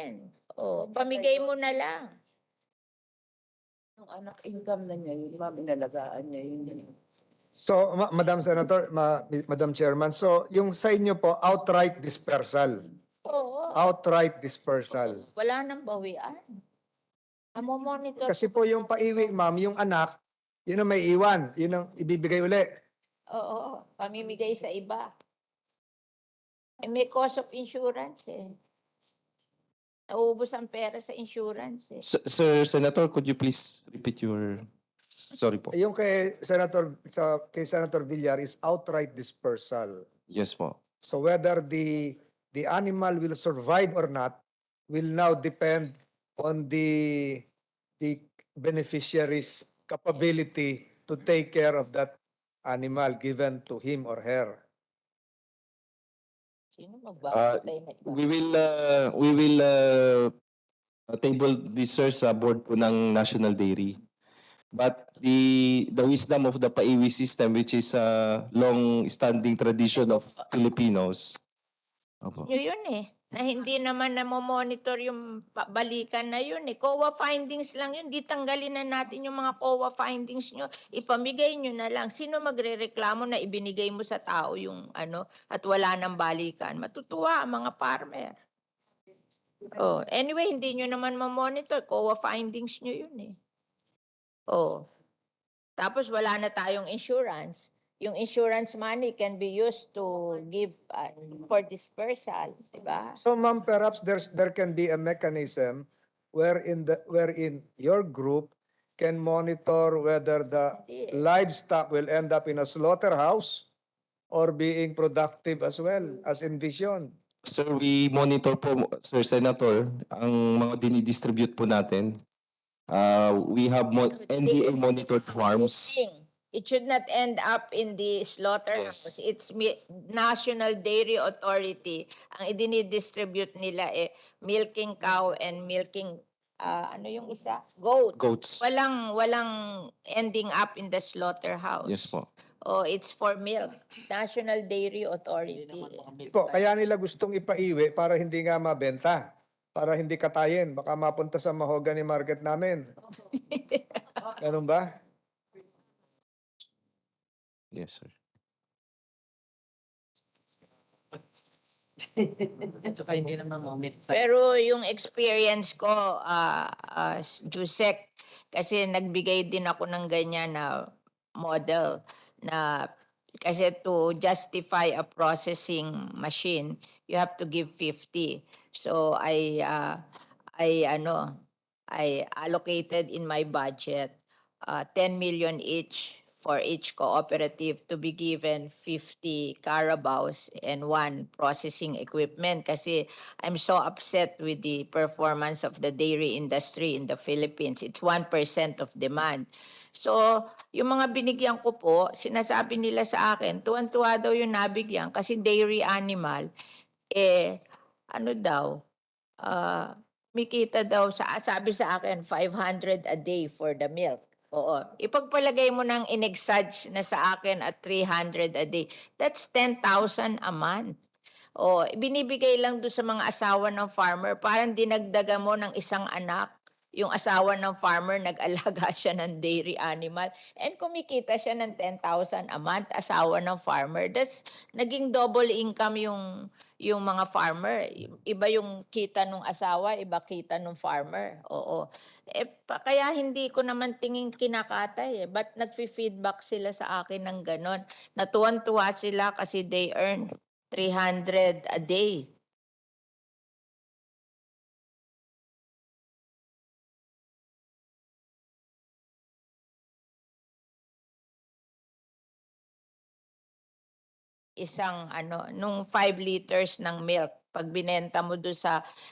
rin. Pamigay mo na lang. Yung anak income na niya, yung ma'am, inalagaan niya yun. So, Madam Senator, Madam Chairman, so yung sa inyo po, outright dispersal. Oo. Outright dispersal. Wala nang bawian. Monitor. Kasi po yung paiwi, ma'am, yung anak, yun ang may iwan. Yun ang ibibigay uli. Oo, pamimigay sa iba. May cost of insurance eh. Naubos ang pera sa insurance eh. Sir Senator, could you please repeat your... Sorry po. Yung kay Senator Villar is outright dispersal. Yes po. So whether the animal will survive or not will now depend on the beneficiary's capability to take care of that animal given to him or her. Sino magbabantay na iba? We will table this, sir, sa board po ng National Dairy. But the wisdom of the paiwi system, which is a long-standing tradition of Filipinos. Opo. Yun eh. Na hindi naman monitor yung balikan na yun eh. COA findings lang yun. Di tanggalin na natin yung mga COA findings nyo. Ipamigay nyo na lang. Sino magrereklamo na ibinigay mo sa tao yung at wala nang balikan? Matutuwa ang mga farmer. Anyway, hindi nyo naman monitor. COA findings nyo yun eh. Tapos wala na tayong insurance. Yung insurance money can be used to give for dispersal, diba? So ma'am, perhaps there can be a mechanism wherein your group can monitor whether the livestock will end up in a slaughterhouse or being productive as well as envisioned. Sir, we monitor po, Sir Senator, ang mga dinidistribute po natin. We have NDA monitored farms. It should not end up in the slaughterhouse. It's National Dairy Authority. Ang idinidistribute nila milking cow and milking yung isa? Goats. Walang ending up in the slaughterhouse. Yes po. It's for milk. National Dairy Authority. Po, kaya nila gustong ipaiwi para hindi nga mabenta. Para hindi katayin. Baka mapunta sa mahogany market namin. Ganun ba? Yes, sir. Pero yung experience ko, Jusek, kasi nagbigay din ako ng ganyan na model na kasi to justify a processing machine, you have to give 50. So I allocated in my budget 10 million each for each cooperative to be given 50 carabaos and 1 processing equipment kasi I'm so upset with the performance of the dairy industry in the Philippines. It's 1% of demand. So, yung mga binigyan ko po, sinasabi nila sa akin, tuwan-tuwa daw yung nabigyan kasi dairy animal, mikita daw, sabi sa akin, 500 a day for the milk. Oo. Ipagpalagay mo ng inexage na sa akin at 300 a day. That's 10,000 a month. Binibigay lang doon sa mga asawa ng farmer. Parang dinagdaga mo ng isang anak. Yung asawa ng farmer, nag-alaga siya ng dairy animal. And kumikita siya ng 10,000 a month, asawa ng farmer. That's naging double income yung mga farmer. Iba yung kita ng asawa, iba kita ng farmer. Oo. Kaya hindi ko naman tingin kinakatay. But nagfi-feedback sila sa akin ng ganon. Natuwan-tuwa sila kasi they earn 300 a day. Isang nung 5 liters ng milk, pag binenta mo doon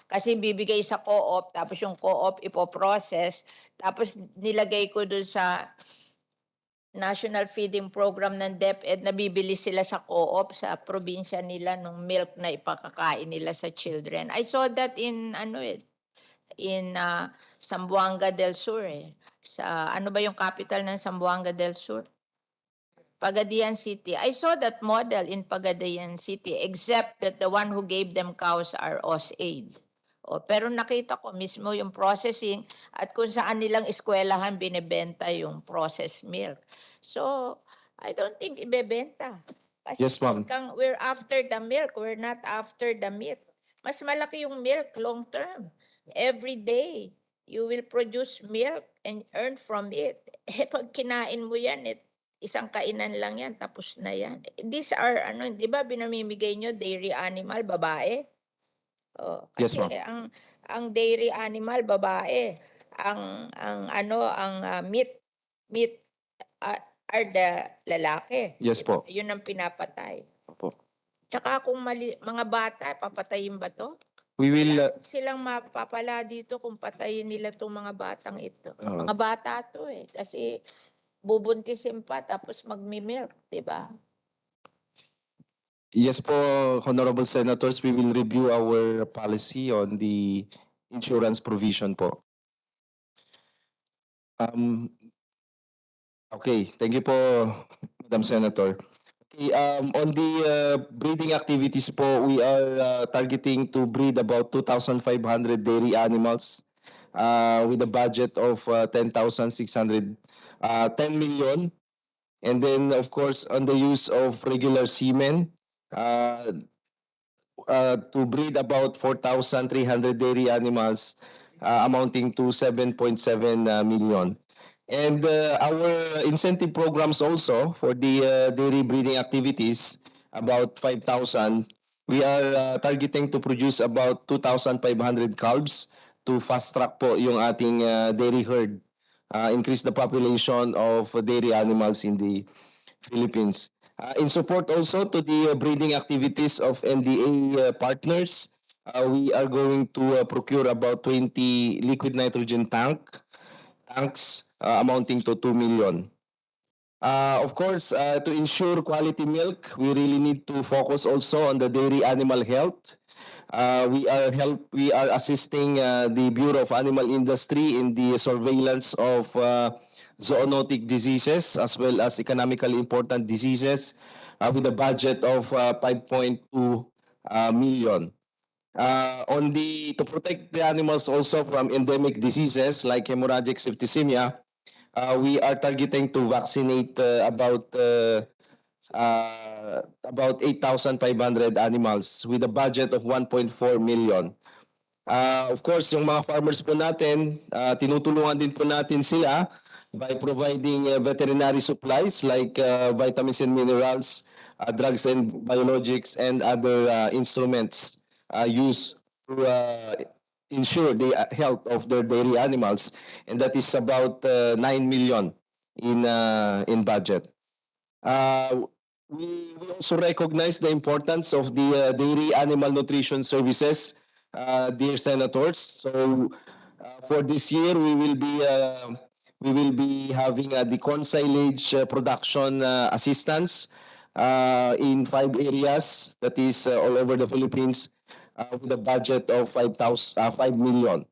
kasi bibigay sa co-op, tapos yung co-op ipoprocess, tapos nilagay ko doon sa National Feeding Program ng DepEd, nabibili sila sa co-op sa probinsya nila nung milk na ipakakain nila sa children. I saw that in Zamboanga del Sur Sa ba yung capital ng Zamboanga del Sur? Pagadian City. I saw that model in Pagadian City, except that the one who gave them cows are OSAID. O, pero nakita ko mismo yung processing at kung saan nilang eskwelahan binebenta yung processed milk. So, I don't think ibebenta. Kasi Yes, ma'am. we're after the milk, we're not after the meat. Mas malaki yung milk long term. Every day, you will produce milk and earn from it. Eh, pag kinain mo yan, isang kainan lang yan, tapos na yan. These are, di ba binamimigay nyo dairy animal, babae? Oh, Yes, kasi ma'am. ang dairy animal, babae. Ang meat uh, are the lalaki. Yes po. Yun ang pinapatay. Opo. Tsaka kung mga bata, papatayin ba to? We will Wala silang mapapala dito kung patayin nila itong mga batang ito. Mga bata to kasi bubuntisin pa tapos magmi-milk, di ba? yes po, honorable senators, we will review our policy on the insurance provision po. Okay, thank you po, Madam Senator. Okay, on the breeding activities po, we are targeting to breed about 2,500 dairy animals with a budget of 10,600, 10 million. And then, of course, on the use of regular semen, to breed about 4,300 dairy animals, amounting to 7.7 million. And our incentive programs also for the dairy breeding activities, about 5,000. We are targeting to produce about 2,500 calves to fast track po yung ating dairy herd, increase the population of dairy animals in the Philippines. In support also to the breeding activities of NDA partners, we are going to procure about 20 liquid nitrogen tanks amounting to 2 million. Of course, to ensure quality milk, we really need to focus also on the dairy animal health. We are assisting the Bureau of Animal Industry in the surveillance of zoonotic diseases as well as economically important diseases with a budget of 5.2 million. To protect the animals also from endemic diseases like hemorrhagic septicemia, we are targeting to vaccinate about 8,500 animals with a budget of 1.4 million. Of course, yung mga farmers po natin, tinutulungan din po natin sila by providing veterinary supplies like vitamins and minerals, drugs and biologics, and other instruments used to ensure the health of their dairy animals. And that is about 9 million in budget. We also recognize the importance of the dairy animal nutrition services, dear senators. So for this year, we will be having the corn silage production assistance in 5 areas, that is all over the Philippines, with a budget of 5 million.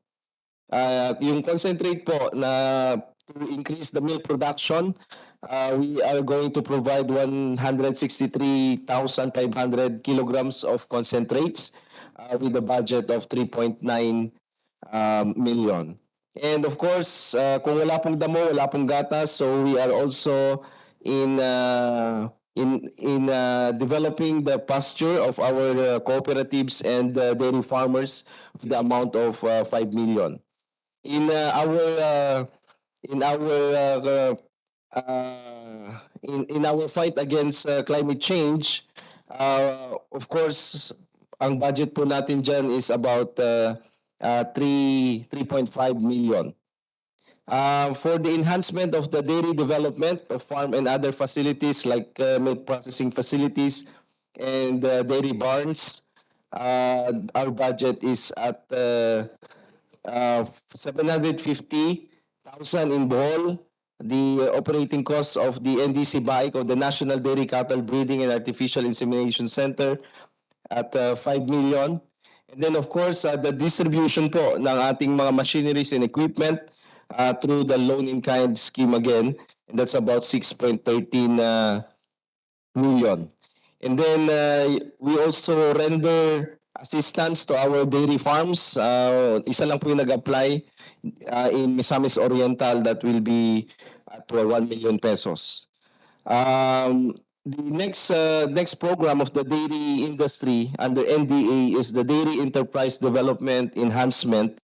Yung concentrate po na to increase the milk production, we are going to provide 163,500 kilograms of concentrates with a budget of 3.9 million. And of course, kung wala pong damo, wala pong gatas, so we are also in developing the pasture of our cooperatives and dairy farmers with the amount of 5 million. In our fight against climate change, of course, ang budget po natin dyan is about 3.5 million. For the enhancement of the dairy development of farm and other facilities like milk processing facilities and dairy barns, our budget is at 750,000 in Bohol. The operating costs of the NDC bike of the National Dairy Cattle Breeding and Artificial Insemination Center at 5 million. And then of course, the distribution po ng ating mga machineries and equipment through the loan-in-kind scheme again, and that's about 6.13 million. And then we also render assistance to our dairy farms. Isa lang po yung nag-apply in Misamis Oriental that will be at 1 million pesos. The next program of the dairy industry under NDA is the Dairy Enterprise Development Enhancement,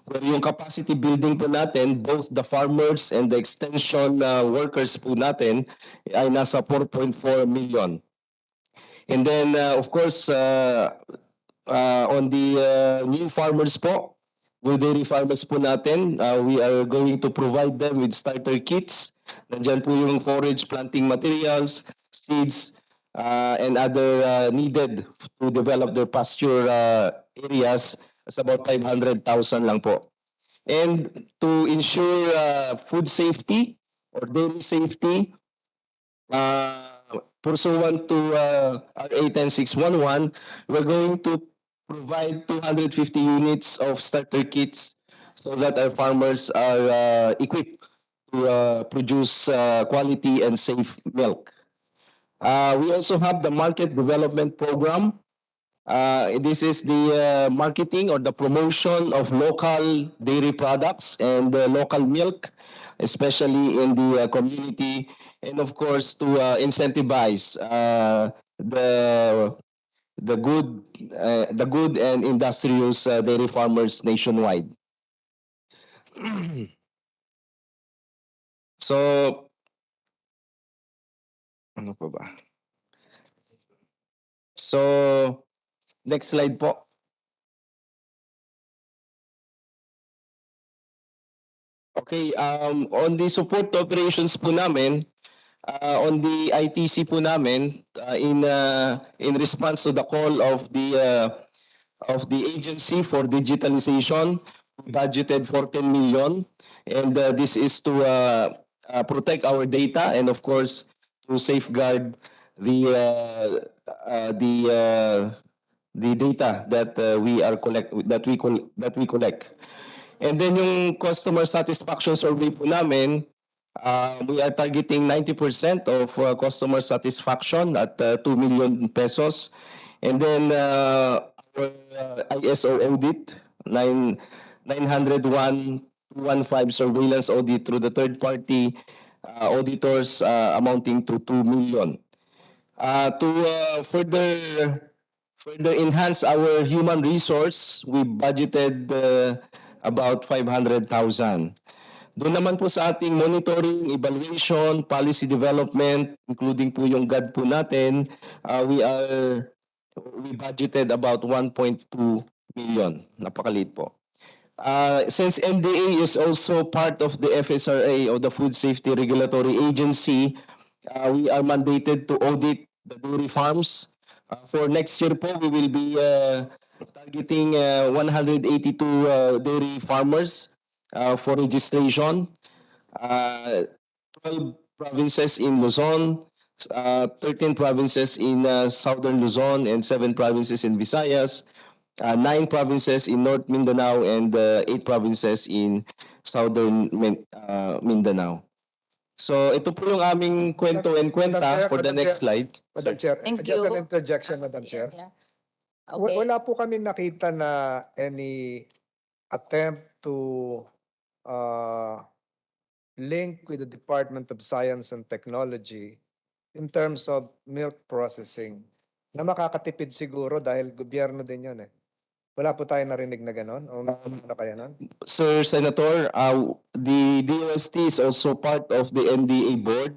where yung capacity building po natin, both the farmers and the extension workers po natin ay nasa 4.4 million. And then, of course, on the new farmers po, with dairy farmers po natin, we are going to provide them with starter kits. Nandiyan po yung forage planting materials, seeds, and other needed to develop their pasture areas. It's about 500,000 lang po. And to ensure food safety or dairy safety, pursuant to RA 10611, we're going to provide 250 units of starter kits so that our farmers are equipped to produce quality and safe milk. We also have the market development program. This is the marketing or the promotion of local dairy products and local milk, especially in the community, and of course to incentivize the good and industrious dairy farmers nationwide. So, ano pa ba? So, next slide po. Okay, on the support operations po namin, on the ITC po namin, in response to the call of the agency for digitalization, we budgeted for 10 million, and this is to protect our data and of course to safeguard the data that we collect. And then yung customer satisfaction survey po namin, we are targeting 90% of customer satisfaction at 2 million pesos. And then our ISO audit, 901-215 surveillance audit through the third-party auditors amounting to 2 million. To further enhance our human resource, we budgeted about 500,000. Doon naman po sa ating monitoring, evaluation, policy development, including po yung GAD po natin, we budgeted about 1.2 million. Napakaliit po. Since NDA is also part of the FSRA or the Food Safety Regulatory Agency, we are mandated to audit the dairy farms. For next year po, we will be targeting 182 dairy farmers for registration. 12 provinces in Luzon, 13 provinces in Southern Luzon, and 7 provinces in Visayas, 9 provinces in North Mindanao, and 8 provinces in Southern Mindanao. So ito po yung aming kwento and kwenta for the next slide. Madam Sir. Chair, Thank just an you. interjection, Madam Chair. Yeah. Okay. Wala po kami nakita na any attempt to link with the Department of Science and Technology in terms of milk processing na makakatipid siguro dahil gobyerno din yun eh. Wala po tayo narinig na gano'n? O ano kaya nun? Sir Senator, the DOST is also part of the NDA board.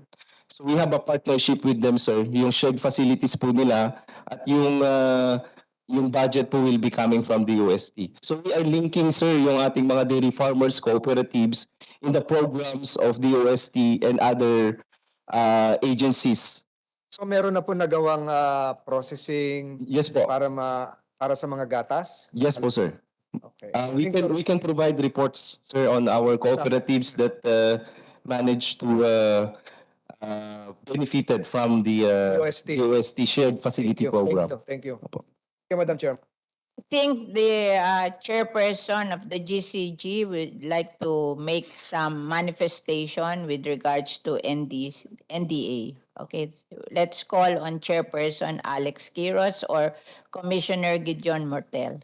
So we have a partnership with them, sir. Yung shared facilities po nila at yung budget po will be coming from the DOST. So we are linking, sir, yung ating mga dairy farmers, cooperatives in the programs of the DOST and other agencies. So meron na po nagawang processing Yes po. para sa mga gatas? Yes po, sir. Okay. We can provide reports, sir, on our cooperatives that managed to benefited from the DOST. DOST shared facility program. Thank you. Opo. Thank you, Madam Chair. think the chairperson of the GCG would like to make some manifestation with regards to NDA. Okay, let's call on Chairperson Alex Quiros or Commissioner Gideon Mortel.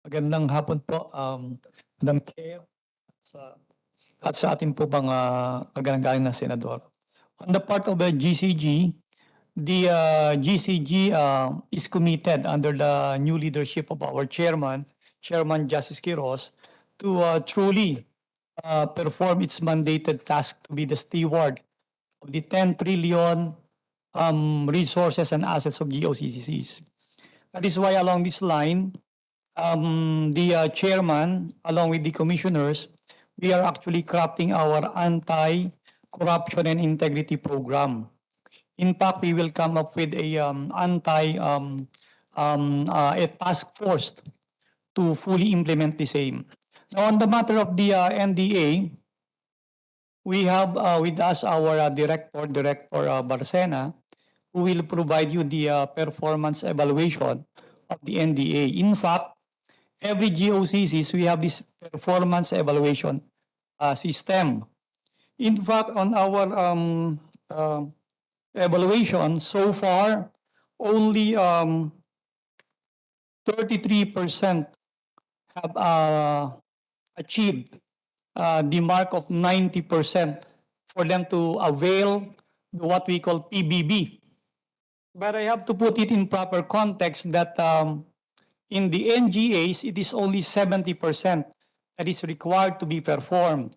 Magandang hapon po, Madam Chair, at sa ating po bang kaganagaling na senador. On the part of the GCG, the GCG is committed under the new leadership of our Chairman Justice Quiros, to truly perform its mandated task to be the steward of the 10 trillion resources and assets of GOCCs. That is why along this line, the chairman, along with the commissioners, we are actually crafting our anti-corruption and integrity program. In fact, we will come up with a a task force to fully implement the same. Now, on the matter of the NDA, we have with us our Director Barcena, who will provide you the performance evaluation of the NDA. In fact, every GOCCs, we have this performance evaluation system. In fact, on our evaluation, so far, only 33% have achieved the mark of 90% for them to avail what we call PBB. But I have to put it in proper context that in the NGAs, it is only 70% that is required to be performed.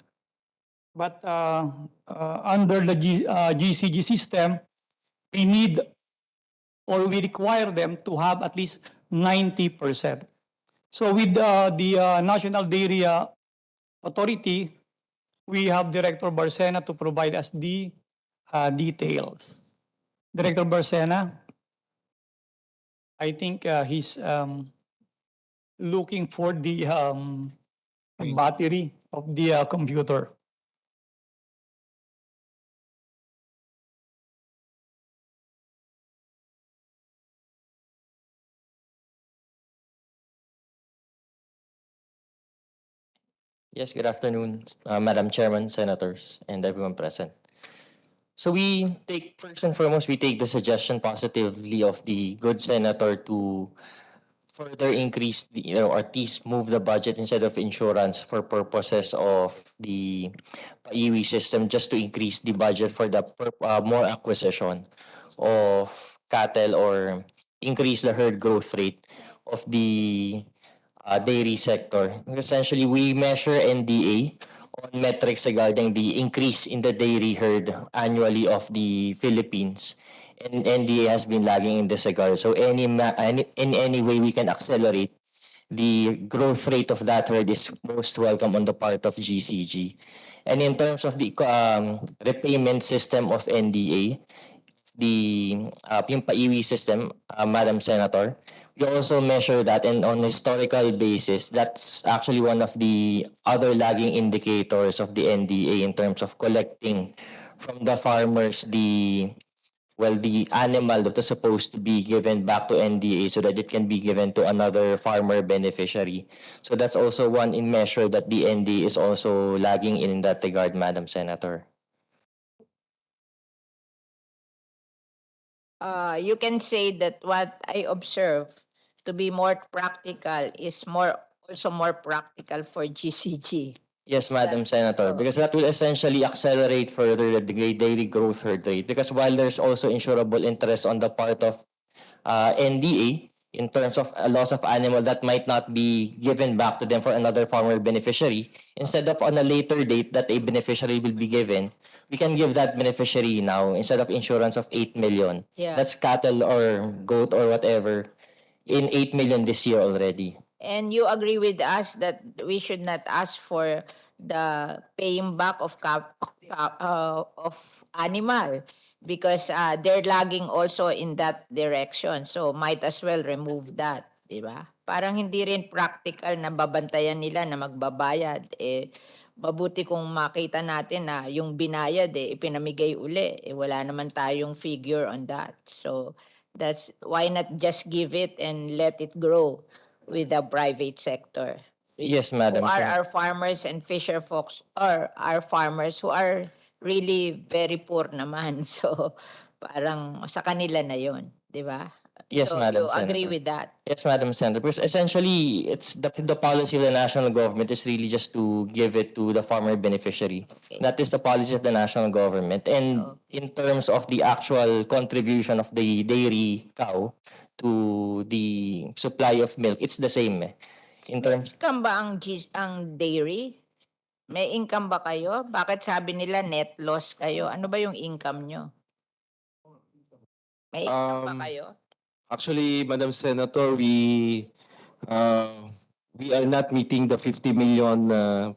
But under the GCG system, we need or we require them to have at least 90%. So with the National Dairy Authority, we have Director Barcena to provide us the details. Director Barcena, I think he's looking for the battery of the computer. Yes, good afternoon, Madam Chairman, Senators, and everyone present. So first and foremost, we take the suggestion positively of the good senator to further increase or at least move the budget instead of insurance for purposes of the PAIWI system, just to increase the budget for the more acquisition of cattle or increase the herd growth rate of the dairy sector. Essentially, we measure NDA on metrics regarding the increase in the dairy herd annually of the Philippines. And NDA has been lagging in this regard. So in any way we can accelerate the growth rate of that herd is most welcome on the part of GCG. And in terms of the repayment system of NDA, yung PAIWI system, Madam Senator, we also measure that, and on a historical basis, that's actually one of the other lagging indicators of the NDA in terms of collecting from the farmers the animal that is supposed to be given back to NDA so that it can be given to another farmer beneficiary. So that's also one in measure that the NDA is also lagging in that regard, Madam Senator. You can say that what I observe to be more practical is also more practical for GCG. Yes, Madam Senator, because that will essentially accelerate further the daily growth rate. Because while there's also insurable interest on the part of NDA in terms of a loss of animal that might not be given back to them for another farmer beneficiary, instead of on a later date that a beneficiary will be given, we can give that beneficiary now instead of insurance of 8 million. Yeah. That's cattle or goat or whatever in 8 million this year already. And you agree with us that we should not ask for the paying back of animal because they're lagging also in that direction. So might as well remove that, di ba? Parang hindi rin practical na babantayan nila na magbabayad. Mabuti kung makita natin na yung binayad ipinamigay uli. Wala naman tayong figure on that. So That's why not just give it and let it grow with the private sector. Yes, Who Madam are Chair. our farmers and fisher folks, or our farmers who are really very poor naman. So parang sa kanila na yon, di ba? Yes, So Madam you agree Senator. with that? Yes, Madam Senator. Because essentially, it's the policy of the national government is really just to give it to the farmer beneficiary. Okay. That is the policy of the national government. And in terms of the actual contribution of the dairy cow to the supply of milk, it's the same. In terms, Income ba ang dairy? May income ba kayo? Bakit sabi nila net loss kayo? Ano ba yung income nyo? May income ba kayo? Actually, Madam Senator, we are not meeting the 50 million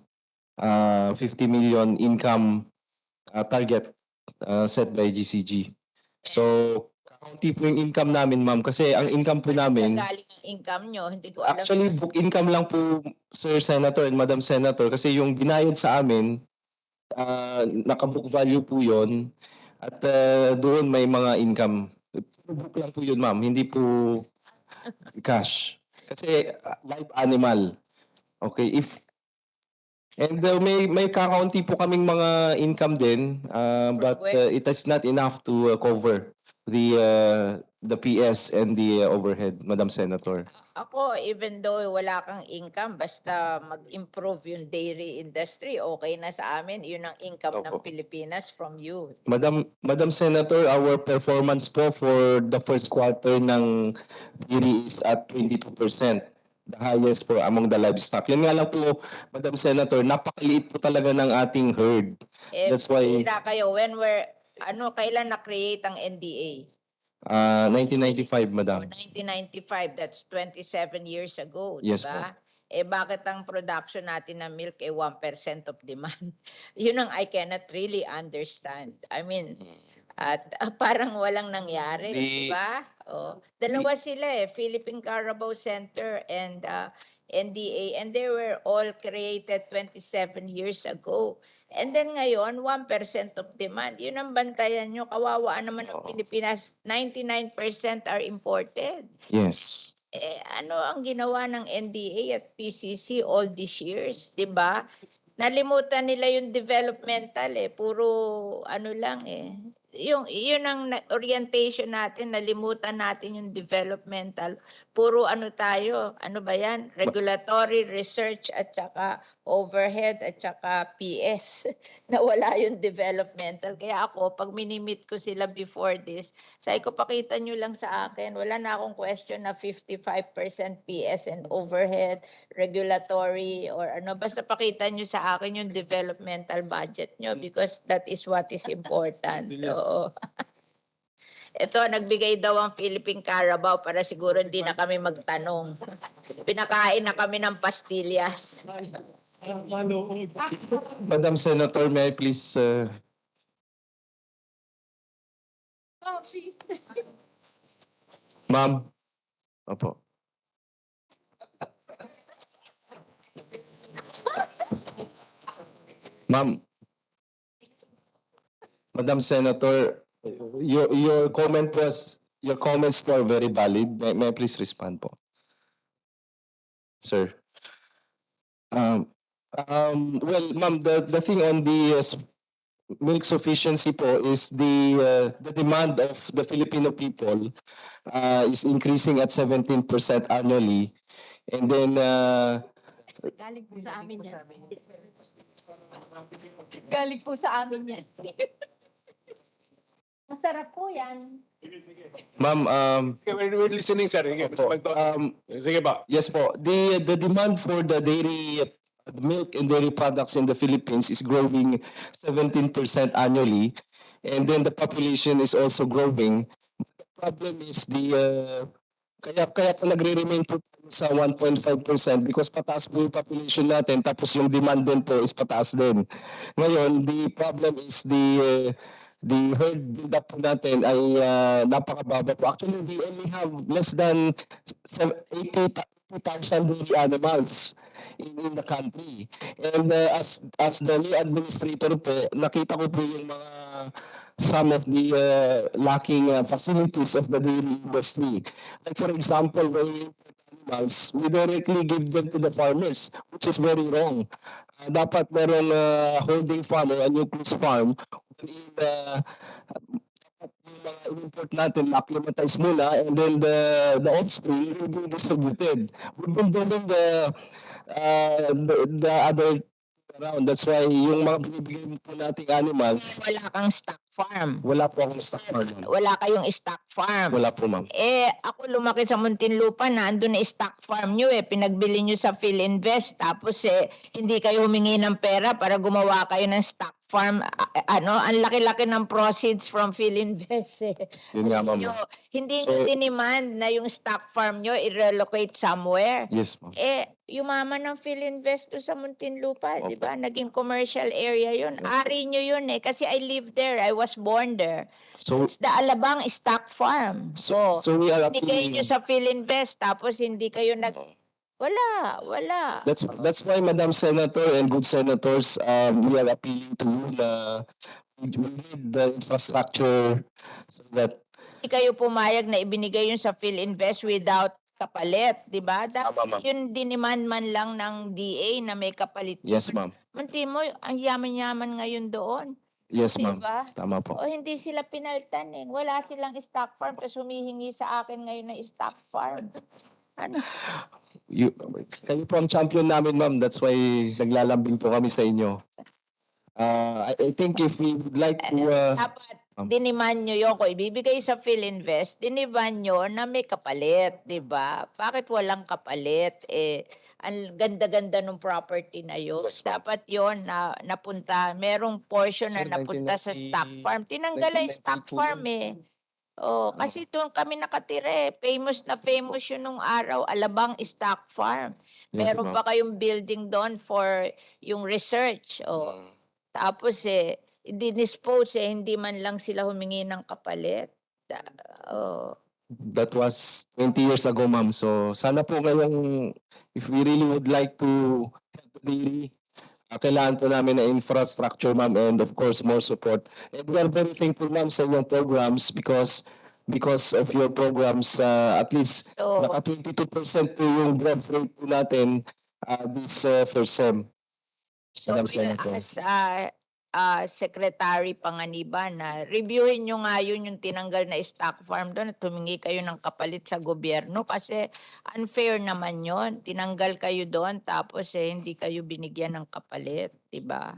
income target set by GCG. So, kaunti po yung income namin, ma'am, kasi ang income po namin, Galing ang income nyo, hindi ko alam. actually, book income lang po, Sir Senator and Madam Senator, kasi yung binayad sa amin, naka-book value po yun, at doon may mga income. Book lang po yun, ma'am, hindi po cash. Kasi live animal. Okay, and may kakaunti po kaming mga income din, but it is not enough to cover the PS and the overhead, Madam Senator. Ako, even though wala kang income, basta mag-improve yung dairy industry, okay na sa amin. Yun ang income ng Opo. Pilipinas from you. Madam Senator, our performance po for the first quarter ng dairy is at 22%. The highest po among the livestock. Yun nga lang po, Madam Senator, napakaliit po talaga ng ating herd. That's why Hira kayo, kailan na-create ang NDA? 1995, Madam. 1995, that's 27 years ago, Yes diba? Bakit ang production natin ng milk 1% of demand? Yun ang I cannot really understand. I mean, at parang walang nangyari, di ba? Dalawa sila Philippine Carabao Center and NDA, and they were all created 27 years ago. And then ngayon, 1% of demand. Yun ang bantayan nyo. Kawawa naman ang Pilipinas. 99% are imported. Yes. Ano ang ginawa ng NDA at PCC all these years, 'di ba? Nalimutan nila yung developmental puro ano lang yun ang orientation natin, nalimutan natin yung developmental. Puro ano tayo, ano ba yan? Regulatory, research at saka overhead at saka PS. Nawala yung developmental. Kaya ako, pag minimit ko sila before this, sabi ko, pakita nyo lang sa akin. Wala na akong question na 55% PS and overhead, regulatory, or ano. Basta pakita nyo sa akin yung developmental budget nyo because that is what is important. Oo. Ito, nagbigay daw ang Philippine Carabao para siguro hindi na kami magtanong. Pinakain na kami ng pastillas. Madam Senator, may I please... Ma'am. Opo. Ma'am. Madam Senator, your comments were very valid. May I please respond po? Sir. Well, ma'am, the thing on the milk sufficiency po is the demand of the Filipino people is increasing at 17% annually. And then Galing po sa amin yan. Galing po sa amin yan. Masarap po yan. ma'am, We're listening, sir. Sige, sige ba? yes po, the demand for the dairy milk and dairy products in the Philippines is growing 17% annually, and then the population is also growing. The problem is kaya pa nagre-remain po sa 1.5% because pataas po yung population natin tapos yung demand din po is pataas din. Ngayon, the problem is the herd build-up po natin ay napakababa po. Actually, we only have less than 80,000 dairy animals in the country. And as the new administrator po, nakita ko po yung mga some of the lacking facilities of the dairy industry. Like for example, when we import animals, we directly give them to the farmers, which is very wrong. Dapat merong holding farm or a nucleus farm wherein yung mga import natin, acclimatize muna, and then the offspring will be distributed. We've been doing the other around. That's why yung mga binibigay po nating animals, Wala kang stock farm. wala po akong stock farm. Wala kayong stock farm. Wala po, ma'am. Ako lumaki sa Muntinlupa na andun na stock farm nyo Pinagbili nyo sa PhilInvest. Tapos hindi kayo humingi ng pera para gumawa kayo ng stock farm. Ang laki-laki ng proceeds from PhilInvest Yun nga, ma'am. Hindi So- nyo dinemand na yung stock farm nyo i-relocate somewhere. Yes, ma'am. Yumaman ng PhilInvest doon sa Muntinlupa, di ba? Naging commercial area yun. Ari nyo yun kasi I lived there. I was born there. So, It's the Alabang Stock Farm. so we are Binigay nyo appealing. sa PhilInvest tapos hindi kayo Wala. That's why, Madam Senator and good senators, we are appealing to you na we need the infrastructure so that Hindi kayo pumayag na ibinigay yun sa PhilInvest without kapalit, di ba? Tama, ma'am. Yun diniman man lang ng DA na may kapalit. yes, ma'am. Manti mo, ang yaman-yaman ngayon doon. Yes, Di ma'am. ba? Tama po. O hindi sila pinaltan Wala silang stock farm tapos humihingi sa akin ngayon na stock farm. Ano? Kayo po ang champion namin, ma'am. That's why naglalambing po kami sa inyo. I think if we would like to Dapat ma'am. diniman nyo yun. Kung ibibigay sa PhilInvest, diniman nyo na may kapalit, di ba? Bakit walang kapalit? Ang ganda-ganda ng property na yun. Yes, ma'am. Dapat yun na napunta. Merong portion na Sir, napunta sa 1990 stock farm. Tinanggal ang stock 1992 farm kasi doon kami nakatira Famous na famous yun nung araw. Alabang Stock Farm. Yes, Meron ma'am. pa kayong building doon for yung research. Tapos dinispose hindi man lang sila humingi ng kapalit. That was 20 years ago, ma'am. So sana po ngayong, if we really would like to help the dairy, kailangan po namin na infrastructure, ma'am, and of course, more support. And we are very thankful, ma'am, sa inyong programs because of your programs, at least So, naka 22% po yung growth rate po natin this first SEM. So, Madam Senator. as Secretary Panganiban, reviewin nyo nga yung tinanggal na stock farm doon at humingi kayo ng kapalit sa gobyerno kasi unfair naman yon. Tinanggal kayo doon tapos hindi kayo binigyan ng kapalit, di ba?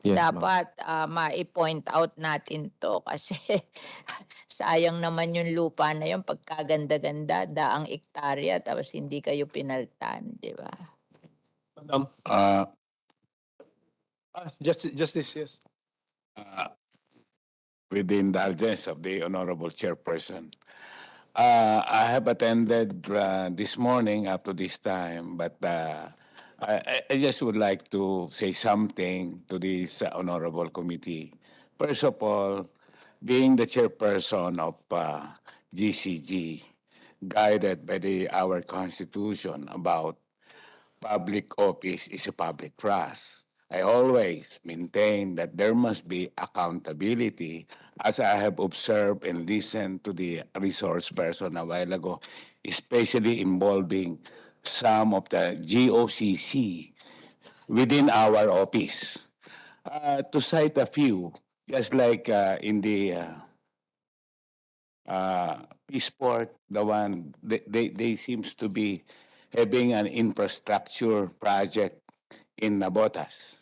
Yes, ma'am. Dapat ma-point out natin to kasi sayang naman yung lupa na yun pagkaganda-ganda, daang ektarya tapos hindi kayo pinaltan, di ba? Madam, Justice, yes. With the indulgence of the Honorable Chairperson. I have attended this morning up to this time, but I just would like to say something to this Honorable Committee. First of all, being the chairperson of GCG, guided by our Constitution about public office is a public trust. I always maintain that there must be accountability, as I have observed and listened to the resource person a while ago, especially involving some of the GOCC within our office. To cite a few, just like in the Peaceport, the one, they seems to be having an infrastructure project in Nabotas.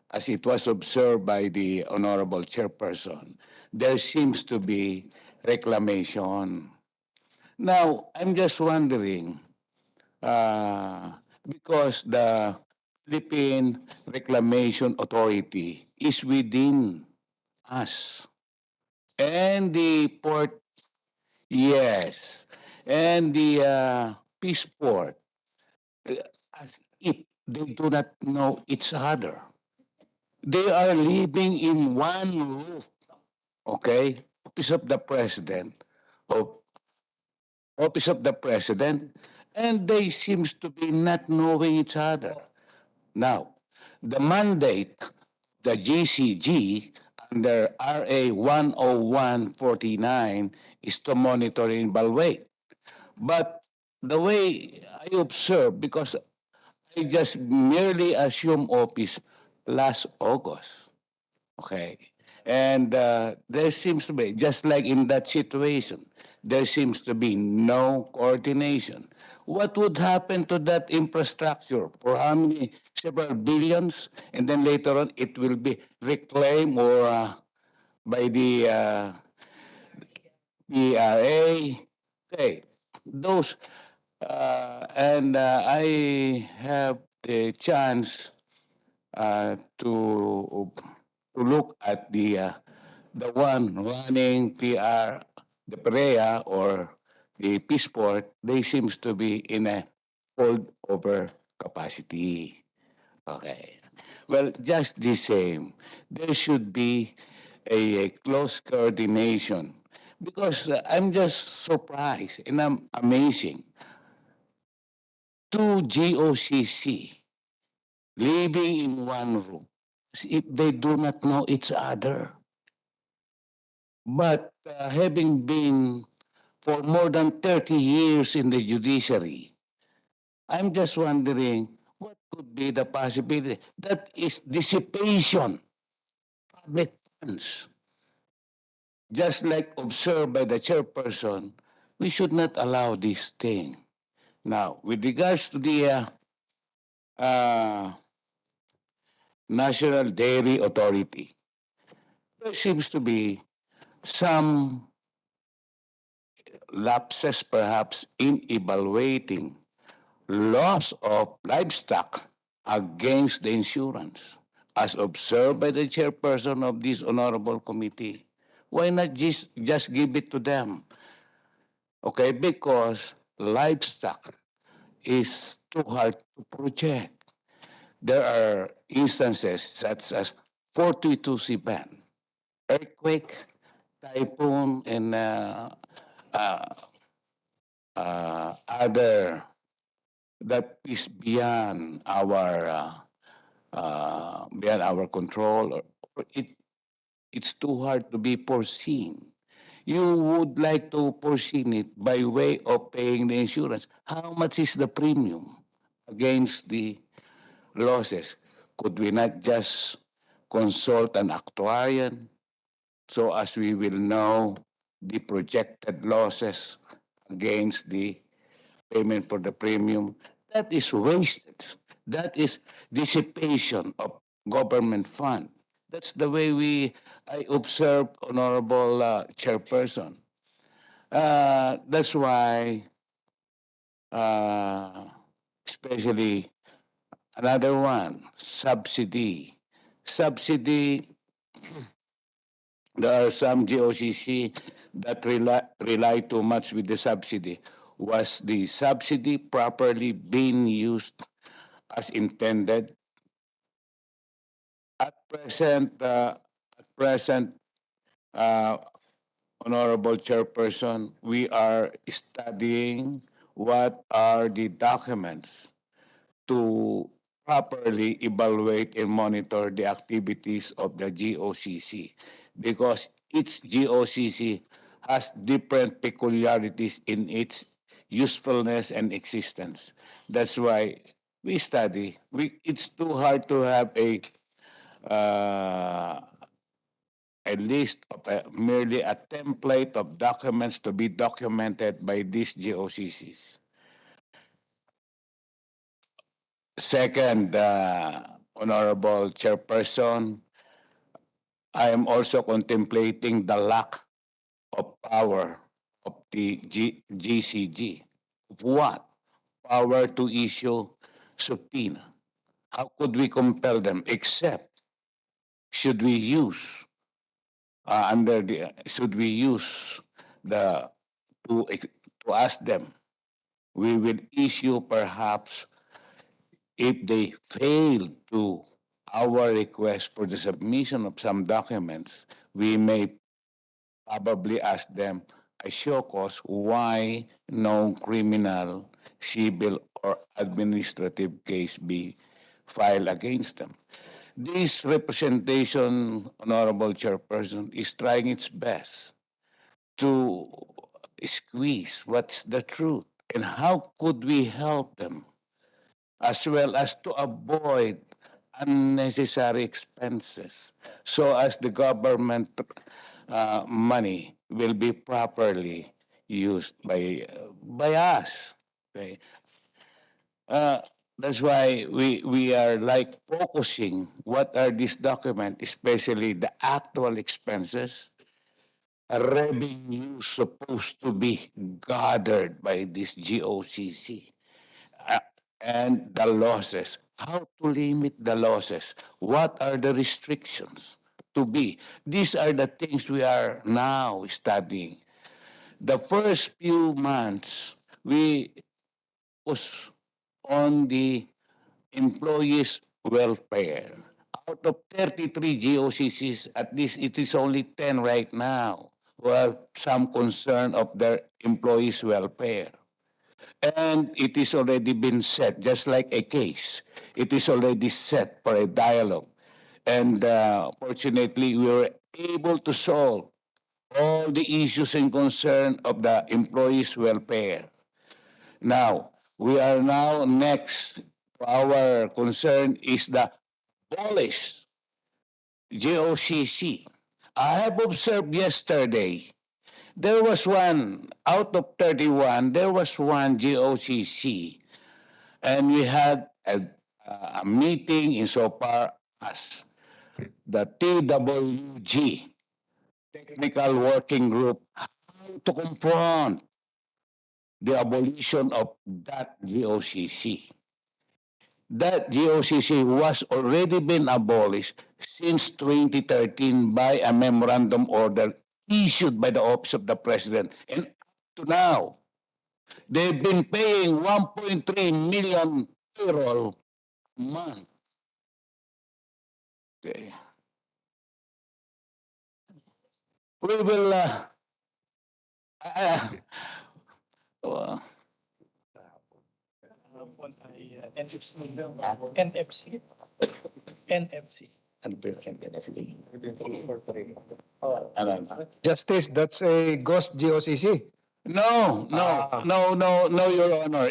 As it was observed by the Honorable Chairperson, there seems to be reclamation. Now, I'm just wondering, because the Philippine Reclamation Authority is within us. And the port, yes, and the Peaceport, as if they do not know each other. They are living in one roof, okay? Office of the President, and they seems to be not knowing each other. Now, the mandate, the GCG, under RA 10149 is to monitor and evaluate. But the way I observe, because I just merely assume office last August. Okay. And there seems to be, just like in that situation, there seems to be no coordination. What would happen to that infrastructure? For how many? Several billions? And then later on, it will be reclaimed or by the PRA. Okay. Those, and I have the chance to look at the one running the PREA or the Peaceport. They seems to be in a holdover capacity. Okay. Well, just the same, there should be a close coordination because I'm just surprised and I'm amazing. Two GOCC living in one room as if they do not know each other. But having been for more than 30 years in the judiciary, I'm just wondering what could be the possibility. That is dissipation, public funds. Just like observed by the chairperson, we should not allow this thing. Now, with regards to the uh, National Dairy Authority, there seems to be some lapses perhaps in evaluating loss of livestock against the insurance as observed by the chairperson of this honorable committee. Why not just give it to them? Okay, because livestock is too hard to project. There are instances such as 42 event, earthquake, typhoon, and other that is beyond our control. Or it's too hard to be foreseen. You would like to foresee it by way of paying the insurance. How much is the premium against the losses? Could we not just consult an actuarian so as we will know the projected losses against the payment for the premium? That is wasted. That is dissipation of government fund. That's the way I observe, Honorable Chairperson. That's why, uh, especially another one, subsidy. Subsidy, there are some GOCC that rely too much with the subsidy. Was the subsidy properly being used as intended? At present, uh, Honorable Chairperson, we are studying what are the documents to properly evaluate and monitor the activities of the GOCC because each GOCC has different peculiarities in its usefulness and existence. That's why we study. It's too hard to have uh, a list of merely a template of documents to be documented by these GOCCs. Second, Honorable Chairperson, I am also contemplating the lack of power of the GCG. What? Power to issue subpoena. How could we compel them except should we use should we use the to ask them? We will issue perhaps if they fail to our request for the submission of some documents, we may probably ask them a show cause why no criminal, civil, or administrative case be filed against them. this representation, Honorable Chairperson, is trying its best to squeeze what's the truth and how could we help them, as well as to avoid unnecessary expenses so as the government money will be properly used by us. Okay? Uh, that's why we are like focusing what are these documents, especially the actual expenses, revenue supposed to be gathered by this GOCC, uh, and the losses. How to limit the losses? What are the restrictions to be? These are the things we are now studying. The first few months, we was on the employees' welfare. Out of 33 GOCCs, at least it is only 10 right now who have some concern of their employees' welfare. And it is already been set, just like a case. It is already set for a dialogue. And fortunately, we were able to solve all the issues and concern of the employees' welfare. Now, we are now next. Our concern is the abolish GOCC. I have observed yesterday, there was one, out of 31, there was one GOCC, and we had a meeting insofar as the TWG, Technical Working Group, how to confront the abolition of that GOCC. That GOCC was already been abolished since 2013 by a memorandum order issued by the Office of the President. And up to now, they've been paying 1.3 million payroll a month. Okay. We will, uh, NFC. NFC. NFC. Justice, that's a ghost GOCC. No, Your Honor.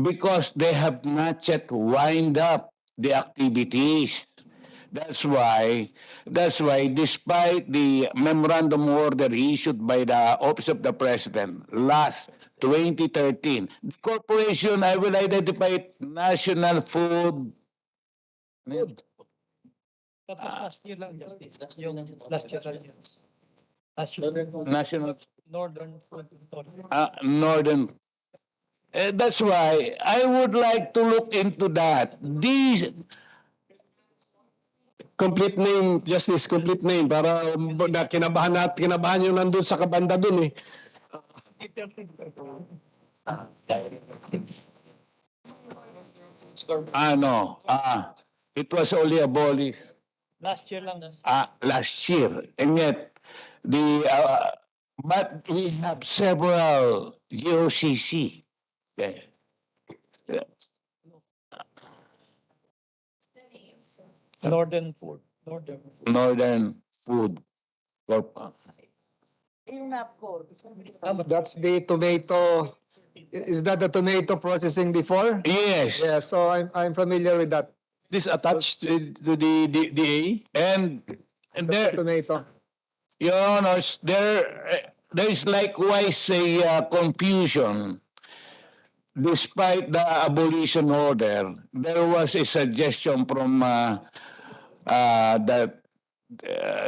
Because they have not yet wind up the activities. That's why, despite the memorandum order issued by the Office of the President last 2013, the corporation, I will identify it, National Food. Tapos last year lang, Justice. Yung last year lang yun. Last year. National Northern Food Authority. Northern. That's why I would like to look into that. These Complete name, Justice, complete name, para kinabahan yung nandun sa kabanda dun eh. it was only abolished Last year lang. last year, and yet but we have several GOCC. Okay. Northern Food. Northern Food Corp. Yung NAPCO. That's the tomato. Is that the tomato processing before? Yes. Yeah, so I'm familiar with that. This attached to the DA? And there, Tomato. Your Honors, there is likewise a confusion. Despite the abolition order, there was a suggestion from that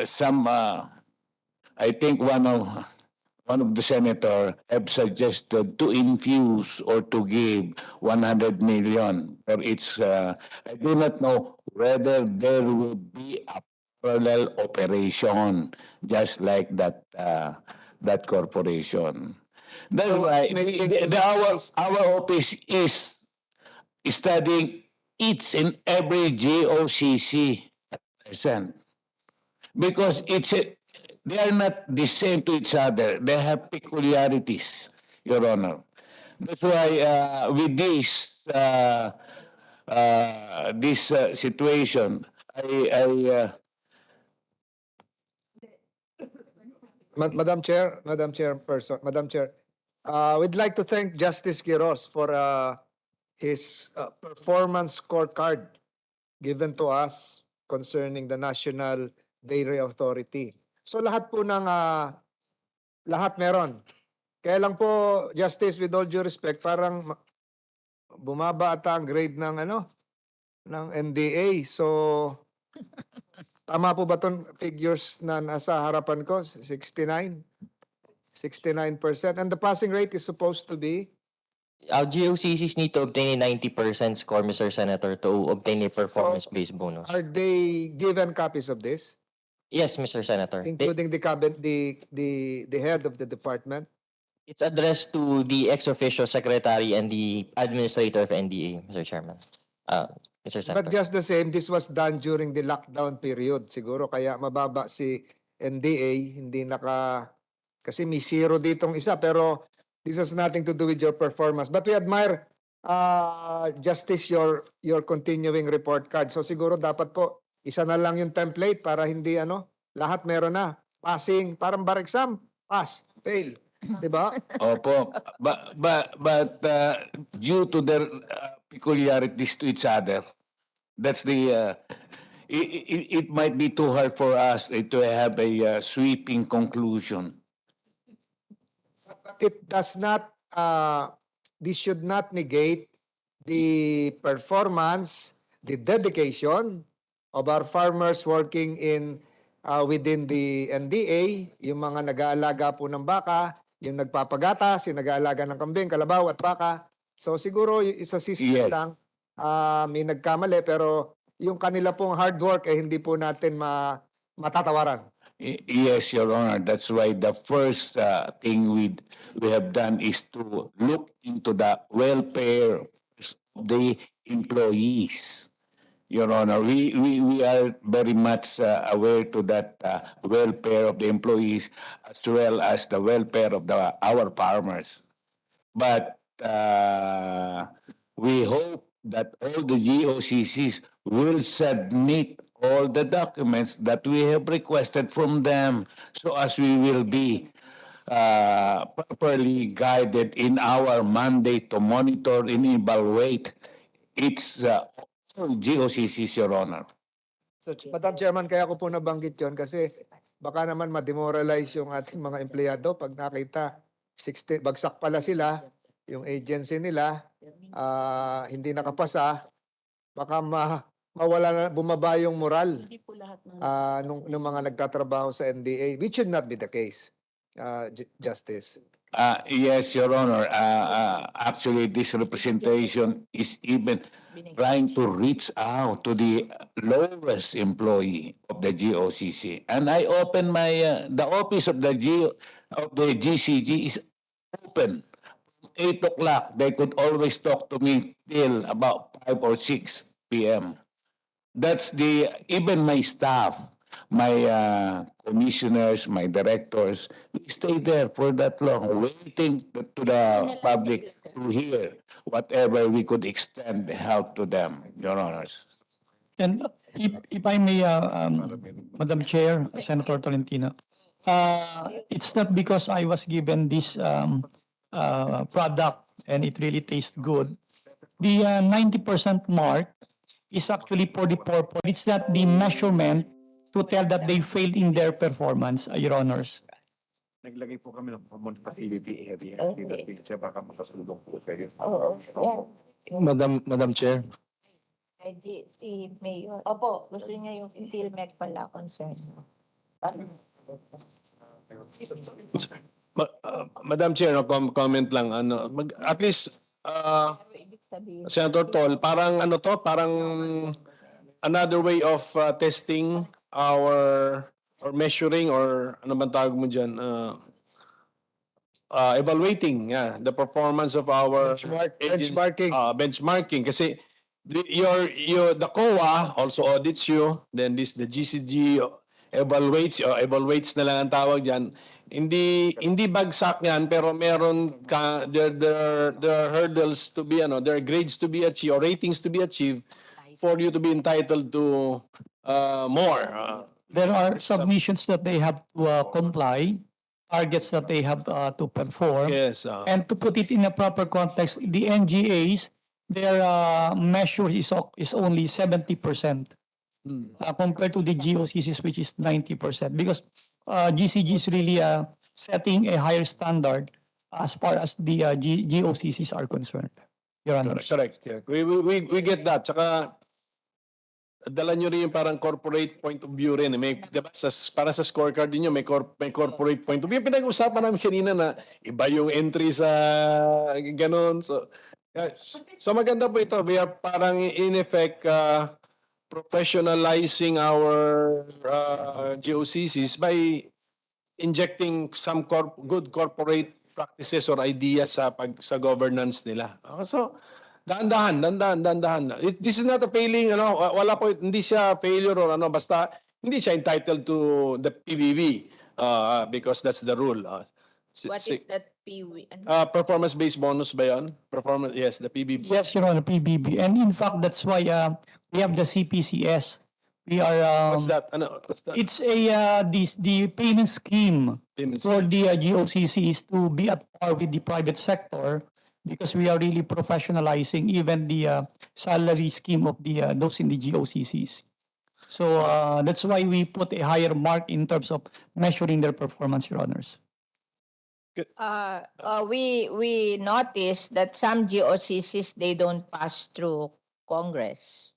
some, I think one of the senator have suggested to infuse or to give 100 million for its. I do not know whether there will be a parallel operation just like that corporation. That's why our office is studying each and every GOCC at present because they are not the same to each other. They have peculiarities, Your Honor. That's why with this, this situation. I Madam Chair, Madam Chairperson, Madam Chair, we'd like to thank Justice Quiroz for his performance scorecard given to us concerning the National Dairy Authority. So lahat po ng lahat meron. Kaya lang po, Justice, with all due respect, parang bumaba ata ang grade ng ng NDA. So tama po ba itong figures na nasa harapan ko? 69%. And the passing rate is supposed to be? Our GOCCs need to obtain a 90% score, Mr. Senator, to obtain a performance-based bonus. Are they given copies of this? Yes, Mr. Senator. Including the cabinet, the head of the department? It's addressed to the ex-officio secretary and the administrator of NDA, Mr. Chairman. Mr. Senator. But just the same, this was done during the lockdown period. Siguro kaya mababa si NDA, hindi kasi may zero ditong isa, pero this has nothing to do with your performance. But we admire, Justice, your continuing report card. So siguro dapat po, isa na lang yung template para hindi lahat meron na. Passing, parang bar exam, pass, fail. Diba? Opo. But due to their peculiarities to each other, that's the it might be too hard for us to have a sweeping conclusion. It does not, this should not negate the performance, the dedication of our farmers working within the NDA, yung mga nag-aalaga po ng baka, yung nagpapagatas, yung nag-aalaga ng kambing, kalabaw at baka. So siguro isa system Yes. lang, may nagkamali, pero yung kanila pong hard work hindi po natin matatawaran. Yes, Your Honor. That's why the first thing we have done is to look into the welfare of the employees. Your Honor, we are very much aware to that welfare of the employees as well as the welfare of our farmers. But we hope that all the GOCCs will submit all the documents that we have requested from them so as we will be properly guided in our mandate to monitor and evaluate its GOCCs, Your Honor. So, Madam Chairman, kaya ko po nabanggit yon kasi baka naman ma-demoralize yung ating mga empleyado pag nakita 60, bagsak pala sila, yung agency nila, hindi nakapasa, baka mawala na, bumaba yung moral Hindi po lahat ng nung mga nagtatrabaho sa NDA, which should not be the case, Justice. Yes, Your Honor. Actually, this representation is even trying to reach out to the lowest employee of the GOCC. And I open the office of the GCG is open. 8 o'clock, they could always talk to me till about 5 or 6 p.m. That's even my staff, my commissioners, my directors, we stay there for that long, waiting to the public to hear whatever we could extend help to them, Your Honors. And if I may, Madam Chair, Senator Tolentino, it's not because I was given this product and it really tastes good. The 90% mark is actually for the purpose. It's not the measurement to tell that they failed in their performance, Your Honors. Naglagay po kami ng common facility area. Okay. Siya baka makasulong po kayo. Oo. Madam Chair. Ay, si Mayor. Opo. Gusto niya yung PhilMec pala concern. Madam Chair, comment lang. At least, Pero ibig sabihin, Senator Tol, parang parang another way of testing or measuring or ano bang tawag mo dyan? Evaluating the performance of our Benchmarking. benchmarking kasi the COA also audits you, then the GCG evaluates na lang ang tawag diyan, Hindi bagsak yan, pero meron ka, there are hurdles to be, there are grades to be achieved or ratings to be achieved for you to be entitled to more. There are submissions that they have to comply, targets that they have to perform. Yes. And to put it in a proper context, the NGAs, their measure is only 70% compared to the GOCCs, which is 90%. Because GCG is really setting a higher standard as far as the GOCCs are concerned. Your Honor. Correct. We get that. Tsaka, dala nyo rin yung parang corporate point of view rin. May, diba, para sa scorecard niyo may corporate point of view. Pinag-usapan namin kanina na iba yung entry sa ganun. So maganda po ito. We are parang in effect professionalizing our GOCCs by injecting some good corporate practices or ideas sa governance nila. So, dahan-dahan. This is not a failing, wala po, hindi siya failure or basta hindi siya entitled to the PBB because that's the rule. What is that PW? Performance-based bonus ba yun? Yes, the PBB. Yes, Your Honor, PBB. And in fact, that's why we have the CPCS. We are. What's that? What's that? It's the payment scheme for the GOCCs to be at par with the private sector, because we are really professionalizing even the salary scheme of the those in the GOCCs. So that's why we put a higher mark in terms of measuring their performance, Your Honors. We noticed that some GOCCs, they don't pass through Congress.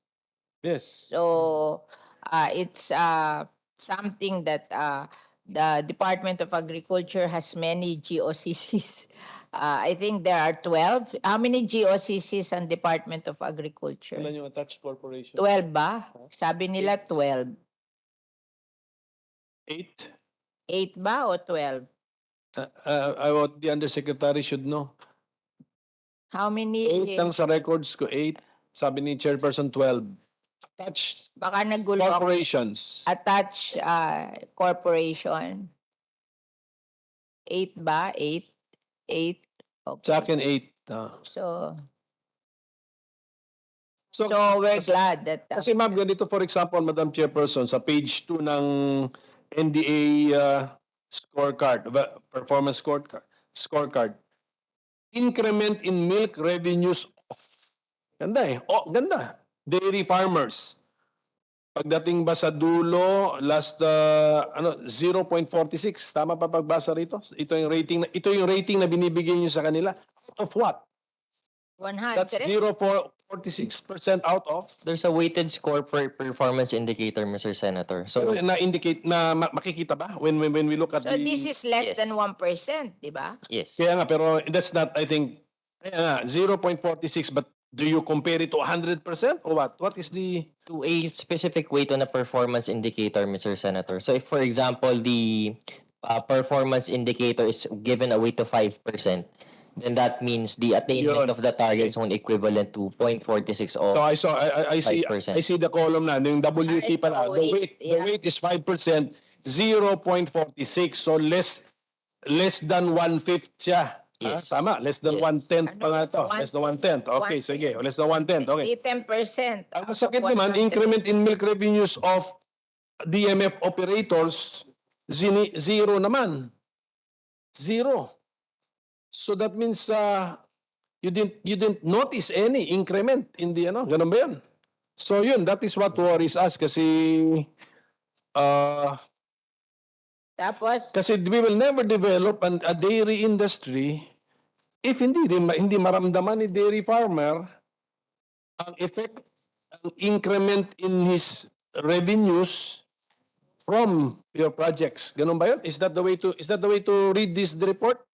Yes. So it's something that the Department of Agriculture has many GOCCs. I think there are 12. How many GOCCs ang Department of Agriculture? Ilan yung attached corporation? 12 ba? Sabi nila 12. 8? 8 ba o 12? The undersecretary should know. How many? 8 ang sa records ko, 8. Sabi ni Chairperson, 12. Attached Baka nagulo ako. corporations. Attach corporation. 8 ba? 8? 8? Okay. Sa akin, 8. So we're glad that Kasi ma'am, ganito for example, Madam Chairperson, sa page 2 ng NDA scorecard, performance scorecard, increment in milk revenues of. Ganda eh. Ganda. Dairy farmers. Pagdating ba sa dulo, last 0.46, tama pa pagbasa rito? Ito yung rating na binibigay niyo sa kanila. Out of what? 100. That's 0.46% out of. There's a weighted score per performance indicator, Mr. Senator. So, So na-indicate na makikita ba when we look at So the. this is less Yes. than 1%, di ba? yes. Kaya nga, pero that's not, I think, 0.46, but do you compare it to 100% or what? What is the. To a specific weight on a performance indicator, Mr. Senator. So if, for example, the performance indicator is given a weight of 5%, then that means the attainment Yun. of the target zone equivalent to 0.46 So of I see 5%. I see the column na yung WT pala. ito, The weight is 5%, 0.46. So less than 1/5 siya. Yes. Tama, less than Yes. 1/10 pa nga to. One- Less than 1/10. Okay, sige. Less than 1/10. Okay. Hindi 10%. Ang masakit naman, increment in milk revenues of DMF operators, zero naman. Zero. So that means you didn't notice any increment in the ganun ba yun? So yun, that is what worries us kasi Tapos, we will never develop a dairy industry if hindi maramdaman ni dairy farmer ang effect, ang increment in his revenues from your projects. Ganun ba yun? Is that the way to read the report?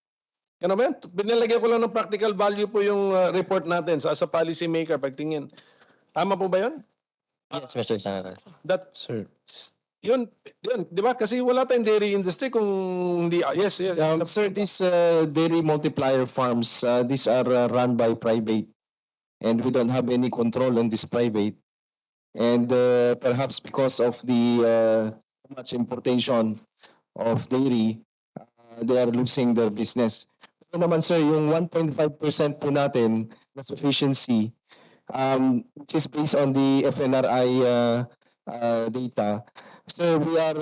Ganun ba yun? Binalagyan ko lang ng practical value po yung report natin as a policy maker pagtingin. Tama po ba yun? Yes, Mr. Senator. Sir. Yun, di ba? Kasi wala tayong dairy industry kung hindi, yes. Sir, these dairy multiplier farms, these are run by private, and we don't have any control on this private. And perhaps because of the too much importation of dairy, they are losing their business. Ito naman sir, yung 1.5% po natin na sufficiency, which is based on the FNRI data. So we are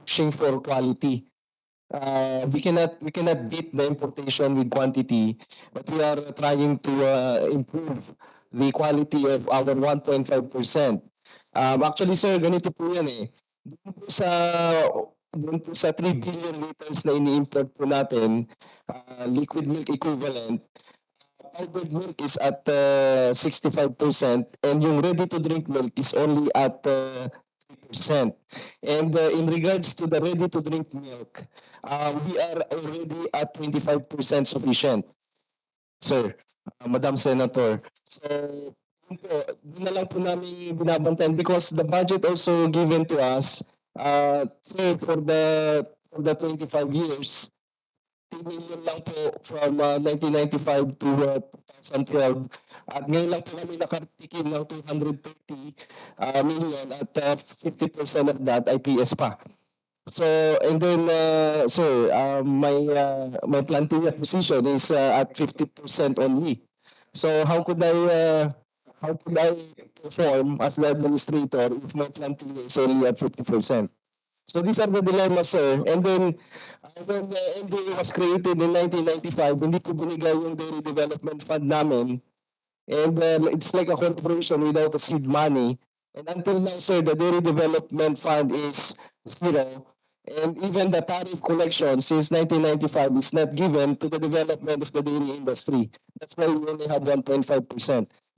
pushing for quality. We cannot beat the importation with quantity, but we are trying to improve the quality of our 1.5%. Actually sir, ganito po yan eh. Doon po sa 3 billion liters na ini-import po natin, liquid milk equivalent, powdered milk is at 65% and yung ready-to-drink milk is only at 3%. And in regards to the ready-to-drink milk, we are already at 25% sufficient, sir, Madam Senator. So, yun na lang po namin binabantayan because the budget also given to us, sir, for the 25 years, 2 million lang po from 1995 to 2012. At ngayon lang po kami nakatikim ng 230 million at 50% of that ay PS pa. So, and then, sir, my planting position is at 50% only. So, how could I perform as the administrator if my planting is only at 50%? So these are the dilemmas, sir. And then, when the NDA was created in 1995, hindi po binigay yung Dairy Development Fund namin. And it's like a corporation without a seed money. And until now, sir, the Dairy Development Fund is zero. And even the tariff collection since 1995 is not given to the development of the dairy industry. That's why we only have 1.5%,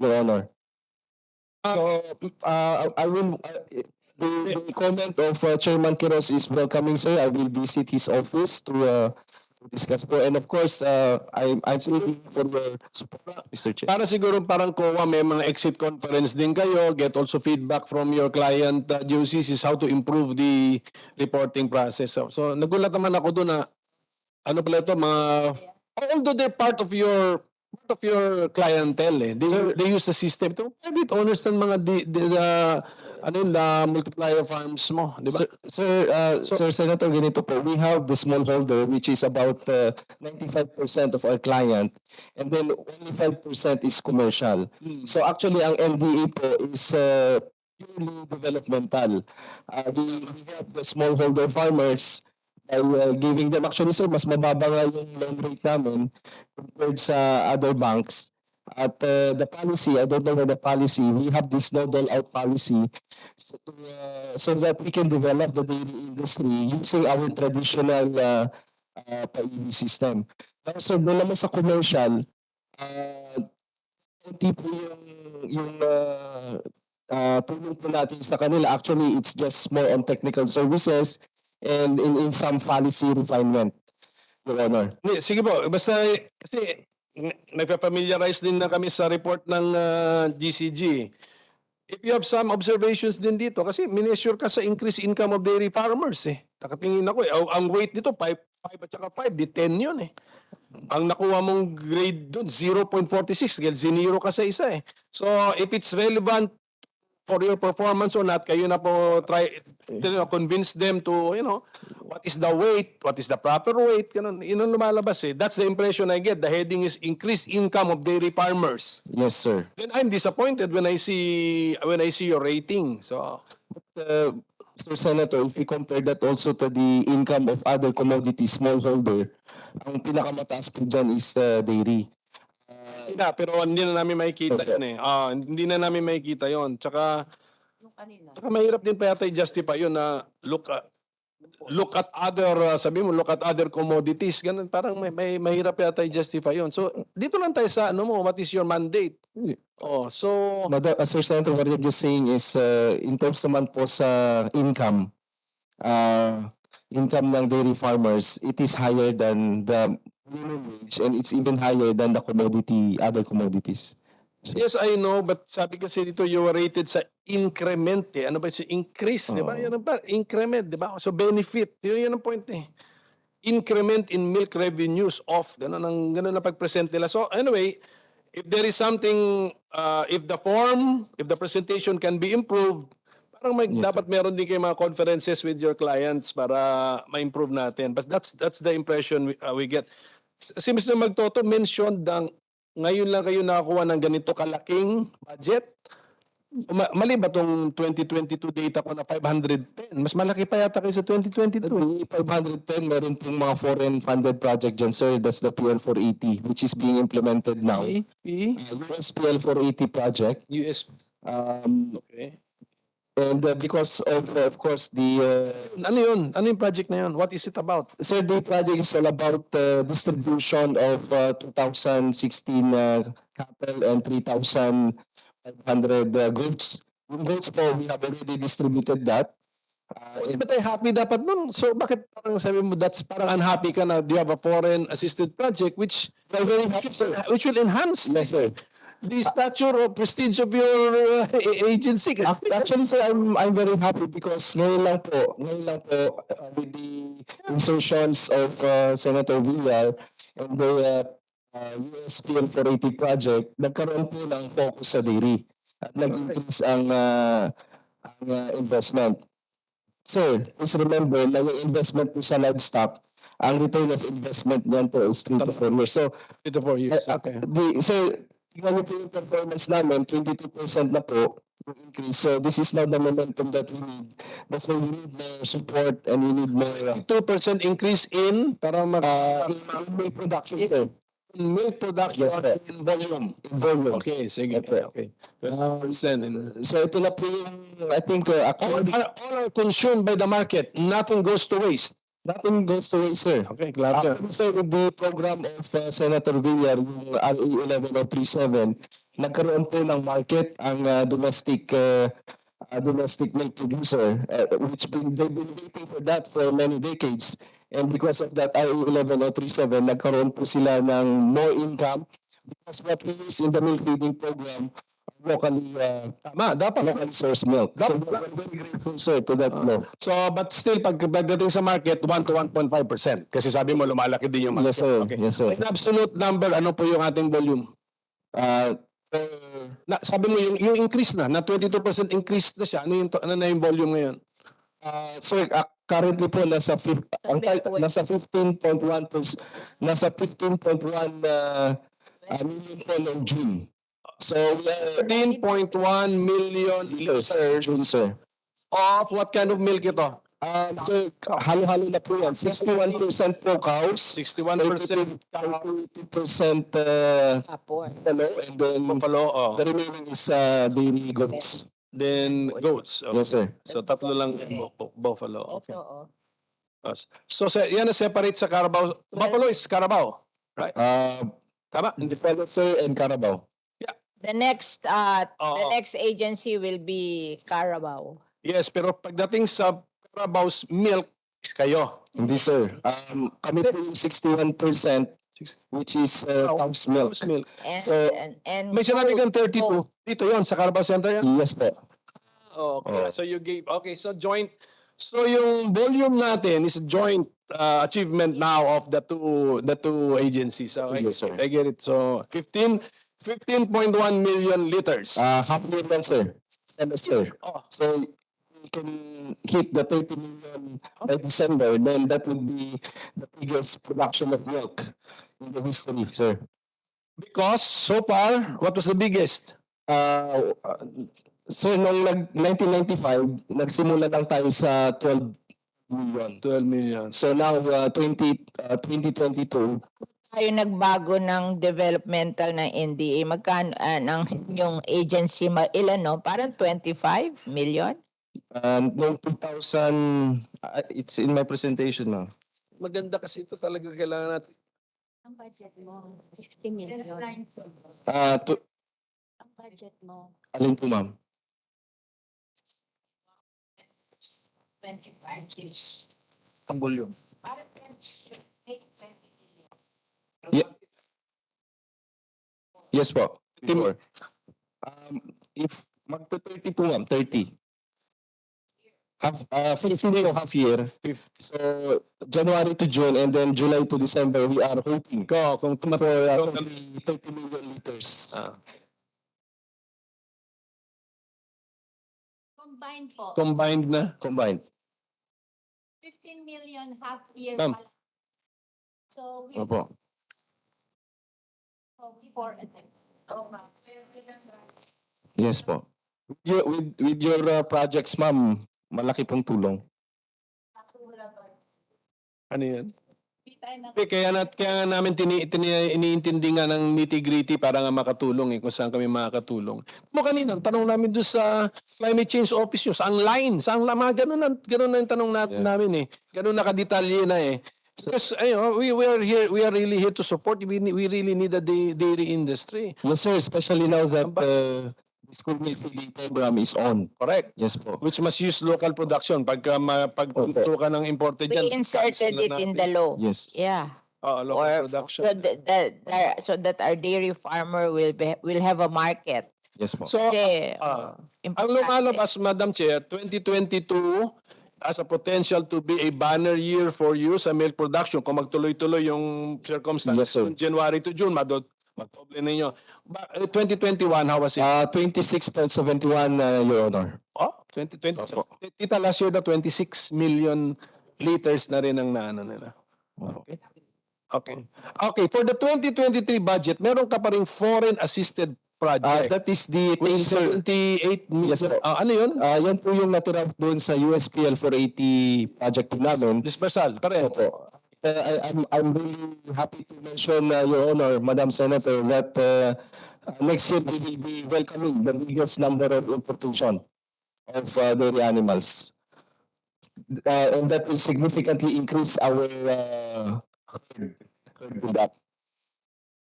Your Honor. So, I will... The comment of Chairman Quiroz is welcoming, sir. I will visit his office to discuss po. And of course, I'm looking for your support, Mr. Chair. Para siguro parang COA, may mga exit conference din kayo, get also feedback from your client diocese how to improve the reporting process. So nagulat naman ako doon na ano pala ito, mga although they're part of your clientele, they use the system to private owners ng mga multiplier farms mo, di ba? Sir Senator, ganito po, we have the smallholder which is about 95% of our client and then only 5% is commercial. So actually ang NDA po is purely developmental. We have the smallholder farmers by giving them, actually sir, mas mababa nga yung loan rate namin compared sa other banks. At the policy, I don't know where the policy, we have this no dole-out policy so that we can develop the dairy industry using our traditional PAEB system. Now sir, doon naman sa commercial, hindi po yung tulong po natin sa kanila. Actually, it's just more on technical services and in some policy refinement, Your Honor. Sige po, basta kasi nagpa-familiarize din na kami sa report ng GCG. If you have some observations din dito, kasi minessure ka sa increased income of dairy farmers eh. Nakatingin ako eh, ang weight dito 5 at saka 5, di 10 yun eh. Ang nakuha mong grade doon, 0.46, dahil ziniro ka sa isa eh. So if it's relevant for your performance or not, kayo na po convince them to, what is the weight, what is the proper weight, yun ang lumalabas eh. That's the impression I get. The heading is increased income of dairy farmers. Yes, sir. Then I'm disappointed when I see your rating. So, Mr. Senator, if we compare that also to the income of other commodities, smallholder, ang pinakamataas po dyan is dairy. pero hindi na namin makikita yun eh. Hindi na namin makikita yun. Tsaka mahirap din pa yata i-justify yun na look at other, sabi mo, look at other commodities. Ganun, parang may mahirap yata i-justify yun. So, dito lang tayo sa, what is your mandate? Sir Senator, what I'm just saying is, in terms naman po sa income ng dairy farmers, it is higher than the minimum wage and it's even higher than the other commodities. Yes, I know, but sabi kasi dito you were rated sa increment eh. Ano ba yung increase, di ba? Yan ang increment, di ba? So benefit, yun ang point eh. Increment in milk revenues off. Ganun ang pag-present nila. So anyway, if there is something, if the presentation can be improved, Parang may, Yes, dapat meron din kayo mga conferences with your clients para ma-improve natin. But that's the impression we get. Si Mr. Magtoto mentioned ngayon lang kayo nakakuha ng ganito kalaking budget. Mali ba tong 2022 data ko na 510? Mas malaki pa yata kayo sa 2022. The 510, meron pong mga foreign funded project dyan, sir. That's the PL 480, which is being implemented now. US PL 480 project. US. Okay. And because of course, Ano yun? Ano yung project na yun? What is it about? sir, the project is all about distribution of 2016 cattle and 3,500 goats. Yung goats po, we have already distributed that. Hindi ba tayo happy dapat nun? So bakit parang sabi mo that's parang unhappy ka na you have a foreign assisted project which will enhance Yes, sir. the stature or prestige of your agency. Actually, sir, I'm very happy because ngayon lang po with the insertions of Senator Villar and the USPL 480 project, nagkaroon po ng focus sa dairy at nag-increase ang investment. Sir, please remember na yung investment po sa livestock, ang return of investment niyan po is 3 to 4 years. So, 3 to 4 years. Okay. sir, tingnan niyo po yung performance namin, 22% na po yung increase. So this is now the momentum that we need. That's why we need more support and we need more 2% increase in para in milk production, sir. milk production Yes, sir. in volume. In volume. Okay, sige. Yes, sir. Okay. 20% in So ito na po yung, I think, actually, all are consumed by the market. Nothing goes to waste. nothing goes to waste, sir. Okay, claro. Actually, sir, with the program of Senator Villar, yung RA 11037, nagkaroon po ng market ang domestic milk producer, they've been waiting for that for many decades. And because of that RA 11037, nagkaroon po sila ng more income because what we use in the milk feeding program locally locally sourced milk. So we're very grateful, sir, to that law. So, but still, pagdating sa market, 1 to 1.5%. Kasi sabi mo, lumalaki din yung market. Yes, sir. Okay. Yes, sir. In absolute number, ano po yung ating volume? Sabi mo, yung increase na 22% increase na siya. Ano na yung volume ngayon? Sir, currently po nasa 15.1 million po noong June. So we are 15.1 million liters June, sir. of what kind of milk ito? So halo-halo na po yan. 61% po cows, 61% 32% Hapon. buffalo, and then buffalo, the remaining is dairy goats. then goats. Okay. Yes, sir. So tatlo lang buffalo. Okay. Ito, oh. So yan na separate sa Carabao. Buffalo is Carabao, right? Tama? Buffalo, sir, and Carabao. The next Oo. agency will be Carabao. Yes, pero pagdating sa Carabao's milk, is kayo. Hindi, sir. Kami po yung 61%, which is cow's milk. Cow's milk. And So, and May sinabi kang 32. goat. Dito yon sa Carabao Center yan? Yes po. Okay. So you gave, okay, so joint. So yung volume natin is joint achievement now of the two agencies. So Yes, sir. I get it. So 15.1 million liters. Half year lang, sir. Semester. Oh. So we can hit the 30 million by December, then that would be the biggest production of milk in the history, sir. Because so far, what was the biggest? So noong 1995, nagsimula lang tayo sa 12 million. 12 million. So now 2022, Tayo nagbago ng developmental ng NDA. Magkano ng yung agency ilan no? Parang 25 million. noong 2000, it's in my presentation now. Maganda kasi ito talaga kailangan natin. Ang budget mo, 50 million. Ang budget mo, Alin po, ma'am? 25 years. Ang volume. Parang 20 million. Yes po. Timur. If magto-30 po, ma'am, 30. 15 po half year. So January to June and then July to December, we are hoping kung tumapo 30 million liters. Combined po. Combined na? Combined. 15 million half year Ma'am. pa lang. So we Opo. for a time. Yes po. With your projects, ma'am, malaki pong tulong. Ano yan? Di tayo na- Kaya namin iniintindi nga ng nitty-gritty para nga makatulong kung saan kami makakatulong. Mo kanina, tanong namin doon sa climate change office nyo, saang line, saang lama, ganun na yung tanong namin eh. Ganun nakadetalye na eh. Because we are really here to support. We really need the dairy industry. Yes, sir. Especially now that the school milk feeding program is on. Correct. Yes po. Which must use local production. Pagpunto ka ng imported We dyan. inserted it in the law. Yes. Yeah. local production. So that our dairy farmer will have a market. Yes po. So, Kasi, ang importante. lumalabas, Madam Chair, 2022 as a potential to be a banner year for you sa milk production. Kung magtuloy-tuloy yung circumstances Yes, sir. from January to June, mag-problem ninyo. 2021, how was it? 26.71, Your Honor. 2020. Opo. Tita, last year na 26 million liters na rin ang naano nila. Okay, for the 2023 budget, meron ka pa ring foreign assisted project. That is the With sir. 78 million. Yes po. Ano yun? Yan po yung natira doon sa USPL 480 project po namin. Dispersal, pareho. Opo. I'm really happy to mention, Your Honor, Madam Senator, that next year we will be welcoming the biggest number of importation of dairy animals. And that will significantly increase our herd product.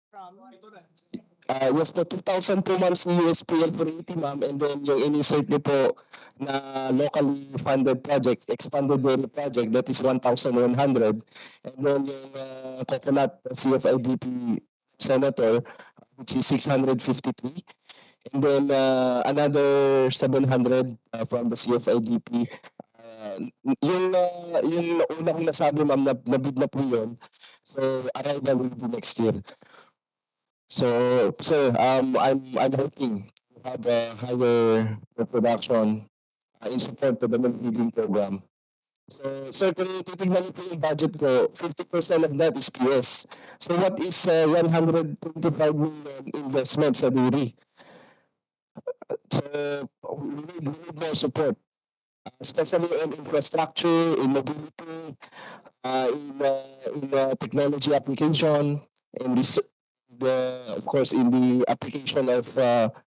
From Yes po, 2,000 po ma'am sa USPL 480 ma'am, and then yung in-insert niyo po na locally funded project, expanded dairy project, that is 1,100. And then yung coconut CFIDP Senator, which is 653. And then another 700 from the CFIDP. Yung una kong nasabi ma'am, nabid na po yun. So arrival will be next year. So, sir, I'm hoping to have a higher production in support to the milk feeding program. So, sir, kung titignan niyo po yung budget ko, 50% of that is PS. So, what is 125 million investment sa dairy? So, we need more support, especially in infrastructure, in mobility, in technology application, and this. Of course, in the application of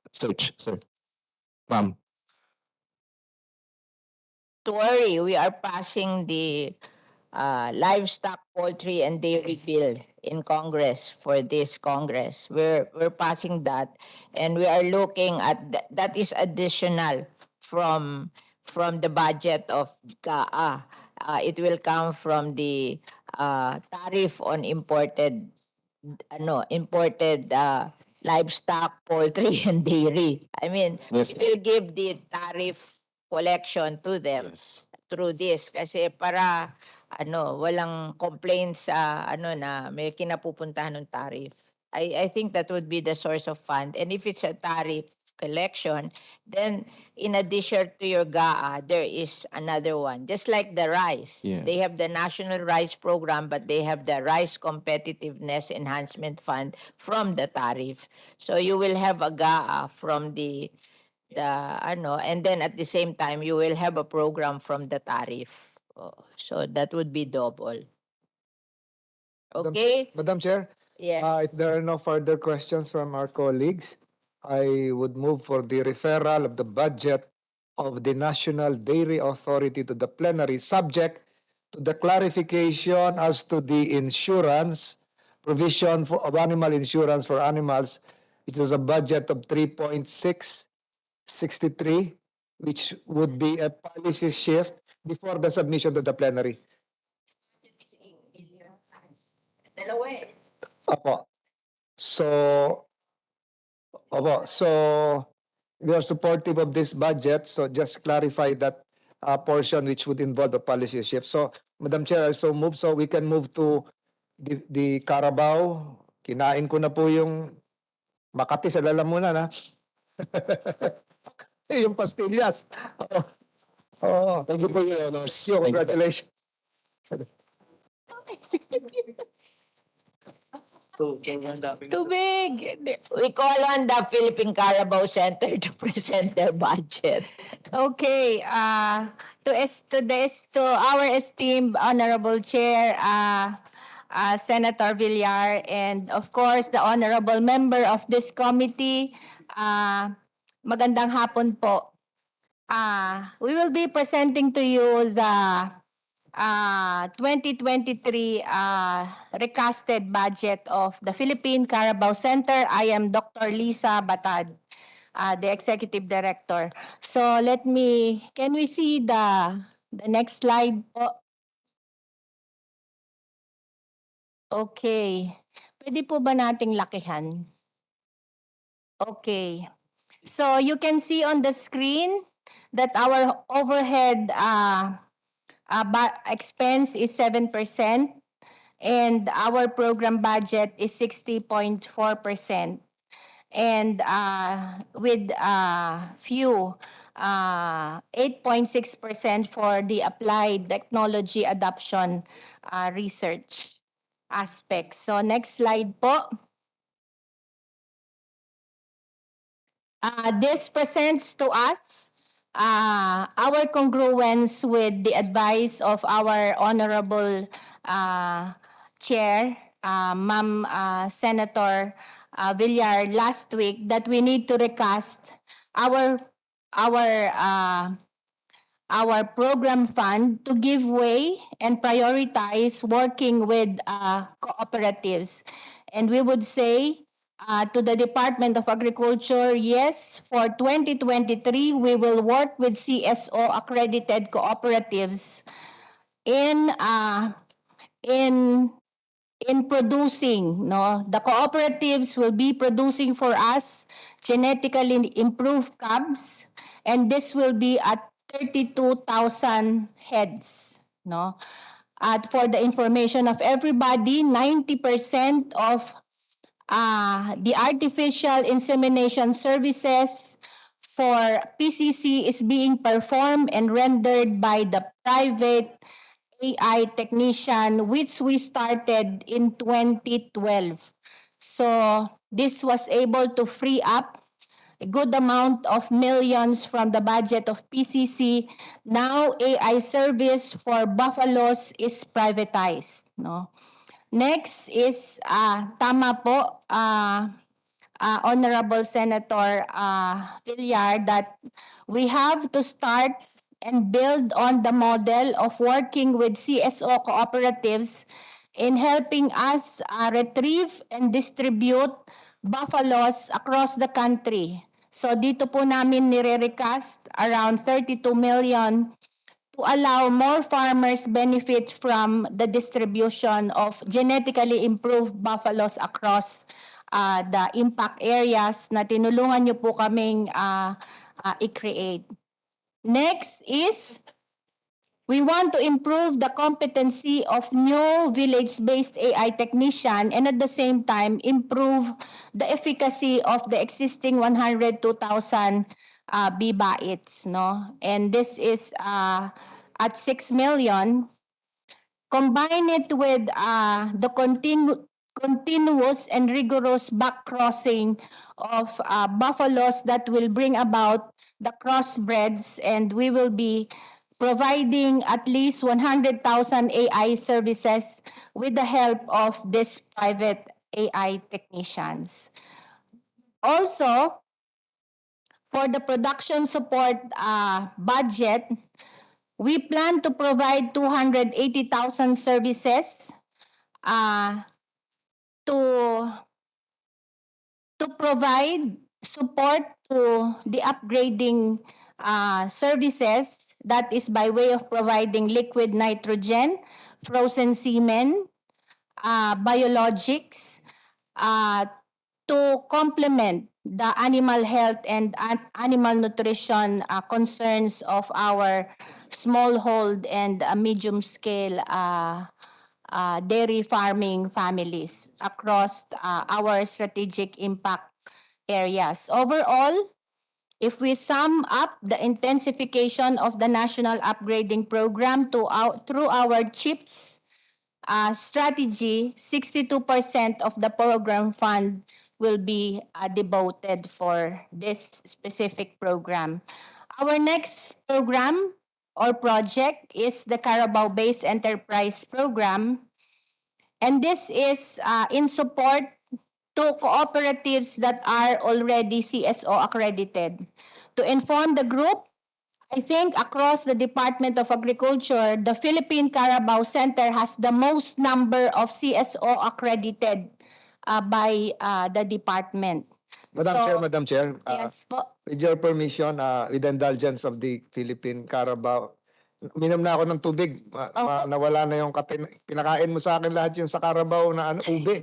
search, sir. Ma'am. Don't worry, we are passing the livestock, poultry, and dairy bill in Congress for this Congress. We're passing that, and we are looking at that is additional from the budget of GAA. It will come from the tariff on imported livestock, poultry, and dairy. I mean, Yes. we will give the tariff collection to them Yes. through this kasi para walang complaints sa na may kinapupuntahan ng tariff. I think that would be the source of fund. And if it's a tariff collection, then in addition to your GAA, there is another one. Just like the rice. Yeah. They have the National Rice Program, but they have the Rice Competitiveness Enhancement Fund from the tariff. So you will have a GAA from the and then at the same time you will have a program from the tariff. So that would be double. Okay? Madam Chair, Yes. if there are no further questions from our colleagues, I would move for the referral of the budget of the National Dairy Authority to the plenary, subject to the clarification as to the insurance provision of animal insurance for animals, which is a budget of 3.663, which would be a policy shift before the submission to the plenary. Dalawa eh. Opo. So we are supportive of this budget. So just clarify that portion which would involve a policy shift. So, Madam Chair, I so move. So we can move to the Carabao. Kinain ko na po yung Makati sa lalamunan, ha? yung pastillas. Oo. Thank you for your honors. Congratulations. Tubig. We call on the Philippine Carabao Center to present their budget. Okay, to our esteemed Honorable Chair, Senator Villar, and of course, the honorable member of this committee, magandang hapon po. We will be presenting to you the 2023 recasted budget of the Philippine Carabao Center. I am Dr. Lisa Batad, the Executive Director. So can we see the next slide po? Okay. Pwede po ba nating lakihan? Okay. So you can see on the screen that our overhead expense is 7% and our program budget is 60.4%. And with few 8.6% for the applied technology adoption research aspects. So next slide po. This presents to us our congruence with the advice of our honorable chair, Ma'am Senator Villar, last week, that we need to recast our program fund to give way and prioritize working with cooperatives. And we would say to the Department of Agriculture, yes, for 2023, we will work with CSO accredited cooperatives in producing, no? The cooperatives will be producing for us genetically improved calves, and this will be at 32,000 heads, no? For the information of everybody, 90% of the artificial insemination services for PCC is being performed and rendered by the private AI technician, which we started in 2012. So this was able to free up a good amount of millions from the budget of PCC. Now AI service for buffaloes is privatized, no? Next is tama po, Honorable Senator Villar, that we have to start and build on the model of working with CSO cooperatives in helping us retrieve and distribute buffaloes across the country. So dito po namin nire-recast around 32 million to allow more farmers benefit from the distribution of genetically improved buffaloes across the impact areas na tinulungan niyo po kaming i-create. Next is, we want to improve the competency of new village-based AI technician and at the same time improve the efficacy of the existing 102,000 BBAITs, no? And this is at 6 million. Combine it with the continuous and rigorous back-crossing of buffaloes that will bring about the crossbreds, and we will be providing at least 100,000 AI services with the help of these private AI technicians. Also, for the production support budget, we plan to provide 280,000 services to provide support to the upgrading services, that is by way of providing liquid nitrogen, frozen semen, biologics, to complement the animal health and animal nutrition concerns of our smallhold and medium-scale dairy farming families across our strategic impact areas. Overall, If we sum up the intensification of the national upgrading program through our CHIPS strategy, 62% of the program fund will be devoted for this specific program. Our next program or project is the Carabao-based enterprise program, and this is in support to cooperatives that are already CSO accredited. To inform the group, I think across the Department of Agriculture, the Philippine Carabao Center has the most number of CSO accredited by the department. Madam Chair, Yes po. with your permission, with the indulgence of the Philippine Carabao, uminom na ako ng tubig. Nawala na yung pinakain mo sa akin lahat yung sa Carabao na ube.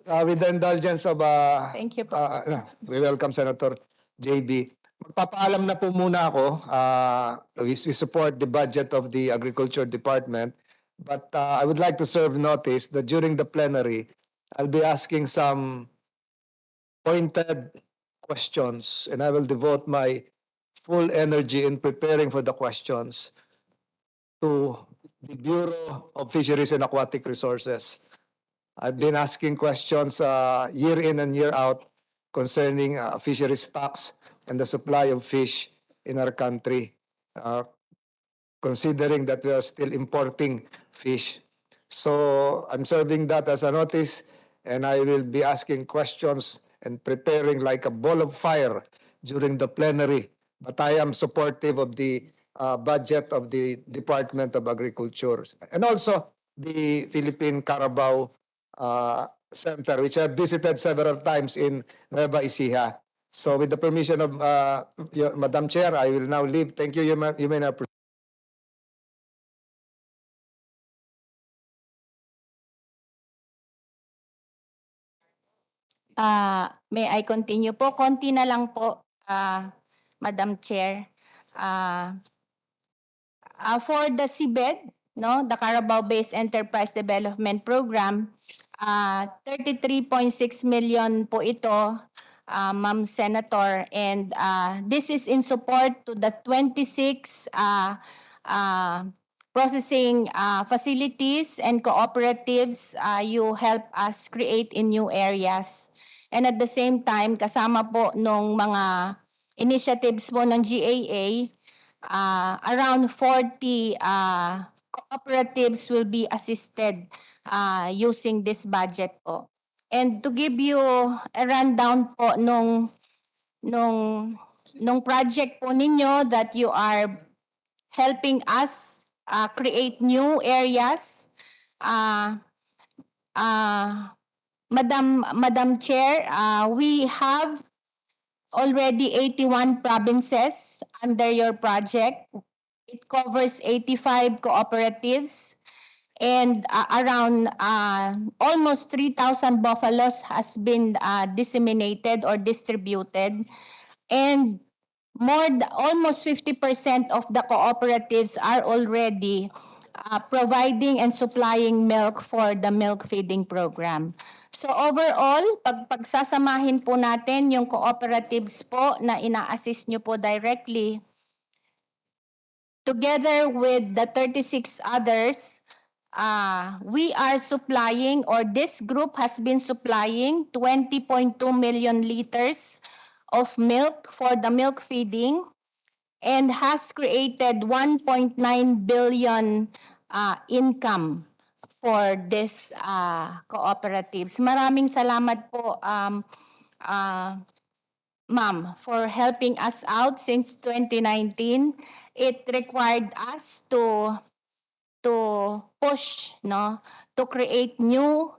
With the indulgence of, Thank you po. we welcome Senator JB. Magpapaalam na po muna ako. We support the budget of the Agriculture Department, but I would like to serve notice that during the plenary, I'll be asking some pointed questions, and I will devote my full energy in preparing for the questions to the Bureau of Fisheries and Aquatic Resources. I've been asking questions year in and year out concerning fisheries stocks and the supply of fish in our country, considering that we are still importing fish. So I'm serving that as a notice, and I will be asking questions and preparing like a ball of fire during the plenary. But I am supportive of the budget of the Department of Agriculture and also the Philippine Carabao Center, which I've visited several times in Nueva Ecija. So with the permission of Madam Chair, I will now leave. Thank you. You may now proceed. May I continue po? Konti na lang po, Madam Chair. For the CBED, no, the Carabao-based Enterprise Development Program, 33.6 million po ito, Ma'am Senator, and this is in support to the 26 processing facilities and cooperatives you help us create in new areas. And at the same time, kasama po nung mga initiatives po ng GAA, around 40 cooperatives will be assisted using this budget po. And to give you a rundown po nung project po ninyo that you are helping us create new areas, Madam Chair, we have already 81 provinces under your project. It covers 85 cooperatives, and around almost 3,000 buffaloes has been disseminated or distributed, and almost 50% of the cooperatives are already providing and supplying milk for the milk feeding program. So overall, pagsasamahin po natin yung cooperatives po na ina-assist nyo po directly, together with the 36 others, we are supplying, or this group has been supplying 20.2 million liters of milk for the milk feeding and has created 1.9 billion income for this cooperatives. Maraming salamat po, ma'am, for helping us out since 2019. It required us to push, no, to create new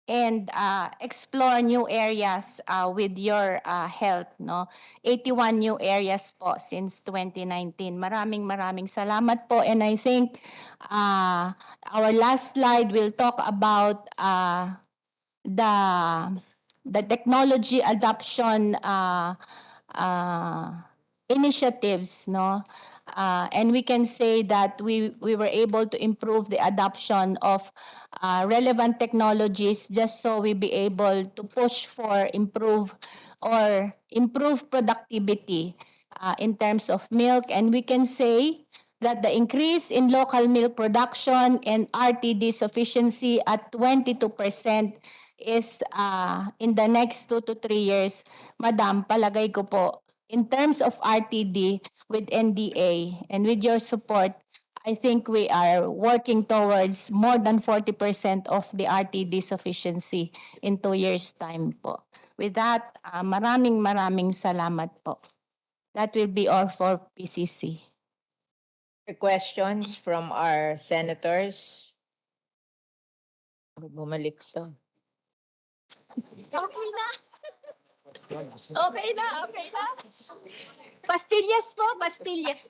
and explore new areas with your help, no. 81 new areas po since 2019. Maraming salamat po, and I think our last slide will talk about the technology adoption initiatives, no? And we can say that we were able to improve the adoption of relevant technologies just so we be able to push for improve productivity in terms of milk. And we can say that the increase in local milk production and RTD sufficiency at 22% is in the next 2 to 3 years, Madam, palagay ko po, in terms of RTD with NDA and with your support, I think we are working towards more than 40% of the RTD sufficiency in 2 years' time po. With that, maraming salamat po. That will be all for PCC. Questions from our senators? Bumalik to. Okay na. Okay na. Pastillas po, pastillas.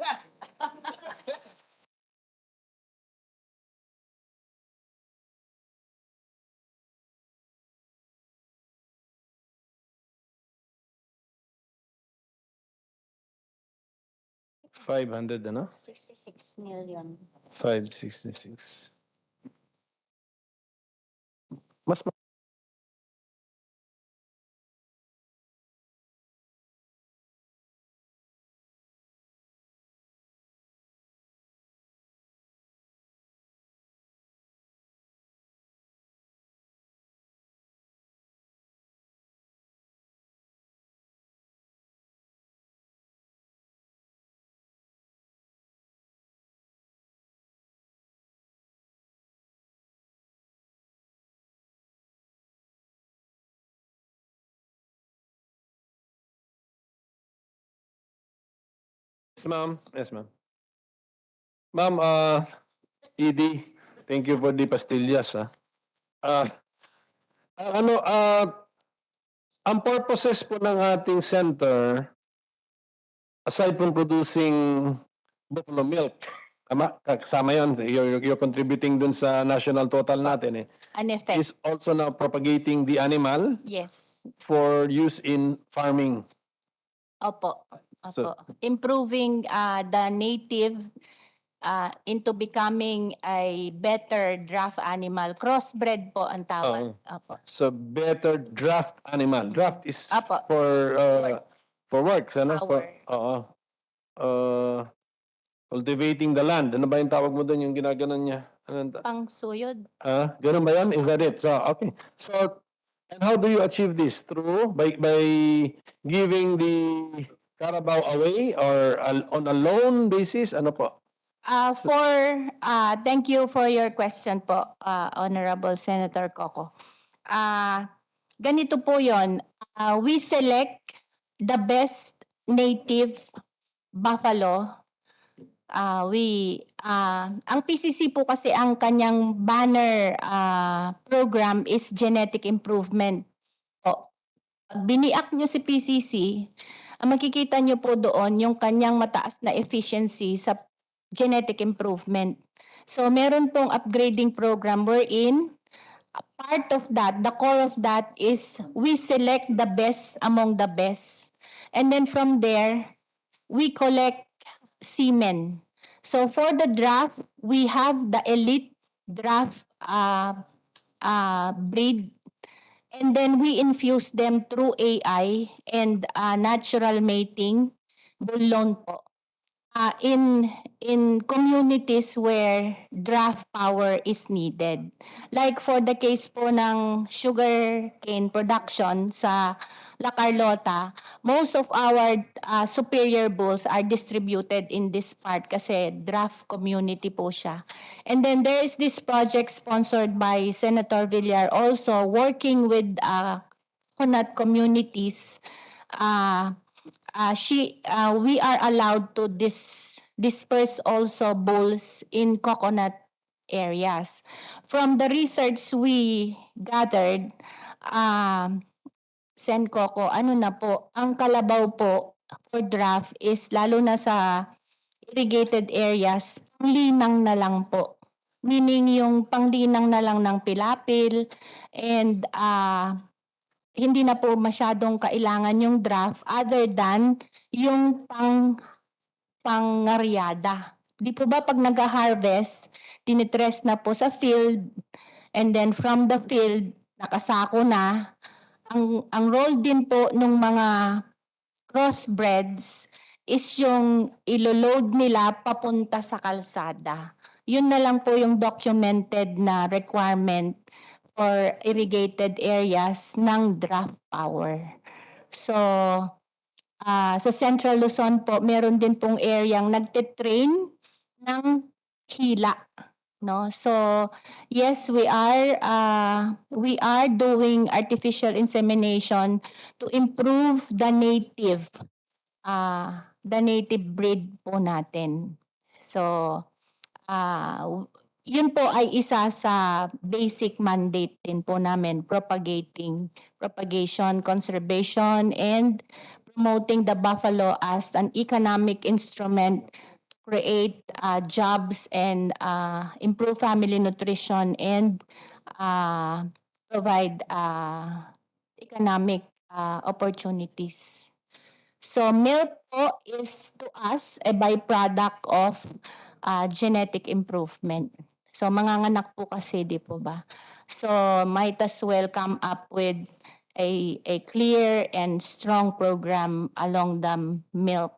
$500 ano? 66 million. 566. Mas Yes, ma'am. Yes, ma'am. Ma'am, ED, thank you for the pastillas. Ang purposes po ng ating center, aside from producing buffalo milk, kasama yun, you're contributing dun sa national total natin An effect. is also now propagating the animal Yes. for use in farming. Opo. So- Improving the native into becoming a better draft animal. Crossbred po ang tawag. Opo. So better draft animal. Draft is Apo. for works, ano? Power. Cultivating the land. Ano ba yung tawag mo doon, yung ginaganon niya? Pangsuyod. Ganun ba yan? Is that it? So, okay. So, and how do you achieve this? By giving the carabao away or on a loan basis? Ano po? Thank you for your question po, Honorable Senator Coco. Ganito po yon. We select the best native buffalo. Ang PCC po kasi ang kanyang banner program is genetic improvement. Pag biniak nyo si PCC, ang makikita nyo po doon yung kanyang mataas na efficiency sa genetic improvement. So meron pong upgrading program wherein a part of that, the core of that is we select the best among the best. And then from there, we collect semen. So for the draft, we have the elite draft breed. And then we infuse them through AI and natural mating, bullon po. In communities where draft power is needed. Like for the case po ng sugar cane production sa La Carlota, most of our superior bulls are distributed in this part kasi draft community po siya. And then there is this project sponsored by Senator Villar also working with coconut communities. We are allowed to disperse also bulls in coconut areas. From the research we gathered, Sen Coco, ano na po, ang kalabaw po for draft is lalo na sa irrigated areas, panglinang na lang po. Meaning yung panglinang na lang ng pilapil and hindi na po masyadong kailangan yung draft other than yung pangaryada. Di po ba pag nag-harvest, tinitres na po sa field, and then from the field, nakasako na. Ang role din po ng mga crossbreds is yung ilo-load nila papunta sa kalsada. Yun na lang po yung documented na requirement for irrigated areas ng draft power. So, sa Central Luzon po, meron din pong areang nagtitrain ng hila. No? So, yes, we are doing artificial insemination to improve the native breed po natin. So, yun po ay isa sa basic mandate din po namin, propagation, conservation, and promoting the buffalo as an economic instrument to create jobs and improve family nutrition and provide economic opportunities. So milk po is to us a byproduct of genetic improvement. So manganganak po kasi, di po ba? So might as well come up with a clear and strong program along the milk.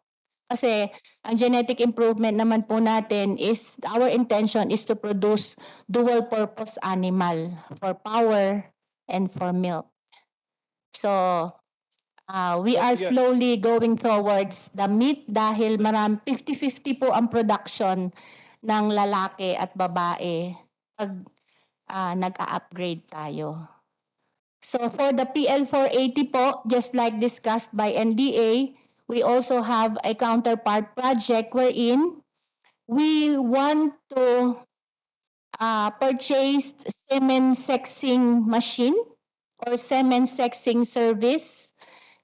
Kasi ang genetic improvement naman po natin is, our intention is to produce dual purpose animal for power and for milk. So we are Yeah. slowly going towards the meat dahil 50-50 po ang production ng lalaki at babae pag nag-a-upgrade tayo. So for the PL480 po, just like discussed by NDA, we also have a counterpart project wherein we want to purchase semen sexing machine or semen sexing service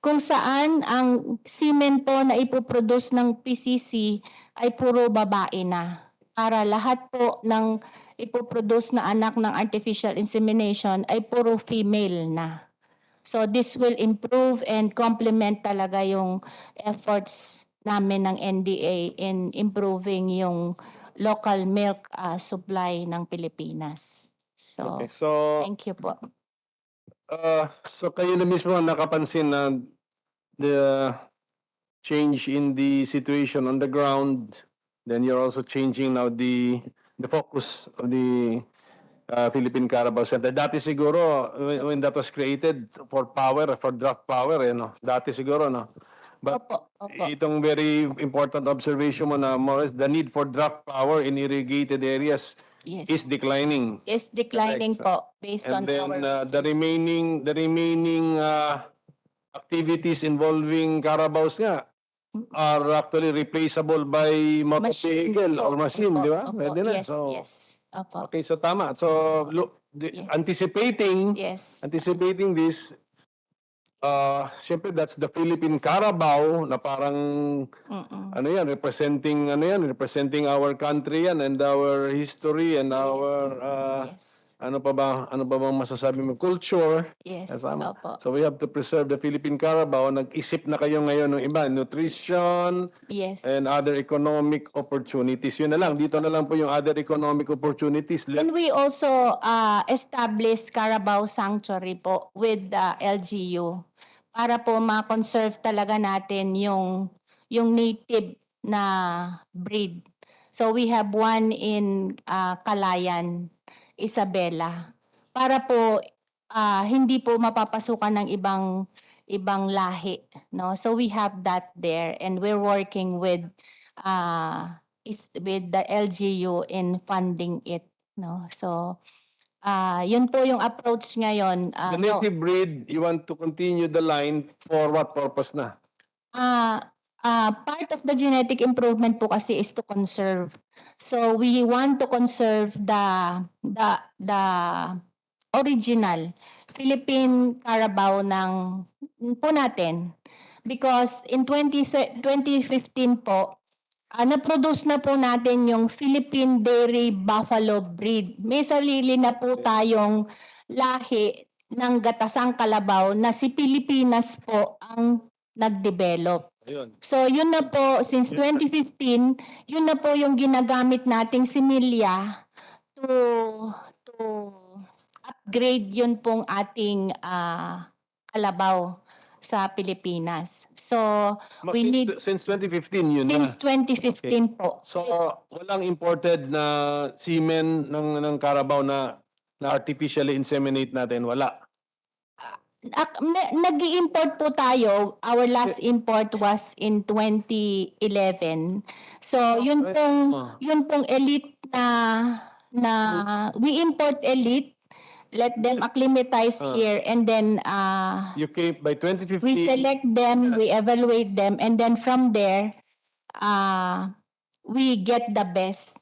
kung saan ang semen po na ipoproduce ng PCC ay puro babae na. Para lahat po ng ipoproduce na anak ng artificial insemination ay puro female na. So this will improve and complement talaga yung efforts namin ng NDA in improving yung local milk supply ng Pilipinas. So, Okay, so thank you po. so kayo na mismo ang nakapansin na the change in the situation on the ground, then you're also changing now the focus of the Philippine Carabao Center. Dati siguro, when that was created for draft power, dati siguro, no? But Opo. itong very important observation mo na more or less the need for draft power in irrigated areas Yes. is declining. Is declining Correct. po based And on then our the remaining activities involving Carabaos nga are actually replaceable by motor machines vehicle po. or machine, Opo, di ba? opo. Pwede na. Yes, So, yes. Opo. okay, so tama. So, look, Yes. anticipating this, syempre that's the Philippine Carabao na parang representing our country yan and our history and our Yes. ano pa bang masasabi mo, culture. Yes. Tama. Opo. So we have to preserve the Philippine Carabao. Nag-isip na kayo ngayon ng iba, nutrition Yes. and other economic opportunities. Yun na lang, dito na lang po yung other economic opportunities. And we also established Carabao Sanctuary po with the LGU para po ma-conserve talaga natin yung native na breed. So we have one in Calayan, Isabela, para po hindi po mapapasukan ng ibang lahi, no? So we have that there and we're working with the LGU in funding it, no? So yun po yung approach ngayon. The native breed, you want to continue the line for what purpose na? Part of the genetic improvement po kasi is to conserve. So we want to conserve the original Philippine Carabao po natin. Because in 2015 po, na-produce na po natin yung Philippine Dairy Buffalo breed. May sarili na po tayong lahi ng gatasang kalabaw na si Pilipinas po ang nag-develop. Ayun. So yun na po, since 2015, yun na po yung ginagamit nating similya to upgrade yun pong ating kalabaw sa Pilipinas. So we need, Since 2015 yun since na. 2015 po. So walang imported na semen ng Carabao na artificially inseminate natin, wala. Nag-i-import po tayo. Our last import was in 2011. So yun pong elite na we import elite, let them acclimatize here, and then You came by 2015. we select them, we evaluate them, and then from there we get the best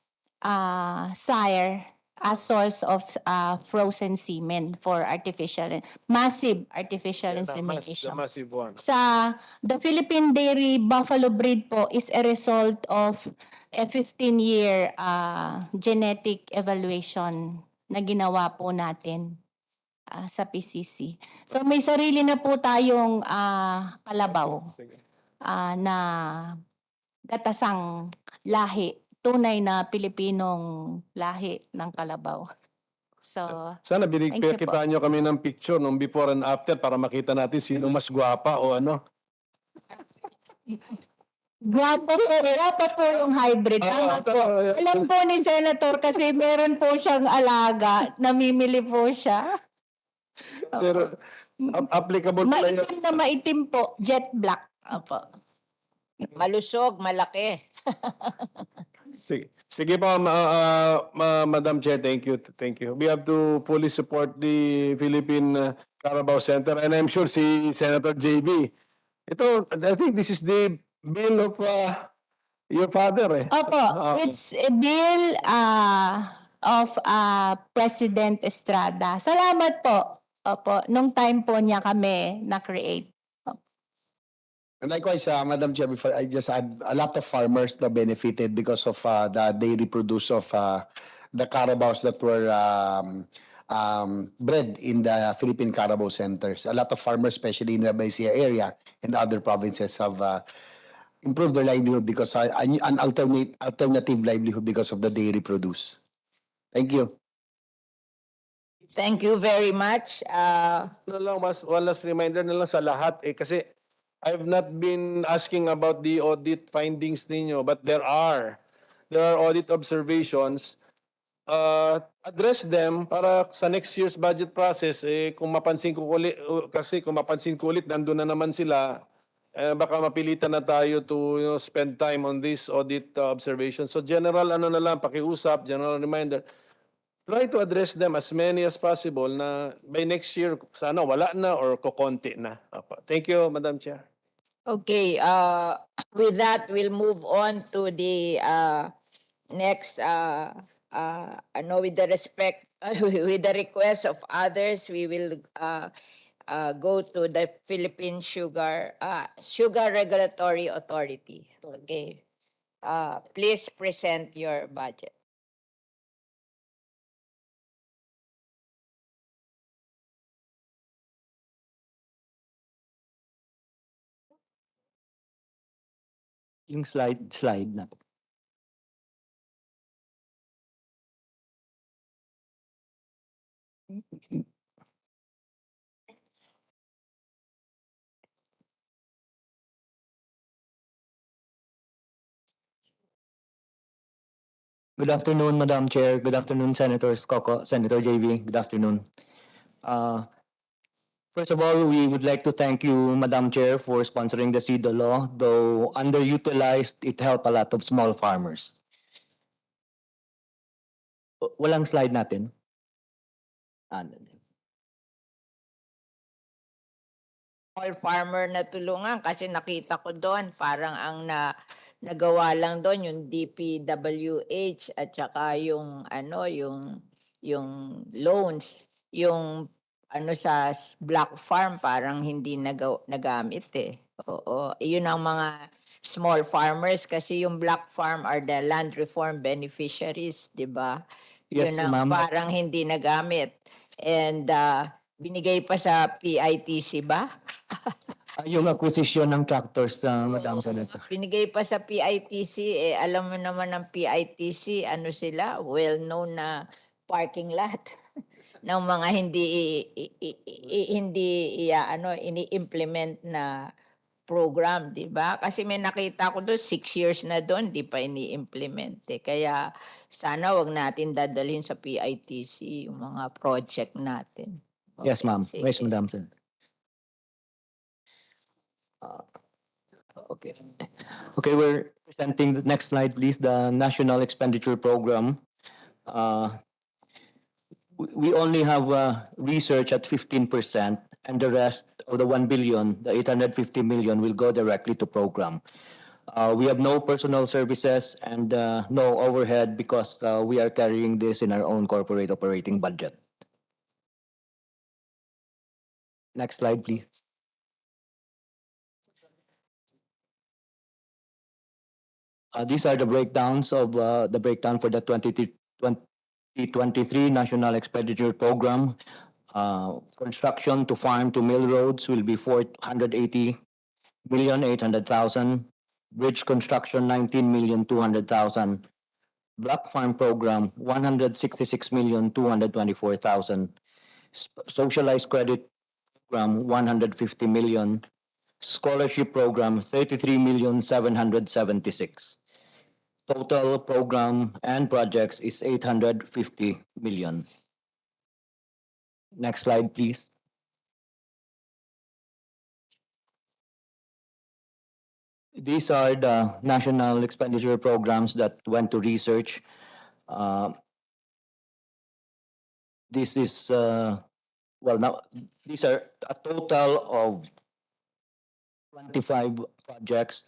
sire as source of frozen semen for massive artificial The insemination. massive one. The Philippine dairy buffalo breed po is a result of a 15-year genetic evaluation na ginawa po natin sa PCC. So may sarili na po tayong kalabaw na gatasang lahi, tunay na Pilipinong lahi ng kalabaw. So, Sana Thank you po. kita nyo kami ng picture nung before and after para makita natin sino mas gwapa o ano. Gwapo po yung hybrid. Tama po. Alam po ni Senator kasi meron po siyang alaga, namimili po siya. Pero applicable pala yun. Maitim na maitim po, jet black. Opo. Malusog, malaki. Sige po, Madam Chair, thank you. Thank you. We have to fully support the Philippine Carabao Center, and I'm sure si Senator JB. Ito, I think this is the bill of your father. Opo, it's a bill of President Estrada. Salamat po. Opo, nung time po niya kami na-create. And likewise, Madam Chair, before I just add, a lot of farmers that benefited because of the dairy produce of the Carabaos that were bred in the Philippine Carabao centers. A lot of farmers, especially in the Baisia area and other provinces, have improved their livelihood because an alternative livelihood because of the dairy produce. Thank you. Thank you very much. One last reminder na lang sa lahat kasi I've not been asking about the audit findings ninyo, but there are audit observations. Address them para sa next year's budget process, kung mapansin ko ulit, nandun na naman sila, baka mapilitan na tayo to spend time on this audit observation. So general pakiusap, general reminder, try to address them as many as possible na by next year, sana wala na or kokonti na. Thank you, Madam Chair. Okay, with that, we'll move on to the next, with the request of others, we will go to the Philippine Sugar Regulatory Authority. Okay, please present your budget. Yung slide na. Good afternoon, Madam Chair. Good afternoon, Senators Coco, Senator JV. Good afternoon. First of all, we would like to thank you, Madam Chair, for sponsoring the CEDO law. Though underutilized, it helped a lot of small farmers. Walang slide natin. Small farmer na tulungan kasi nakita ko doon parang ang nagawa lang doon yung DPWH at saka yung yung loans, yung sa black farm parang hindi nagamit eh. Oo, yun ang mga small farmers kasi yung black farm are the land reform beneficiaries, 'di ba? Yes, Yun ang ma'am. parang hindi nagamit. And Binigay pa sa PITC ba? Yung acquisition ng tractors, Madam Senator. Binigay pa sa PITC, eh alam mo naman ng PITC, ano sila, well-known na parking lot ng mga ini-implement na program, di ba? Kasi may nakita ko doon, 6 years na doon, di pa ini-implement. Kaya sana wag natin dadalhin sa PITC yung mga project natin. Yes, ma'am. sige. Yes, Madam Senator. Okay. Okay, we're presenting the next slide, please. The National Expenditure Program. We only have research at 15%, and the rest of the 1 billion, the 850 million, will go directly to program. We have no personal services and no overhead because we are carrying this in our own corporate operating budget. Next slide, please. These are the breakdowns of the breakdown for the 2023 National Expenditure Program. Construction to farm to mill roads will be 480,800,000. Bridge construction 19,200,000. Black farm program 166,224,000. Socialized credit program 150 million. Scholarship program 33,776. Total program and projects is 850 million. Next slide, please. These are the national expenditure programs that went to research. This is, now, these are a total of 25 projects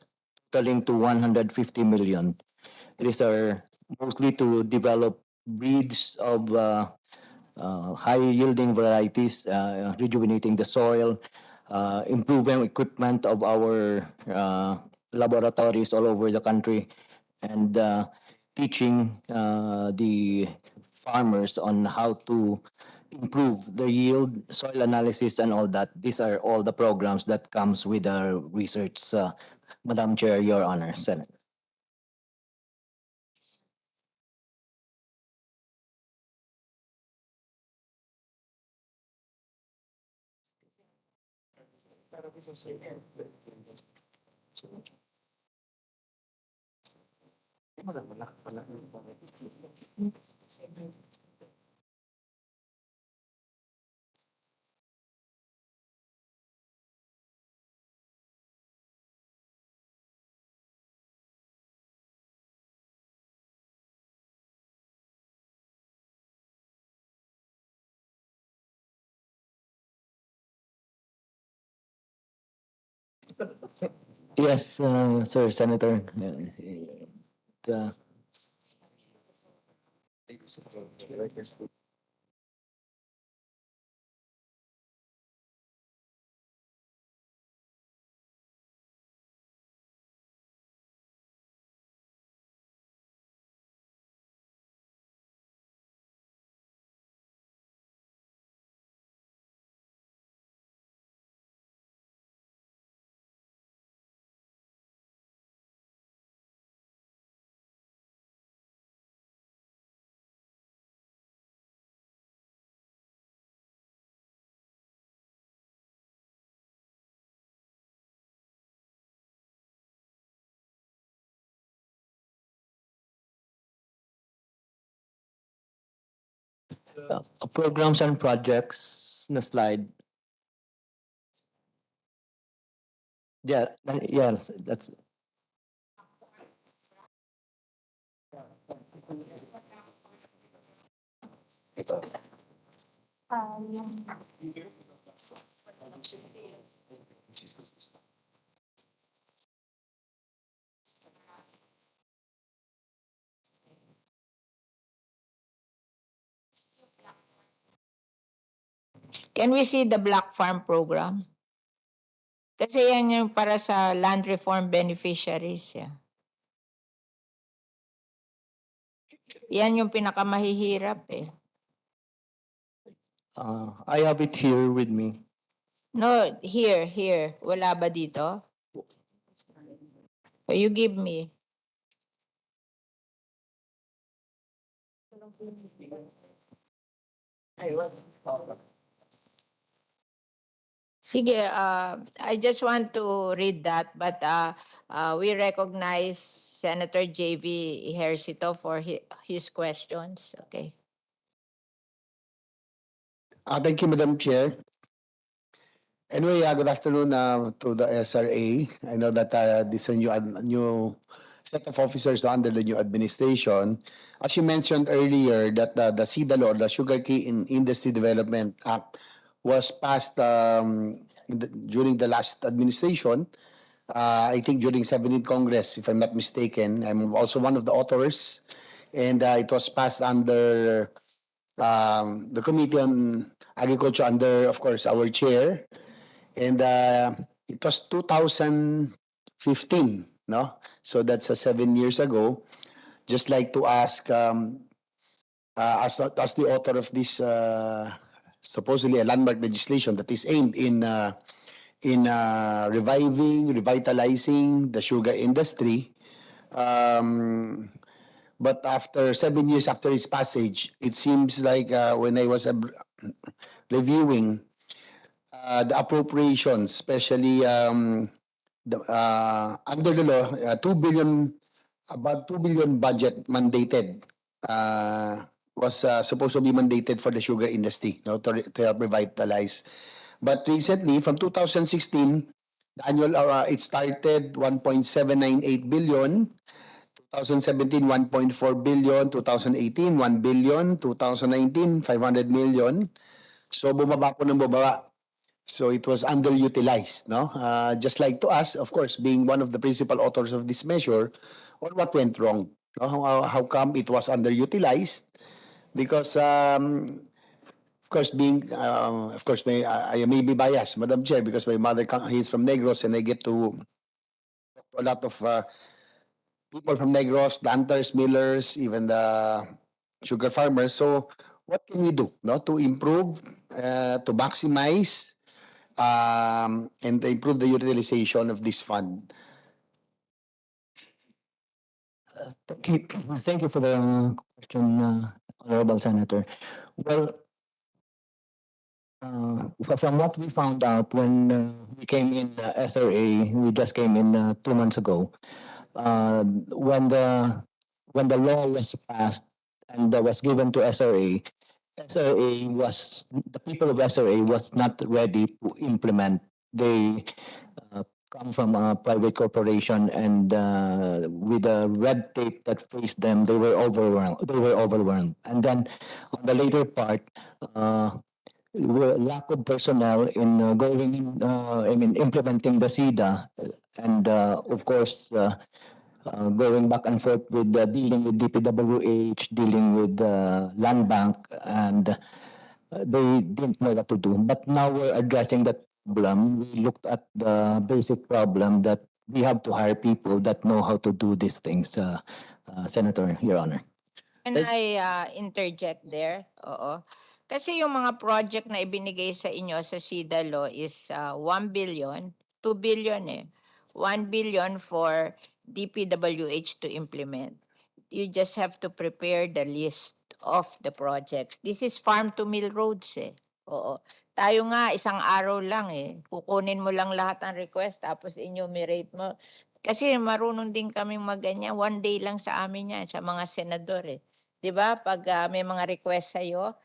totaling to 150 million. These are mostly to develop breeds of high-yielding varieties, rejuvenating the soil, improving equipment of our laboratories all over the country, and teaching the farmers on how to improve their yield, soil analysis, and all that. These are all the programs that comes with our research, Madam Chair, Your Honor, Senate. Yes, Sir Senator. Uh, Programs and projects na slide. Yeah, that's Can we see the Black Farm program? Kasi yan yung para sa land reform beneficiaries. Yan yung pinakamahihirap eh. I have it here with me. No, here. Wala ba dito? Or you give me. Sige, I just want to read that, but we recognize Senator J.V. Ejercito for his questions. Okay. Thank you, Madam Chair. Anyway, good afternoon to the SRA. I know that this is a new set of officers under the new administration. As you mentioned earlier, that the SIDA law, the Sugarcane Industry Development Act, was passed during the last administration. I think during 17th Congress, if I'm not mistaken. I'm also one of the authors. And it was passed under the Committee on Agriculture under, of course, our chair. And it was 2015, no? So that's 7 years ago. Just like to ask, as the author of this supposedly a landmark legislation that is aimed in revitalizing the sugar industry. But after 7 years after its passage, it seems like when I was reviewing the appropriations, especially under the law, 2 billion, about 2 billion budget mandated was supposed to be mandated for the sugar industry, no, to help revitalize. But recently, from 2016, the annual it started 1.798 billion. 2017, 1.4 billion. 2018, 1 billion. 2019, 500 million. So bumaba po ng bumaba. So it was underutilized, no? Just like to us, of course, being one of the principal authors of this measure, what went wrong? No? How come it was underutilized? Because, of course, I may be biased, Madam Chair, because my mother is from Negros, and I get to a lot of people from Negros, planters, millers, even the sugar farmers. So what can we do, no, to improve, to maximize, and improve the utilization of this fund? Thank you for the question, Honorable Senator. Well, from what we found out when we came in SRA, we just came in 2 months ago. When the law was passed and was given to SRA, the people of SRA was not ready to implement. They come from a private corporation, and with the red tape that faced them, they were overwhelmed. And then on the later part, lack of personnel in implementing the SIDA, and of course, going back and forth with dealing with DPWH, dealing with the land bank, and they didn't know what to do. But now we're addressing that problem. We looked at the basic problem that we have to hire people that know how to do these things, Senator, Your Honor. Can I interject there? Oo. Kasi yung mga project na ibinigay sa inyo sa SIDA law is 1 billion, 2 billion eh. 1 billion for DPWH to implement. You just have to prepare the list of the projects. This is farm to mill roads eh. Oo. Tayo nga, isang araw lang eh. Kukunin mo lang lahat ng request tapos enumerate mo. Kasi marunong din kaming magganyan. 1 day lang sa amin yan, sa mga senador eh. 'Di ba? Pag may mga request sa'yo,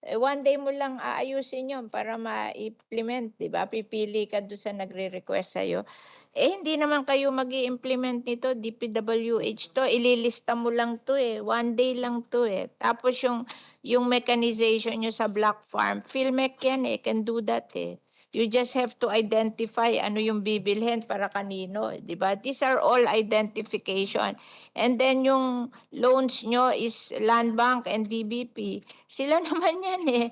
1 day mo lang aayusin yun para ma-implement, 'di ba? Pipili ka doon sa nagre-request sa'yo. Hindi naman kayo mag-i-implement nito, DPWH 'to, ililista mo lang 'to eh, 1 day lang 'to eh. Tapos yung mechanization niyo sa black farm, PhilMech yan eh, can do that eh. You just have to identify ano yung bibilhin para kanino, 'di ba? These are all identification. And then yung loans nyo is Land Bank and DBP. Sila naman yan eh.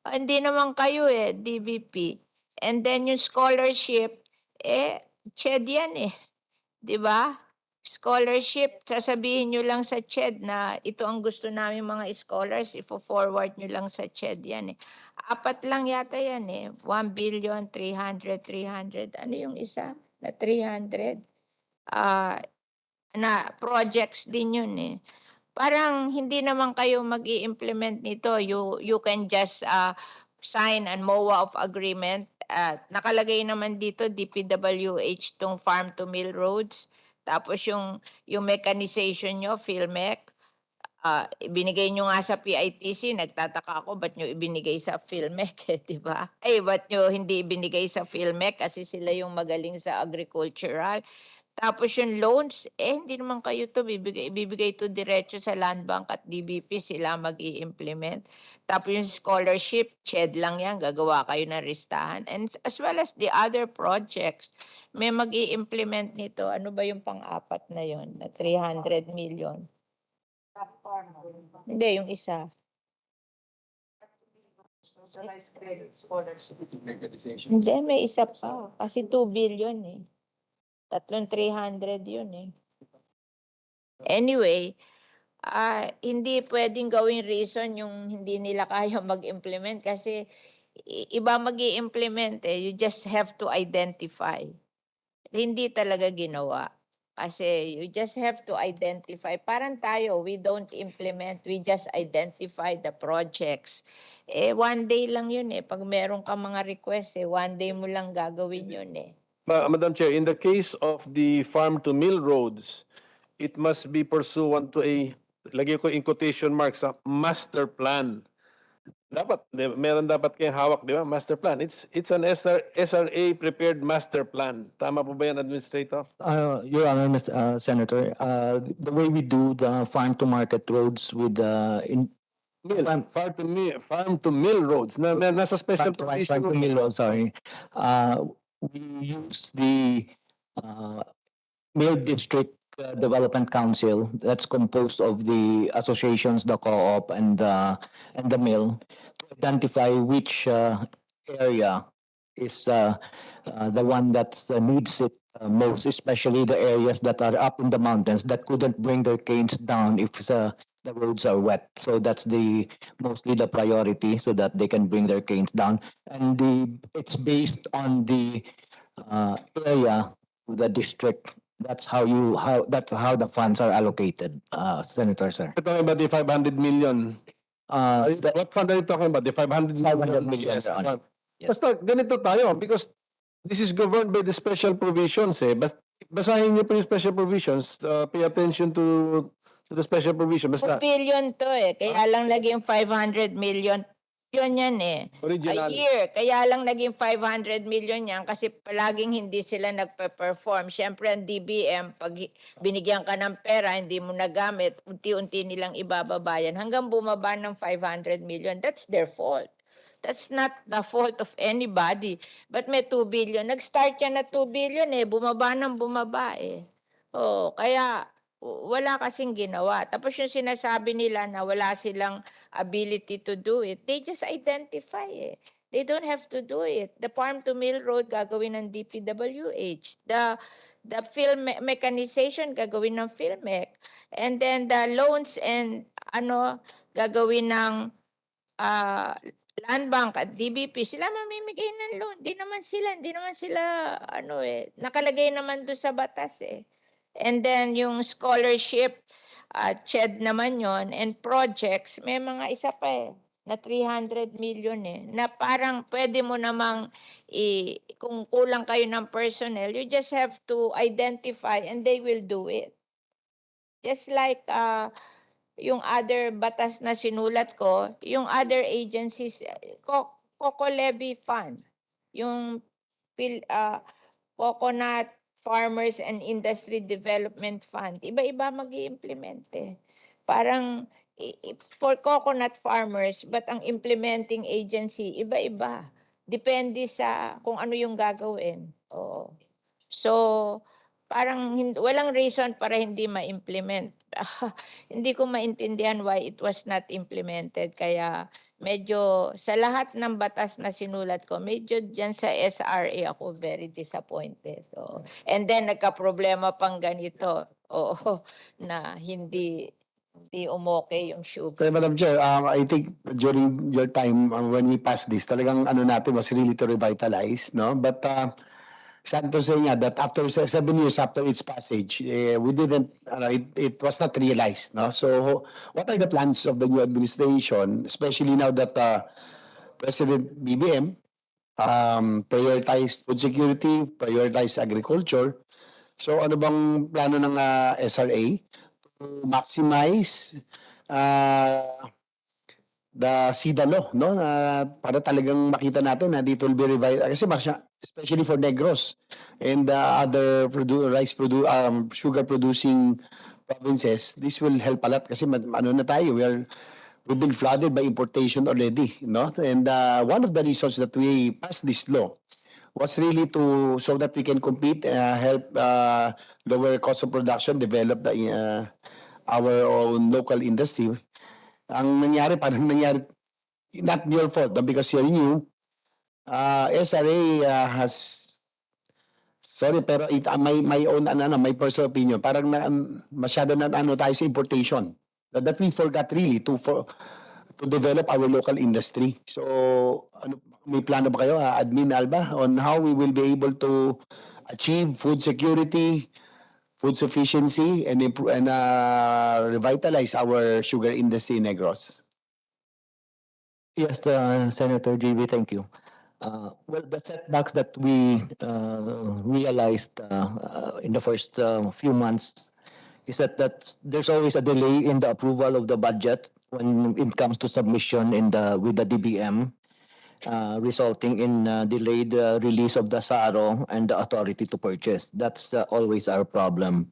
Hindi naman kayo eh, DBP. And then yung scholarship, CHED yan eh. 'Di ba? Scholarship, sasabihin nyo lang sa CHED na ito ang gusto namin mga scholars, ifo-forward nyo lang sa CHED yan eh. Apat lang yata yan eh. 1 billion, 300. Ano yung isa? Na 300? Na projects din yun eh. Parang hindi naman kayo mag-i-implement nito. You can just sign an MOA of agreement. Nakalagay naman dito DPWH tong farm to mill roads. Tapos yung mechanization nyo, PhilMec, ibinigay nyo nga sa PITC, nagtataka ako ba't nyo ibinigay sa PhilMec, di ba? Ba't nyo hindi ibinigay sa PhilMec kasi sila yung magaling sa agricultural. Tapos yung loans, hindi naman kayo to ibibigay to diretso sa Land Bank at DBP, sila mag-i-implement. Tapos yung scholarship, CHED lang yan, gagawa kayo ng listahan. And as well as the other projects, may mag-i-implement nito. Ano ba yung pang-apat na yon na 300 million? Hindi, yung isa. Socialized credit scholarship. Hindi, may isa pa. Kasi 2 billion eh. 300 yun eh. Anyway, hindi pwedeng gawing reason yung hindi nila kaya mag-implement kasi iba mag-i-implement eh. You just have to identify. Hindi talaga ginawa. Kasi you just have to identify. Parang tayo, we don't implement, we just identify the projects. One day lang yun eh. Pag meron ka mga request one day mo lang gagawin yun eh. Madam Chair, in the case of the farm to mill roads, it must be pursuant to lagay ko in quotation marks, master plan. Meron dapat kayong hawak, di ba? Master plan. It's an SRA prepared master plan. Tama po ba yan, Administrator? Your Honor, Mr. Senator, the way we do the farm to market roads with Farm to mill roads. Nasa special provision. farm to mill roads, sorry. We use the Mill District Development Council that's composed of the associations, the co-op, and the mill to identify which area is the one that needs it most, especially the areas that are up in the mountains that couldn't bring their canes down if the roads are wet. So that's mostly the priority so that they can bring their canes down. And it's based on the area of the district. That's how the funds are allocated, Senator, sir. We're talking about the 500 million. What fund are you talking about? The 500 500 million, Yes, Your Honor. fund. Basta ganito tayo because this is governed by the special provisions eh. Basahin niyo po yung special provisions. Pay attention to the special provision. 2 Basta billion to eh. Kaya lang naging 500 million. Yun yan eh. A original. year. Kaya lang naging 500 million yan kasi palaging hindi sila nagpe-perform. Siyempre ang DBM, pag binigyan ka ng pera, hindi mo nagamit, unti-unti nilang ibababa yan hanggang bumaba ng 500 million. That's their fault. That's not the fault of anybody. But may 2 billion. Nag-start yan na 2 billion eh. Bumaba ng bumaba eh. Kaya wala kasing ginawa. Tapos yung sinasabi nila na wala silang ability to do it, they just identify it. They don't have to do it. The farm to mill road gagawin ng DPWH. The film mechanization gagawin ng PhilMec. And then the loans and gagawin ng Land Bank at DBP. Sila mamimigay ng loan. Hindi naman sila nakalagay naman doon sa batas eh. And then yung scholarship, CHED naman yon, and projects, may mga isa pa eh, na 300 million eh, na parang pwede mo namang, kung kulang kayo ng personnel, you just have to identify and they will do it. Just like yung other batas na sinulat ko, yung other agencies, Coco Levy Fund, yung Coconut Farmers and Industry Development Fund, iba-iba mag-i-implement eh. Parang for coconut farmers, but ang implementing agency, iba-iba. Depende sa kung ano yung gagawin. So, parang walang reason para hindi ma-implement. Hindi ko maintindihan why it was not implemented. Kaya medyo sa lahat ng batas na sinulat ko, medyo dyan sa SRA ako very disappointed. And then nagka-problema pang ganito. Na hindi Hindi umoke yung sugar. Okay, Madam Chair, I think during your time when we passed this, talagang ano natin was really to revitalize, no? But sad to say nga that after 7 years after its passage, we didn't, it was not realized, no? So what are the plans of the new administration, especially now that President BBM prioritized food security, prioritized agriculture? So ano bang plano ng SRA to maximize the SIDA law, no? Para talagang makita natin na dito will be revived. Kasi especially for Negros and other sugar producing provinces, this will help a lot kasi ano na tayo, we've been flooded by importation already, no? And one of the reasons that we passed this law was really to so that we can compete, help lower cost of production, develop our own local industry. Ang nangyari, not your fault, no, because you're new, SRA has, sorry, pero my own, my personal opinion, parang masyado na tayo sa importation. That we forgot really to develop our local industry. So, may plano ba kayo, Admin Alba, on how we will be able to achieve food security, food sufficiency, and revitalize our sugar industry in Negros? Yes, Senator GB, thank you. Well, the setbacks that we realized in the first few months is that there's always a delay in the approval of the budget when it comes to submission with the DBM, resulting in delayed release of the SARO and the authority to purchase. That's always our problem.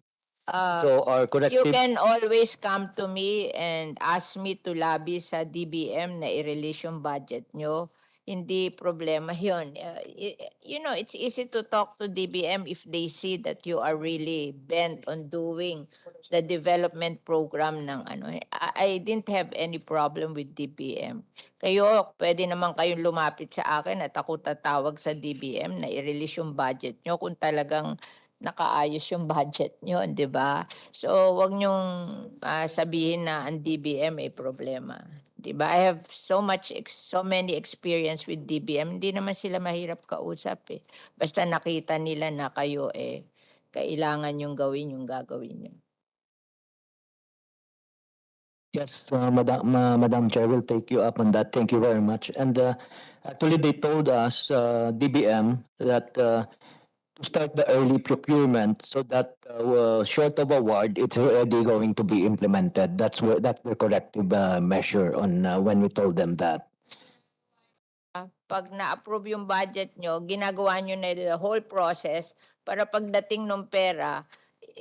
So our You corrective... can always come to me and ask me to lobby sa DBM na i-release yung budget nyo. Hindi problema yun. It's easy to talk to DBM if they see that you are really bent on doing the development program ng ano. I didn't have any problem with DBM. Kayo, pwede naman kayong lumapit sa akin at ako tatawag sa DBM na i-release yung budget nyo kung talagang nakaayos yung budget nyo, di ba? So, wag nyong sabihin na ang DBM may problema. Di ba? I have so many experience with DBM. Hindi naman sila mahirap kausap eh. Basta nakita nila na kayo kailangan yung gawin yung gagawin nyo. Yes, Madam Chair, will take you up on that. Thank you very much. And actually, they told us, DBM, that to start the early procurement so that short of award, it's already going to be implemented. That's the corrective measure on when we told them that. Pag na-approve yung budget nyo, ginagawa nyo na the whole process para pagdating ng pera,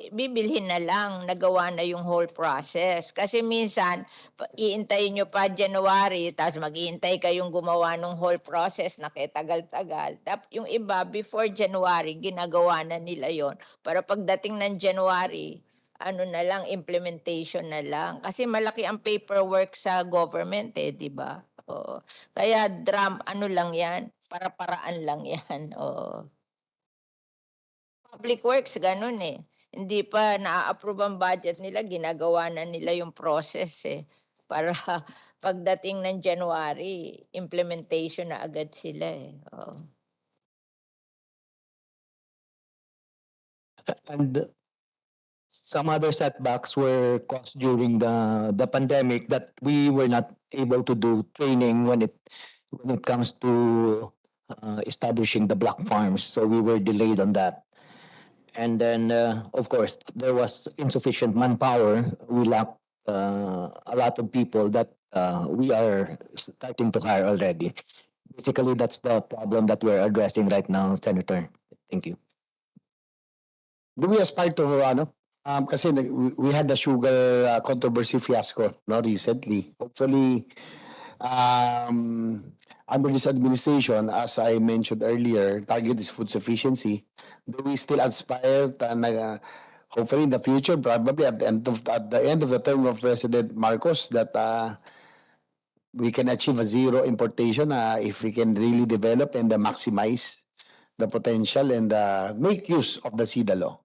bibilhin na lang, nagawa na yung whole process. Kasi minsan, iintayin nyo pa January, tapos mag-iintay kayong gumawa ng whole process na tagal-tagal. Yung iba, before January, ginagawa na nila yon para pagdating ng January, na lang, implementation na lang. Kasi malaki ang paperwork sa government di ba? Oo. Kaya lang yan, para-paraan lang yan. Oo. Public Works, ganun Hindi pa na-approve ang budget nila, ginagawa na nila yung process Para pagdating ng January, implementation na agad sila Oo. And some other setbacks were caused during the pandemic that we were not able to do training when it comes to establishing the block farms. So we were delayed on that. And then, of course, there was insufficient manpower. We lacked a lot of people that we are starting to hire already. Basically, that's the problem that we're addressing right now, Senator. Thank you. Do we aspire to, kasi we had the sugar controversy fiasco, no, recently. Hopefully, under this administration, as I mentioned earlier, target is food sufficiency. Do we still aspire to, hopefully in the future, probably at the end of the term of President Marcos, that we can achieve a zero importation if we can really develop and maximize the potential and make use of the SIDA law?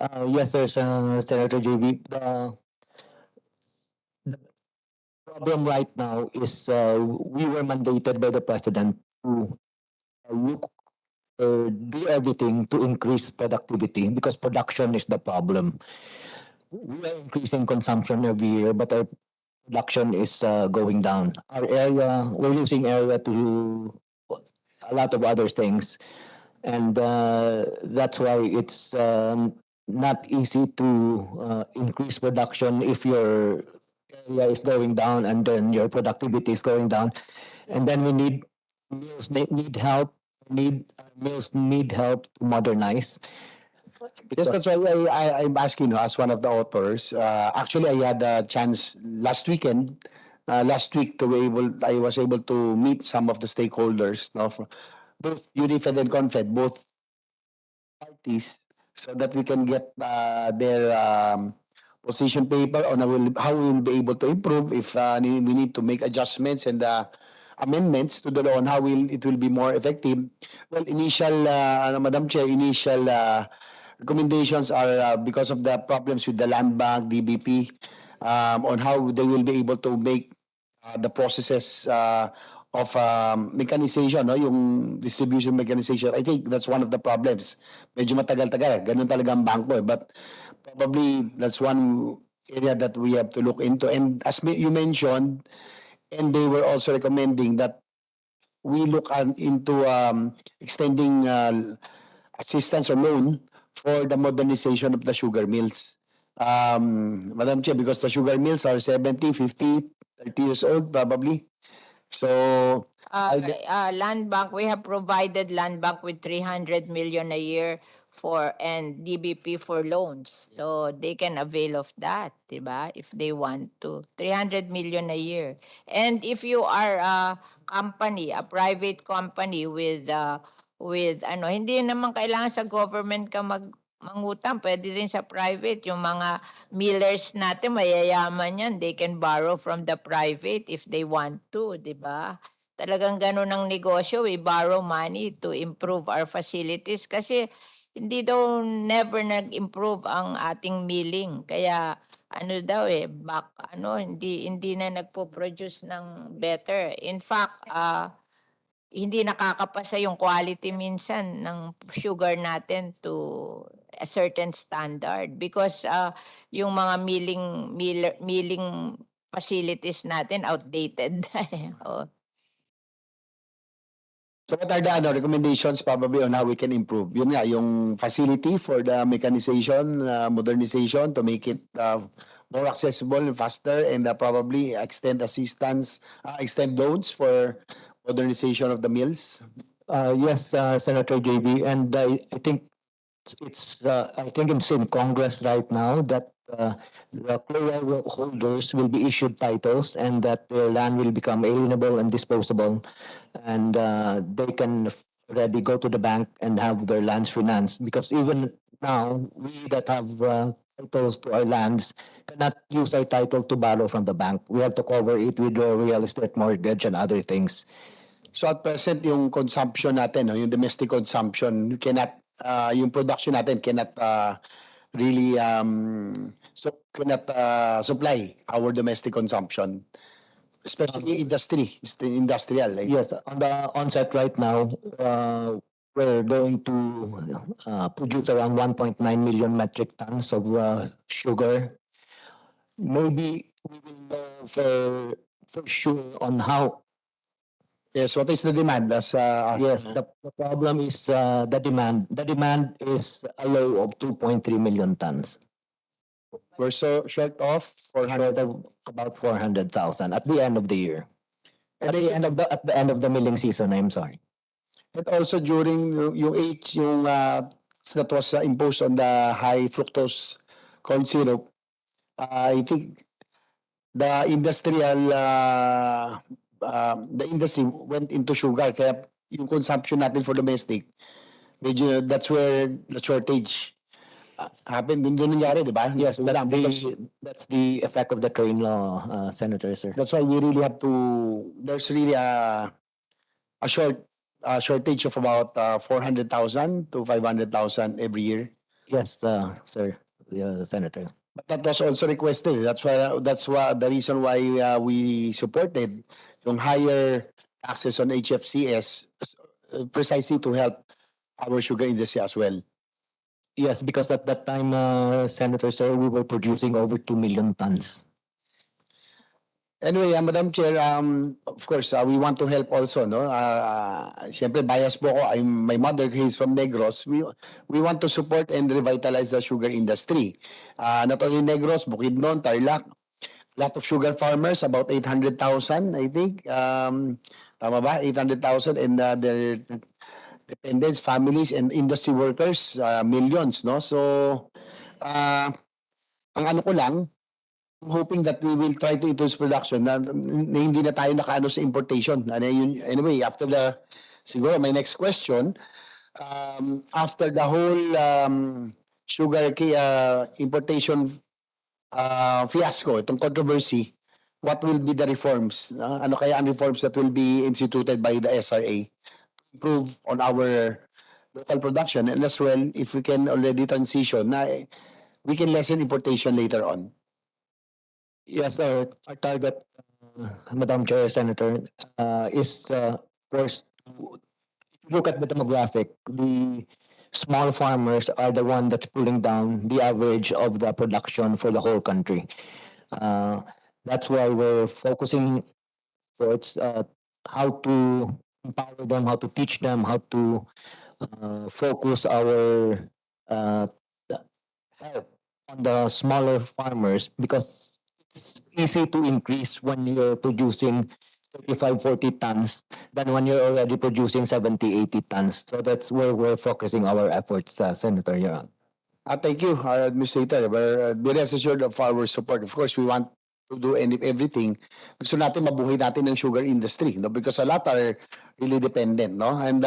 Yes, sir, Senator JV. The problem right now is we were mandated by the president to look do everything to increase productivity because production is the problem. We are increasing consumption every year, but our production is going down. We're losing area to a lot of other things. And that's why it's not easy to increase production if your area is going down and then your productivity is going down. And then we need need help, mills need help to modernize. Yes, that's why I'm asking, as one of the authors. Actually, I had a chance last weekend, last week I was able to meet some of the stakeholders, no, both Unifed and Confed, both parties, so that we can get their position paper on how we will be able to improve if we need to make adjustments and amendments to the law on how it will be more effective. Well, Madam Chair, initial recommendations are because of the problems with the land bank, DBP, on how they will be able to make the processes of mechanization, no? Yung distribution mechanization. I think that's one of the problems. Medyo matagal-tagal. Ganun talaga ang bangko eh. But probably that's one area that we have to look into. And as you mentioned, and they were also recommending that we look into extending assistance or loan for the modernization of the sugar mills. Madam Chair, because the sugar mills are 70, 50, 30 years old probably. So, Land Bank, we have provided Land Bank with 300 million a year and DBP for loans. So they can avail of that, diba? If they want to. 300 million a year. And if you are a company, a private company with hindi naman kailangan sa government ka mangutang, pwede rin sa private. Yung mga millers natin, mayayaman yan. They can borrow from the private if they want to, di ba? Talagang ganun ang negosyo. We borrow money to improve our facilities kasi hindi daw never nag-improve ang ating milling. Kaya hindi na nagpo-produce ng better. In fact, hindi nakakapasa yung quality minsan ng sugar natin to a certain standard because yung mga milling facilities natin outdated. Oh. so what are the recommendations probably on how we can improve? Yun nga, yung facility for the mechanization, modernization to make it more accessible and faster, and probably extend assistance, extend loans for modernization of the mills. Yes, Senator JV, and I think it's in Congress right now that the clearing holders will be issued titles and that their land will become alienable and disposable, and they can already go to the bank and have their lands financed, because even now we that have titles to our lands cannot use our title to borrow from the bank. We have to cover it with a real estate mortgage and other things. So at present, yung consumption natin, no, yung domestic consumption, cannot, yung production natin cannot really supply our domestic consumption, especially industrial. Right? Yes, on the onset right now, we're going to produce around 1.9 million metric tons of sugar. Maybe we will know for sure on how. Yes, what is the demand? Yes, the problem is the demand. The demand is a low of 2.3 million tons. We're so short of 400. Short of about 400,000 at the end of the year. And At the end of the milling season, I'm sorry. And also during yung age, that was imposed on the high fructose corn syrup, I think the industry went into sugar, kaya yung consumption natin for domestic, medyo that's where the shortage happened. Doon nangyari, di ba? Yes, that's the effect of the train law, Senator, sir. That's why we really have to. There's really a shortage of about 400,000 to 500,000 every year. Yes, sir, Senator. But that was also requested. That's why the reason why we supported yung higher taxes on HFCS precisely to help our sugar industry as well. Yes, because at that time, Senator, sir, we were producing over 2 million tons. Anyway, Madam Chair, of course, we want to help also, no? Siyempre, bias po ako. My mother is from Negros. We want to support and revitalize the sugar industry. Not only Negros, Bukidnon, Tarlac, lot of sugar farmers, about 800,000, I think. Tama ba? 800,000 and their dependents, families, and industry workers, millions, no? So, ang ano ko lang, I'm hoping that we will try to introduce production na hindi na tayo nakaano sa importation. Anyway, after siguro my next question, after the whole sugar importation fiasco, itong controversy, what will be the reforms? Ano kaya ang reforms that will be instituted by the SRA to improve on our local production, and as well, if we can already transition, we can lessen importation later on. Yes, our target, Madam Chair, Senator, is, of course, if you look at the demographic, the small farmers are the one that's pulling down the average of the production for the whole country. That's why we're focusing towards how to empower them, how to teach them, how to focus our help on the smaller farmers, because it's easy to increase when you're producing 35, 40 tons than when you're already producing 70, 80 tons. So that's where we're focusing our efforts, Senator. Your Honor. Thank you, Administrator. Be rest assured of our support. Of course, we want to do everything. Gusto natin mabuhay natin ng sugar industry, no? Because a lot are really dependent, no? And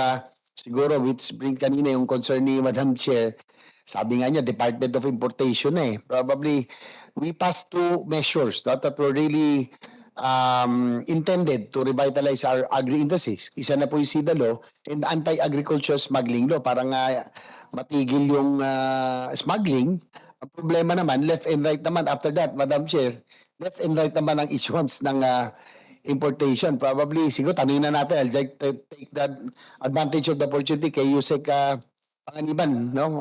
siguro, which bring kanina yung concern ni Madam Chair, sabi nga niya, Department of Importation Probably, we passed two measures that were really intended to revitalize our agri-industries. Isa na po yung SIDA law and anti-agriculture smuggling law. Parang matigil yung smuggling. Ang problema naman, left and right naman after that, Madam Chair, left and right naman ang issuance ng importation. Probably, siguro, tanungin na natin, I'll take that advantage of the opportunity kay Yusek Panganiban, no?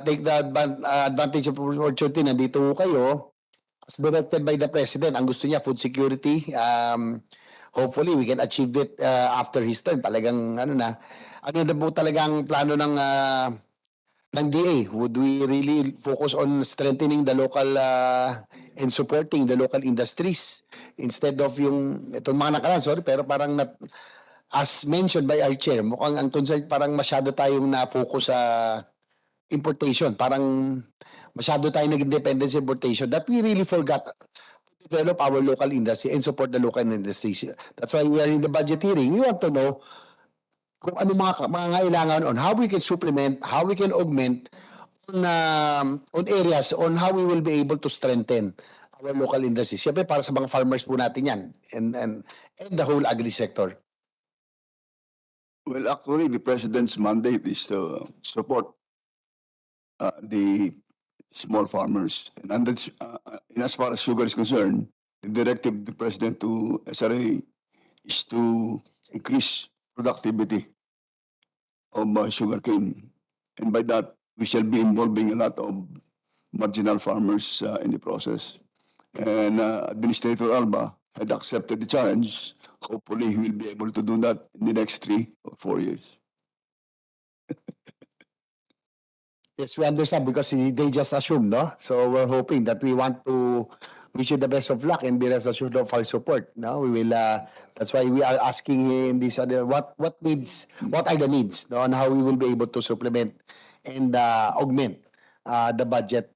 Take the advantage of opportunity. Nandito kayo. As directed by the President, ang gusto niya, food security. Hopefully, we can achieve it after his term. Talagang, ano na po talagang plano ng DA? Would we really focus on strengthening the local and supporting the local industries instead of yung, itong mga nakaraan, sorry, pero parang as mentioned by our chair, mukhang ang concern, parang masyado tayong na-focus sa importation. Parang masyado tayong naging dependent sa importation that we really forgot to develop our local industry and support the local industries. That's why we are in the budget hearing. We want to know kung ano mga kailangan on how we can supplement, how we can augment on areas on how we will be able to strengthen our local industries. Siyempre para sa mga farmers po natin yan and the whole agri sector. Well, actually, the President's mandate is to support the small farmers. And as far as sugar is concerned, the directive of the President to SRA is to increase productivity of sugarcane. And by that, we shall be involving a lot of marginal farmers in the process. And Administrator Alba had accepted the challenge. Hopefully, he will be able to do that in the next 3 or 4 years. Yes, we understand because they just assume, no? So we're hoping that we want to wish you the best of luck and be rest assured of our support. No, we will. That's why we are asking in this other what are the needs, no, on how we will be able to supplement and augment the budget.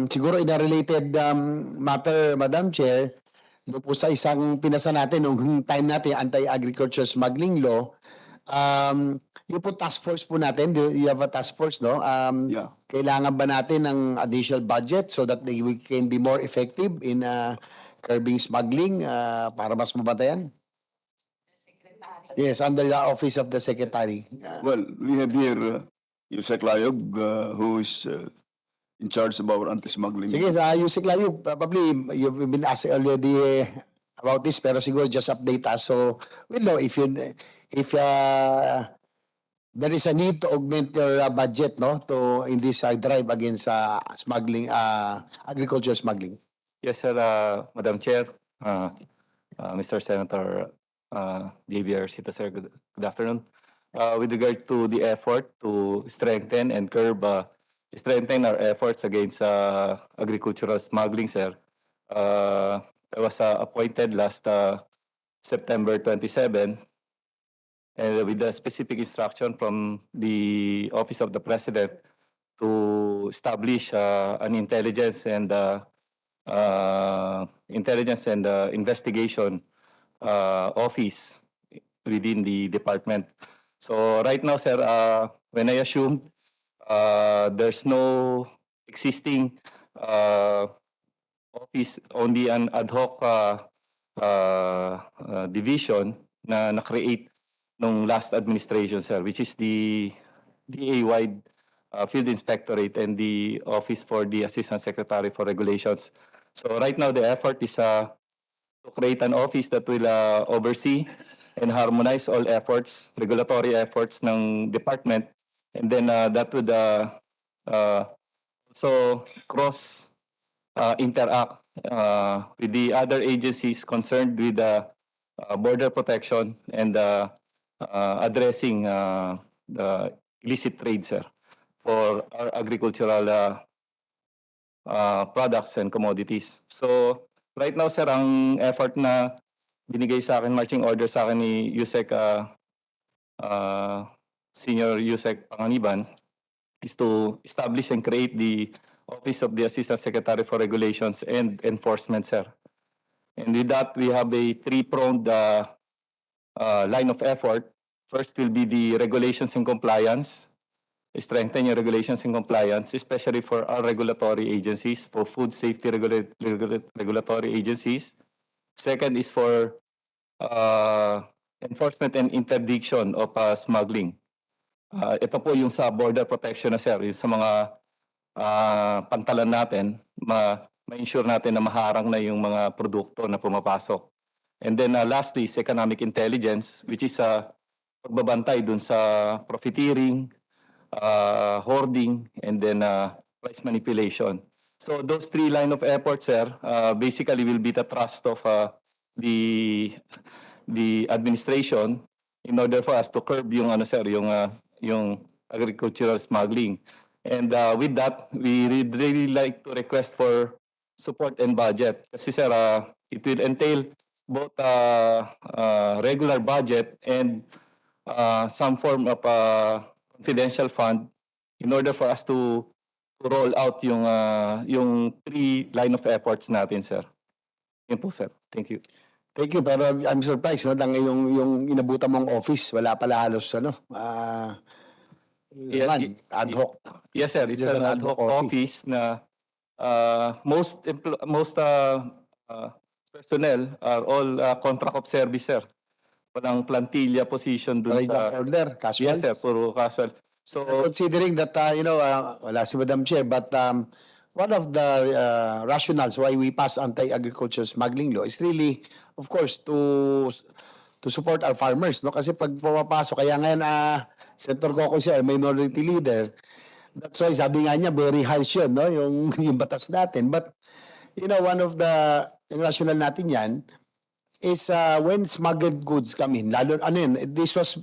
Siguro in a related matter, Madam Chair, doon po sa isang pinasa natin nung time natin anti-agriculture smuggling law. Yung po task force po natin, you have a task force, no? Yeah. Kailangan ba natin ng additional budget so that we can be more effective in curbing smuggling para mas mabatayan? Yes, under the office of the Secretary. Well, we have here Yusek Layog, who is in charge of our anti-smuggling. Sige, sa Yusik Layo, probably you've been asked already about this, pero siguro just update us. So, we'll know if there is a need to augment your budget, no, to in this drive against smuggling, agricultural smuggling. Yes, sir, Madam Chair, Mr. Senator Javier Sita, sir, good afternoon. With regard to the effort to strengthen and curb, strengthen our efforts against agricultural smuggling, sir, I was appointed last September 27, and with the specific instruction from the Office of the President to establish an intelligence and investigation office within the department. So right now, sir, when I assumed there's no existing office, only an ad hoc division na na-create nung last administration, sir, which is the DA-wide Field Inspectorate and the Office for the Assistant Secretary for Regulations. So right now, the effort is to create an office that will oversee and harmonize all efforts, regulatory efforts ng department, and then that would also interact with the other agencies concerned with border protection and addressing the illicit trade, sir, for our agricultural products and commodities. So right now, sir, ang effort na binigay sa akin, marching order sa akin ni Yusek, Senior Yusek Panganiban, is to establish and create the Office of the Assistant Secretary for Regulations and Enforcement, sir. And with that, we have a three-pronged line of effort. First will be the regulations and compliance, strengthen your regulations and compliance, especially for our regulatory agencies, for food safety regulatory agencies. Second is for enforcement and interdiction of smuggling. Ito po yung sa border protection na, sir, yung sa mga pantalan natin, ma-ensure natin na maharang na yung mga produkto na pumapasok. And then lastly is economic intelligence, which is pagbabantay dun sa profiteering, hoarding, and then price manipulation. So those three line of effort, sir, basically will be the thrust of the administration in order for us to curb yung ano, sir, yung agricultural smuggling. And with that, we would really like to request for support and budget. Kasi, sir, it will entail both regular budget and some form of confidential fund in order for us to roll out yung three line of efforts natin, sir. Yun po, sir. Thank you. Thank you, pero I'm surprised, no, lang yung inabutan mong office, wala pala halos, ad hoc. Yes, sir. It's Just an ad hoc office na most personnel are all contract of service, sir. Walang plantilla position dun sa... Order, casual. Yes, sir. Puro casual. So, Considering that, wala si Madam Chair, but one of the rationales why we pass anti-agricultural smuggling law is really, of course, to support our farmers, no? Kasi pag pumapasok, kaya ngayon, Senator Coco siya, minority leader, that's why sabi nga niya, very harsh yun, no? Yung batas natin. But, one of the, yung rational natin yan, is when smuggled goods come in, lalo, this was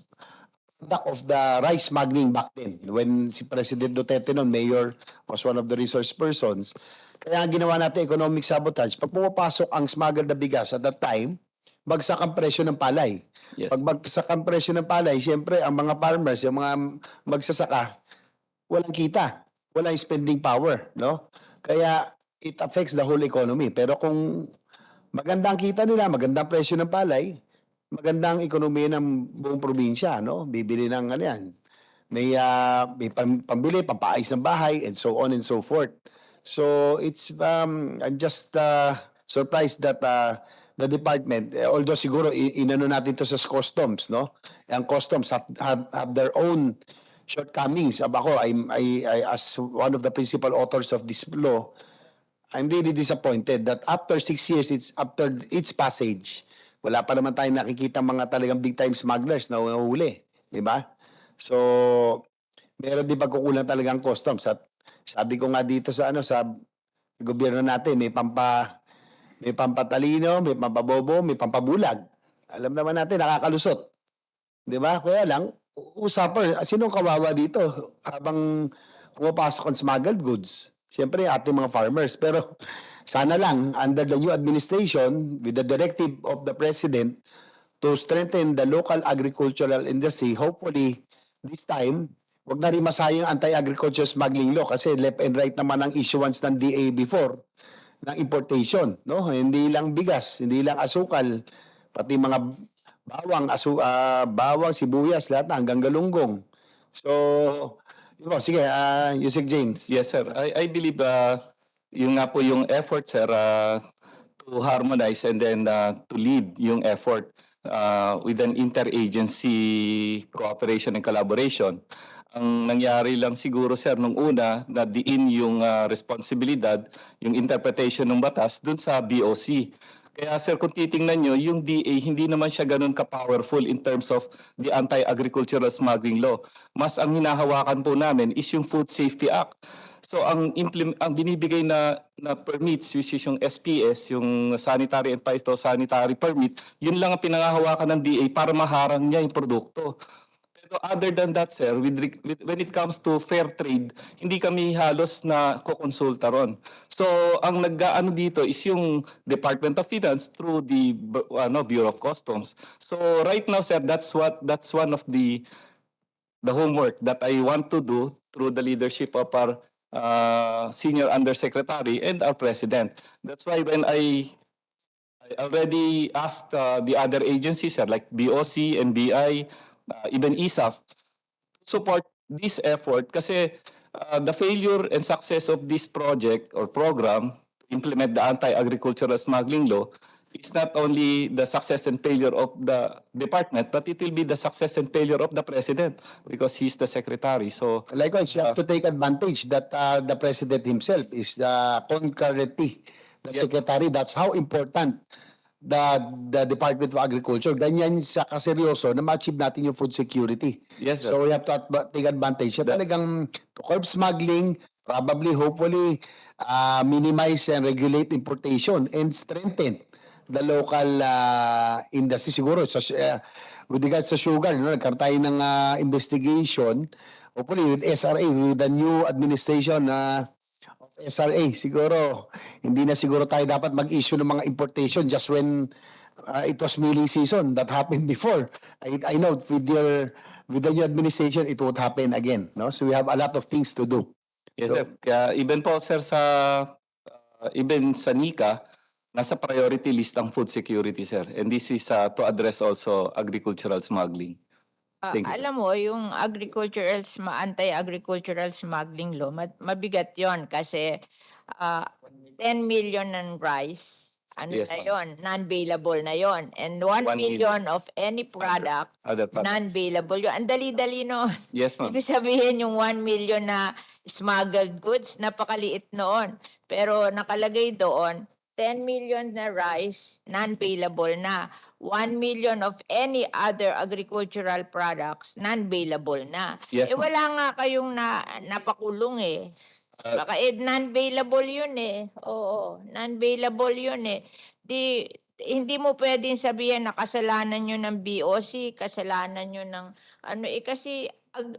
of the rice smuggling back then, when si President Duterte noon, mayor, was one of the resource persons. Kaya ginawa natin economic sabotage. Pag pumapasok ang smuggled na bigas at that time, bagsak ang presyo ng palay. yes. Pag bagsak ang presyo ng palay, siyempre, ang mga farmers, yung mga magsasaka, walang kita, walang spending power, no? Kaya it affects the whole economy. Pero kung magandang kita nila, magandang presyo ng palay, magandang ekonomiya ng buong probinsya, no? Bibili ng yan. May pambili, pampaayos ng bahay, and so on and so forth. So it's I'm just surprised that the department, although siguro inano natin to sa customs, no? Ang customs have their own shortcomings. As one of the principal authors of this law, I'm really disappointed that after 6 years, after its passage, wala pa naman tayong nakikita mga talagang big time smugglers na uhuli. Di ba? So, meron din pagkukulang talagang customs. At sabi ko nga dito sa gobyerno natin, may pampatalino, may pampabobo, may pampabulag. Alam naman natin, nakakalusot. Di ba? Kaya lang, usapan, sinong kawawa dito habang pumapasok ang smuggled goods? Siyempre, ating mga farmers. Pero sana lang, under the new administration, with the directive of the President to strengthen the local agricultural industry, hopefully, this time, wag na rin masayang anti-agriculture smuggling law kasi left and right naman ang issuance ng DA before ng importation, no? Hindi lang bigas, hindi lang asukal, pati mga bawang, sibuyas, lahat na hanggang galunggong. So, sige, Yusek James. Yes, sir. I believe yung nga po yung effort, sir, to harmonize and then to lead yung effort with an interagency cooperation and collaboration. Ang nangyari lang siguro, sir, nung una, na diin yung responsibilidad, yung interpretation ng batas dun sa BOC. Kaya, sir, kung titingnan nyo, yung DA, hindi naman siya ganun ka-powerful in terms of the anti-agricultural smuggling law. Mas ang hinahawakan po namin is yung Food Safety Act. So ang binibigay na permits, which is yung SPS, yung sanitary and phytosanitary permit, yun lang ang pinangahawakan ng DA para maharang niya yung produkto. Pero other than that, sir, when it comes to fair trade, hindi kami halos na kukonsulta ron. So ang nag-aano dito is yung Department of Finance through the Bureau of Customs. So right now, sir, that's one of the homework that I want to do through the leadership of our senior undersecretary and our president. That's why when I already asked the other agencies, like BOC, NBI, even ISAF, support this effort kasi the failure and success of this project or program to implement the anti-agricultural smuggling law is not only the success and failure of the department, but it will be the success and failure of the president because he's the secretary. So Likewise, you have to take advantage that the President himself is concurrently the secretary. That's how important the Department of Agriculture. Ganyan sa kaseryoso na ma-achieve natin yung food security. Yes, sir. So we have to take advantage. Talagang to curb smuggling, probably, hopefully, minimize and regulate importation and strengthen the local industry. Siguro, with regards sa sugar, nagkaroon tayo ng investigation, hopefully with SRA, with the new administration of SRA, siguro, hindi na siguro tayo dapat mag-issue ng mga importation just when it was milling season. That happened before. I know with the new administration, it would happen again. No? So we have a lot of things to do. yes, sir. Kaya even po, sir, even sa NICA, nasa priority list ang food security, sir. And this is to address also agricultural smuggling. Thank you, sir. Alam mo, yung anti-agricultural smuggling law, mabigat yon kasi 10 million ng rice, Yes, na ma'am. yon, non-bailable na yon. And 1 million of any product, Other products. non-bailable yun. Ang dali-dali noon. Yes, ma'am. Ibig sabihin yung 1 million na smuggled goods, napakaliit noon. Pero nakalagay doon, 10 million na rice, non-bailable na. 1 million of any other agricultural products, non-bailable na. Yes, ma'am. Wala nga kayong napakulong eh. Baka non-bailable yun eh. Oo, non-bailable yun eh. Hindi mo pwedeng sabihin na kasalanan nyo ng BOC, kasalanan nyo ng kasi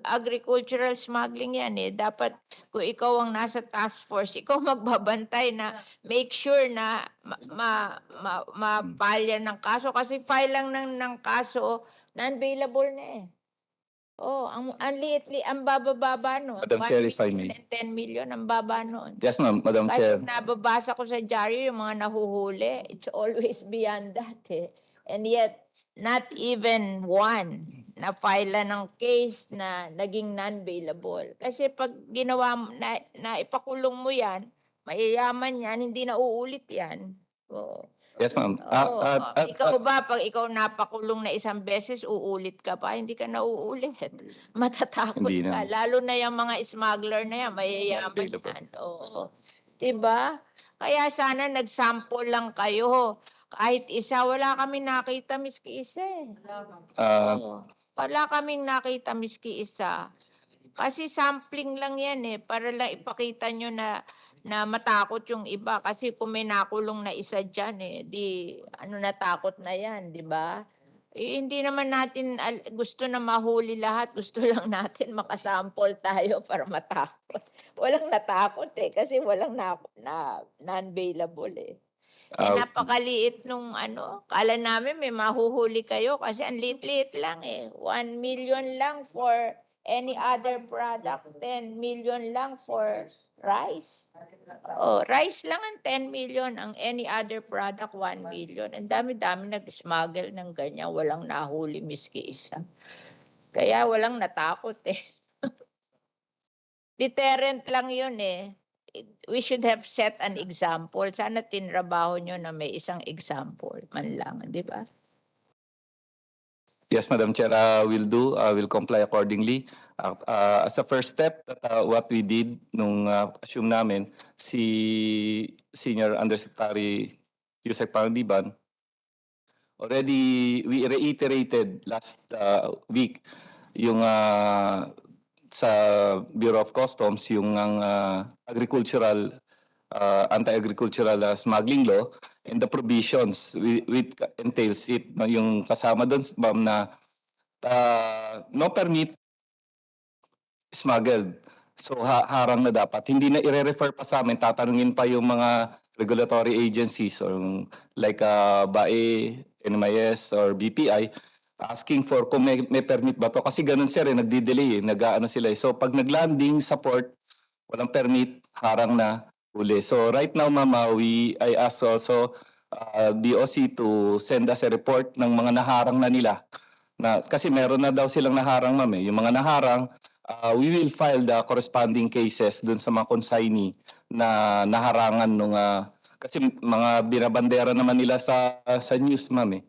agricultural smuggling yan eh. Dapat kung ikaw ang nasa task force, ikaw magbabantay na make sure na mapalya ng kaso. Kasi file lang ng kaso, non-bailable na eh. Oh, ang bababa noon. Madam Chair, if I may. 10 million, ang baba noon. Yes, ma'am, Madam Chair. Kasi nababasa ko sa dyaryo yung mga nahuhuli. It's always beyond that eh. And yet, not even one na file ng case na naging non-bailable. Kasi pag ginawa mo, na ipakulong mo yan, mayayaman yan, hindi na uulit yan. Oo. Yes, ma'am. Oo. Ikaw ba, pag ikaw napakulong na isang beses, uulit ka pa? Hindi ka na uulit. Matatakot Hindi ka. na. Lalo na yung mga smuggler na yan, mayayaman yan. Oo. Diba? Kaya sana nag-sample lang kayo. Kahit isa, wala kami nakita miski isa eh. Oo. Wala kaming nakita miski isa. Kasi sampling lang yan eh, para lang ipakita nyo na matakot yung iba. Kasi kung may nakulong na isa dyan eh, di ano natakot na yan, di ba? Eh, hindi naman natin gusto na mahuli lahat. Gusto lang natin makasample tayo para matakot. Walang natakot eh, kasi walang non-bailable eh. Eh, napakaliit nung ano, kala namin may mahuhuli kayo kasi ang liit-liit lang eh. 1 million lang for any other product, 10 million lang for rice. Oh, rice lang ang 10 million, ang any other product 1 million. Ang dami-dami nag-smuggle ng ganyan, walang nahuli miski isa. Kaya walang natakot eh. Deterrent lang yun eh. We should have set an example. Sana tinrabaho nyo na may isang example man lang, di ba? Yes, Madam Chair, will do. Will comply accordingly. As a first step, what we did nung assume namin, si Senior Undersecretary Yusek Panganiban, already we reiterated last week yung sa Bureau of Customs yung agricultural anti-agricultural smuggling law and the provisions with entails it yung kasama doon ma'am na no permit smuggled. So harang na dapat. Hindi na i-refer pa sa amin, tatanungin pa yung mga regulatory agencies or like BAE, NMIS or BPI asking for kung may permit ba to. Kasi ganun sir, nagdi-delay nag-aano sila. So pag nag-landing sa port, walang permit, harang na, huli. So right now ma'am, I ask also DOC to send us a report ng mga naharang na nila. Kasi meron na daw silang naharang ma'am eh. Yung mga naharang, we will file the corresponding cases dun sa mga consignee na naharangan nung kasi mga binabandera naman nila sa news ma'am eh.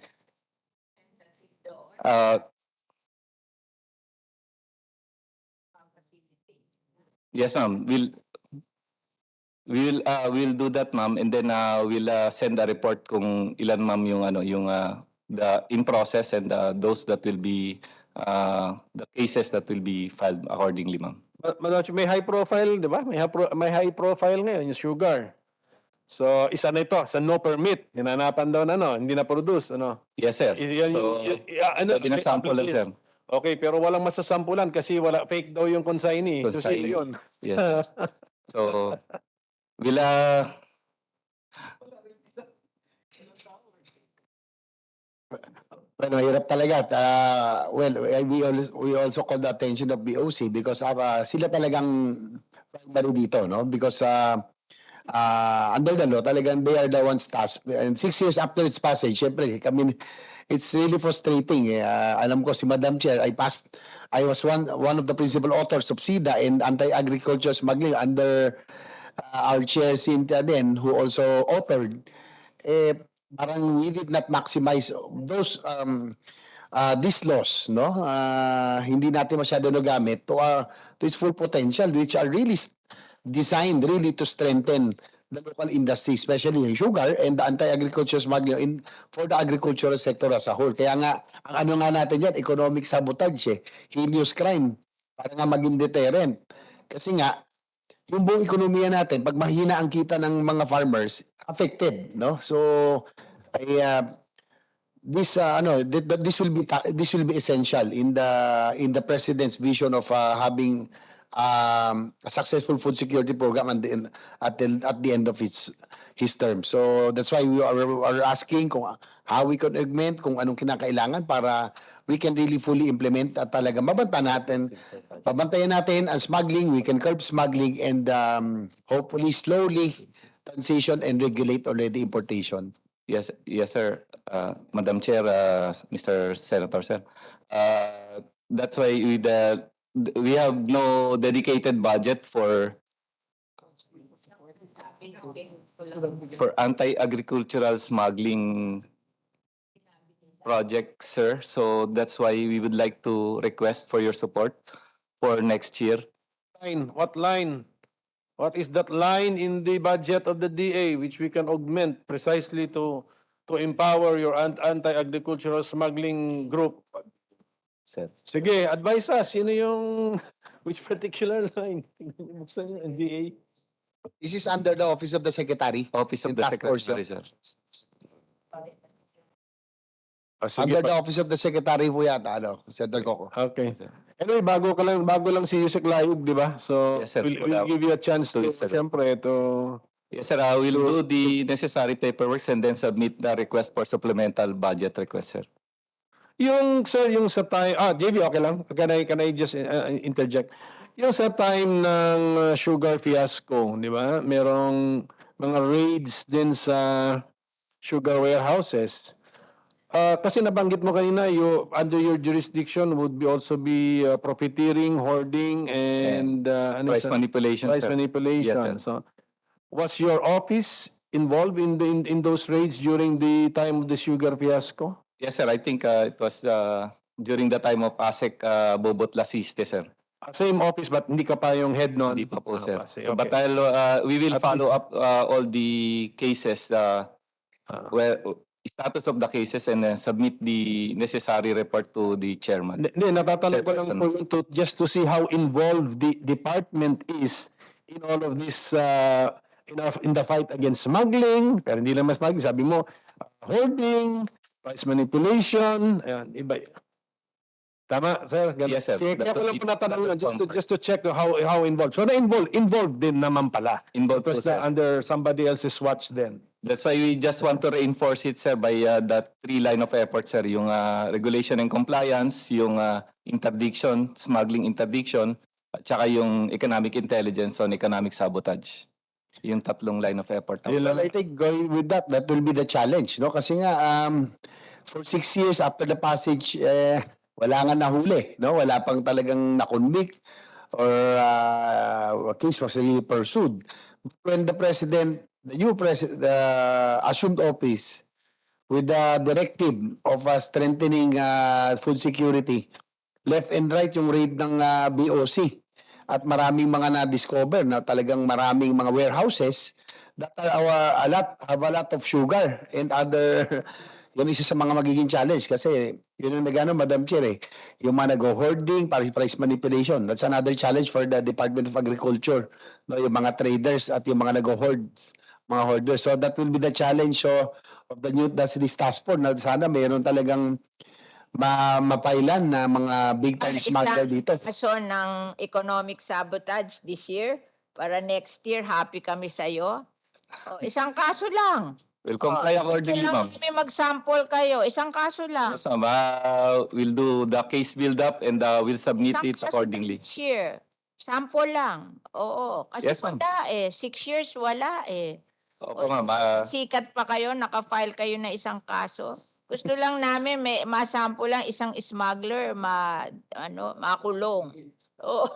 Yes ma'am, we'll do that ma'am, and then we'll send a report kung ilan ma'am yung the in process and those that will be the cases that will be filed accordingly ma'am. Madam Chair, may high profile, di ba? May high profile ngayon, yung sugar. So, isa na ito, sa no permit. Hinanapan daw na, hindi na-produce, Yes sir. So, binasample lang sir. Okay, pero walang masasampulan kasi fake daw yung consignee. So, sino Consignee. yun? Yes. So, we'll Well, mahirap talaga. We also call the attention of BOC because sila talagang primary dito, no? Because under the law, talagang they are the ones tasked. And 6 years after its passage, syempre, it's really frustrating. Alam ko si Madam Chair, I was one of the principal authors of SIDA and anti-agriculture smuggling under our chair Cynthia din, who also authored. Parang we did not maximize those these laws, no? Hindi natin masyado nagamit to its full potential, which are really designed really to strengthen the local industry, especially yung sugar and the anti-agriculture smuggling for the agricultural sector as a whole. Kaya nga, ang ano nga natin yan, economic sabotage, heinous crime, para nga maging deterrent. Kasi nga, yung buong ekonomiya natin, pag mahina ang kita ng mga farmers, affected, no? So, this will be essential in the president's vision of having a successful food security program at the end of his term. So that's why we are asking kung how we can augment, kung anong kinakailangan para we can really fully implement at talaga pabantayan natin ang smuggling, we can curb smuggling and hopefully slowly transition and regulate already importation. Yes, sir. Madam Chair, Mr. Senator, sir. That's why we have no dedicated budget for For anti-agricultural smuggling project, sir. So that's why we would like to request for your support for next year. Line, what line? What is that line in the budget of the DA which we can augment precisely to empower your anti-agricultural smuggling group? Sir. Sige, advise us. Sino yung which particular line? Buksan yung DA. This is under the Office of the Secretary. Office of Yung the task force Secretary, yun. sir. Sige, Under the Office of the Secretary po yata, Senator Coco. Okay. Anyway, bago lang si Yusek Layug, di ba? So, Yes, sir. we'll give you a chance to, Yes, sir. siyempre, to... Yes, sir. I will do the necessary paperwork and then submit the request for supplemental budget request, sir. Yung, sir, yung sa time... JB, okay lang? Can I just interject? Yung sa time ng sugar fiasco, di ba? Merong mga raids din sa sugar warehouses. Kasi nabanggit mo kanina, under your jurisdiction would be also be profiteering, hoarding, and Price manipulation, price sir. manipulation. Yes, sir. So, was your office involved in those raids during the time of the sugar fiasco? Yes, sir. I think it was during the time of ASEC Bobot Lasiste, sir. Same office, but hindi ka pa yung head nun? Hindi pa po, sir. Okay. But we will follow up all the cases where status of the cases and submit the necessary report to the chairman. Hindi, natatanong ko lang Chairperson. po just to see how involved the department is in all of this, in the fight against smuggling, pero hindi lang mas smuggling, sabi mo, hoarding, price manipulation, ayan, iba. Tama, sir? Ganun. Yes, sir. Kaya ko lang po natanong That's yun, just to check how involved. So, involved din naman pala. Involved It po, was sir. under somebody else's watch then. That's why we just want to reinforce it, sir, by that 3 line of effort, sir. Yung regulation and compliance, yung interdiction, smuggling interdiction, at saka yung economic intelligence on economic sabotage. Yung 3 line of effort. Well, I think going with that will be the challenge, no? Kasi nga, for 6 years after the passage, wala nga nahuli, no? Wala pang talagang na-convict or a case was really pursued. When the president, the new president, assumed office with the directive of strengthening food security, left and right yung raid ng BOC. At maraming mga na-discover na talagang maraming mga warehouses that are have a lot of sugar and other. Yun isa sa mga magiging challenge kasi yun yung nagano, Madam Chair, yung mga nag-hoarding, price manipulation. That's another challenge for the Department of Agriculture. No, yung mga traders at yung mga nag-hoards, mga hoarders. So that will be the challenge of the new this task force na sana mayroon talagang mapailan na mga big time smuggler dito. Kaso ng economic sabotage this year, para next year, happy kami sa'yo. Isang kaso lang. We'll comply accordingly, ma'am. Kami mag-sample kayo. Isang kaso lang. Yes, ma'am. We'll do the case build-up and we'll submit it accordingly. This year. Sample lang. Oo. Kasi Yes, ma'am. wala 6 years wala Opo, ma'am. Sikat pa kayo, naka-file kayo na isang kaso. Gusto lang namin may masample lang isang smuggler makulong. Oo.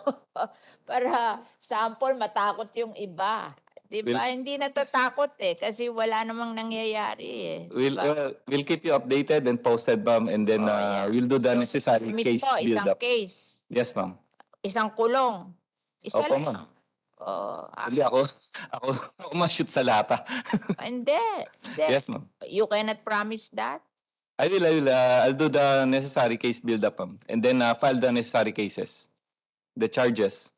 Para sample matakot yung iba. Diba? Hindi natatakot kasi wala namang nangyayari We'll keep you updated and posted, ma'am, and then we'll do the necessary case Mismo, isang build-up. case. Yes, ma'am. Isang kulong. Isa Opo, lang. ma'am. Hindi ako ma-shoot sa lata. Hindi. Yes, ma'am. You cannot promise that? I'll do the necessary case build-up, ma'am, and then file the necessary cases, the charges.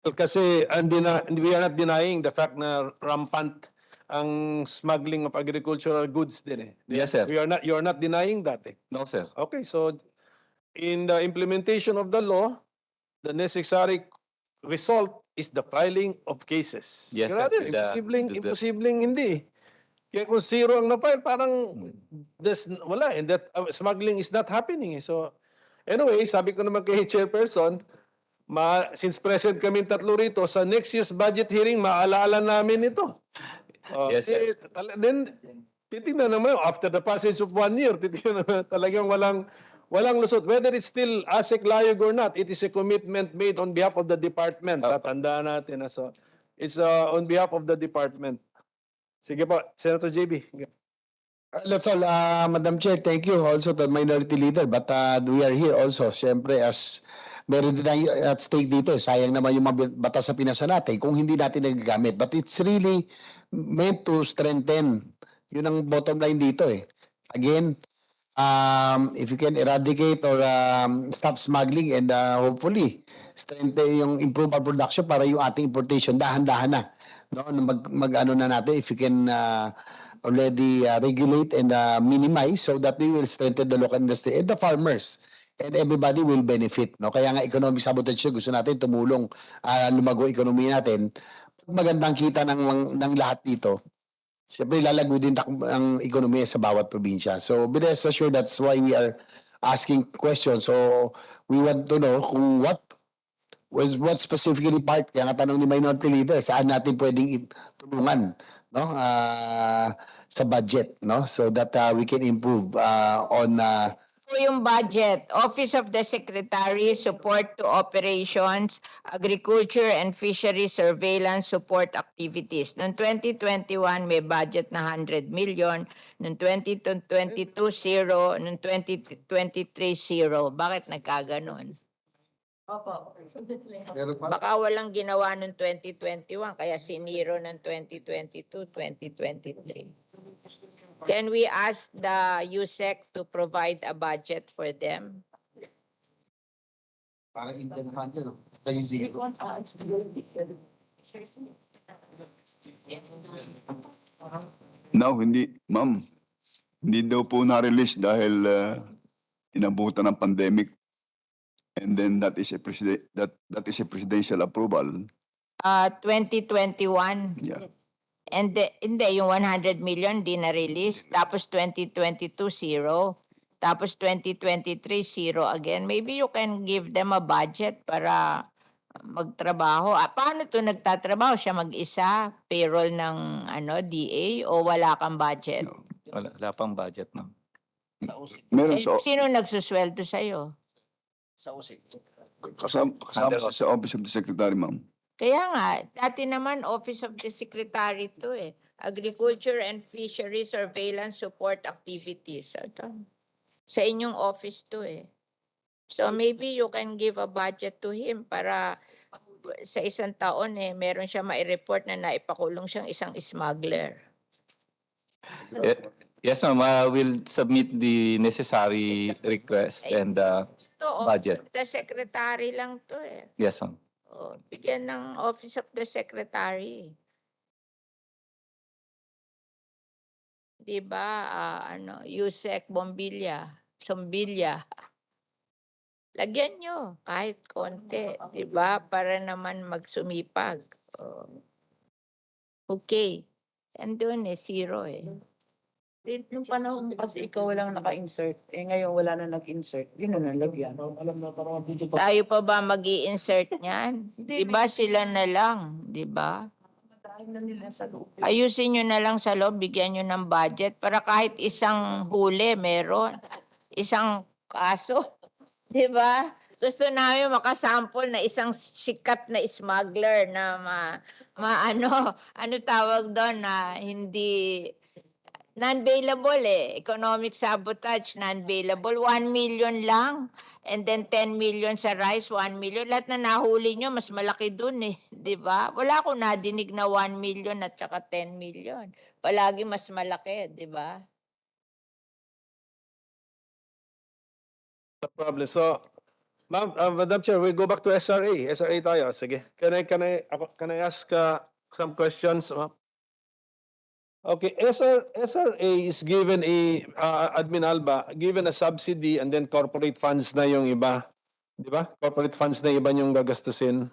Kasi we are not denying the fact na rampant ang smuggling of agricultural goods din Yes, sir. You are not denying that No, sir. Okay, so in the implementation of the law, the necessary result is the filing of cases. Yes, sir. Grabe, imposibleng hindi. Kaya kung zero ang na-file, parang wala. And that smuggling is not happening. So, anyway, sabi ko naman kay Chairperson, since present kami tatlo rito, sa next year's budget hearing, maalala namin ito. Yes, sir. Then, titignan naman, after the passage of 1 year, titignan naman talagang Walang lusot. Whether it's still ASEC layog or not, it is a commitment made on behalf of the department. Tatandaan natin. So, it's on behalf of the department. Sige po, Senator JB. That's all, Madam Chair. Thank you also to the Minority Leader. But we are here also, siyempre, as meron din tayo at stake dito. Sayang naman yung mga batas sa pinasa natin kung hindi natin nagagamit. But it's really meant to strengthen. Yun ang bottom line dito eh. Again, if you can eradicate or stop smuggling and hopefully strengthen yung improve our production para yung ating importation dahan-dahan na. No, mag-ano na natin if you can already regulate and minimize so that we will strengthen the local industry and the farmers and everybody will benefit. No? Kaya nga economic sabotage siya, gusto natin tumulong lumago ekonomi natin. Magandang kita ng lahat dito. Siyempre lalago din ang ekonomiya sa bawat probinsya. So be rest assured that's why we are asking questions. So we want to know kung what specifically part, kaya nga tanong ni Minority Leader, saan natin pwedeng tulungan, no? Sa budget, no? So that we can improve on Po yung budget, Office of the Secretary, Support to Operations, Agriculture and Fisheries Surveillance Support Activities. Noong 2021, may budget na 100 million. Noong 2022, 0. Noong 2023, 0. Bakit nagkaganon? Opo. Baka walang ginawa noong 2021, kaya siniro ng 2022, 2023. Can we ask the USEC to provide a budget for them? parang intent fund, no? Tayo zero. No, hindi, ma'am. Hindi daw po na-release dahil inabutan ng pandemic. And then that is a presidential approval. 2021. Yeah. And hindi, yung 100 million di na-release. Tapos 2022, 0. Tapos 2023, 0 again. Maybe you can give them a budget para magtrabaho. Paano to nagtatrabaho? Siya mag-isa? Payroll ng DA? O wala kang budget? No. Wala pang budget, ma'am. Meron sa, Sino nagsusweldo sa'yo? kasama sa Office of the Secretary, ma'am. Kaya nga, dati naman Office of the Secretary to eh. Agriculture and Fisheries Surveillance Support Activities. Ito. Sa inyong office to eh. So maybe you can give a budget to him para sa isang taon eh, meron siya mai-report na naipakulong siyang isang smuggler. Yes, ma'am. We'll submit the necessary request and Ito, budget. Office of the Secretary lang to eh. Yes, ma'am. Bigyan ng Office of the Secretary. Diba, Yusek Sombilya. Lagyan nyo kahit konti, diba, para naman magsumipag. Okay. Andun 0 eh. Nung panahon kasi ikaw walang naka-insert, ngayon wala na nag-insert, yun na nalagyan. Tayo pa ba mag-i-insert niyan? Diba sila na lang, diba? Dahil na nila sa loob. Ayusin nyo na lang sa loob, bigyan nyo ng budget para kahit isang huli meron. Isang kaso. Diba? Gusto namin makasample na isang sikat na smuggler na ano tawag doon na hindi non-bailable eh. Economic sabotage, non-bailable. 1 million lang. And then 10 million sa rice, 1 million. Lahat na nahuli nyo, mas malaki dun eh. Diba? Wala akong nadinig na 1 million at saka 10 million. Palagi mas malaki, diba? No problem. So, ma'am, Madam Chair, we go back to SRA. SRA tayo. Sige. Can I ask some questions, ma'am? Okay, SRA is given Admin Alba, given a subsidy and then corporate funds na yung iba. Di ba? Corporate funds na iba yung gagastusin.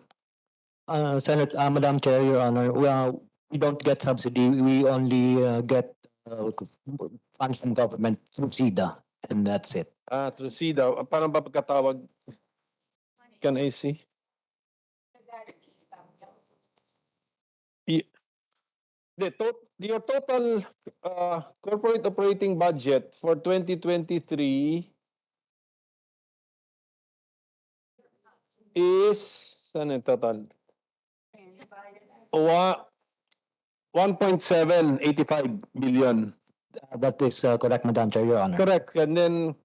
Madam Chair, Your Honor, we don't get subsidy. We only get funds from government through SIDA, and that's it. To see daw. Parang ba pagkatawag? Can I see? Your total corporate operating budget for 2023 is, saan yung total? 1.785 billion. That is correct, Madam Chair, Your Honor. Correct. And then,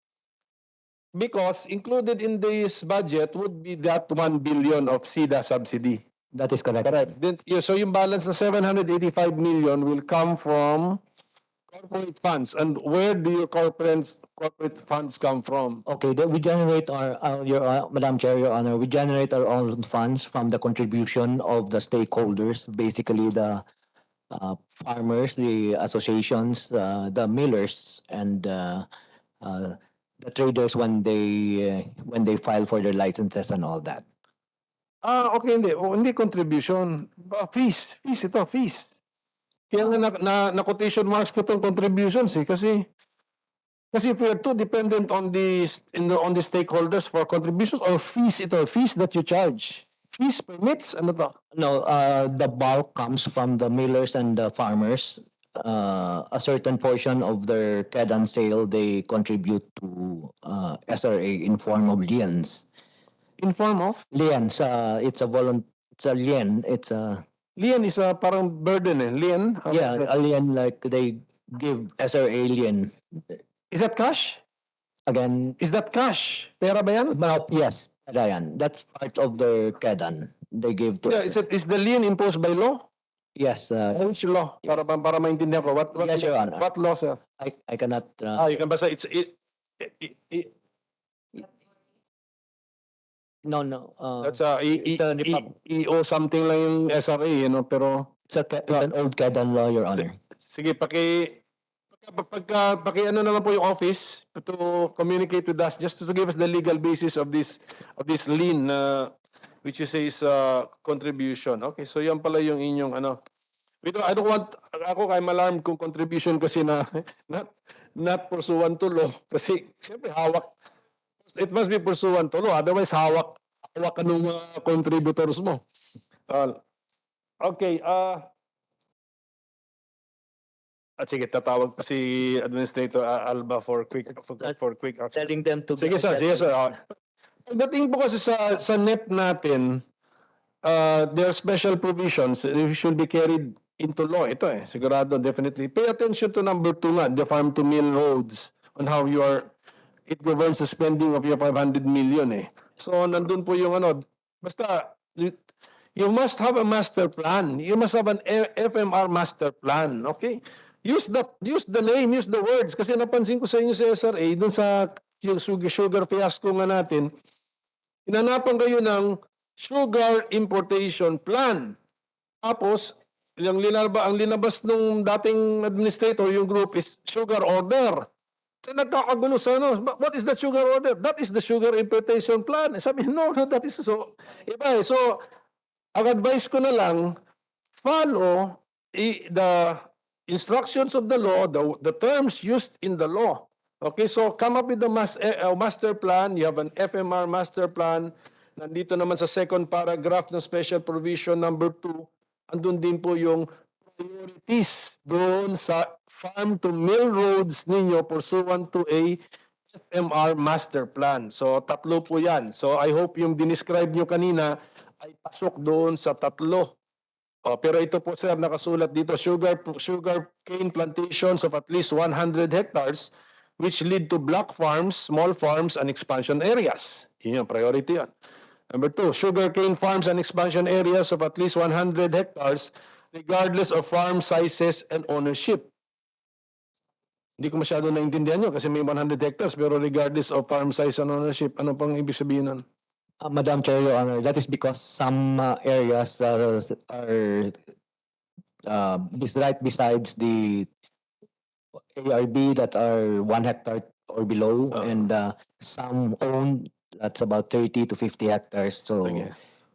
because included in this budget would be that 1 billion of SIDA subsidy. That is correct. Correct. Then, so yung balance na 785 million will come from corporate funds. And where do your corporate funds come from? Okay, we generate Madam Chair, Your Honor, we generate our own funds from the contribution of the stakeholders, basically the farmers, the associations, the millers, and the traders when they file for their licenses and all that. Okay, hindi. Hindi contribution. Fees. Fees ito, fees. Kaya nga na-quotation marks ko itong contributions eh. Kasi if we are too dependent on the stakeholders for contributions or fees ito, fees that you charge. Fees, permits, ano to? No, the bulk comes from the millers and the farmers. A certain portion of their kedan sale they contribute to SRA in form of liens. In form of? Liens. It's a lien. It's a Lien is a parang burden eh. Lien? yeah, a lien, like they give SRA lien. Is that cash? Again, Is that cash? Pera ba yan? yes, Ryan. That's part of their kedan. They give to Yeah, is the lien imposed by law? Yes, Which law? Para maintindihan ko. What Yes, Your Honor. What law, sir? I cannot. You can basta No. that's it's a repub- EO something lang yung SRA, you know, pero it's an old kedan law, Your Honor. sige, paki ano naman po yung office to communicate with us just to give us the legal basis of this lien which you say is contribution. Okay, so yan pala yung inyong ano. I don't want, ako kay alarm kung contribution kasi na not pursuant to law. Kasi siyempre hawak, it must be pursuant to law. Otherwise hawak ka ng mga contributors mo. Okay, at sige, tatawag pa si Administrator Alba for quick action. Telling them to. Sige sir, yes sir. Pagdating po kasi sa net natin, there are special provisions that should be carried into law. Ito sigurado, definitely. Pay attention to number 2 nga, the farm to mill roads, on how it governs the spending of your 500 million So, nandun po yung ano, basta, you must have a master plan. You must have an FMR master plan, okay? Use the name, use the words. Kasi napansin ko sa inyo sa SRA, dun sa sugar fiasco nga natin, inanapan kayo ng sugar importation plan. Tapos, ang linabas nung dating administrator, yung group is sugar order. So, nagkakagulo sa ano, what is the sugar order? That is the sugar importation plan. Sabi, no, that is so. Iba So, ang advice ko na lang, follow the instructions of the law, the terms used in the law. Okay, so come up with the master plan. You have an FMR master plan. Nandito naman sa second paragraph ng special provision number 2, andun din po yung priorities doon sa farm to mill roads ninyo pursuant to a FMR master plan. So, 3 po yan. So, I hope yung dinescribe nyo kanina ay pasok doon sa 3. Pero ito po sir, nakasulat dito, sugar cane plantations of at least 100 hectares which lead to block farms, small farms, and expansion areas. Yun yung priority yan. Number 2, sugarcane farms and expansion areas of at least 100 hectares regardless of farm sizes and ownership. Hindi ko masyado naintindihan nyo kasi may 100 hectares pero regardless of farm size and ownership, ano pang ibig sabihin nun? Madam Chair, Your Honor, that is because some areas are right besides the ARB that are 1 hectare or below, and some owned that's about 30 to 50 hectares. So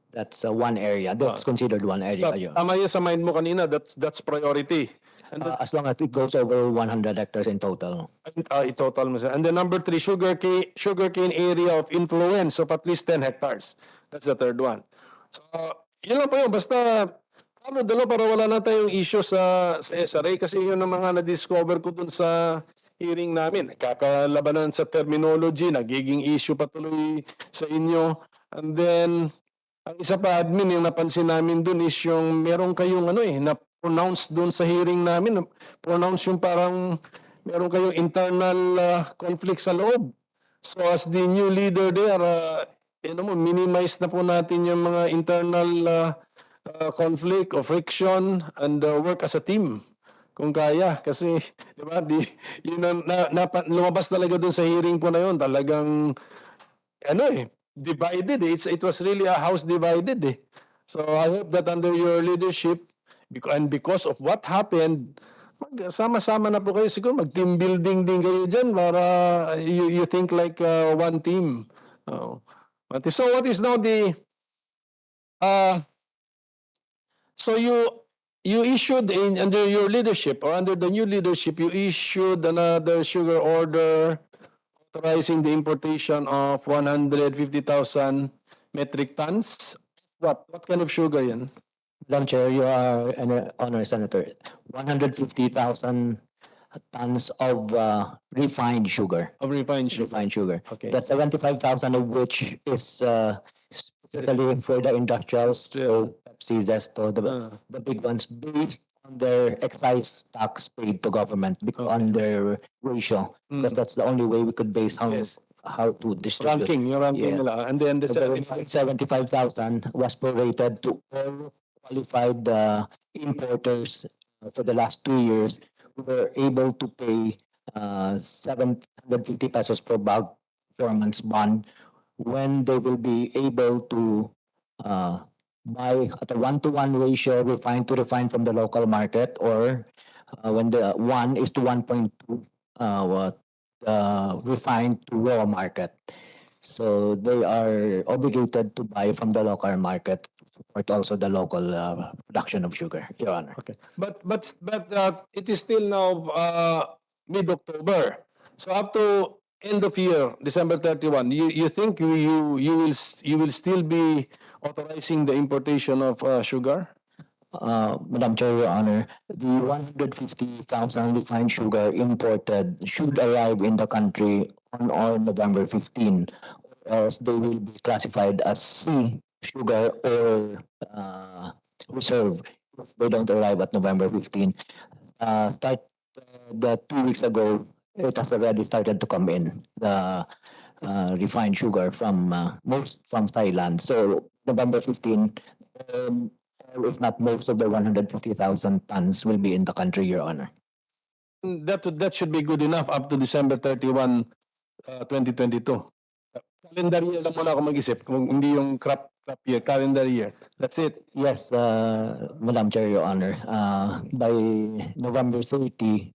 that's one area. That's considered one area. Tama yun sa mind mo kanina, that's priority. And as long as it goes over 100 hectares in total. I-total mo siya. And then number 3, sugarcane area of influence of at least 10 hectares. That's the third one. So, yun lang po yun. Basta, para wala na tayong issue sa SRA kasi yun ang mga na-discover ko dun sa hearing namin. Kakalabanan sa terminology, nagiging issue patuloy sa inyo. And then, ang isa pa, admin, yung napansin namin dun is yung meron kayong na-pronounce dun sa hearing namin. Pronounce yung parang meron kayong internal conflict sa loob. So as the new leader there, minimize na po natin yung mga internal conflict or friction and work as a team. Kung kaya, kasi, di ba, yun lumabas talaga dun sa hearing po na yun, talagang, divided eh. It was really a house divided eh. So I hope that under your leadership, because of what happened, sama-sama na po kayo, siguro mag-team building din kayo dyan para you think like one team. So what is now so you issued under your leadership or under the new leadership, you issued another sugar order authorizing the importation of 150,000 metric tons. What kind of sugar yan? Madam Chair, you are an honor senator. 150,000 tons of refined sugar. Of refined sugar. Refined sugar. Okay. That's 75,000 of which is specifically for the industrials, so Pepsi, Zesto, the big ones, based on their excise tax paid to government on their ratio, because that's the only way we could base how to distribute. Yung ranking Yeah. nila. And then the The 75,000 was prorated to all qualified importers for the last 2 years. We were able to pay 750 pesos per bag performance bond when they will be able to buy at a 1-to-1 ratio refined to refined from the local market, or when the 1 is to 1.2 refined to raw market. So they are obligated to buy from the local market to support also the local production of sugar, Your Honor. Okay. But it is still now mid-October. So up to end of year, December 31, you think you will still be authorizing the importation of sugar? Madam Chair, Your Honor, the 150,000 refined sugar imported should arrive in the country on or November 15, or else they will be classified as C sugar or reserve if they don't arrive at November 15. The 2 weeks ago, it has already started to come in, the refined sugar from Thailand. So November 15, or if not most of the 150,000 tons will be in the country, Your Honor. That should be good enough up to December 31, 2022. Calendar year lang muna ako mag-isip, kung hindi yung crop year, calendar year. That's it. Yes, Madam Chair, Your Honor. By November 30,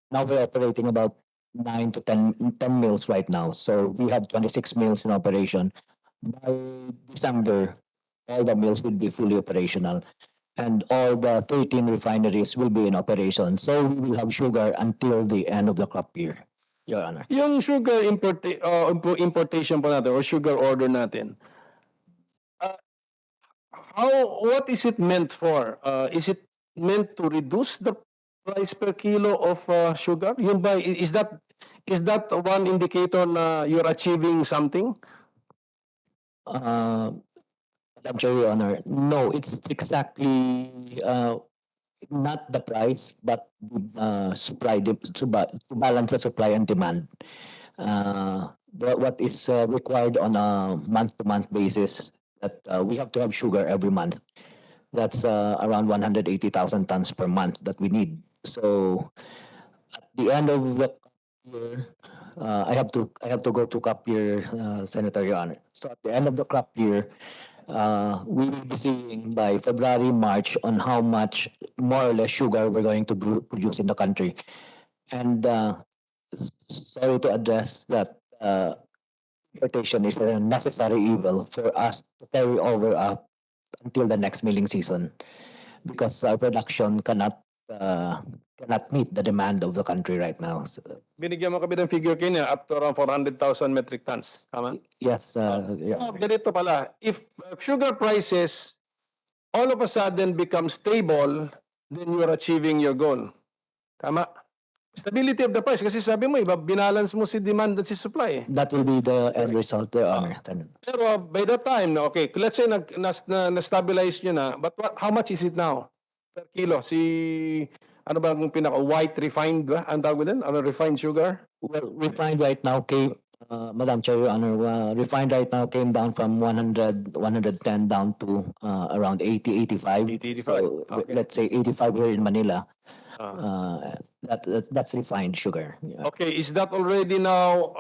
now we're operating about 9 to 10 mills right now. So we have 26 mills in operation. By December, all the mills will be fully operational, and all the 13 refineries will be in operation. So we will have sugar until the end of the crop year, Your Honor. Yung sugar importation po natin or sugar order natin, what is it meant for? Is it meant to reduce the price per kilo of sugar? Yun ba, is that one indicator na you're achieving something? Madam Chair, Your Honor, no, it's exactly not the price, but supply to balance the supply and demand. What is required on a month-to-month basis, that we have to have sugar every month. That's around 180,000 tons per month that we need. So at the end of the year, I have to go to crop year, Senator, Your Honor. So at the end of the crop year, we will be seeing by February, March on how much more or less sugar we're going to produce in the country. And sorry to address that importation is a necessary evil for us to carry over up until the next milling season, because our production cannot meet the demand of the country right now. So, Binigyan mo kami ng figure kanya up to around 400,000 metric tons. Tama? yes, yeah. So, ganito pala. If sugar prices all of a sudden become stable, then you're achieving your goal. Tama? Stability of the price kasi sabi mo, iba, binalance mo si demand at si supply. That will be the end result, Your Honor. Pero by that time, okay, let's say na-stabilize nyo na, but how much is it now? Per kilo? Ano ba ang pinaka-white refined ba? Ang tawag din? Ano, refined sugar? Well, refined right now came, Madam Chair, Your Honor, refined right now came down from 100, 110 down to around 80, 85. 80, 85. So Okay. let's say 85 here in Manila. That's refined sugar. Yeah. Okay, is that already now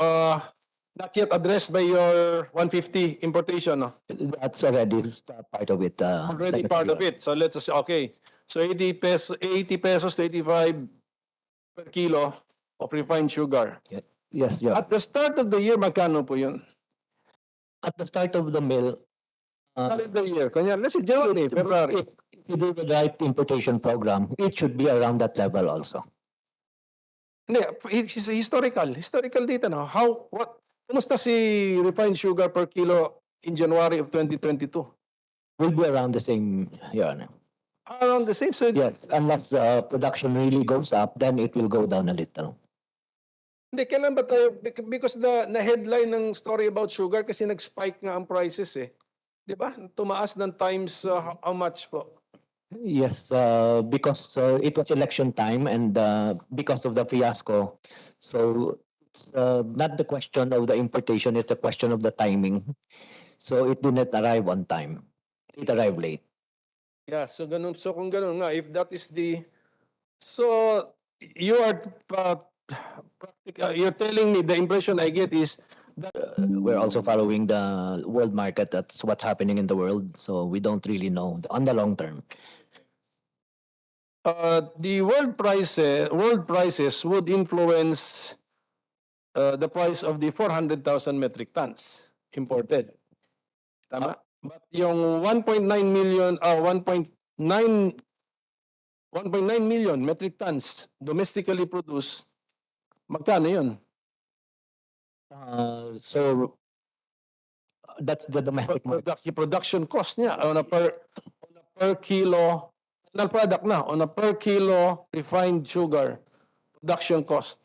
not yet addressed by your 150 importation? No? That's already part of it. Already part of it. So let's say, okay. So 80 pesos to 85 per kilo of refined sugar. Yes, yeah. At the start of the year, magkano po yun? At the start of the mill, Start of the year. Kanya, let's say January, February. if you do the right importation program, it should be around that level also. Hindi, it's historical data no. Kumusta si refined sugar per kilo in January of 2022? Will be around the same, Your Honor. Around the same. So Yes, unless production really goes up, then it will go down a little. hindi, kailan ba tayo, because the headline ng story about sugar kasi nag-spike nga ang prices eh. Di ba? Tumaas ng times how much po? Yes, because it was election time and because of the fiasco. So it's not the question of the importation, it's the question of the timing. So it did not arrive on time. It arrived late. Yeah, so ganun. So kung ganun nga, if that is so you are you're telling me the impression I get is We're also following the world market. That's what's happening in the world. So we don't really know on the long term. the world prices would influence the price of the 400,000 metric tons imported. Tama? But yung 1.9 million 1.9 million metric tons domestically produced, magkano yun? So that's the domestic market. Production cost niya on a per kilo final product na on a per kilo refined sugar production cost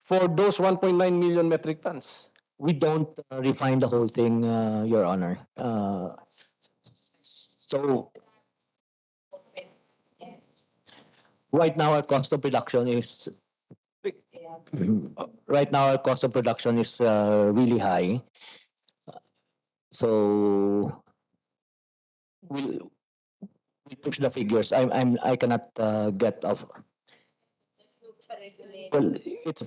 for those 1.9 million metric tons. We don't refine the whole thing, Your Honor. So right now our cost of production is really high. So we'll push the figures. I cannot get off. Well, it's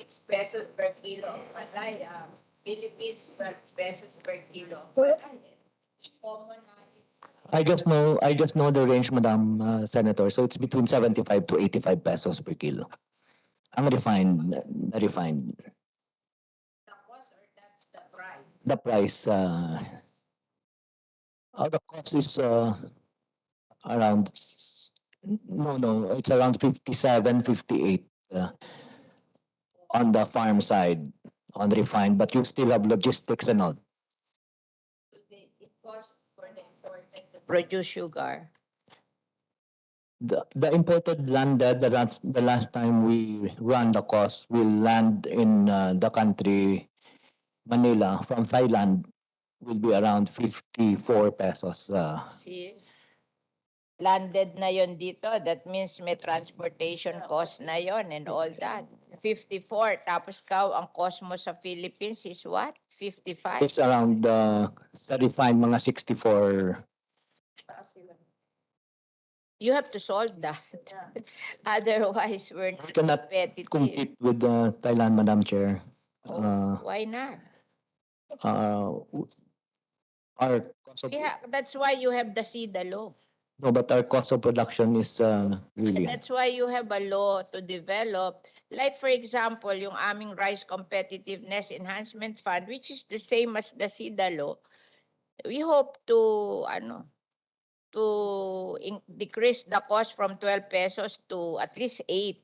6 pesos per kilo. Malaya. Philippines, 12 pesos per kilo. Common I just know the range, Madam Senator. So it's between 75 to 85 pesos per kilo. Ang refined. the cost or that's the price? The price, the cost is around, no, it's around 57, 58 on the farm side, on refined, but you still have logistics and all. It costs for the imported to produce sugar. The imported landed, the last time we run the cost, will land in the country, Manila, from Thailand, will be around 54 pesos. See, landed na yon dito. That means may transportation cost na yon and all that. 54. Tapos ang cost mo sa Philippines is what? 55? It's around sa refined mga 64. You have to solve that. Otherwise, we're not Cannot competitive. compete with Thailand, Madam Chair. Why not? Our cost of, That's why you have the SIDA law. no, but our cost of production is really. That's why you have a law to develop. Like for example, yung aming Rice Competitiveness Enhancement Fund, which is the same as the SIDA law. We hope to decrease the cost from 12 pesos to at least 8.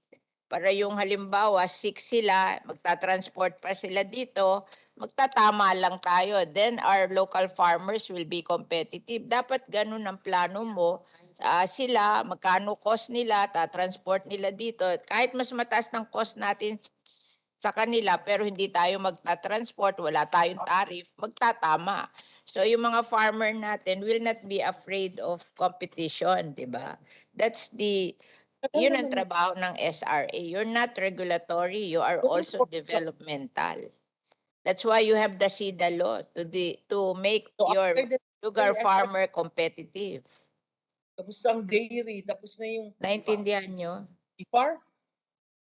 Para yung halimbawa, 6 sila, magta-transport pa sila dito, magtatama lang tayo. Then our local farmers will be competitive. Dapat ganun ang plano mo sila, magkano cost nila, transport nila dito. Kahit mas mataas ng cost natin sa kanila, pero hindi tayo magta-transport, wala tayong tariff, magtatama. So yung mga farmer natin will not be afraid of competition, di ba? That's yun ang trabaho ng SRA. You're not regulatory, you are also developmental. That's why you have the SIDA law to make So your after the sugar SRA, farmer competitive. tapos na ang dairy, tapos na yung Naintindihan nyo? IFAR,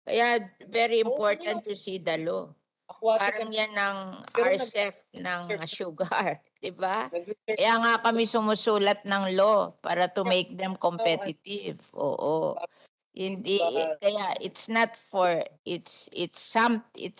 Kaya very Oo, important to see the law. aquatic Parang yan ang Pero RCEP ng sugar, di ba? nag-research. Kaya nga kami sumusulat ng law para to make them competitive. Oo. Hindi kaya it's not for it's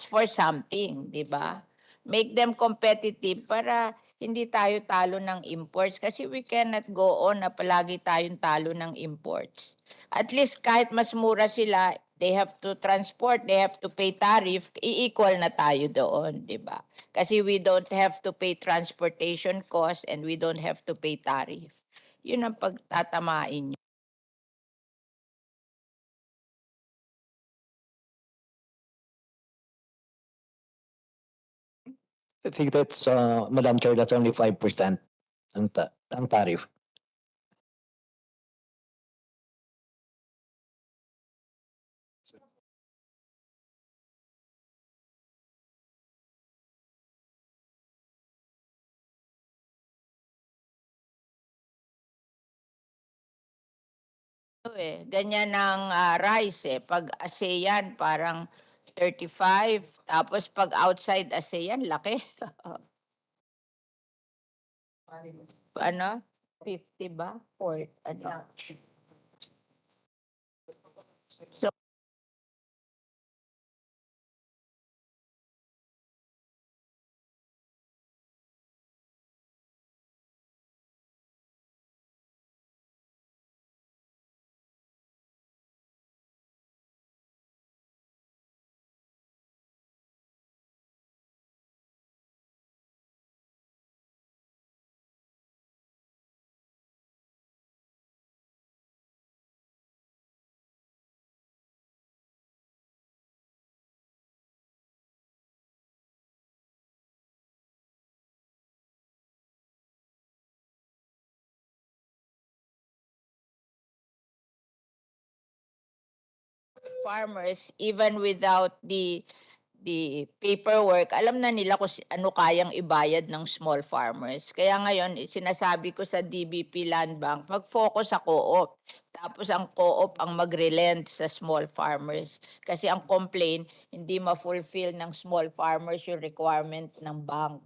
for something, di ba? Make them competitive para hindi tayo talo ng imports kasi we cannot go on na palagi tayong talo ng imports. At least kahit mas mura sila, they have to transport, they have to pay tariff, i-equal na tayo doon, di ba? Kasi we don't have to pay transportation cost and we don't have to pay tariff. Yun ang pagtatamain nyo. I think that's, Madam Chair, that's only 5% ang tariff. Ganyan ang rice Pag ASEAN, parang 35. Tapos pag outside ASEAN, laki. Ano? 50 ba? Or ano? So, farmers, even without the paperwork, alam na nila kung ano kayang ibayad ng small farmers. Kaya ngayon, sinasabi ko sa DBP Land Bank, mag-focus sa co-op. Tapos ang co-op ang mag-relent sa small farmers. Kasi ang complaint, hindi ma-fulfill ng small farmers yung requirement ng bank.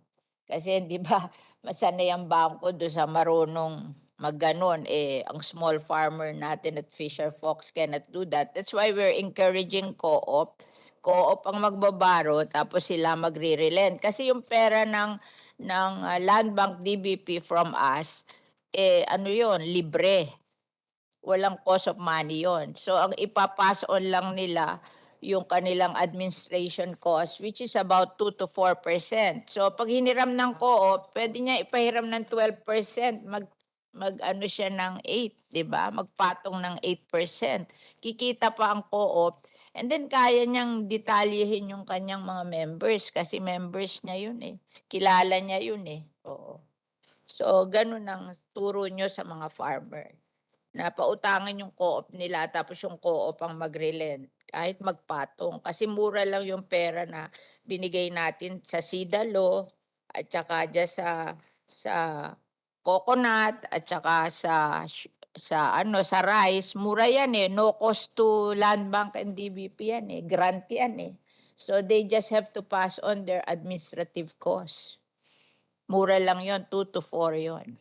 Kasi hindi ba, masanay ang bangko doon sa marunong magganon, ang small farmer natin at fisher folks cannot do that. That's why we're encouraging co-op. Co-op ang magbabaro tapos sila magre-relent. Kasi yung pera ng Land Bank DBP from us, ano yon libre. Walang cost of money yon. So ang ipapass on lang nila yung kanilang administration cost, which is about 2 to 4%. So pag hiniram ng co-op, pwede niya ipahiram ng 12%, mag ano siya ng 8, 'di ba? Magpatong ng 8%. Kikita pa ang co-op and then kaya niyang detalyehin yung kanyang mga members kasi members niya yun Kilala niya yun Oo. So ganun ang turo niyo sa mga farmer na pautangan yung co-op nila tapos yung co-op ang mag-relent kahit magpatong kasi mura lang yung pera na binigay natin sa SIDA law at saka dyan sa coconut at saka sa rice mura yan no cost to Land Bank and DBP yan grant yan so they just have to pass on their administrative costs mura lang yon 2 to 4 yon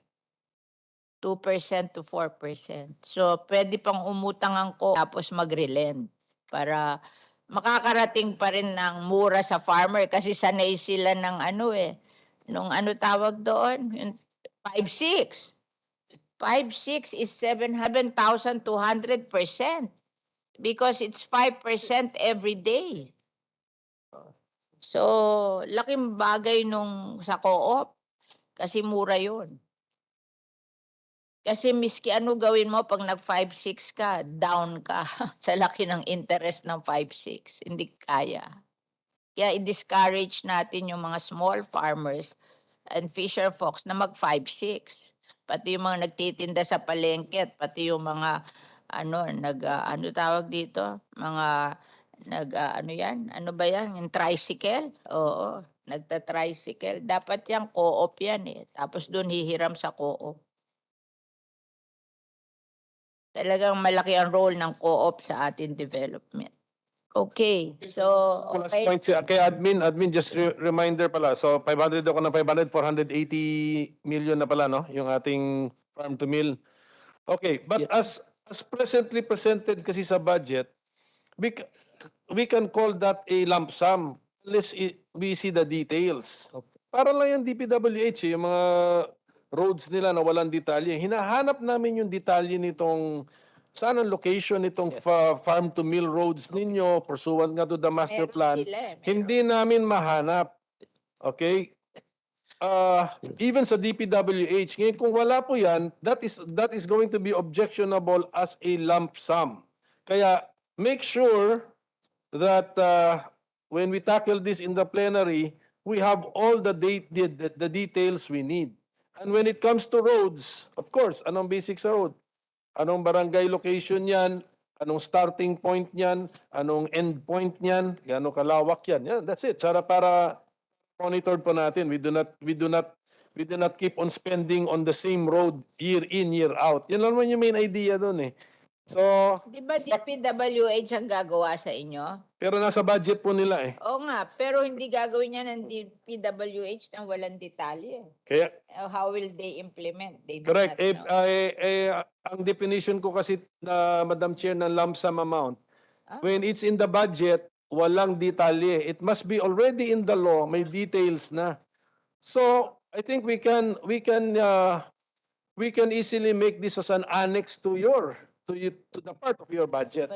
2% to 4%. So, pwede pang umutang ang tapos mag-relent para makakarating pa rin ng mura sa farmer kasi sanay sila ng nung ano tawag doon, yung 5-6. 5-6 is 7,200% because it's 5% every day. So, laking bagay nung sa co-op kasi mura yun. Kasi miski ano gawin mo pag nag 5-6 ka, down ka sa laki ng interest ng 5-6, hindi kaya. Kaya i-discourage natin yung mga small farmers and fisher folks na mag 5-6. Pati yung mga nagtitinda sa palengke, pati yung mga ano tawag dito? Mga ano yan? Ano ba yan? Yung tricycle? Oo, nagta-tricycle. Dapat yung co-op yan eh. Tapos doon hihiram sa co-op. Talagang malaki ang role ng co-op sa ating development. Okay, so Last okay. point siya. Kay admin just reminder pala. So 500 ako ng 500, 480 million na pala, no? Yung ating farm to mill. Okay, but as presently presented kasi sa budget, we can call that a lump sum unless we see the details. Para lang yung DPWH, yung mga roads nila na walang detalye. Hinahanap namin yung detalye nitong saan ang location nitong farm to mill roads ninyo pursuant nga to the master Meron plan. sila eh, meron. Hindi namin mahanap. Okay? Even sa DPWH, ngayon kung wala po yan, that is going to be objectionable as a lump sum. Kaya make sure that when we tackle this in the plenary, we have all the details we need. And when it comes to roads, of course, anong basic sa road? Anong barangay location yan? Anong starting point niyan? Anong end point niyan? Gaano kalawak yan? Yeah, that's it. Para monitored po natin. We do not keep on spending on the same road year in, year out. Yan lang naman yung main idea doon eh. So, Di ba DPWH ang gagawa sa inyo? pero nasa budget po nila eh. Oo nga, pero hindi gagawin niya ng DPWH nang walang detalye. Kaya, How will they implement? They do correct. not know. Ang definition ko kasi na Madam Chair ng lump sum amount, Ah. when it's in the budget, walang detalye. It must be already in the law, may details na. So, I think we can easily make this as an annex to the part of your budget.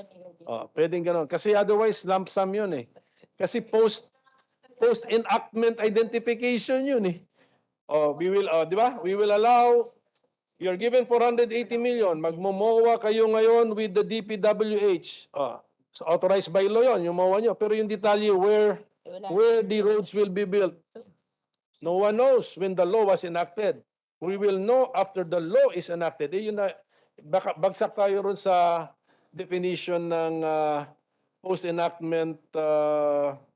Pwedeng gano'n. Kasi otherwise, lump sum yun eh. Kasi post-enactment identification yun eh. Di ba? We will allow, you're given 480 million, magmomowa kayo ngayon with the DPWH. So authorized by law yun, yung MOA nyo. Pero yung detalye where the roads will be built. No one knows when the law was enacted. We will know after the law is enacted. Yun na, bagsak tayo ron sa definition ng post-enactment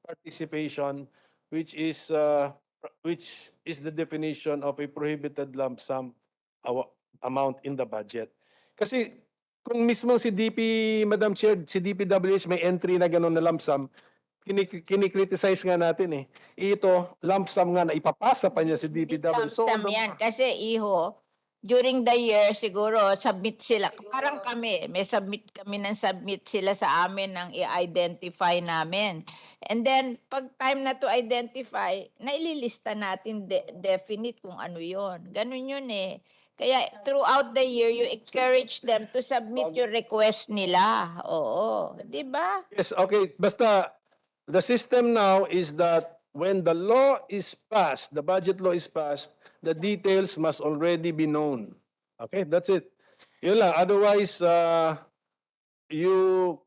participation, which is the definition of a prohibited lump sum amount in the budget. Kasi kung mismo si Madam Chair, si DPWH may entry na gano'n na lump sum, kinikriticize nga natin eh. Ito, lump sum nga na ipapasa pa niya si DPWH. Lump sum yan. Kasi during the year, siguro, submit sila. Parang kami, may submit sila sa amin ng i-identify namin. And then, pag time na to identify, naililista natin definite kung ano yon. Ganun yun eh. Kaya throughout the year, you encourage them to submit your request nila. Oo. Di ba? Yes, okay. Basta, the system now is that when the law is passed, the budget law is passed, the details must already be known. Okay, that's it. Yun lang. Otherwise, you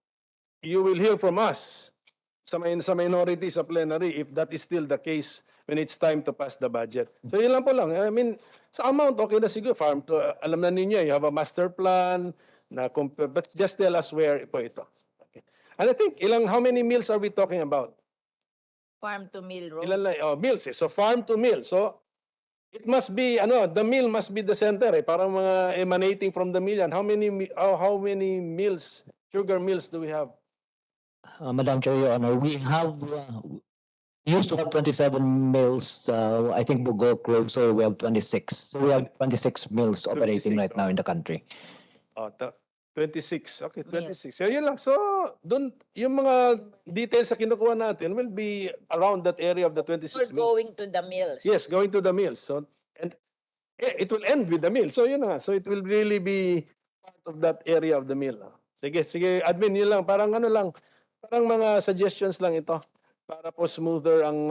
will hear from us sa minority, sa plenary, if that is still the case when it's time to pass the budget. So yun lang po lang. I mean, sa amount, okay na siguro. Farm to, alam na ninyo, you have a master plan, but just tell us where po ito. Okay. And I think, how many mills are we talking about? Farm to mill road. Ilan lang? Mills eh. So farm to mill. So it must be, the mill must be the center eh. Parang mga emanating from the mill yan. How many mills, sugar mills do we have? Madam Chair, Your Honor, we used to have 27 mills. I think Bugok Road, so we have 26. So we have 26 mills operating 26, right now in the country. 26. Okay, 26. So yun lang. So doon, yung mga details na kinukuha natin will be around that area of the 26 We're mills. going to the mills. Yes, going to the mills. So, and it will end with the mill. So yun na. So it will really be part of that area of the mill. Sige, admin, yun lang. Parang mga suggestions lang ito para po smoother ang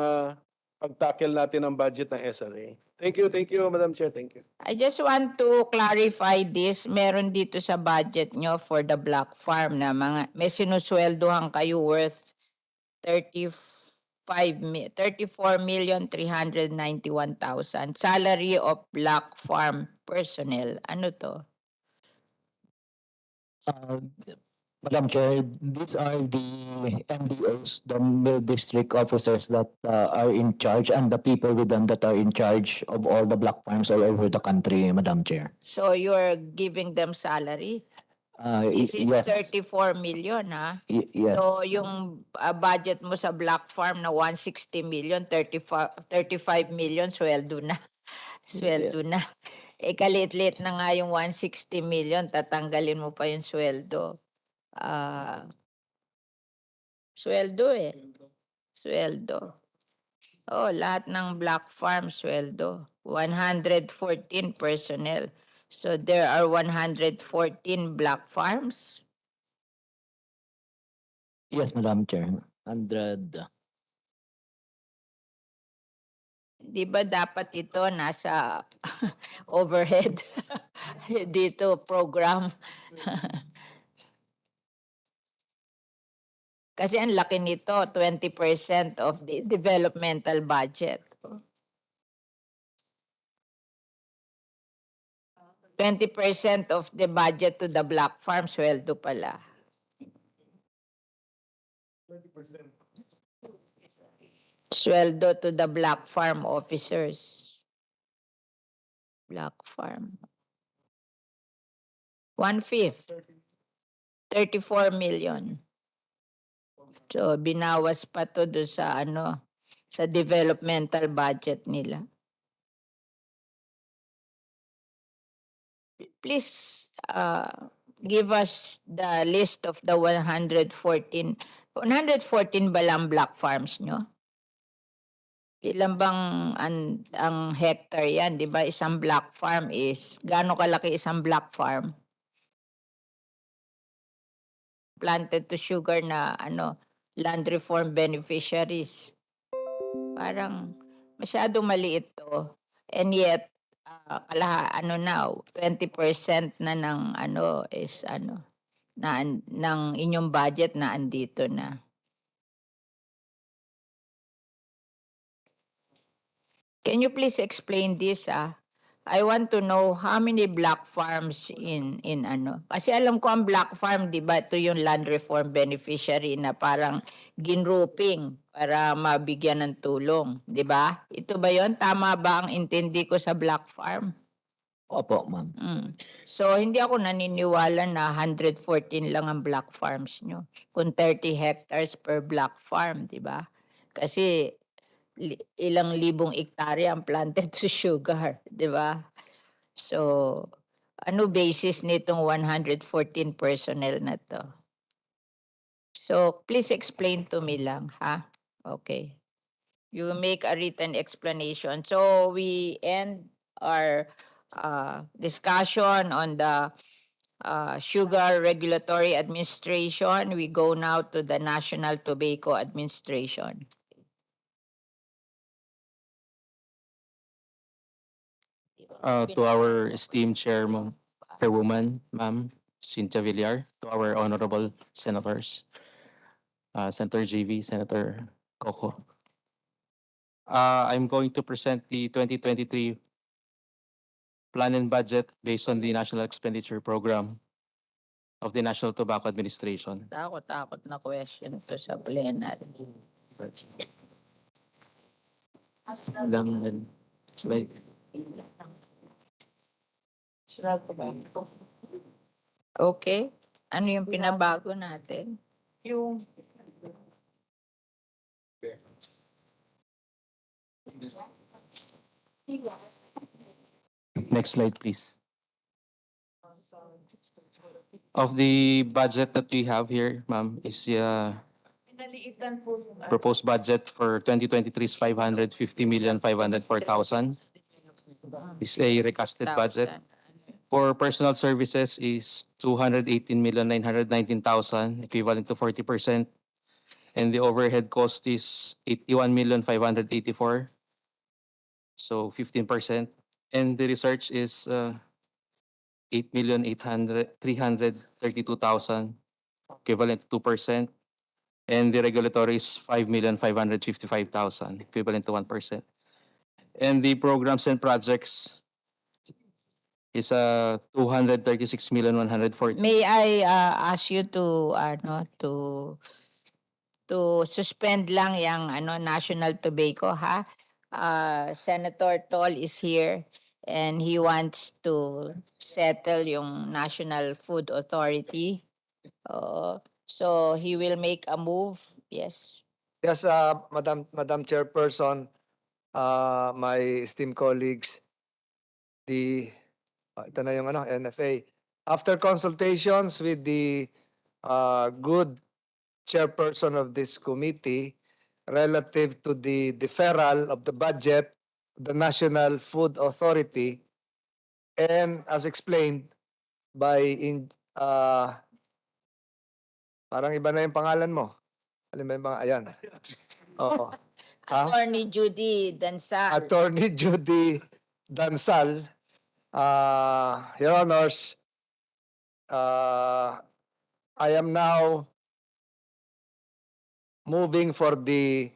pag-tackle natin ang budget ng SRA. Thank you, Madam Chair. Thank you. I just want to clarify this. Meron dito sa budget nyo for the Black Farm na may sinusweldohan kayo worth 34,391,000. Salary of Black Farm personnel. Ano to? Madam Chair, these are the MDOs, the mill district officers that are in charge, and the people with them that are in charge of all the black farms all over the country, Madam Chair. So you're giving them salary? This is Yes. 34 million, ha? Yes. So yung budget mo sa Black Farm na 160 million, 35 million, sweldo na. Sweldo na. Kalit-lit na nga yung 160 million, tatanggalin mo pa yung sweldo. Sweldo eh. Sweldo. Oh, lahat ng Black Farm sweldo. 114 personnel. So there are 114 Black Farms. Yes, Madam Chair. 100. Di ba dapat ito nasa overhead dito program? Kasi ang laki nito, 20% of the developmental budget. 20% of the budget to the Black Farm, sweldo pala. 20%. Sweldo to the Black Farm officers. Black Farm. 1/5. 34 million. So binawas pa to do sa sa developmental budget nila. Please give us the list of the 114 ba lang Black Farms nyo? Ilan bang ang hectare yan, di ba? Isang Black Farm is, gaano kalaki isang Black Farm? Planted to sugar na land reform beneficiaries. Parang masyado maliit to. And yet, 20% na ng is ng inyong budget na andito na. Can you please explain this? I want to know how many Black Farms in Kasi alam ko ang Black Farm, di ba, ito yung land reform beneficiary na parang ginrouping para mabigyan ng tulong, di ba? Ito ba yon? Tama ba ang intindi ko sa Black Farm? Opo, ma'am. So hindi ako naniniwala na 114 lang ang Black Farms nyo. Kung 30 hectares per Black Farm, di ba? Kasi ilang libong hektarya ang planted to sugar, di ba? So, ano basis nitong 114 personnel na to? So, please explain to me lang, ha? Okay. You make a written explanation. So, we end our discussion on the Sugar Regulatory Administration. We go now to the National Tobacco Administration. To our esteemed chairwoman, Ma'am Cynthia Villar, to our honorable senators, Senator JV, Senator Coco. I'm going to present the 2023 plan and budget based on the National Expenditure Program of the National Tobacco Administration. Takot na question to sa plenary. Okay. Ano yung pinabago natin? Yung Next slide, please. Of the budget that we have here, ma'am, is pinaliitan po yung proposed budget for 2023 is 550,504,000. Is a recasted budget. For personal services is 218,919,000, equivalent to 40%. And the overhead cost is 81,584,000. So 15%. And the research is 8,332,000, equivalent to 2%. And the regulatory is 5,555,000, equivalent to 1%. And the programs and projects is 236,140. May I ask you to suspend lang yung National Tobacco, ha? Senator Tol is here and he wants to settle yung National Food Authority. So he will make a move. Yes. Yes, Madam Chairperson, my esteemed colleagues, ito na yung NFA. After consultations with the good chairperson of this committee relative to the deferral of the budget of the National Food Authority, and as explained by parang iba na yung pangalan mo. Alam mo yung mga, ayan. Oo. Attorney Judy Dansal. Attorney Judy Dansal, Your Honors, I am now moving for the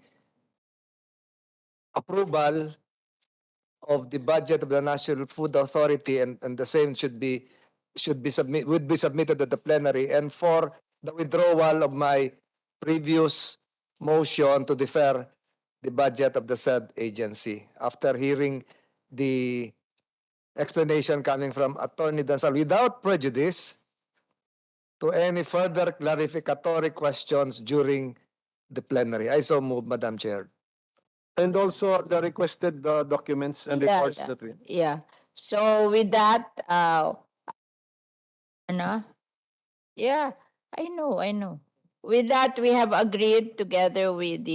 approval of the budget of the National Food Authority, and the same would be submitted at the plenary, and for the withdrawal of my previous motion to defer the budget of the said agency. After hearing the explanation coming from Attorney Dansal, without prejudice to any further clarificatory questions during the plenary. I so move, Madam Chair. And also the requested documents and Yeah, reports yeah. that we. Yeah. So with that, yeah, I know. With that, we have agreed together with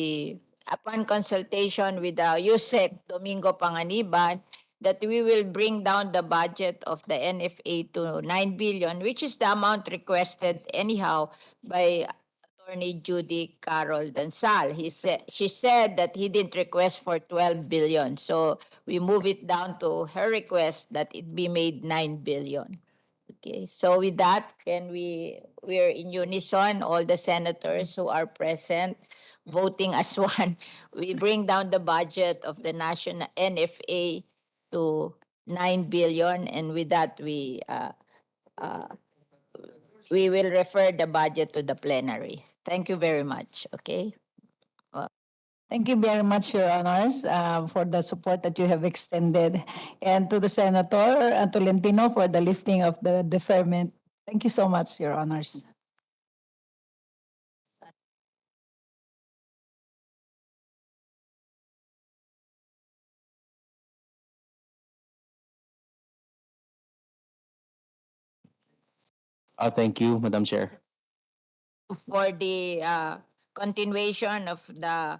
upon consultation with the USEC, Domingo Panganiban, that we will bring down the budget of the NFA to 9 billion, which is the amount requested anyhow by Attorney Judy Carol Dansal. She said that he didn't request for 12 billion. So we move it down to her request that it be made 9 billion. Okay, so with that, we're in unison, all the senators who are present, voting as one. We bring down the budget of the national NFA to 9 billion, and with that, we will refer the budget to the plenary. Thank you very much. Okay. Thank you very much, Your Honors, for the support that you have extended, and to the Senator Tolentino for the lifting of the deferment. Thank you so much, Your Honors. Thank you, Madam Chair. For the continuation of the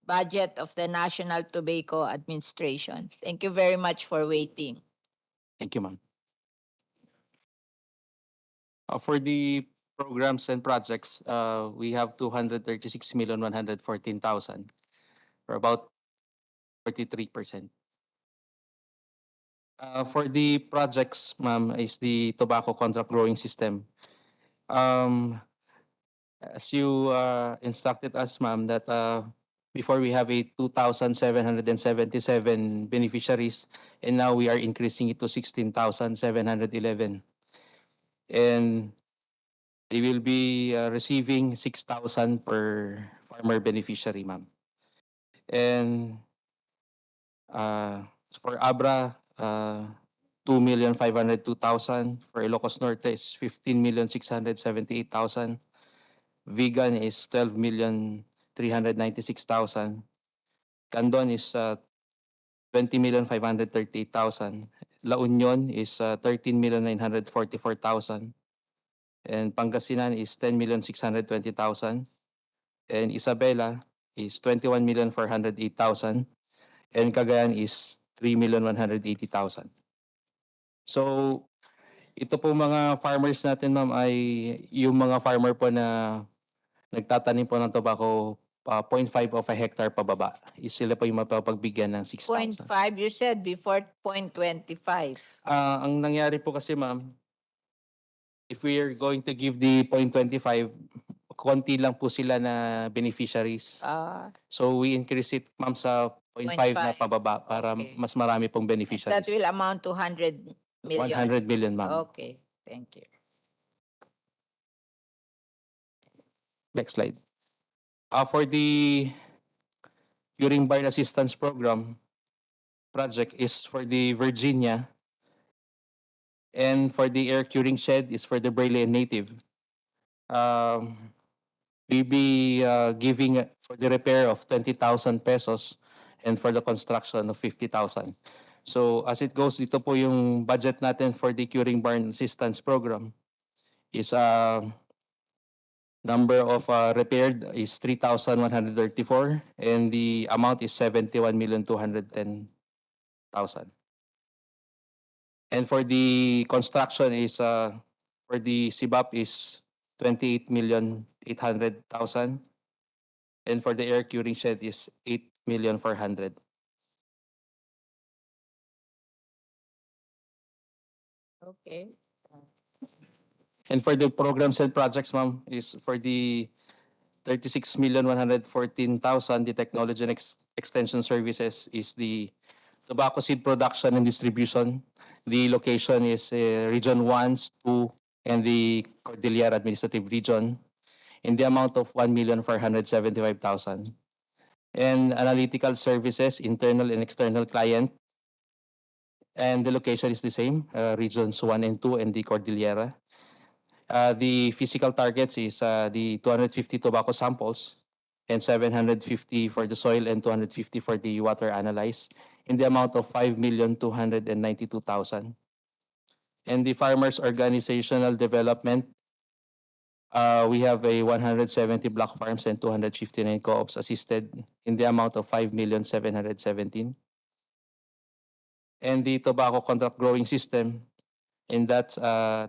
budget of the National Tobacco Administration. Thank you very much for waiting. Thank you, ma'am. For the programs and projects, we have 236,114,000, for about 43%. For the projects, ma'am, is the tobacco contract growing system. As you instructed us, ma'am, that before we have 2,777 beneficiaries, and now we are increasing it to 16,711. And they will be receiving 6,000 per farmer beneficiary, ma'am. And for Abra, 2,502,000. For Ilocos Norte is 15,678,000. Vegan is 12,396,000. Candon is 20,538,000. La Union is 13,944,000. And Pangasinan is 10,620,000. And Isabela is 21,408,000. And Cagayan is 3,180,000. So, ito po mga farmers natin, ma'am, ay yung mga farmer po na nagtatanim po ng tobacco 0.5 of a hectare pababa. Sila po yung mapapagbigyan ng 6,000. 0.5, you said before 0.25. Ang nangyari po kasi ma'am, if we are going to give the 0.25, konti lang po sila na beneficiaries. So we increase it ma'am sa 0.5 na 0.5. pababa para Okay. mas marami pong That beneficiaries. will amount to 100 million. 100 million ma'am. Okay, thank you. Next slide. For the Curing Burn Assistance Program project is for the Virginia, and for the air curing shed is for the Brazilian native. We be giving for the repair of 20,000 pesos and for the construction of 50,000. So as it goes, dito po yung budget natin for the Curing Burn Assistance Program is number of repaired is 3,134 and the amount is 71,210,000. And for the construction is for the CBAP is 28,800,000 and for the air curing shed is 8,400,000. Okay. And for the programs and projects, ma'am, is for the 36,114,000, the technology and extension services is the tobacco seed production and distribution. The location is Region 1, 2, and the Cordillera Administrative Region in the amount of 1,475,000. And analytical services, internal and external client. And the location is the same, Regions 1 and 2 and the Cordillera. The physical targets is the 250 tobacco samples and 750 for the soil and 250 for the water analyzed in the amount of 5,292,000. And the farmers organizational development, we have a 170 block farms and 259 co-ops assisted in the amount of 5,717. And the tobacco contract growing system, in that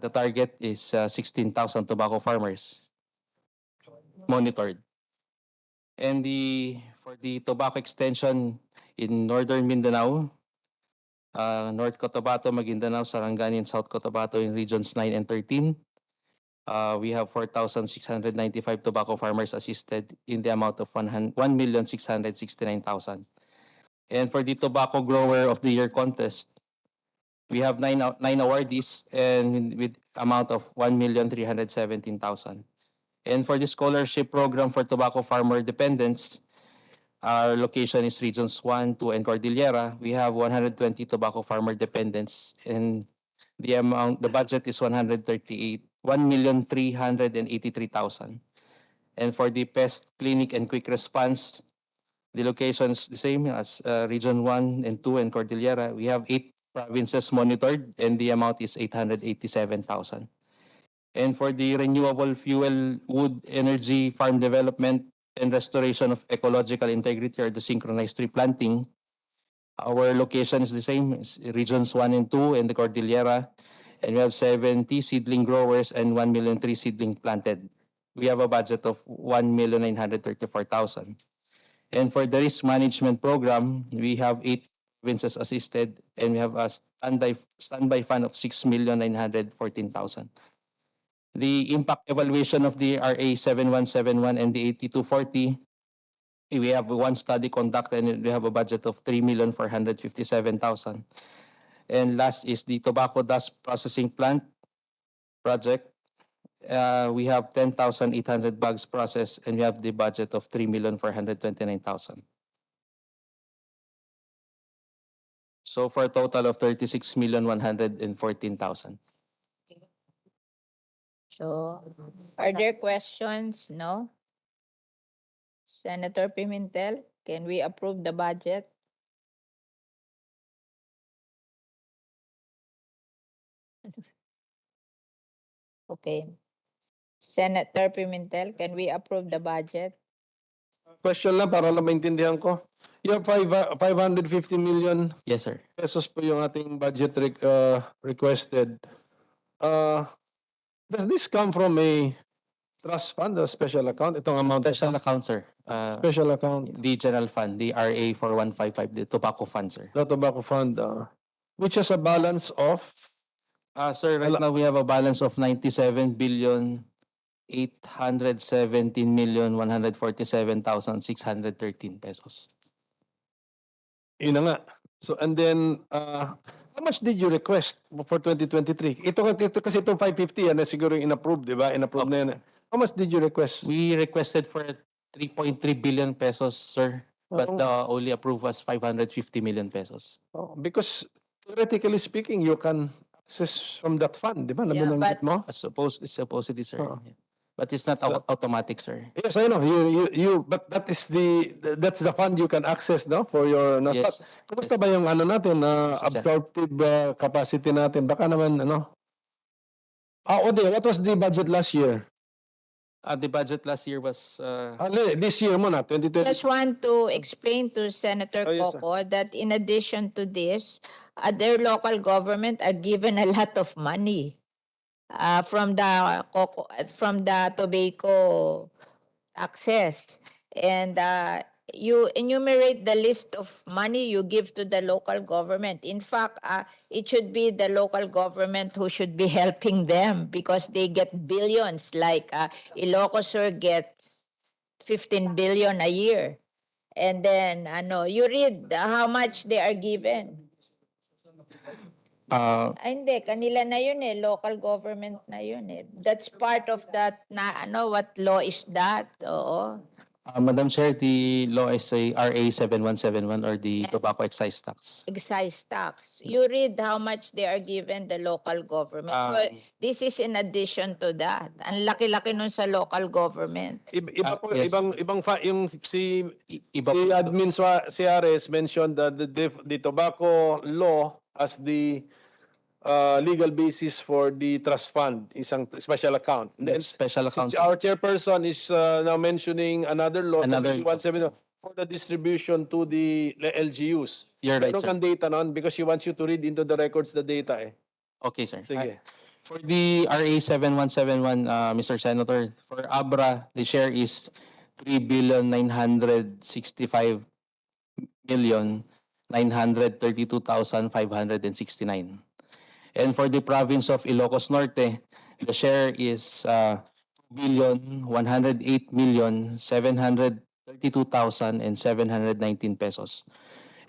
the target is 16,000 tobacco farmers monitored. And for the tobacco extension in northern Mindanao, North Cotabato, Maguindanao, Sarangani, and South Cotabato in regions 9 and 13, we have 4,695 tobacco farmers assisted in the amount of 1,669,000. And for the Tobacco Grower of the Year contest, we have nine awardees and with amount of 1,317,000. And for the scholarship program for tobacco farmer dependents, our location is Regions 1, 2, and Cordillera. We have 120 tobacco farmer dependents, and the budget is 1,383,000. And for the pest clinic and quick response, the location is the same as Region 1 and 2 and Cordillera. We have 8 provinces monitored, and the amount is 887,000. And for the renewable fuel, wood energy, farm development, and restoration of ecological integrity or the synchronized tree planting, our location is the same as Regions 1 and 2 and the Cordillera, and we have 70 seedling growers and 1,000,000 tree seedling planted. We have a budget of 1,934,000. And for the risk management program, we have 8 provinces assisted, and we have a standby fund of 6,914,000. The impact evaluation of the RA 7171 and the 8240, we have one study conducted and we have a budget of 3,457,000. And last is the tobacco dust processing plant project. We have 10,800 bags processed and we have the budget of 3,429,000. So for a total of 36,114,000. So, are there questions? No? Senator Pimentel, can we approve the budget? Okay. Senator Pimentel, can we approve the budget? Question lang para lang maintindihan ko. Yung 550 million Yes, sir. pesos po yung ating budget requested. Does this come from a trust fund or special account? Itong amount. Special account, sir. Special account. The general fund, the RA 4155, the tobacco fund, sir. The tobacco fund, which has a balance of Sir, right now we have a balance of 97 billion 817,147,613 pesos. yun na nga. So, and then, how much did you request for 2023? Ito kasi itong 550, yan na siguro yung in-approve, di ba? In-approve na yan. How much did you request? We requested for 3.3 billion pesos, sir. But the only approved was 550 million pesos. Oh, because theoretically speaking, you can access from that fund, di ba? Yeah, Nabinanggit but- mo? Supposedly, sir. Oo. But it's not automatic, sir. Yes, I know. But that's the fund you can access, no? For your, no? Yes. Kumusta ba yung ano natin, Yes, sir. absorptive capacity natin? Baka naman, ano? Ode, what was the budget last year? The budget last year was This year mo na, 2020. Just want to explain to Senator Oh, yes, sir. Coco that in addition to this, their local government are given a lot of money from the tobacco taxes, and you enumerate the list of money you give to the local government. In fact, it should be the local government who should be helping them because they get billions. Like Ilocos Sur gets 15 billion a year. And then you read how much they are given. Hindi, kanila na yun eh, local government na yun eh. That's part of that what law is that? Oo. Madam Chair, the law is a RA 7171 or the tobacco excise tax. Excise tax. You read how much they are given the local government. So, this is in addition to that. Ang laki-laki nun sa local government. Iba po, Yes. yung si Iba si po. Admin Suarez mentioned that the tobacco law as the legal basis for the trust fund, isang special account. And then, That's special account, sir. Our chairperson is now mentioning another law, Another- 170, for the distribution to the LGUs. You're right, Meron sir. kang data nun because she wants you to read into the records the data eh. Okay, sir. Sige. For the RA 7171, Mr. Senator, for ABRA, the share is 3,965,932,569. And for the province of Ilocos Norte, the share is 2,108,732,719 pesos.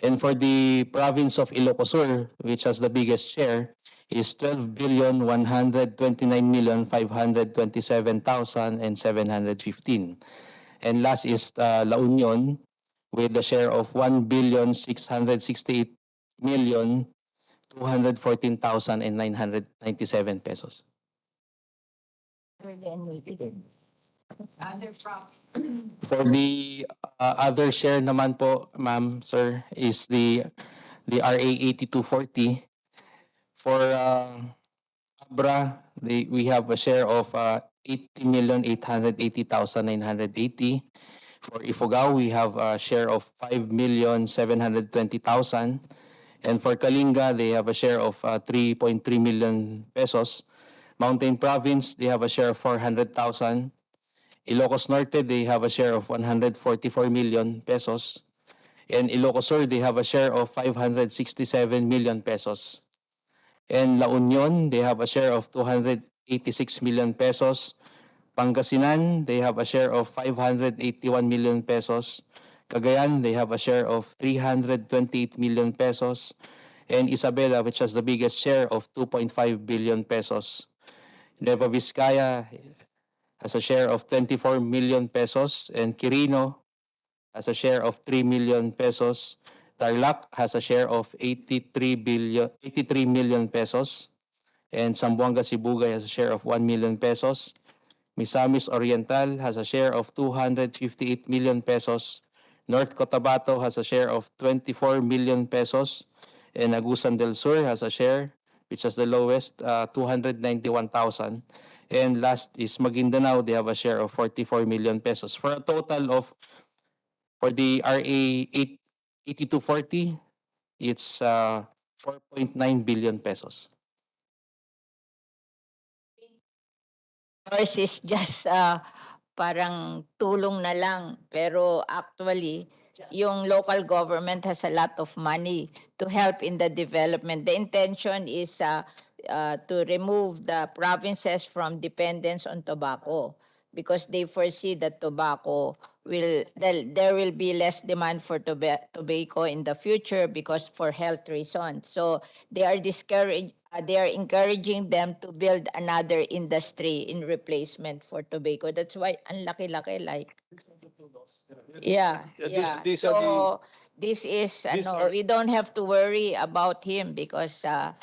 And for the province of Ilocos Sur, which has the biggest share, is 12,129,527,715. And last is La Union with the share of 1,668,214,997 pesos. For the other share naman po, ma'am, sir, is the RA 8240. For ABRA, we have a share of 80,880,980. For Ifugao, we have a share of 5,720,000. And for Kalinga, they have a share of 3.3 million pesos. Mountain Province, they have a share of 400,000. Ilocos Norte, they have a share of 144 million pesos. And Ilocos Sur, they have a share of 567 million pesos. And La Union, they have a share of 286 million pesos. Pangasinan, they have a share of 581 million pesos. Cagayan, they have a share of 328 million pesos. And Isabela, which has the biggest share of 2.5 billion pesos. Nueva Vizcaya has a share of 24 million pesos. And Quirino has a share of 3 million pesos. Tarlac has a share of 83 million pesos. And Zamboanga Sibugay has a share of 1 million pesos. Misamis Oriental has a share of 258 million pesos. North Cotabato has a share of 24 million pesos. And Agusan del Sur has a share, which is the lowest, 291,000. And last is Maguindanao, they have a share of 44 million pesos. For a total of, for the RA 8240, it's 4.9 billion pesos. yours is just parang tulong na lang. Pero actually, yung local government has a lot of money to help in the development. The intention is to remove the provinces from dependence on tobacco because they foresee that tobacco there will be less demand for tobacco in the future because for health reasons. So they are encouraging them to build another industry in replacement for tobacco. That's why ang laki-laki like. Yeah, yeah. These are So this is we don't have to worry about him because there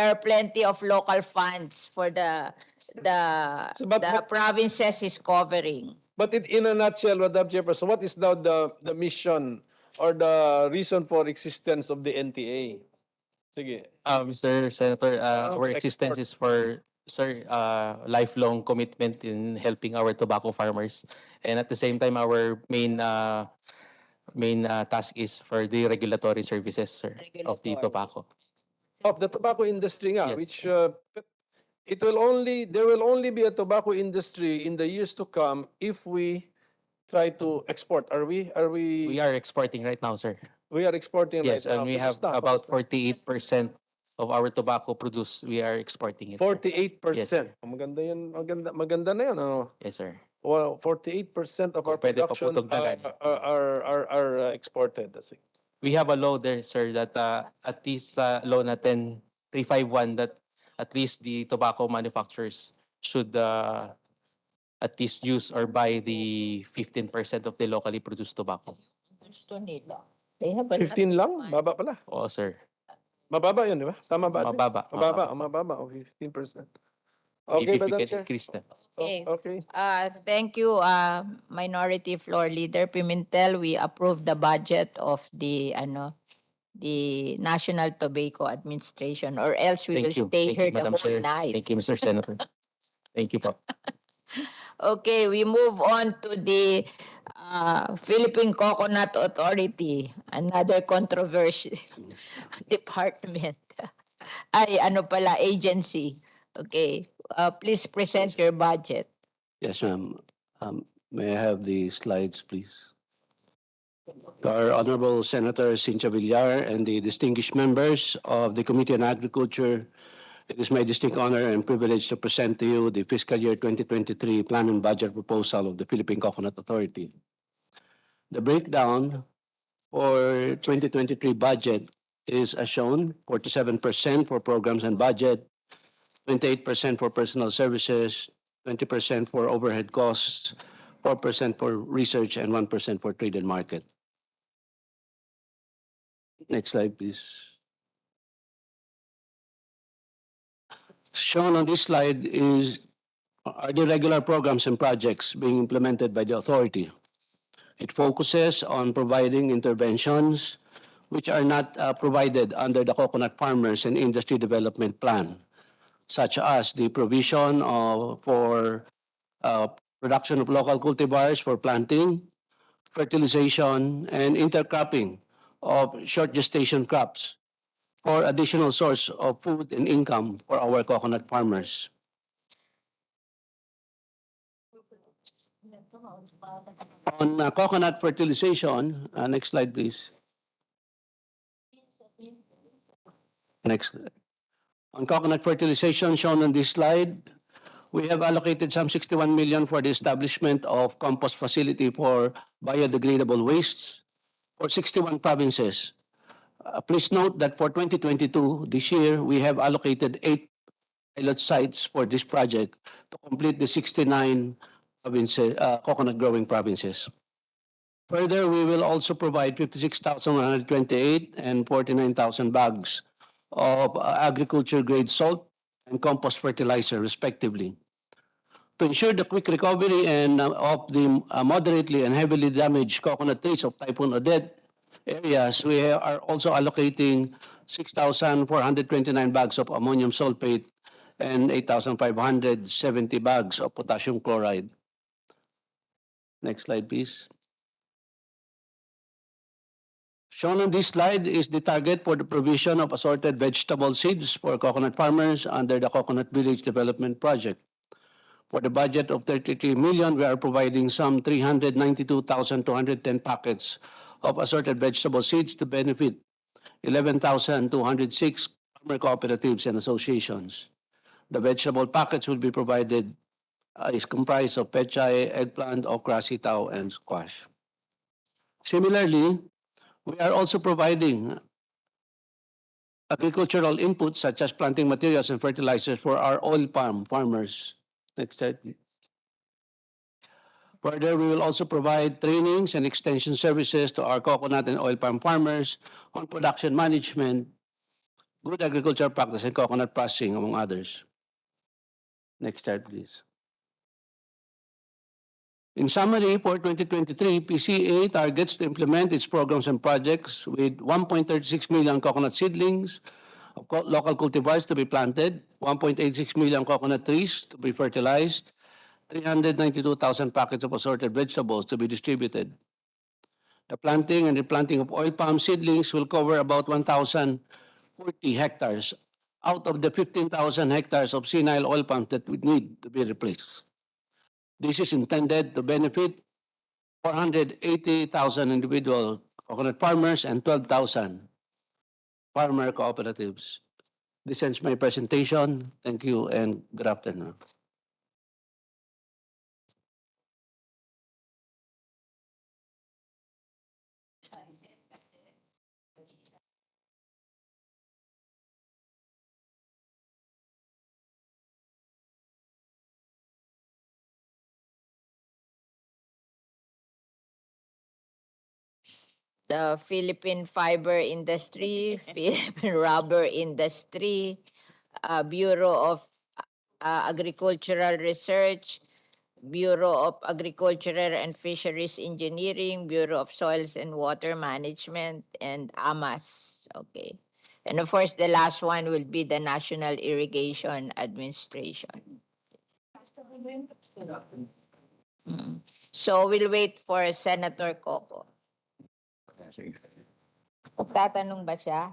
are plenty of local funds for the So, but- provinces is covering. But in a nutshell, Madam Chairperson, what is now the mission or the reason for existence of the NTA? Sige. Mr. Senator, our export. existence is for, sir, lifelong commitment in helping our tobacco farmers. And at the same time, our main task is for the regulatory services, sir, of the Regulatory. tobacco. Of the tobacco industry nga, Yes. which there will only be a tobacco industry in the years to come if we try to export. We are exporting right now, sir. We are exporting Yes, right now. and we have Kamusta? about Kamusta? 48% of our tobacco produced, we are exporting it. sir. 48%. Maganda yan. Maganda na yan. Ano? Yes, sir. Well, 48% of our Pwede pa po production dagdagan. are exported. We have a law there, sir, that at least law na 10351 that at least the tobacco manufacturers should at least use or buy the 15% of the locally produced tobacco. Gusto nila. They have a lot 15 lang? of money. Baba pala. Oo, sir. Mababa yun, di ba? Tama ba? ate? Mababa. Mababa. Oh, 15%. Okay, Maybe if we Madam can Chair. increase that. Okay. Okay. Thank you, Minority Floor Leader Pimentel. We approve the budget of the National Tobacco Administration, or else we will stay here the Madam whole Chair. night. Thank you, Mr. Senator. Thank you po. Okay, we move on to the Philippine Coconut Authority, another controversy department. Ay, agency. Okay, please present your budget. Yes, ma'am. May I have the slides, please? Our Honorable Senator Cynthia Villar and the distinguished members of the Committee on Agriculture, it is my distinct honor and privilege to present to you the fiscal year 2023 plan and budget proposal of the Philippine Coconut Authority. The breakdown for 2023 budget is as shown: 47% for programs and budget, 28% for personal services, 20% for overhead costs, 4% for research, and 1% for trade and market. Next slide, please. Shown on this slide are the regular programs and projects being implemented by the authority. It focuses on providing interventions which are not provided under the Coconut Farmers and Industry Development Plan, such as the provision for production of local cultivars for planting, fertilization, and intercropping of short gestation crops for additional source of food and income for our coconut farmers. On coconut fertilization, next slide, please. Next. On coconut fertilization shown on this slide, we have allocated some 61 million for the establishment of compost facility for biodegradable wastes for 61 provinces. Please note that for 2022, this year, we have allocated 8 pilot sites for this project to complete the 69 provinces, coconut growing provinces. Further, we will also provide 56,128 and 49,000 bags of agriculture grade salt and compost fertilizer, respectively. To ensure the quick recovery and of the moderately and heavily damaged coconut trees of Typhoon Odette areas, we are also allocating 6,429 bags of ammonium sulfate and 8,570 bags of potassium chloride. Next slide, please. Shown on this slide is the target for the provision of assorted vegetable seeds for coconut farmers under the Coconut Village Development Project. For the budget of 33 million, we are providing some 392,210 packets of assorted vegetable seeds to benefit 11,206 farmer cooperatives and associations. The vegetable packets will be provided is comprised of pechay, eggplant, okra, sitaw, and squash. Similarly, we are also providing agricultural inputs such as planting materials and fertilizers for our oil palm farmers. Next slide, please. Further, we will also provide trainings and extension services to our coconut and oil palm farmers on production management, good agricultural practice, and coconut processing, among others. Next slide, please. In summary, for 2023, PCA targets to implement its programs and projects with 1.36 million coconut seedlings of local cultivars to be planted, 1.86 million coconut trees to be fertilized, 392,000 packets of assorted vegetables to be distributed. The planting and replanting of oil palm seedlings will cover about 1,040 hectares out of the 15,000 hectares of senile oil palms that would need to be replaced. This is intended to benefit 480,000 individual coconut farmers and 12,000 farmer cooperatives. This ends my presentation. Thank you and good afternoon. The Philippine fiber industry, Philippine rubber industry, Bureau of Agricultural Research, Bureau of Agricultural and Fisheries Engineering, Bureau of Soils and Water Management, and AMAS. Okay. And of course, the last one will be the National Irrigation Administration. So we'll wait for Senator Coco. Magtatanong ba siya?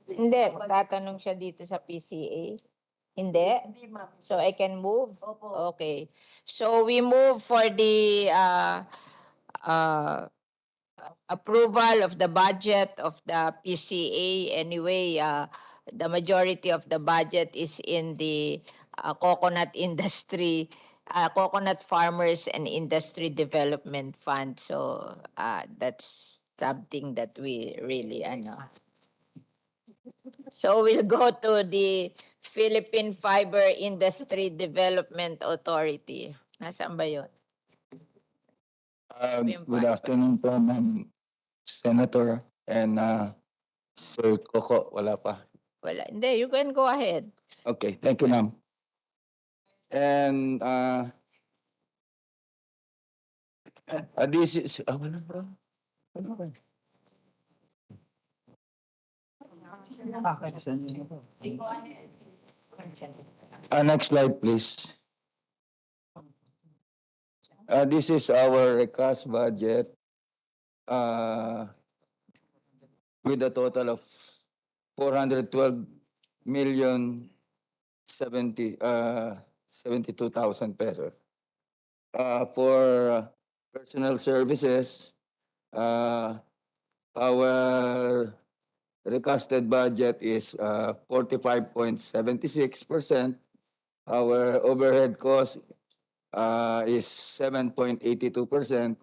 Hindi, magtatanong siya dito sa PCA. Hindi? So I can move? Okay. So we move for the approval of the budget of the PCA. Anyway, the majority of the budget is in the coconut industry, Coconut Farmers and Industry Development Fund. So that's something that we really So we'll go to the Philippine Fiber Industry Development Authority. Nasaan ba yun? Good afternoon po, Ma'am Senator and Sir Coco. Wala pa. Wala. Hindi, you can go ahead. Okay, thank you, Ma'am. And this is, wala pa. Wala pa. Next slide, please. This is our recast budget with a total of 412 million 72,000 pesos. For personal services, our recasted budget is 45.76%. Our overhead cost is 7.82%.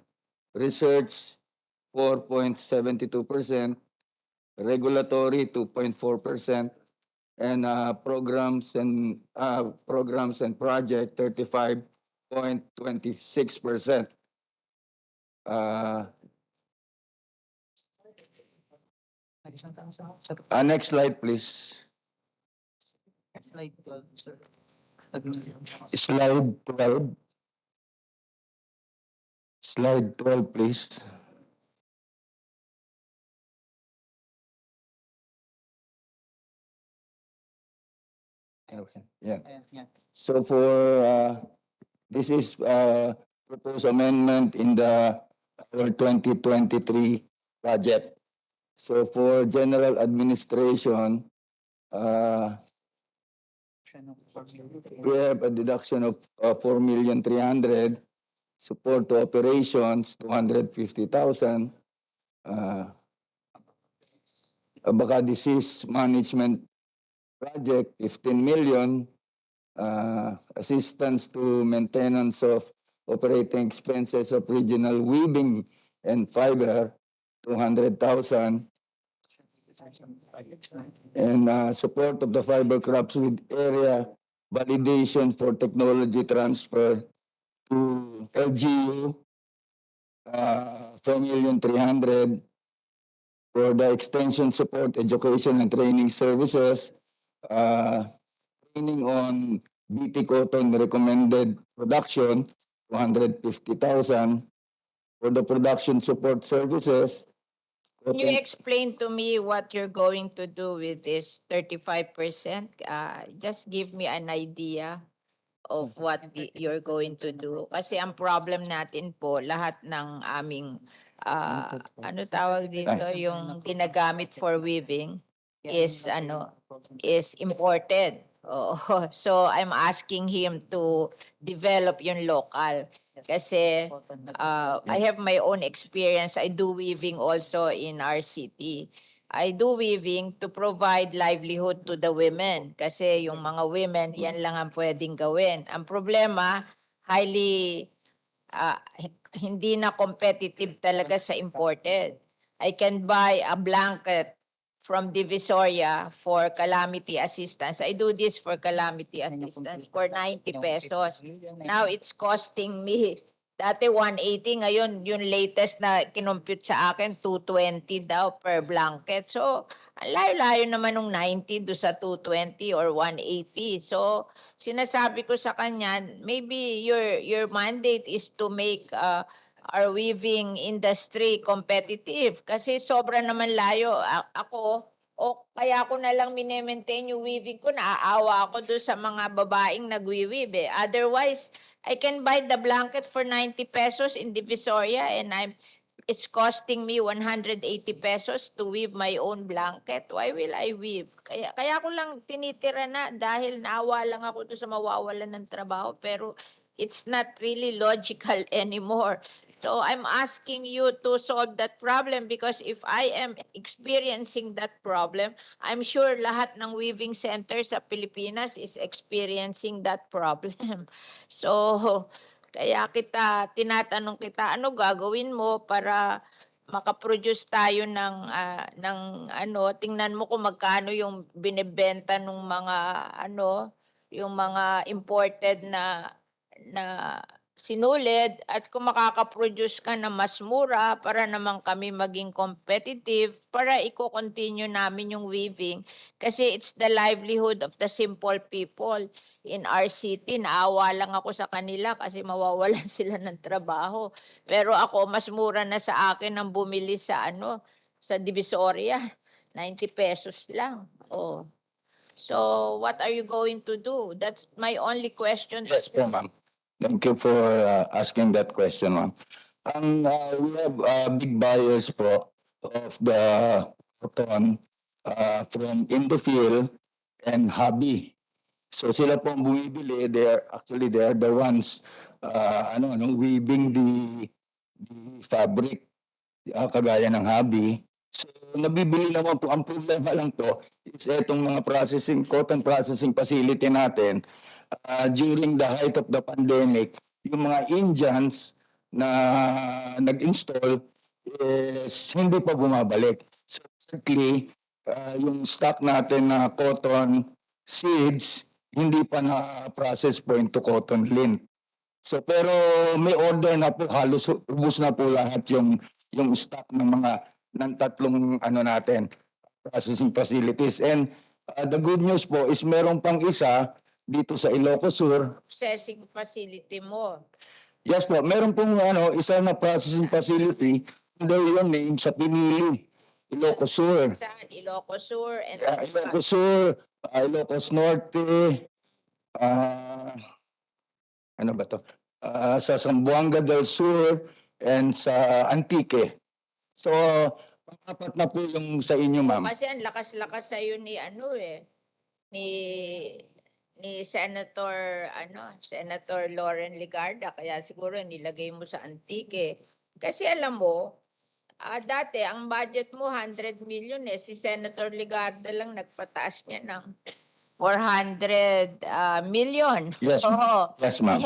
Research 4.72%. Regulatory 2.4%. And programs and project 35.26%. Next slide, please. Slide 12, sir. Slide 12. Slide 12, please. Yeah. So for this is proposed amendment in the our 2023 budget. So for general administration, We have a deduction of 4,300,000. Support to operations, 250,000. Baka disease management project, 15 million. Assistance to maintenance of operating expenses of regional weaving and fiber, 200,000. And support of the fiber crops with area validation for technology transfer to LGU, 4,300,000. For the extension support, education and training services, training on BT cotton recommended production, 250,000. For the production support services, Can you explain to me what you're going to do with this 35%? Just give me an idea of what you're going to do. Kasi ang problem natin po, lahat ng aming, ano tawag dito, yung ginagamit for weaving is imported. Oo. So I'm asking him to develop yung local. Kasi I have my own experience. I do weaving also in our city. I do weaving to provide livelihood to the women. Kasi yung mga women, yan lang ang pwedeng gawin. Ang problema, highly, hindi na competitive talaga sa imported. I can buy a blanket from Divisoria for calamity assistance. I do this for calamity assistance for 90 pesos. Now it's costing me, dati 180, ngayon yung latest na kinompute sa akin, 220 daw per blanket. So, ang layo-layo naman ng 90 do sa 220 or 180. So, sinasabi ko sa kanya, maybe your mandate is to make our weaving industry competitive kasi sobra naman layo. Ako, kaya ako na lang mine-maintain yung weaving ko, naaawa ako doon sa mga babaeng nagwi-weave eh. Otherwise, I can buy the blanket for 90 pesos in Divisoria and it's costing me 180 pesos to weave my own blanket. Why will I weave? Kaya ko lang tinitira na dahil naawa lang ako doon sa mawawalan ng trabaho pero it's not really logical anymore. So I'm asking you to solve that problem because if I am experiencing that problem, I'm sure lahat ng weaving centers sa Pilipinas is experiencing that problem. So kaya tinatanong kita, ano gagawin mo para makaproduce tayo ng tingnan mo kung magkano yung binebenta ng mga yung mga imported na sinulid at kung makakaproduce ka na mas mura para naman kami maging competitive para i-continue namin yung weaving kasi it's the livelihood of the simple people in our city. Naawa lang ako sa kanila kasi mawawalan sila ng trabaho. Pero ako, mas mura na sa akin ang bumili sa sa Divisoria. 90 pesos lang. Oh. So, what are you going to do? That's my only question. Yes po, ma'am. Thank you for asking that question, ma'am. We have big buyers po of the cotton from Indofield and Hobby. So sila po ang bumibili. They are the ones weaving the fabric kagaya ng Hobby. So nabibili naman po. Ang problema lang to is etong mga cotton processing facility natin. During the height of the pandemic, yung mga Indians na nag-install is hindi pa bumabalik. So basically, yung stock natin na cotton seeds, hindi pa na-process po into cotton lint. So pero may order na po, halos ubos na po lahat yung stock ng tatlong natin, processing facilities. And the good news po is meron pang isa dito sa Ilocos Sur. Processing facility mo. Yes po, meron pong isa na processing facility under your name sa Pinili, Ilocos Sur. Saan? Ilocos Sur and Ilocos Sur, Ilocos Norte, ano ba to? Sa Zamboanga del Sur and sa Antique. So, apat na po yung sa inyo, ma'am. Kasi ang lakas-lakas sa'yo ni ni Senator Lauren Ligarda, kaya siguro nilagay mo sa Antique. Kasi alam mo, dati ang budget mo 100 million eh, si Senator Ligarda lang nagpataas niya ng 400 million. Yes, Oo. yes, ma'am.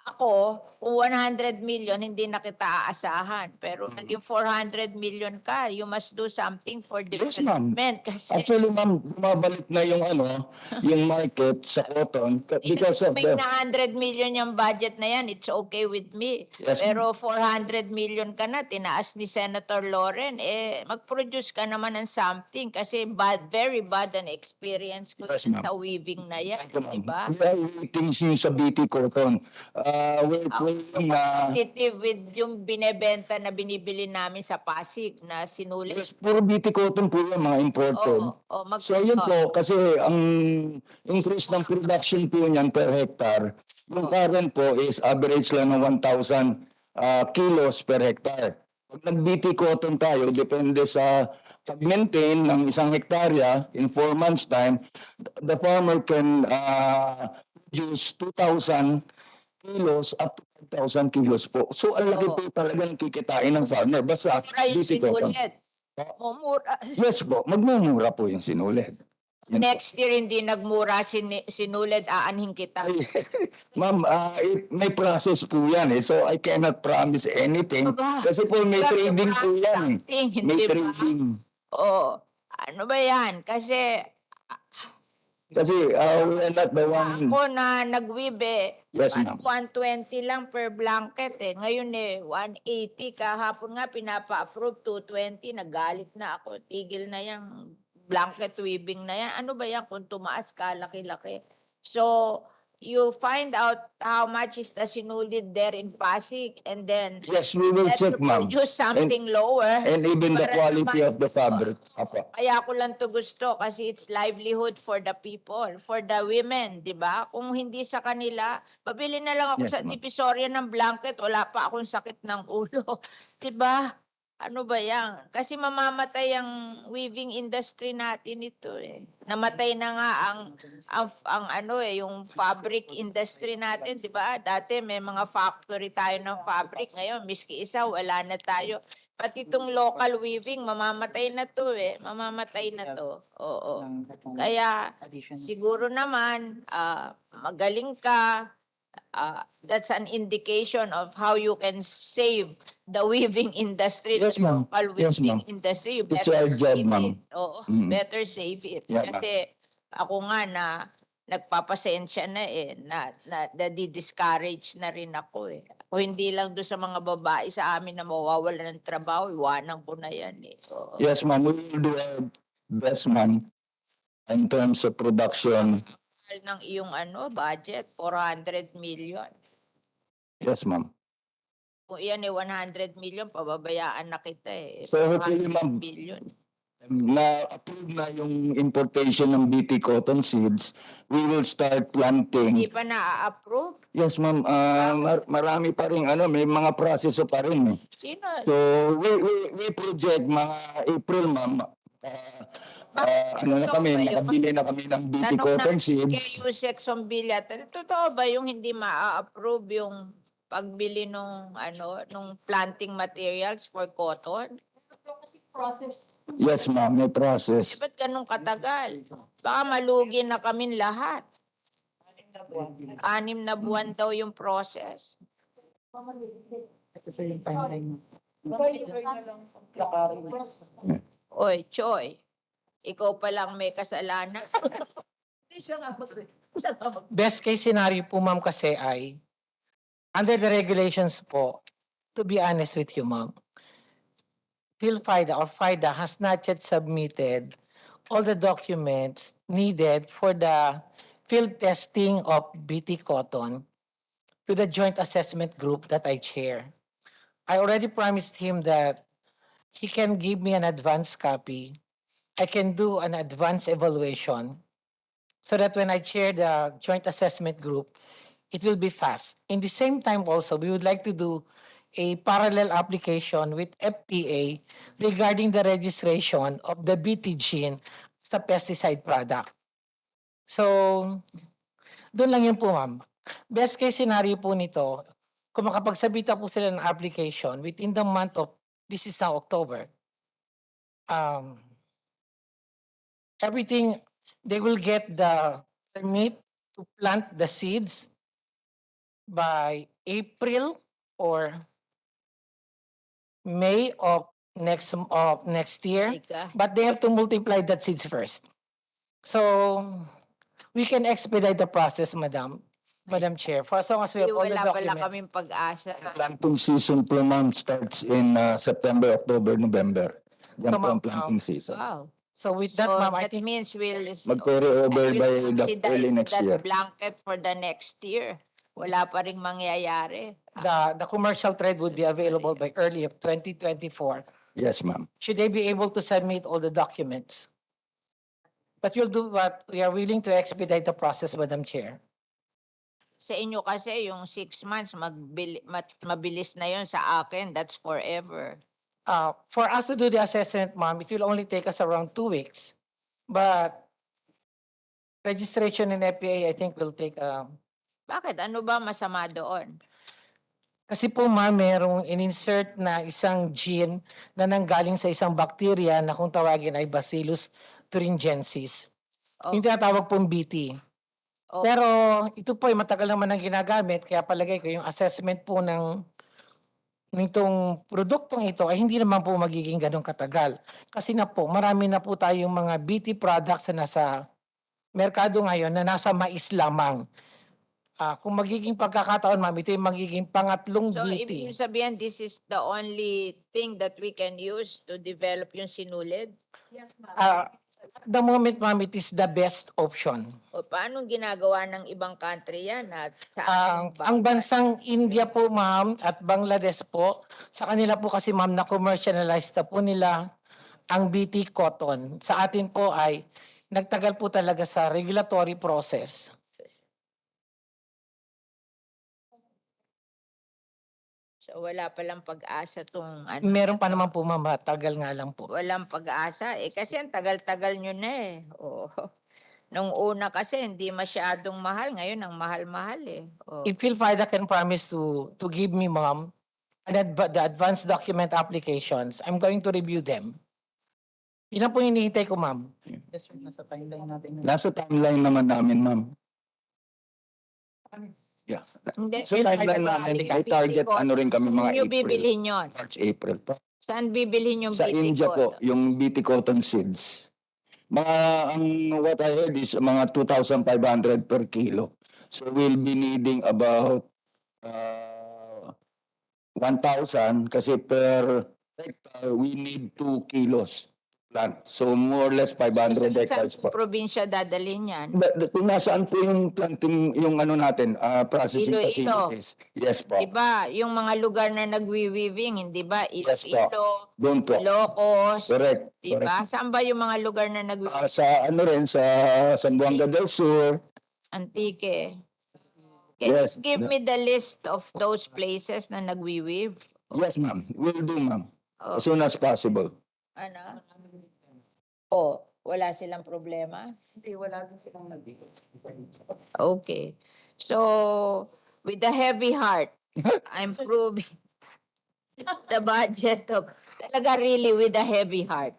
Ako, kung 100 million, hindi na kita aasahan. Pero naging 400 million ka, you must do something for Yes, ma'am. development. Kasi Actually, ma'am, bumabalik na yung yung market sa cotton because of may the... na 100 million yung budget na yan, it's okay with me. Yes, Pero 400 million ka na, tinaas ni Senator Lauren, mag-produce ka naman ng something kasi very bad an experience ko Yes, yan ma'am. sa weaving na yan, di ba? We are waiting sa BT Cotton. We're waiting na... Competitive with yung binebenta na binibili namin sa Pasig na sinulit. Yes, puro BT Cotton po yung mga imported. So yun po, kasi ang increase ng production po niyan per hectare, yung current po is average lang ng 1,000 kilos per hectare. Pag nag-BT Cotton tayo, depende sa pag-maintain ng isang hektarya in 4 months time, the farmer can produce 2,000 kilos up to 5,000 kilos po. So ang laki po talagang kikitain ng farmer. Basta Yung BT Cotton. sinulit. Mumura. Yes po, magmumura po yung sinulit. Yan po. Next year, hindi nagmura, sinulit, aanhin kita. Ma'am, may process po yan eh. So I cannot promise anything. Kasi po may You have to trading po promise yan eh. something, May hindi ba? trading. Ano ba yan? Kasi Kasi we're not the one... ako na nagwibe, Yes, ma'am. 120 lang per blanket eh. Ngayon 180. Kahapon nga pinapa-approve 220. Nagalit na ako. Tigil na yung blanket weaving na yan. Ano ba yan kung tumaas ka, laki-laki? So, you find out how much is the sinulid there in Pasig and then Yes, we will let's check, ma'am. produce something lower. And even the para quality naman- of the fabric. Apo. Kaya ko lang to gusto kasi it's livelihood for the people, for the women, di ba? Kung hindi sa kanila, babili na lang ako Yes, sa ma'am. Divisoria ng blanket, wala pa akong sakit ng ulo. Di ba? Ano ba yan? Kasi mamamatay ang weaving industry natin ito eh. Namatay na nga yung fabric industry natin, di ba? Dati may mga factory tayo ng fabric, ngayon miski isa wala na tayo. Pati itong local weaving, mamamatay na to eh. Mamamatay na to. Oo. Kaya siguro naman, magaling ka. That's an indication of how you can save the weaving industry, Yes, the ma'am. local Yes, weaving ma'am. industry. You It's better our job, save ma'am. it. Oo, Mm. better save it. Yeah, ma'am. Kasi ako nga nagpapasensya na na-discourage na rin ako eh. O hindi lang doon sa mga babae sa amin na mawawala ng trabaho, iwanan ko na yan eh. Oo. Yes, ma'am. We will do our best, ma'am, in terms of production. Ng iyong budget, 400 million. Yes, ma'am. Kung iyan 100 million, pababayaan na kita eh. So, hopefully, 400 ma'am, million. na-approve na yung importation ng BT cotton seeds, we will start planting. Hindi pa na-approve? Yes, ma'am. Marami pa rin, may mga proseso pa rin eh. Sino? So, we project mga April, ma'am. Nakabili na kami ng BT cotton seeds. Kay Yusek Sombilya, totoo ba yung hindi ma-approve yung pagbili nung planting materials for cotton? Process. Yes, ma'am. May process. Ba't ganun katagal? Baka malugi na kami lahat. 6 na buwan daw yung process. Oy, Choy, ikaw pa lang may kasalanan. Best case scenario po ma'am kasi ay, under the regulations po, to be honest with you ma'am, PhilFIDA or FIDA has not yet submitted all the documents needed for the field testing of BT cotton to the joint assessment group that I chair. I already promised him that he can give me an advance copy. I can do an advance evaluation so that when I chair the joint assessment group, it will be fast. In the same time also, we would like to do a parallel application with FPA regarding the registration of the BT gene as a pesticide product. So Doon lang yun po, ma'am. Best case scenario po nito, kung makapagsabita po sila ng application within the month of, this is now October, everything, they will get the permit to plant the seeds by April or May of next year, Ika. but they have to multiply that seeds first. So we can expedite the process, Madam Chair, for as long as we have all the Wala pala documents. kaming pag-asa. Planting season po ma'am starts in September, October, November. Yan So, po ang ma'am, planting season. Wow. So with that, So ma'am, I that think means Mag-carry over we'll by the subsidize early next that year. blanket for the next year. Wala pa ring mangyayari. the commercial trade would be available by early of 2024. Yes, ma'am. Should they be able to submit all the documents? But we'll do what we are willing to expedite the process, Madam Chair. Sa inyo kasi yung 6 months, mabilis na yon. Sa akin, that's forever. For us to do the assessment, ma'am, it will only take us around 2 weeks. But registration in FPA, I think will take, Bakit? Ano ba masama doon? kasi po ma'am, merong in-insert na isang gene na nanggaling sa isang bacteria na kung tawagin ay Bacillus thuringiensis. Oh. Yung tinatawag pong BT. Oh. Pero ito po ay matagal naman ang ginagamit, kaya palagay ko yung assessment po nitong produktong ito ay hindi naman po magiging ganun katagal. Kasi na po, marami na po tayong mga BT products na nasa merkado ngayon na nasa mais lamang. Kung magiging pagkakataon, ma'am, ito yung magiging pangatlong So, BT. ibig sabihin, this is the only thing that we can use to develop yung sinulid? Yes, ma'am. At the moment, ma'am, it is the best option. O paano ginagawa ng ibang country yan? At sa ating Ang bansang India po, ma'am, at Bangladesh po, sa kanila po kasi, ma'am, na-commercialize na po nila ang BT cotton. Sa atin po ay nagtagal po talaga sa regulatory process. So, wala palang pag-asa tong ano. Meron pa naman po, ma'am, tagal nga lang po. Walang pag-asa. Kasi ang tagal-tagal nyo na eh. Oo. Nung una kasi hindi masyadong mahal. Ngayon ang mahal-mahal eh. Oh. If PhilFIDA can promise to give me, ma'am, the advanced document applications, I'm going to review them. Yun ang po hinihintay ko, ma'am. Yes, sir, nasa timeline natin. Nasa timeline naman namin, ma'am. Yeah. Hindi. Sa timeline namin, may target ano rin kami mga Saan nyo April. bibilhin yun? March, April pa. Saan bibilhin yung Sa BT India po, cotton? yung BT cotton seeds. What I heard is mga 2,500 per kilo. So we'll be needing about 1,000 kasi per hectare we need 2 kilos plant. So more or less 500 hectares Saan po. probinsya dadalhin yan? Kung nasaan po yung planting, yung ano natin, processing Iloilo. facilities. Yes po. Diba, yung mga lugar na nagwi-weaving, hindi ba? Yes po. Iloilo, Doon po. Ilocos, Correct. diba? Correct. Saan ba yung mga lugar na nagwi-weaving? Sa ano rin, sa Zamboanga del Sur. Antique. Can Yes. you give me the list of those places na nagwi-weave? Yes, ma'am. Will do, ma'am. Oh. As soon as possible. Ano? Oh, wala silang problema? Hindi, wala din silang nabigay. Okay. So, with a heavy heart, I'm proving the budget of, talaga really with a heavy heart.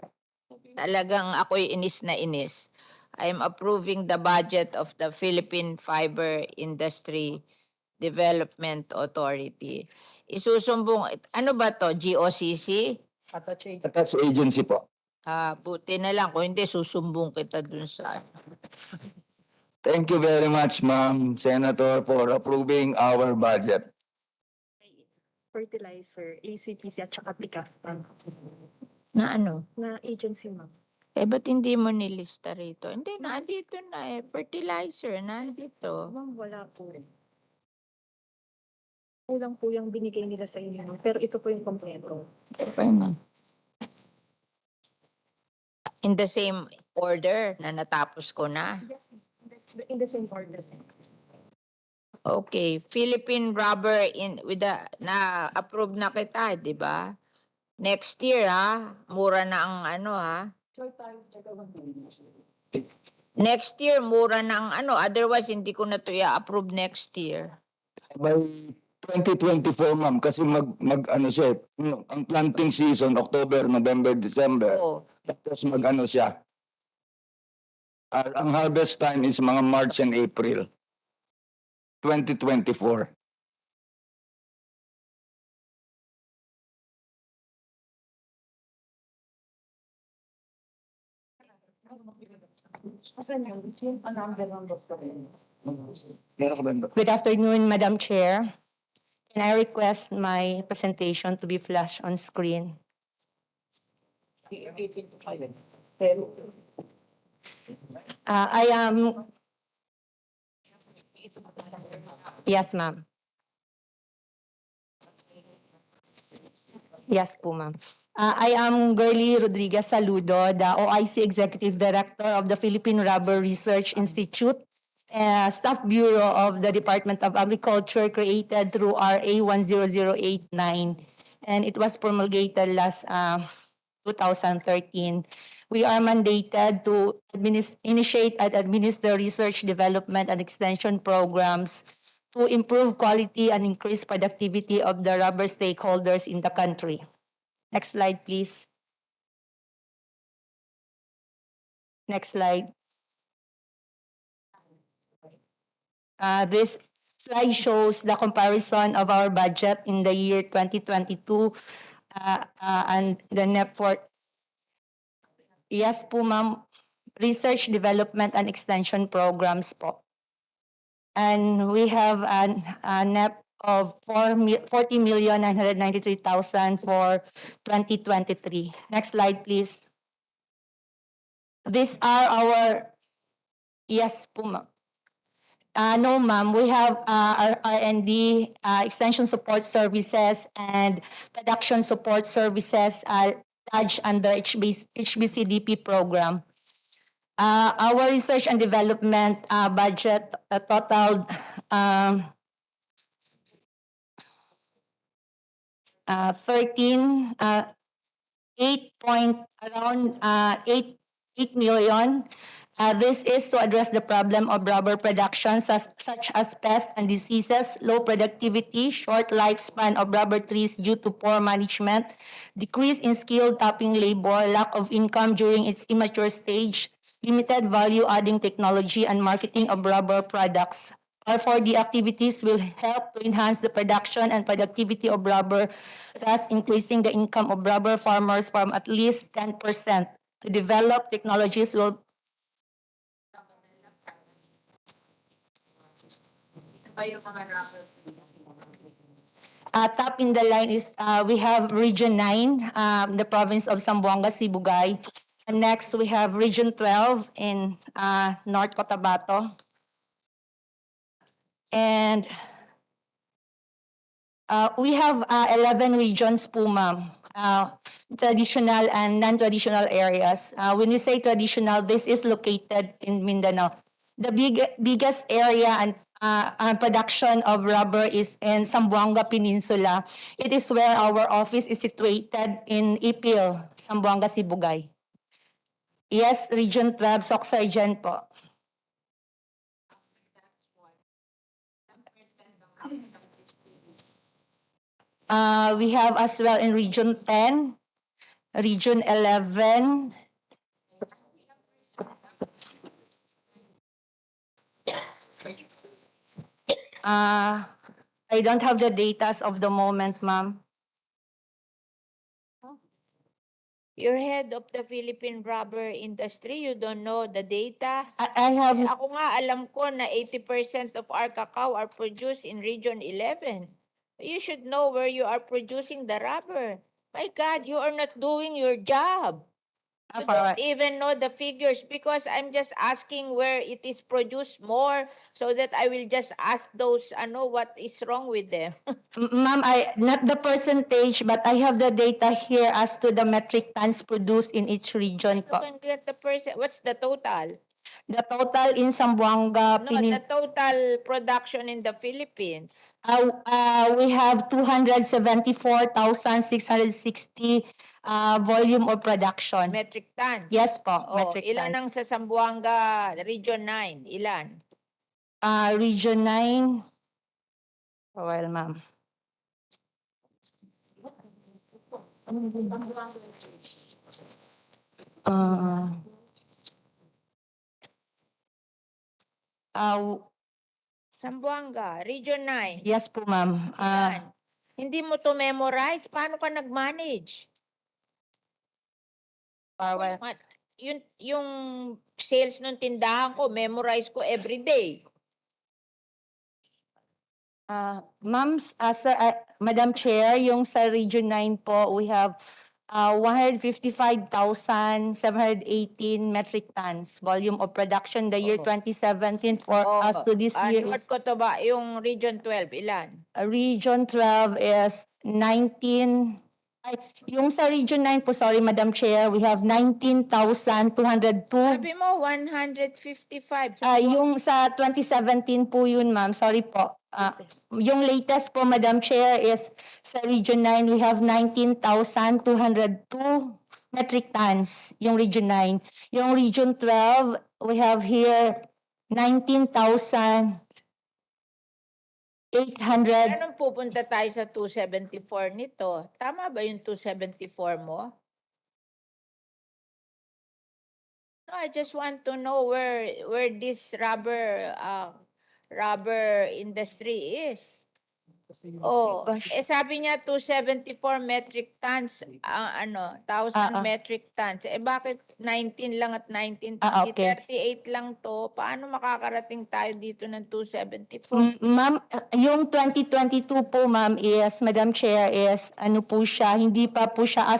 Talagang ako'y inis na inis. I'm approving the budget of the Philippine Fiber Industry Development Authority. Isusumbong, ano ba to? GOCC? Attached agency po. Buti na lang. Kung hindi, susumbong kita dun sa... Thank you very much, ma'am, Senator, for approving our budget. Fertilizer, ACPC at saka TICA. Na ano? Na agency, ma'am. Ba't hindi mo nilista rito? Hindi, nandito na eh. Fertilizer, nandito. Ma'am, wala po. Kulang po yung binigay nila sa inyo. Pero ito po yung kompleto. In the same order na natapos ko na. In the same order. Okay, Philippine Rubber with the na-approve na kita, di ba? Next year ha, mura na ang ano ha. Next year, mura ng ano. Otherwise, hindi ko na to i-approve next year. By 2024, ma'am, kasi ano siya, ang planting season, October, November, December. Oo. Tapos ano siya. Ang harvest time is mga March and April. 2024. Good afternoon, Madam Chair. Can I request my presentation to be flashed on screen? I am. Yes, ma'am. Yes po, ma'am. I am Girly Rodriguez Saludo, the OIC Executive Director of the Philippine Rubber Research Institute, Staff Bureau of the Department of Agriculture, created through RA 10089, and it was promulgated last 2013. We are mandated to initiate and administer research, development, and extension programs to improve quality and increase productivity of the rubber stakeholders in the country. Next slide, please. Next slide. This slide shows the comparison of our budget in the year 2022 and the net for. Yes po, ma'am. Research, development, and extension programs po. And we have a net of 40,993,000 for 2023. Next slide, please. These are our, yes po, ma'am. No, ma'am. We have our R&D, extension support services, and production support services attached under HBCDP program. Our research and development budget totaled 8 million. This is to address the problem of rubber production such as pests and diseases, low productivity, short lifespan of rubber trees due to poor management, decrease in skilled tapping labor, lack of income during its immature stage, limited value-adding technology, and marketing of rubber products. Therefore, the activities will help to enhance the production and productivity of rubber, thus increasing the income of rubber farmers from at least 10%. To develop technologies will top in the line is we have Region 9, the province of Zamboanga, Sibugay. And next, we have Region 12 in North Cotabato. And we have 11 regions po, ma'am. Traditional and non-traditional areas. When we say traditional, this is located in Mindanao. The biggest area and production of rubber is in Zamboanga Peninsula. It is where our office is situated in Ipil, Zamboanga, Sibugay. Yes, Region 12, Soc-Sergeant po. We have as well in Region 10, Region 11, I don't have the datas of the moment, ma'am. You're head of the Philippine rubber industry. You don't know the data. I have. Ako nga, alam ko na 80% of our cacao are produced in Region 11. You should know where you are producing the rubber. My God, you are not doing your job. You don't even know the figures because I'm just asking where it is produced more so that I will just ask those, what is wrong with them. Ma'am, not the percentage, but I have the data here as to the metric tons produced in each region You can get the what's the total? The total in Zamboanga, No, the total production in the Philippines. we have 274,660 volume of production. Metric tons. Yes po, Oh, metric ilan ang tons. sa Zamboanga Region 9? Ilan? Region 9. Well, ma'am. Uh, Zamboanga, Region 9. yes po, ma'am. Ilan? Hindi mo to memorize? Paano ka nag-manage? Well, Yung sales ng tindahan ko, memorize ko every day. Ma'am, Madam Chair, yung sa Region 9 po, we have 155,718 metric tons volume of production the year 2017 for us to this year What is ko to ba? Yung Region 12, ilan? Region 12 is 19. Yung sa Region 9 po, sorry Madam Chair, we have 19,202. Sabi mo, 155. Yung sa 2017 po yun, ma'am. Sorry po. Yung latest po, Madam Chair, is sa Region 9, we have 19,202 metric tons, yung Region 9. Yung Region 12, we have here 19,800. Anong pupunta tayo sa 274 nito? Tama ba yung 274 mo? No, I just want to know where this rubber industry is. Oh, sabi niya 274 metric tons, thousand metric tons. Bakit 19 lang at 19, Okay. 38 lang to? Paano makakarating tayo dito ng 274? Ma'am, yung 2022 po, ma'am, is, Madam Chair, is ano po siya, hindi pa po siya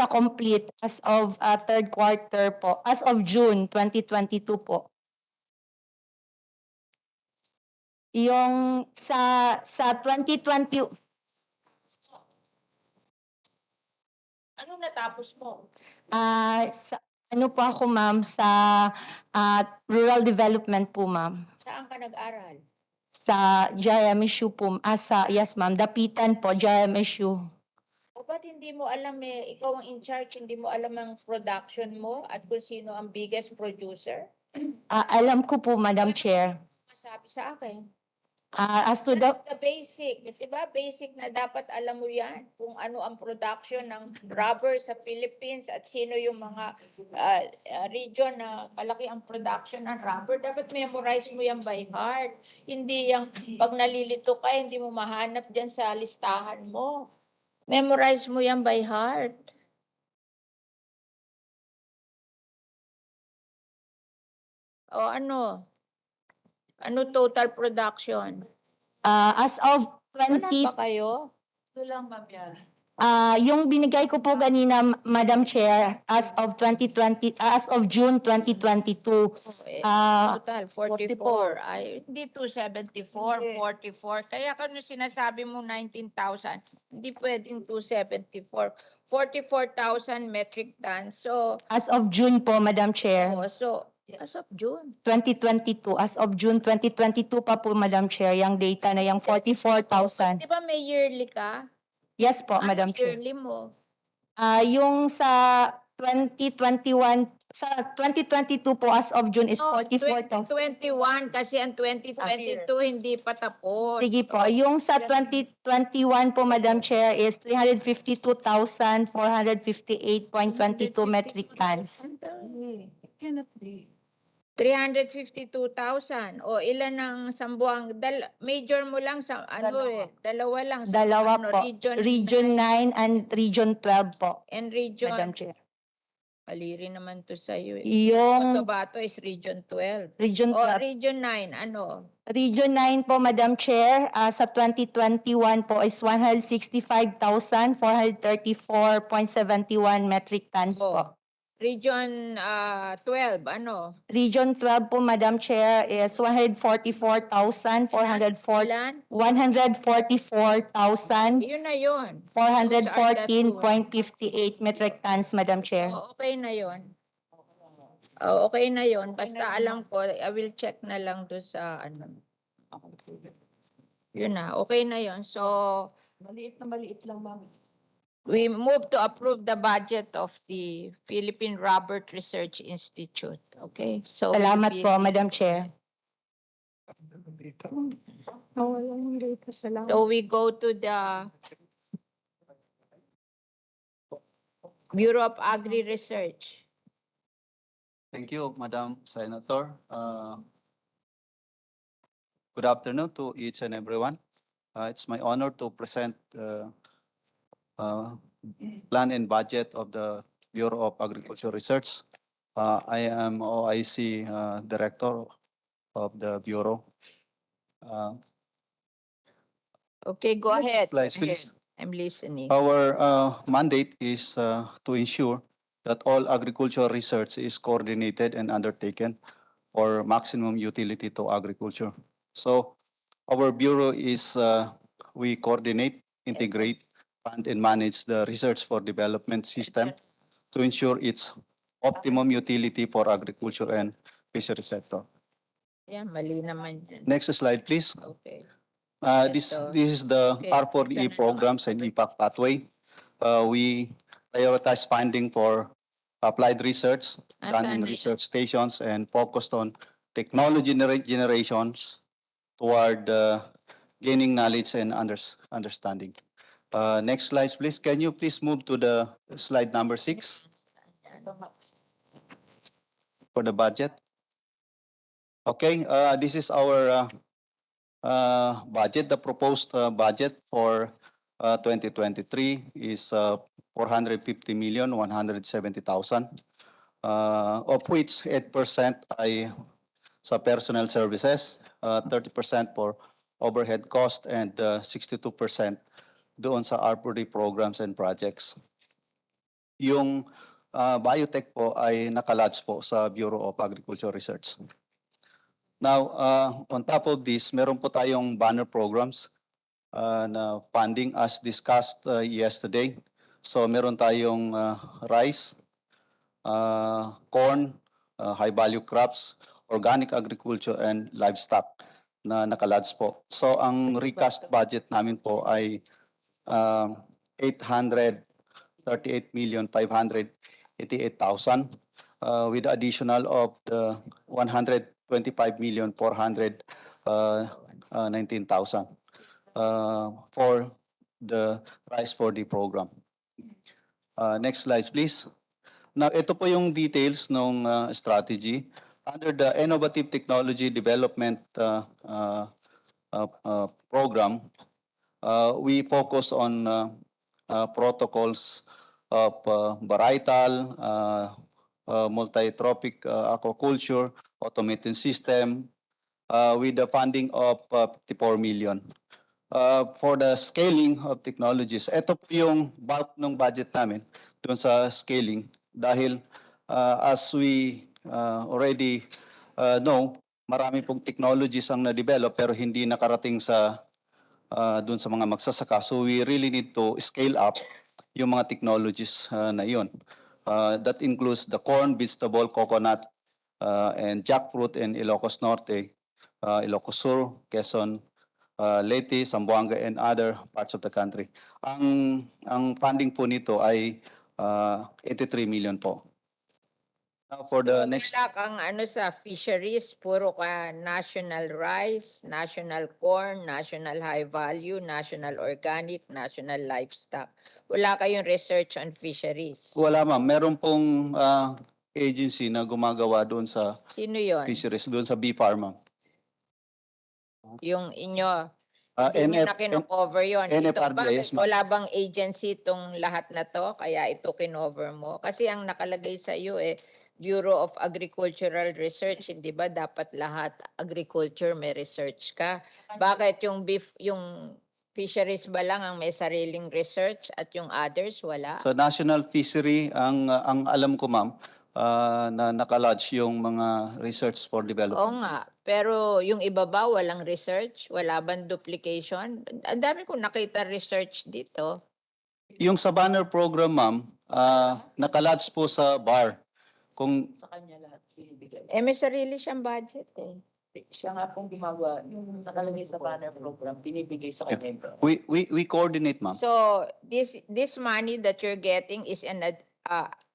complete as of third quarter po, as of June 2022 po. Yung sa 2020, Ano natapos mo? ano po ako, ma'am, sa rural development po, ma'am. Saan ka nag-aral? Sa JMSU po, yes, ma'am, Dapitan po, JMSU. O ba't hindi mo alam ikaw ang in charge, hindi mo alam ang production mo at kung sino ang biggest producer? Alam ko po, Madam Chair. Sabi sa akin. As to the... That's the basic. Diba? Basic na dapat alam mo yan. Kung ano ang production ng rubber sa Philippines at sino yung mga region na malaki ang production ng rubber. Dapat memorize mo yan by heart. Hindi yung pag nalilito ka, hindi mo mahanap dyan sa listahan mo. Memorize mo yan by heart. O ano? Ano total production? As of Wala 20... pa kayo? Ito lang, ma'am, yan. Yung binigay ko po kanina, Madam Chair, as of June 2022. Total, 44. Ay, hindi 274, 44. Kaya kung sinasabi mo 19,000, hindi pwedeng 274. 44,000 metric tons. So, As of June po, Madam Chair. as of June. 2022. As of June 2022 pa po, Madam Chair, yung data na yung 44,000. Di ba may yearly ka? Yes po, Madam Chair. Yearly mo? Yung sa 2021, sa 2022 po as of June is 44,000. 2021 kasi ang 2022 hindi pa tapos. Sige po, yung sa 2021 po, Madam Chair, is 352,458.22 metric tons. Cannot be. 352,000. O ilan ang Sambuang? Major mo lang sa dalawa lang. Dalawa po. Region 9 and Region 12 po, And region, Madam Chair. mali rin naman to sa'yo. Yung Cotabato is Region 12. Region O 12. Region 9, ano? Region 9 po, Madam Chair, sa 2021 po is 165,434.71 metric tons po. Region 12, ano? Region 12 po, Madam Chair, is 144,414. 144,414.58 Yun na yun. metric tons, Madam Chair. Okay na yun. Oh, okay na yon. Basta alam ko, I will check na lang doon sa ano. Yun na, okay na yon. So, Maliit lang, ma'am. we move to approve the budget of the Philippine Robert Research Institute. Okay? So, Salamat we'll be- po, Madam Chair. Nawala yung data. Salamat. So, we go to the Bureau of Agri-Research. Thank you, Madam Senator. Good afternoon to each and everyone. It's my honor to present plan and budget of the Bureau of Agriculture Research. I am OIC Director of the Bureau. Okay, go Next ahead. slide, Go please. ahead. I'm listening. Our mandate is to ensure that all agricultural research is coordinated and undertaken for maximum utility to agriculture. So our bureau is, we coordinate, integrate, fund and manage the research for development system to ensure its optimum utility for agriculture and fishery sector. Yan, mali naman yan. Next slide, please. Okay. This Ito. is the Okay. R4E programs and impact pathway. We prioritize funding for applied research, done in Asan na research stations, and focused on technology generations toward gaining knowledge and understanding. Next slide, please. Can you please move to the slide number 6 for the budget? Okay, this is our budget. The proposed budget for 2023 is 450,170,000, of which 8% ay sa personnel services, 30% for overhead cost, and 62% doon sa R4D programs and projects. Yung biotech po ay nakalodge po sa Bureau of Agriculture Research. Now, on top of this, meron po tayong banner programs na funding as discussed yesterday. So meron tayong rice, corn, high-value crops, organic agriculture, and livestock na nakalodge po. So ang recast budget namin po ay 838,588,000 with the additional of the 125,419,000 for the rice for the program. Next slide, please. Now, ito po yung details ng strategy. Under the Innovative Technology Development Program, we focus on protocols of varietal, multi-tropic aquaculture, automated system, with the funding of 54 million. For the scaling of technologies, ito po yung bulk ng budget namin doon sa scaling dahil as we already know, marami pong technologies ang na-develop pero hindi nakarating sa doon sa mga magsasaka. So we really need to scale up yung mga technologies na yun. That includes the corn, vegetable, coconut, and jackfruit in Ilocos Norte, Ilocos Sur, Quezon, Leyte, Zamboanga, and other parts of the country. Ang funding po nito ay 83 million po. Now for the next... Wala kang ano sa fisheries, puro ka national rice, national corn, national high value, national organic, national livestock. Wala kayong research on fisheries. Wala ma'am. Meron pong agency na gumagawa doon sa Sino yon? fisheries, doon sa B-Farm ma'am. Yung inyo. Hindi nyo na kino-cover yun. Ito, NFRDIS, ma'am. wala bang agency itong lahat na to? Kaya ito kinover mo? Kasi ang nakalagay sa iyo Bureau of Agricultural Research, hindi ba dapat lahat agriculture may research ka? Bakit yung beef, yung fisheries ba lang ang may sariling research at yung others wala? Sa national fishery, ang alam ko ma'am, na nakalodge yung mga research for Oo development. nga, pero yung iba ba walang research? Wala bang duplication? Ang dami kong nakita research dito. Yung sa banner program ma'am, nakalodge po sa BAR. Kung Sa kanya lahat binibigay. Eh, may sarili siyang budget eh. Siya nga pong gumagawa, yung nakalagay sa banner program, binibigay sa kanya. we coordinate, ma'am. So, this money that you're getting is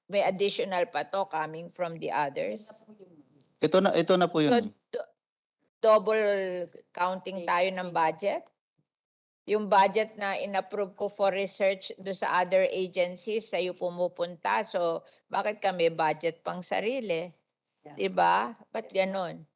may additional pa to coming from the others? Ito na po So, yun. double counting tayo ng budget? Yung budget na inapprove ko for research do sa other agencies, sa'yo pumupunta. So, bakit kami budget pang sarili? Diba? Ba't ganon?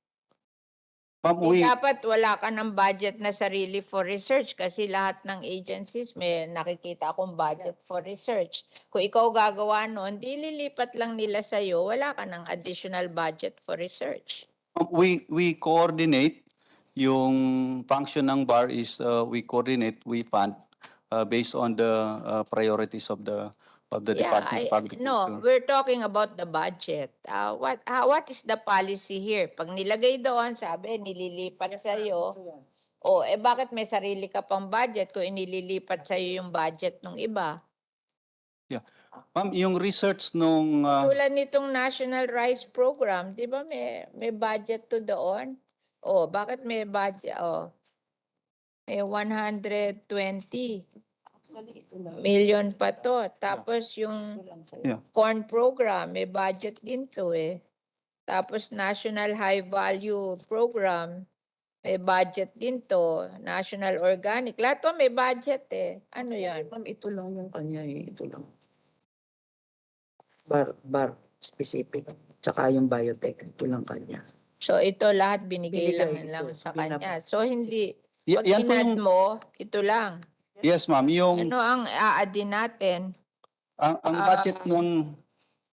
Ma'am, Dapat wala ka ng budget na sarili for research kasi lahat ng agencies may nakikita akong budget for research. Kung ikaw gagawa nun, di lilipat lang nila sa'yo, wala ka ng additional budget for research. we coordinate. Yung function ng bar is we coordinate, we fund based on the priorities of the Department of Agriculture. No, we're talking about the budget. What is the policy here? Pag nilagay doon, sabi, nililipat sa'yo. Bakit may sarili ka pang budget kung inililipat sa'yo yung budget ng iba? Ma'am, yung research nung... Tulad nitong National Rice Program, di ba may budget to doon? Bakit may budget? May 120 million pa to. Tapos yung corn program, may budget din to eh. Tapos National High Value Program, may budget din to. National Organic, lahat to may budget eh. Ano yan? Ma'am, ito lang yung kanya eh, ito lang. Bar specific. Tsaka yung biotech, ito lang kanya. So ito lahat binigay lang sa kanya. So hindi, pag yan po inad yung- mo, ito lang. Yes, ma'am. Yung Ano ang aadin natin? ang budget ng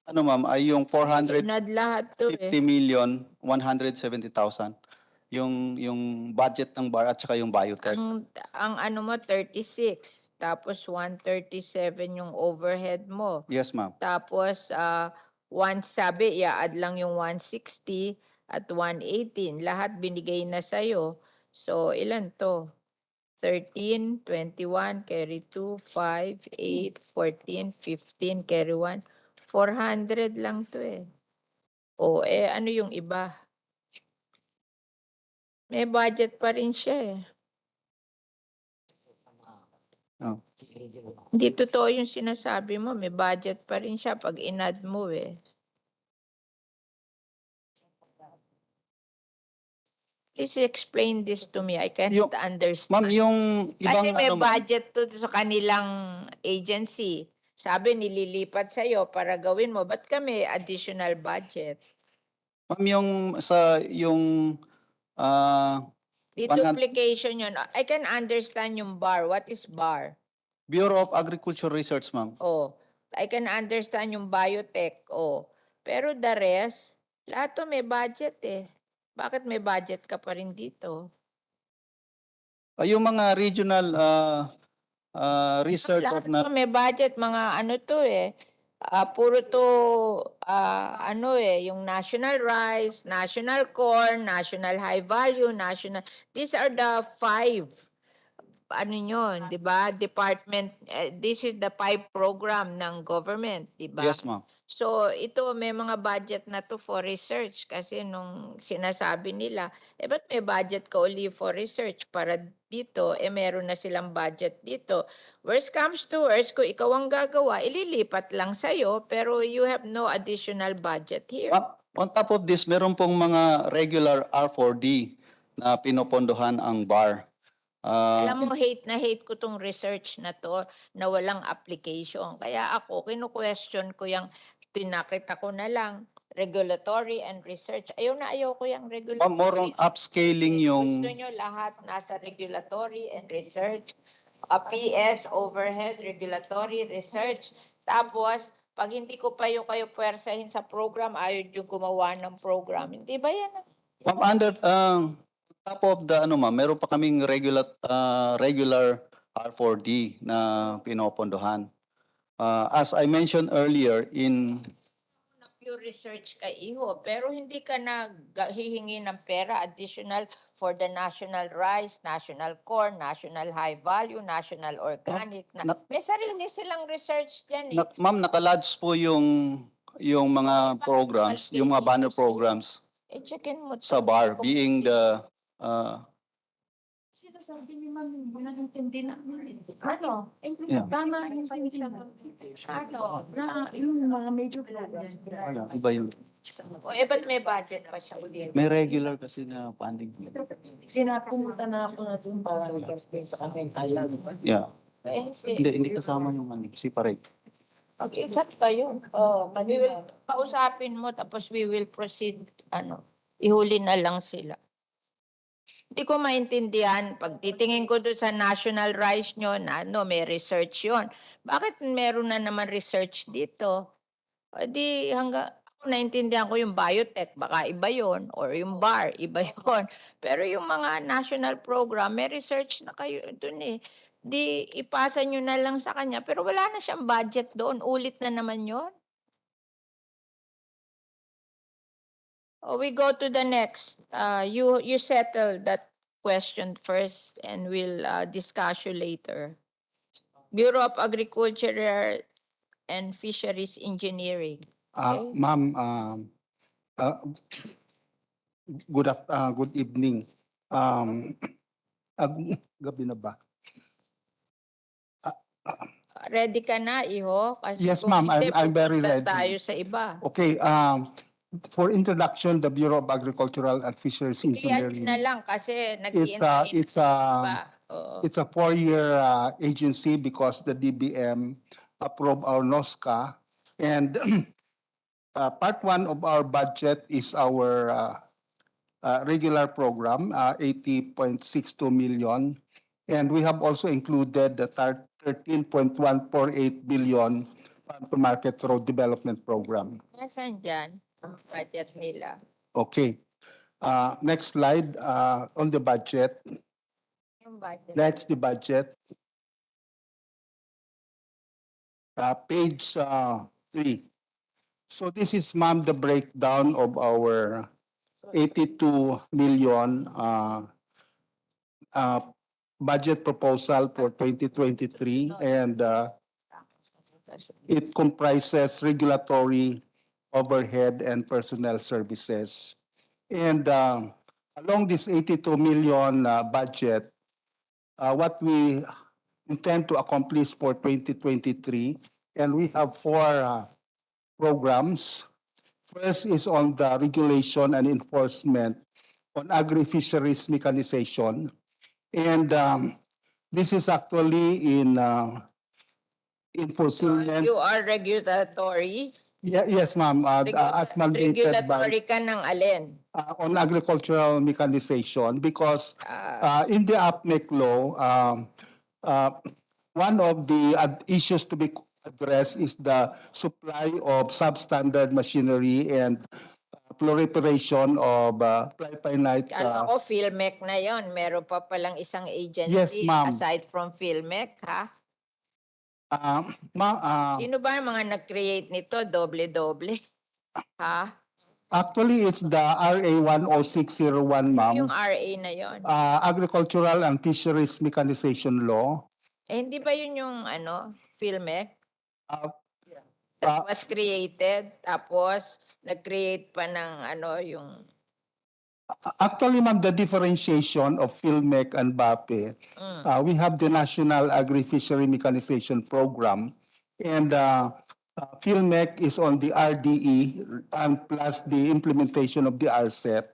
ano ma'am ay yung 450 Inad lahat to eh. million 170,000. Yung budget ng bar at saka yung biotech. Ang ano mo 36, tapos 137 yung overhead mo. Yes, ma'am. Tapos sabi i-add lang yung 160 at 118, lahat binigay na sa'yo. So ilan to? 13, 21, carry 2, 5, 8, 14, 15, carry 1. 400 lang to eh. Ano yung iba? May budget pa rin siya eh. Oh. Hindi totoo yung sinasabi mo, may budget pa rin siya pag inad mo eh. Please explain this to me. I cannot understand. Ma'am, yung ibang Kasi may ano, ma'am, budget to sa kanilang agency. Sabi, nililipat sa'yo para gawin mo. Ba't kami additional budget? ma'am, yung sa yung Deduplication yun. I can understand yung bar. What is bar? Bureau of Agriculture Research, ma'am. I can understand yung biotech. Pero the rest, lahat to may budget eh. Bakit may budget ka pa rin dito? Yung mga regional research Lahat of to may budget, mga ano to eh. Puro to, yung national rice, national corn, national high value, national, these are the 5, di ba? Department, this is the 5 program ng government, di ba? Yes, ma'am. So, ito may mga budget na to for research kasi nung sinasabi nila, ba't may budget ka uli for research para dito, meron na silang budget dito. Worst comes to worst, kung ikaw ang gagawa, ililipat lang sa'yo, pero you have no additional budget here. On top of this, meron pong mga regular R4D na pinopondohan ang bar. Alam mo, hate ko tong research na to na walang application. Kaya ako, kinu-question ko yung pinakita ko na lang, regulatory and research. Ayaw ko yung regulatory. More on upscaling yung... Gusto nyo lahat nasa regulatory and research, PS, overhead, regulatory, research. Tapos, pag hindi ko pa kayo pwersahin sa program, ayaw yung gumawa ng program. Hindi ba yan? Ma'am, under top of the ma'am, meron pa kaming regular R4D na pinopondohan. As I mentioned earlier, Pure research ka, iho, pero hindi ka hihingi ng pera additional for the national rice, national corn, national high value, national organic. May sarili silang research yan eh. ma'am, nakalodge po yung yung mga programs, yung mga banner programs checkin mo to. sa bar being the Sinasabi ni Ma'am, intindi namin. Ano? Yeah. Tama, intindi namin. Ano? Na yung mga major programs. iba yun. O, ba't may budget pa siya ulit? May regular kasi na funding. Pumunta na ako na dun para mag-explain sa kanya yung Thailand. Yeah. Hindi. Hindi kasama yung separate. Mag-isap kayo. Oh, we will, kausapin mo, tapos we will proceed, ihuli na lang sila. Hindi ko maintindihan, pag titingin ko doon sa national rice nyo, na may research yon. Bakit meron na naman research dito? O di ako naintindihan ko yung biotech, baka iba yon, or yung bar, iba yon. Pero yung mga national program, may research na kayo doon eh. Di ipasa nyo na lang sa kanya, pero wala na siyang budget doon, ulit na naman yon. We go to the next. You settle that question first, and we'll discuss you later. Bureau of Agriculture and Fisheries Engineering. Okay? Ma'am, good evening. Gabi na ba? Ready ka na, Iho? Kasi Yes, kung ma'am. hindi, I'm very pupunta ready. tayo sa iba. Okay. For introduction, the Bureau of Agricultural and Fisheries Kaya Engineering. na lang kasi It's nag-iinta a 4-year agency because the DBM approved our NOSCA, and part 1 of our budget is our regular program, 80.62 million, and we have also included the 13.148 billion farm to market road development program. Nasaan dyan ang budget nila? Okay. Next slide on the budget. Yung budget. Next, the budget. Page 3. So this is, ma'am, the breakdown of our 82 million budget proposal for 2023, and it comprises regulatory, overhead, and personnel services. And along this 82 million budget, what we intend to accomplish for 2023, and we have 4 programs. First is on the regulation and enforcement on agri-fisheries mechanization. And this is actually in fulfillment. You are regulatory? Yes, ma'am. As mandated by Regulatory ka ng alin? on agricultural mechanization, because in the APMEC law, one of the issues to be addressed is the supply of substandard machinery and proliferation of fly-by-night. Kala ko PhilMec na yon. Meron pa palang isang agency Yes, ma'am. aside from PhilMec, ha? Sino ba ang mga nag-create nito? Doble-doble. Ha? Actually, it's the RA 10601, ma'am. Yung RA na yon. Agricultural and Fisheries Mechanization Law. Hindi ba yun yung PhilMec? That was created, tapos nag-create pa ng yung... Actually, ma'am, the differentiation of PhilMec and BAPE, we have the National Agri-Fishery Mechanization Program, and PhilMec is on the RDE and plus the implementation of the RCEP.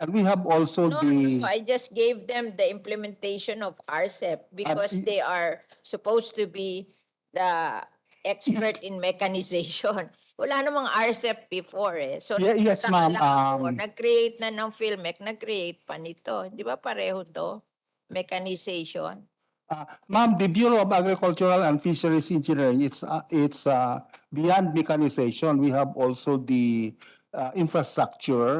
And we have also No, I just gave them the implementation of RCEP because they are supposed to be the expert in mechanization. Wala namang RCEP before eh. So, Yes, ma'am. nag-create na ng PhilMec, nag-create pa nito. Di ba pareho to? Mechanization. Ma'am, the Bureau of Agricultural and Fisheries Engineering, it's beyond mechanization. We have also the infrastructure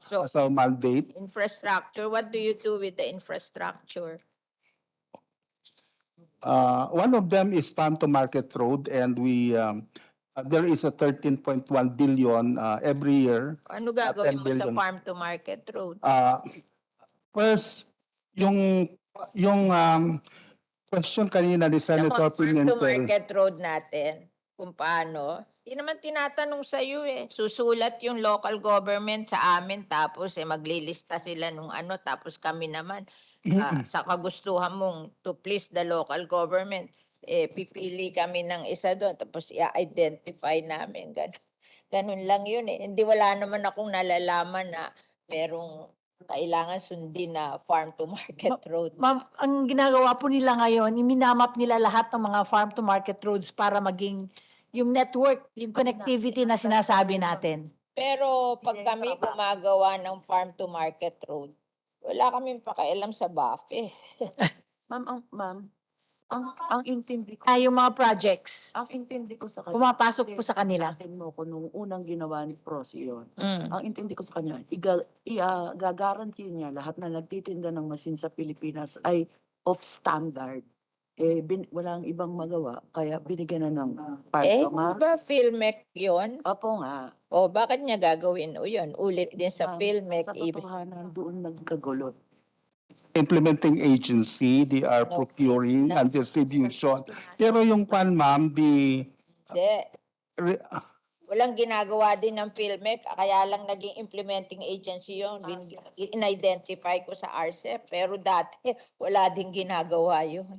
So, as our mandate. Infrastructure, what do you do with the infrastructure? One of them is farm to market road, and we there is a 13.1 billion every year. Ano gagawin 10 mo sa billion. farm to market road? First, yung question kanina ni Sa Senator farm to Pimentel. market road natin, kung paano, Di naman tinatanong sa iyo eh. Susulat yung local government sa amin tapos maglilista sila nung ano tapos kami naman sa kagustuhan mong to please the local government pipili kami ng isa doon tapos i-identify namin ganun lang yun eh. Hindi wala naman akong nalalaman na merong kailangan sundin na farm to market road. Ma'am, ang ginagawa po nila ngayon, minamap nila lahat ng mga farm to market roads para maging yung network, yung connectivity na sinasabi natin. Pero pag kami gumagawa ng farm to market road, wala kaming pakialam sa BAFE. Ang intindi ko, Yung mga projects, ang intindi ko sa kanya. pumapasok po sa kanila. Atin mo ko nung unang ginawa ni Prosi yun. Mm. Ang intindi ko sa kanya, gagarantii niya lahat na nagtitinda ng masin sa Pilipinas ay of standard. Walang ibang magawa, kaya binigyan na ng Di partner. ba PhilMec yun? Opo nga. O bakit niya gagawin o yun? Ulit din sa Ma'am, PhilMec. Sa totohanan, doon nagkagulo. Implementing agency, they are procuring and distribution. Pero yung ma'am, Hindi. Walang ginagawa din ng PhilMec, kaya lang naging implementing agency yun. In-identify ko sa RCEP, pero dati wala din ginagawa yun.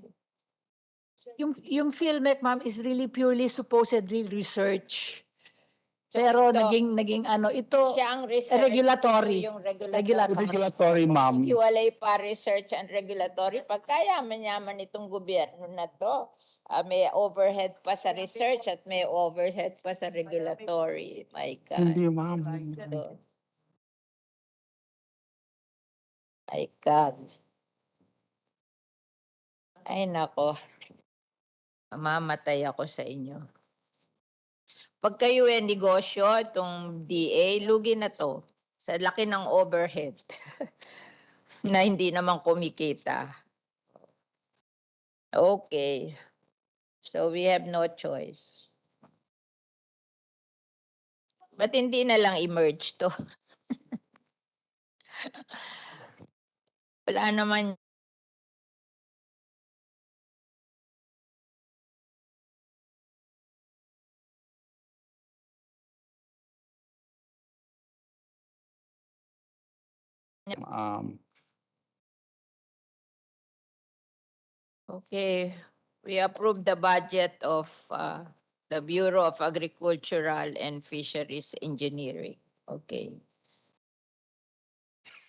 Yung PhilMec, ma'am, is really purely supposedly research. Pero ito, naging ano, ito siya ang research, regulatory. ito yung regulatory. ma'am. Hiwalay pa research and regulatory. Pagkayaman-yaman itong gobyerno na to, may overhead pa sa research at may overhead pa sa regulatory. My God. Hindi, ma'am. Ito. My God. Ay nako. Mamamatay ako sa inyo. Pag kayo negosyo, itong DA, lugi na to. Sa laki ng overhead. Na hindi naman kumikita. Okay. So we have no choice. Ba't hindi na lang emerge to? Wala naman. Okay. We approve the budget of the Bureau of Agricultural and Fisheries Engineering. Okay.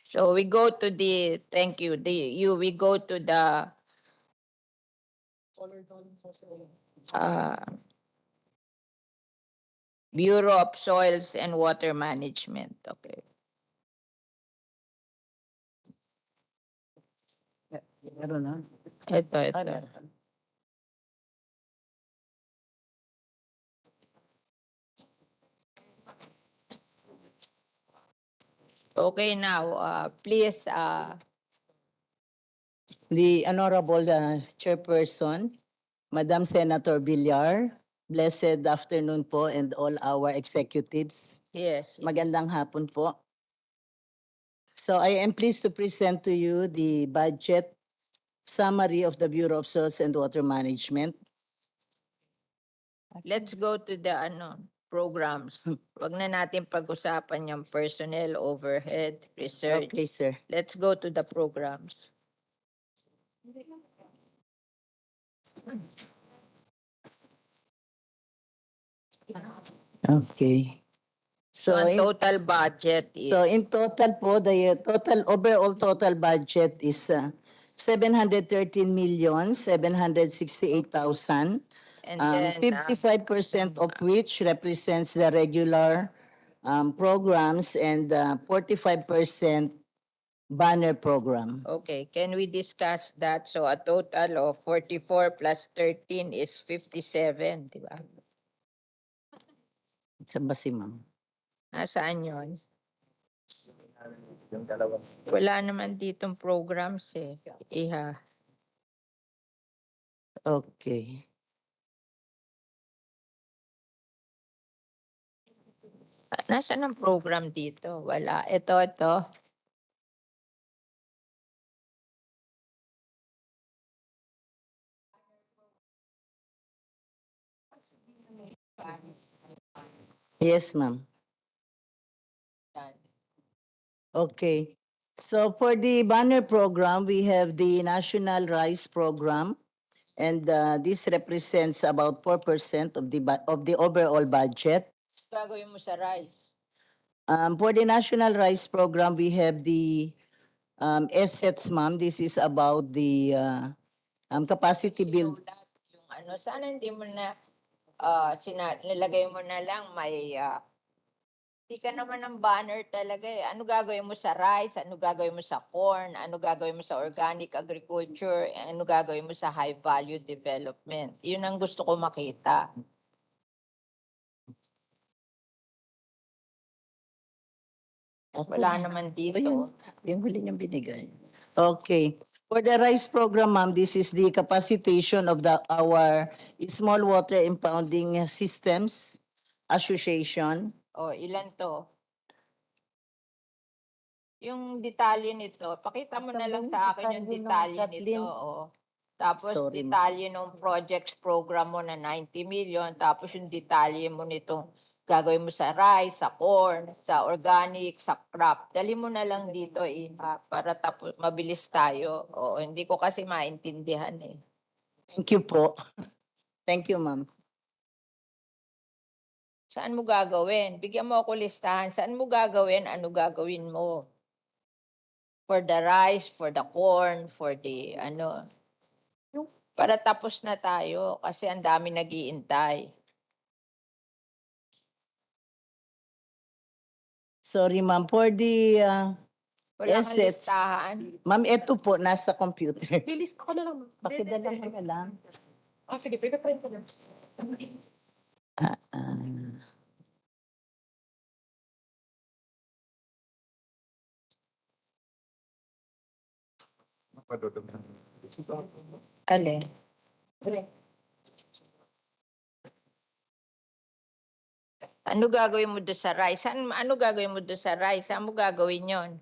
So we go to the, thank you, we go to the Bureau of Soils and Water Management. Okay. Meron na. Ito. Okay, now, please, The Honorable Chairperson, Madam Senator Villar, blessed afternoon po and all our executives. yes. Magandang hapon po. So I am pleased to present to you the budget summary of the Bureau of Soils and Water Management. Let's go to the programs. Wag na natin pag-usapan yung personnel, overhead, research. Okay, sir. Let's go to the programs. Okay. So, ang total budget is So in total po, the overall total budget is 713,768,000. and then 55% of which represents the regular programs and 45% banner program. okay, can we discuss that? So a total of 44 plus 13 is 57, di ba? Saan ba si ma'am? Nasaan yun? Wala naman ditong programs eh. Iha. Okay. Nasaan ang program dito? Wala. Ito. Yes, ma'am. Okay. So for the banner program, we have the National Rice Program, and this represents about 4% of the overall budget. Gagawin mo sa rice. For the National Rice Program, we have the assets, ma'am. This is about the capacity build. Yung ano, sana hindi mo na nilagay mo na lang may di ka naman ng banner talaga eh. Ano gagawin mo sa rice? Ano gagawin mo sa corn? Ano gagawin mo sa organic agriculture? Ano gagawin mo sa high value development? Yun ang gusto ko makita. Wala naman dito. Yung huli niyang binigay. Okay. For the rice program, ma'am, this is the capacitation of our small water impounding systems association. Oh, ilan to? Yung detalye nito, pakita mo na lang sa akin yung detalye nito. Oh. Tapos Sorry, detalye ng projects program mo na 90 million. Tapos yung detalye mo nitong gagawin mo sa rice, sa corn, sa organic, sa crop. Dali mo na lang dito para tapos mabilis tayo. Oo, hindi ko kasi maintindihan eh. Thank you po. Thank you, ma'am. Saan mo gagawin? Bigyan mo ako listahan. Saan mo gagawin? Ano gagawin mo? For the rice, for the corn, for the ano. Para tapos na tayo kasi ang dami nag-iintay. Sorry, ma'am. For the Wala kang assets, listahan. ma'am, ito po, nasa computer. Lilis ko na lang. Pakidala mo na lang. Sige, print ko lang. Alin? Ano gagawin mo doon sa rice? Ano gagawin mo doon sa rice? Saan mo gagawin yon?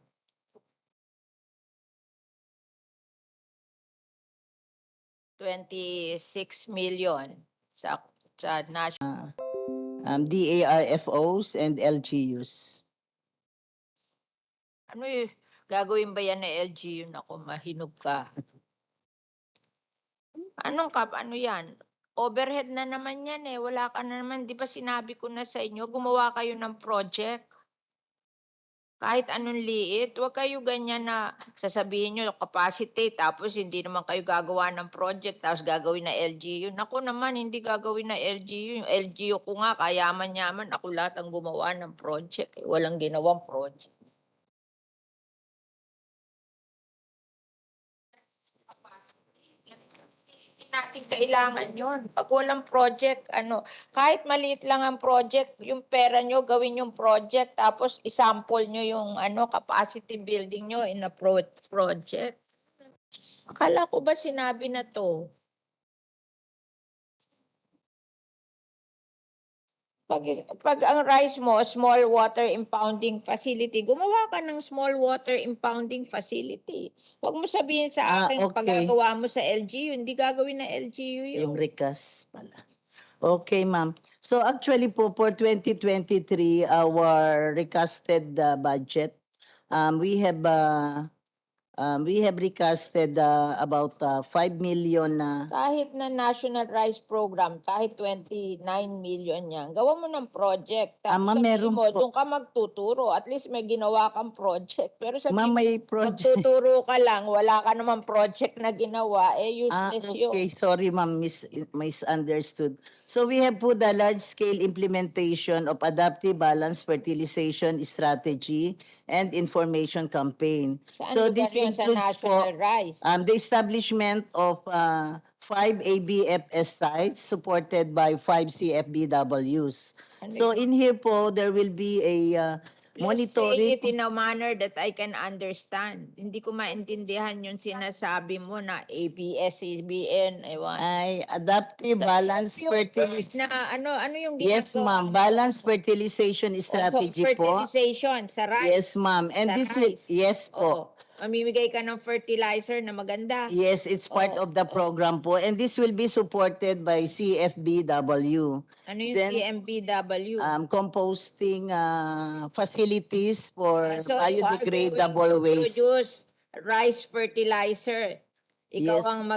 $26 million sa national. DARFOs and LGUs. Ano gagawin ba yan na LGU? Naku, mahinog ka. Ano yan? Overhead na naman yan eh. Wala ka na naman. Di ba sinabi ko na sa inyo, gumawa kayo ng project. Kahit anong liit, huwag kayo ganyan na sasabihin nyo capacity, tapos hindi naman kayo gagawa ng project, tapos gagawin na LGU. Naku naman, hindi gagawin na LGU. Yung LGU ko nga, kayaman-yaman, ako lahat ang gumawa ng project. Walang ginawang project. Natin kailangan yon. Pag walang project, kahit maliit lang ang project, yung pera nyo, gawin yung project, tapos isample nyo yung capacity building nyo in a project. Akala ko ba sinabi na to? Pag ang rice mo, small water impounding facility, gumawa ka ng small water impounding facility. Huwag mo sabihin sa akin, Okay. paggagawa mo sa LGU, hindi gagawin na LGU yun. Yung recast pala. Okay, ma'am. So actually po, for 2023, our recasted budget, we have recasted about 5 million na. Kahit na National Rice Program, kahit 29 million yan, gawa mo ng project. Tapos Ma'am, meron mo, po. doon ka magtuturo. At least may ginawa kang project. Pero Ma'am, sabihin may mo, project. magtuturo ka lang, wala ka naman project na ginawa, useless yun. Okay. Sorry, ma'am, misunderstood. So we have put the large-scale implementation of adaptive balanced fertilization strategy and information campaign. Saan So lugar this yun? Sa includes po National Rice? the establishment of 5 ABFS sites supported by 5 CFBWs. So in here po, there will be a Please say monitoring. it in a manner that I can understand. Hindi ko maintindihan yung sinasabi mo na ABS, CBN, ewan. Ay, adaptive balanced fertilization. Na ano yung Yes, ginagawa ma'am. mo? Balanced fertilization So, strategy po. fertilization sa rice. Yes, ma'am. And Sa this will, rice. yes po. Oo. Mamimigay ka ng fertilizer na maganda. Yes, it's part of the program po. And this will be supported by CFBW. Ano yung Then, CMBW? Composting facilities for So, biodegradable waste. produce rice fertilizer. Ikaw Yes. ang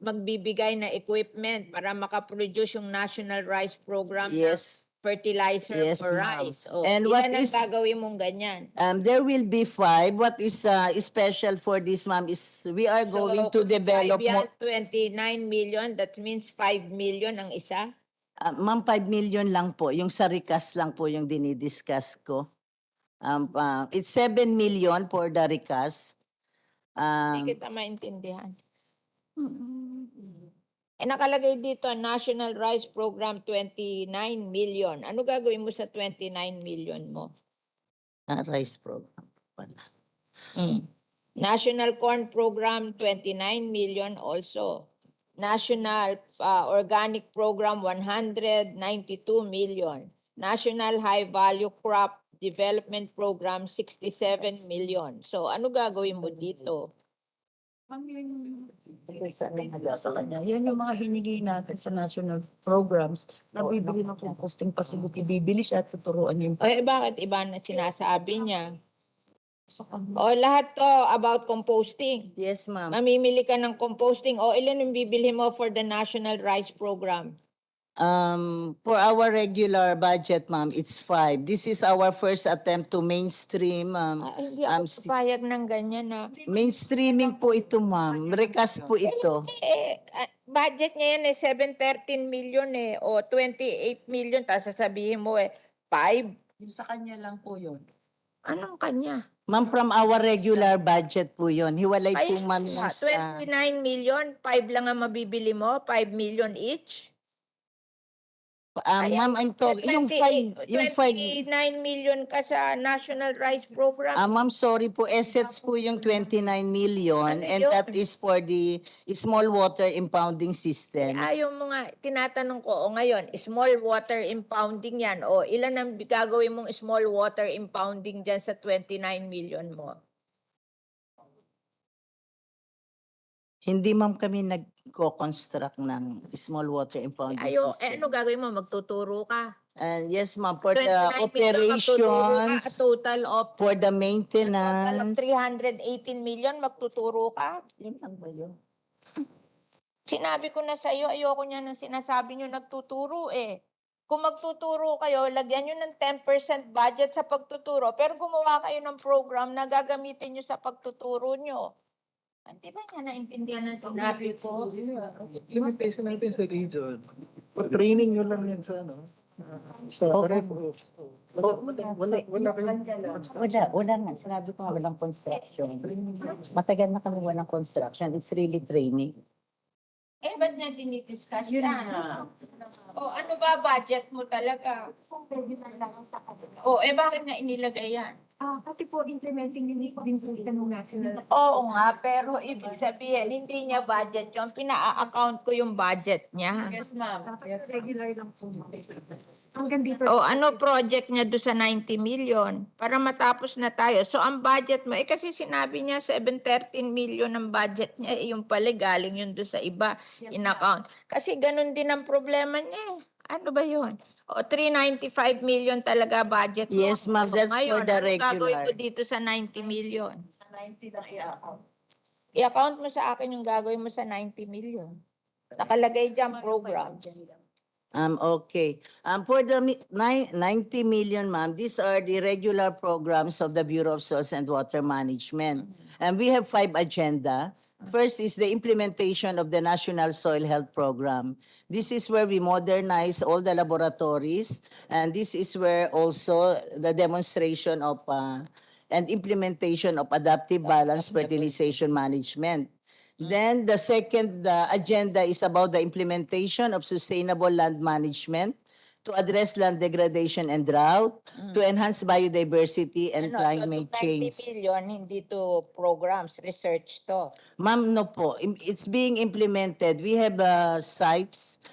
magbibigay na equipment para makaproduce yung National Rice Program Yes. na fertilizer Yes, for ma'am. rice. Oh, And ilan what ang is- gagawin mong ganyan? There will be 5. What is special for this, ma'am, is we are going to develop... 29 million, that means 5 million ang isa? Ma'am, 5 million lang po. Yung sa recast lang po yung dinidiscuss ko. It's 7 million for the recast. Hindi kita maintindihan. Nakalagay dito, National Rice Program, 29 million. Ano gagawin mo sa 29 million mo? Rice program. Wala. National Corn Program, 29 million also. National Organic Program, 192 million. National High Value Crop Development Program, 67 million. So, ano gagawin mo dito? Sa kanya. Yan yung mga hinigi natin sa national programs na bibili ng composting facility. Bibili siya at tuturuan yung... Bakit iba na sinasabi niya? Lahat to about composting. Yes, ma'am. Mamimili ka ng composting. Ilan yung bibili mo for the National Rice Program? For our regular budget, ma'am, it's 5. This is our first attempt to mainstream. Hindi ako papayag ng ganyan na. Mainstreaming po ito, ma'am. Recast po ito. Budget niya yan 713 million o 28 million, tapos sasabihin mo 5. Yung sa kanya lang po yun. Anong kanya? Ma'am, from our regular budget po yun. Hiwalay po, ma'am. 29 million, 5 lang ang mabibili mo, 5 million each. Ma'am, I'm talking, yung 5, 29 million ka sa National Rice Program. ma'am, sorry po, assets po yung 29 million, Ano and yun? that is for the small water impounding system. Ayaw mo nga, tinatanong ko, ngayon, small water impounding yan, ilan ang gagawin mong small water impounding dyan sa 29 million mo? Hindi, ma'am, kami nagko-construct ng small water impounding system. Ano gagawin mo? Magtuturo ka? And yes, ma'am, for the 29 million magtuturo ka, operations, a total of for the 318 maintenance. million, magtuturo ka? Yun lang ba yun? Sinabi ko na sa iyo, ayoko niya nang sinasabi niyo nagtuturo Kung magtuturo kayo, lagyan niyo ng 10% budget sa pagtuturo, pero gumawa kayo ng program na gagamitin niyo sa pagtuturo niyo. Hindi ba niya naintindihan ng sinabi ko? Limitation natin sa region. Training nyo lang yan sa ano? Sa Wala nga. Sinabi ko nga walang construction. Matagal na kami walang construction. It's really training. Ba't niya dinidiscuss yan? Ano ba budget mo talaga? Bakit nga inilagay yan? Kasi po implementing din po siya ng national. Oo nga, pero ibig sabihin, hindi niya budget yun. Pina-account ko yung budget niya. Yes, ma'am. Regular lang po. Hanggang dito. Ano project niya doon sa 90 million? Para matapos na tayo. So, ang budget mo, kasi sinabi niya 713 million ang budget niya. Yung pala, galing yun doon sa iba, in-account. Kasi ganun din ang problema niya. Ano ba yun? 395 million talaga budget mo. Yes, ma'am, that's Ngayon, for the ano gagawin regular. ko dito sa 90 million? Sa 90 lang i-account. I-account mo sa akin yung gagawin mo sa 90 million. Nakalagay dyan programs. Okay. For the 90 million, ma'am, these are the regular programs of the Bureau of Soils and Water Management. And we have 5 agenda. First is the implementation of the National Soil Health Program. This is where we modernize all the laboratories, and this is where also the demonstration of and implementation of adaptive balanced fertilization management. Then the second agenda is about the implementation of sustainable land management to address land degradation and drought, to enhance biodiversity and climate change. 90 million, hindi to programs, research to. Ma'am, no po. It's being implemented. We have sites.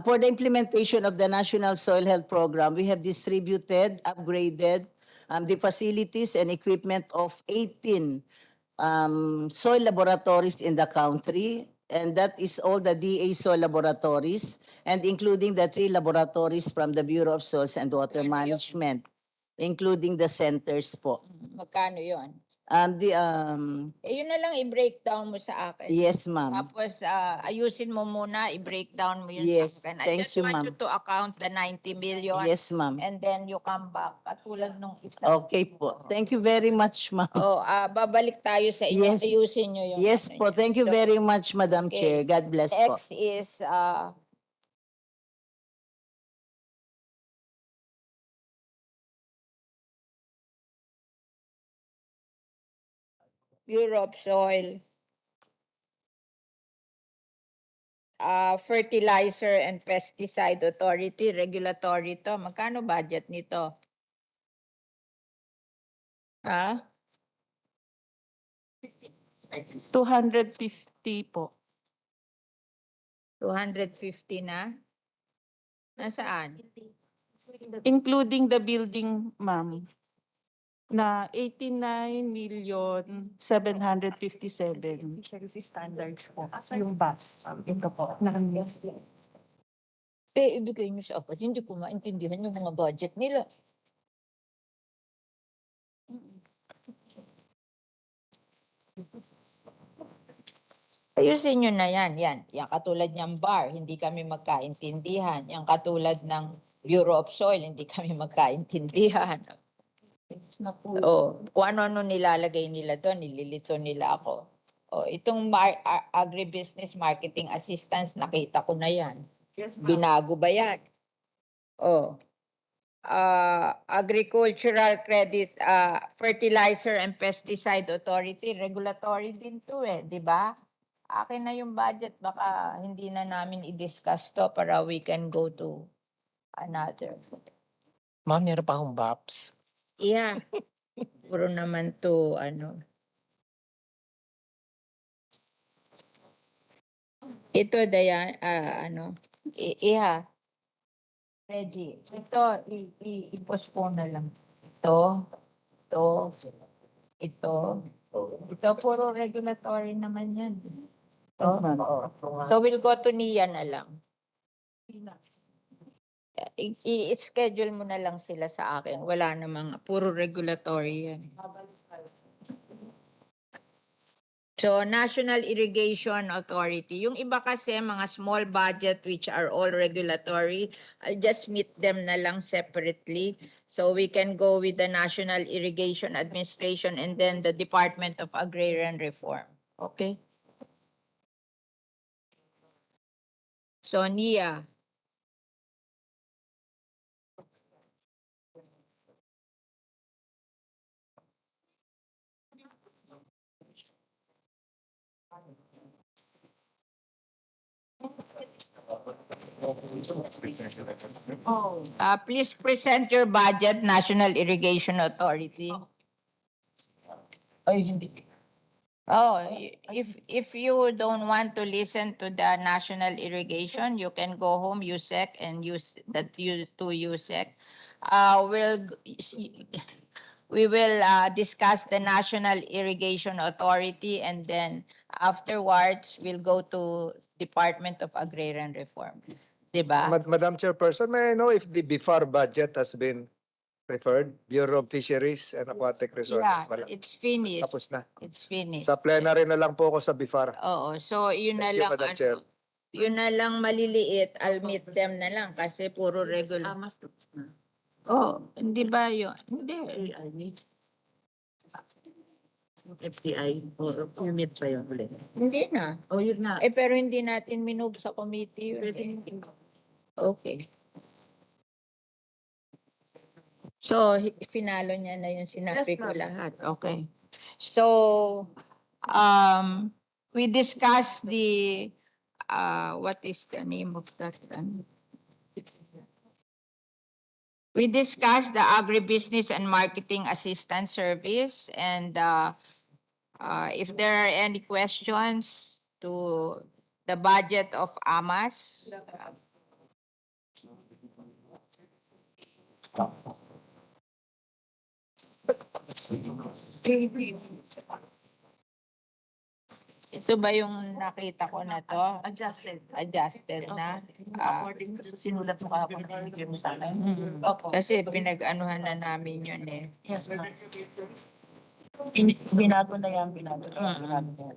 For the implementation of the National Soil Health Program, we have distributed, upgraded the facilities and equipment of 18 soil laboratories in the country, and that is all the DA soil laboratories, and including the 3 laboratories from the Bureau of Soils and Water Management, including the centers po. Magkano yon? The, Yun na lang i-breakdown mo sa akin. yes, ma'am. Tapos ayusin mo muna, i-breakdown mo yun Yes, sa akin. I thank just you, want ma'am. you to account the 90 million. Yes, ma'am. And then you come back. Katulad nung isa. Okay po. Thank you very much, ma'am. Oh, babalik tayo sa inyo. Yes. Ayusin nyo yung Yes ano po. nyo. Thank you So, very much, Madam okay. Chair. God bless po. Next is Bureau of Soil, Fertilizer and Pesticide Authority, regulatory to. Magkano budget nito? Ha? 250 po. 250 na? Nasaan? Including the building, ma'am, na 89,757,000. Standards po. Yung BAS. Ito po. Ibigay nyo sa akin. Hindi ko maintindihan yung mga budget nila. Ayusin nyo na yan. Yan katulad ng bar, hindi kami magkaintindihan. Yan katulad ng Bureau of Soil, hindi kami magkaintindihan. Kung ano-ano nilalagay nila doon, nililito nila ako. Itong agribusiness marketing assistance, nakita ko na yan. Binago ba yan? Agricultural Credit, Fertilizer and Pesticide Authority, regulatory din to di ba? Akin na yung budget, baka hindi na namin i-discuss to para we can go to another. Ma'am, meron pa akong BAPS. Yeah. Puro naman to, Ito, Dayan, Iha. Reggie, ito, i-postpone na lang. Ito, puro regulatory naman yan. So we'll go to Nia na lang. I-schedule mo na lang sila sa akin. Wala namang, puro regulatory yan. So, National Irrigation Authority. Yung iba kasi, mga small budget which are all regulatory, I'll just meet them na lang separately. So, we can go with the National Irrigation Administration and then the Department of Agrarian Reform. Okay? So, Nia. Please present your budget, National Irrigation Authority. Ay, hindi. If you don't want to listen to the National Irrigation, you can go home, USEC, and use that you to USEC. We will discuss the National Irrigation Authority, and then afterwards we'll go to Department of Agrarian Reform. Diba? Madam Chairperson, may I know if the BIFAR budget has been referred? Bureau of Fisheries and Aquatic Resources. Yeah, Wala. it's finished. Tapos na. It's finished. Sa plenary na lang po ako sa BIFAR. Oo, so yun na Thank you, lang. Madam Chair. Yun na lang maliliit, I'll meet them na lang kasi puro regular. Hindi ba yun? Hindi. FTI o permit pa yun ulit. Hindi na. Yun na. Pero hindi natin minove sa committee yun. Okay. So, finalo niya na yung sinabi ko lahat. Okay. So, we discussed the, what is the name of that? We discussed the Agribusiness and Marketing Assistance Service, and if there are any questions to the budget of AMAS. Ito ba yung nakita ko na to? Adjusted. Adjusted na? According sa sinulat mo kahapon na binigay mo sa akin. Opo. Kasi pinag-anuhan na namin yun eh. Yes, ma'am. Binago na yan, binago na yan, binago na yan.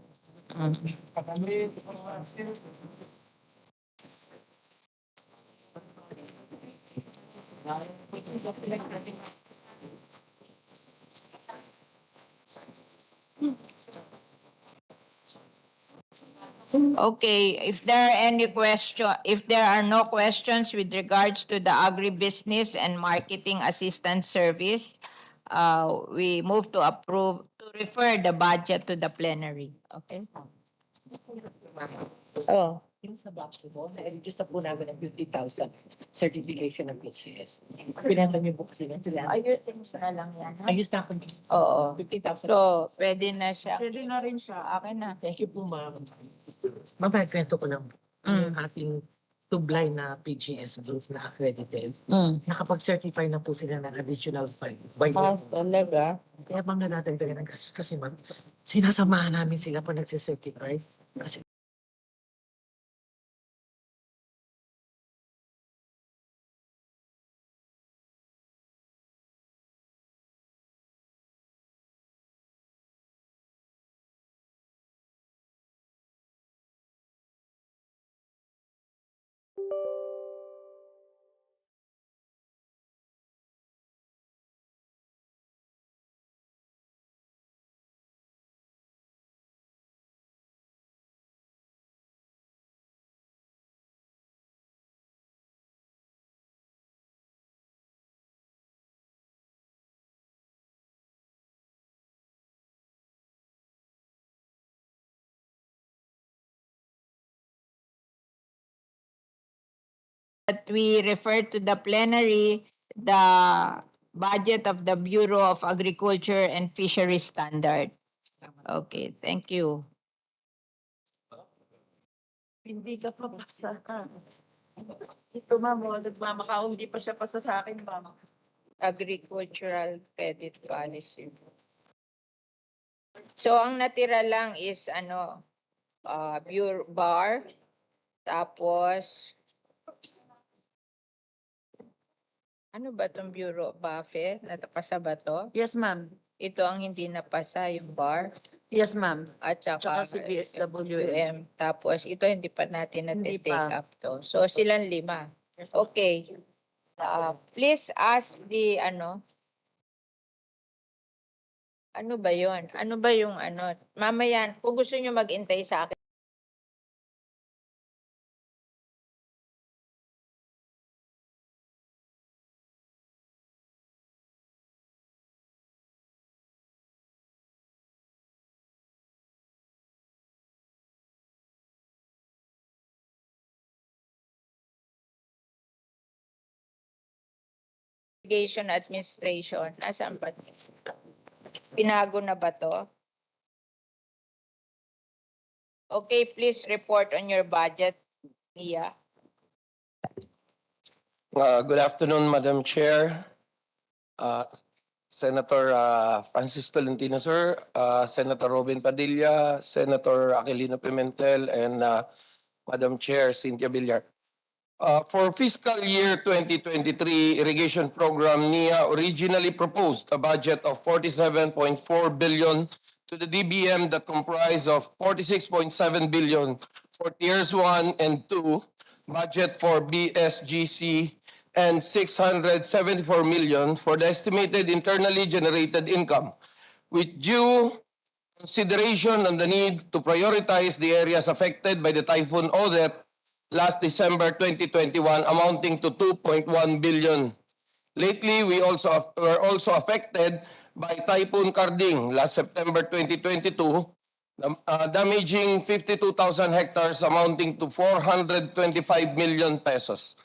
Okay, if there are no questions with regards to the agribusiness and marketing assistance service, we move to refer the budget to the plenary. Okay? Oh. Yung sa BAPS mo, na-reduce po namin ng 50,000 certification ng PGS. Pinenta niyo po kasi ng tulan. Ayos na lang yan. Ha? Ayos na ako. Oo. 50,000. So, pwede na siya. Pwede na rin siya. Akin na. Thank you po, ma'am. Ma'am, kwento ko lang. Yung ating tublay na PGS group na accredited, nakapag-certify na po sila ng additional 5. Talaga? Kaya ma'am, nadadagdagan ng gas. Kasi ma'am, sinasamahan namin sila pag nagsicertify. Kasi That we refer to the plenary the budget of the Bureau of Agriculture and Fisheries Standard. Okay, thank you. Hindi ka pa pasa. Ito, ma'am, nagmamakao, hindi pa siya pasa sa akin, ma'am. Agricultural Credit Policy. So, ang natira lang is Bureau Bar, tapos ano ba itong Bureau? Buffet? Natapasa ba to? Yes, ma'am. Ito ang hindi napasa, yung bar. Yes, ma'am. At Tsaka saka si BSWM. UM. Tapos ito hindi pa natin Hindi take pa. up to. So silang 5. Yes, ma'am. Okay. Please ask the ano ba yon? Ano ba yung Mamaya, kung gusto nyo mag-intay sa akin. Irrigation Administration. Nasaan ba? Pinago na ba to? Okay, please report on your budget, Nia. Good afternoon, Madam Chair, Senator Francis Tolentino, sir, Senator Robin Padilla, Senator Aquilino Pimentel, and Madam Chair Cynthia Villar. For fiscal year 2023 irrigation program, NIA originally proposed a budget of 47.4 billion to the DBM that comprised of 46.7 billion for tiers 1 and 2, budget for BSGC, and 674 million for the estimated internally generated income, with due consideration on the need to prioritize the areas affected by the Typhoon Odette last December 2021, amounting to 2.1 billion. Lately, we were also affected by Typhoon Karding last September 2022, damaging 52,000 hectares, amounting to 425 million pesos.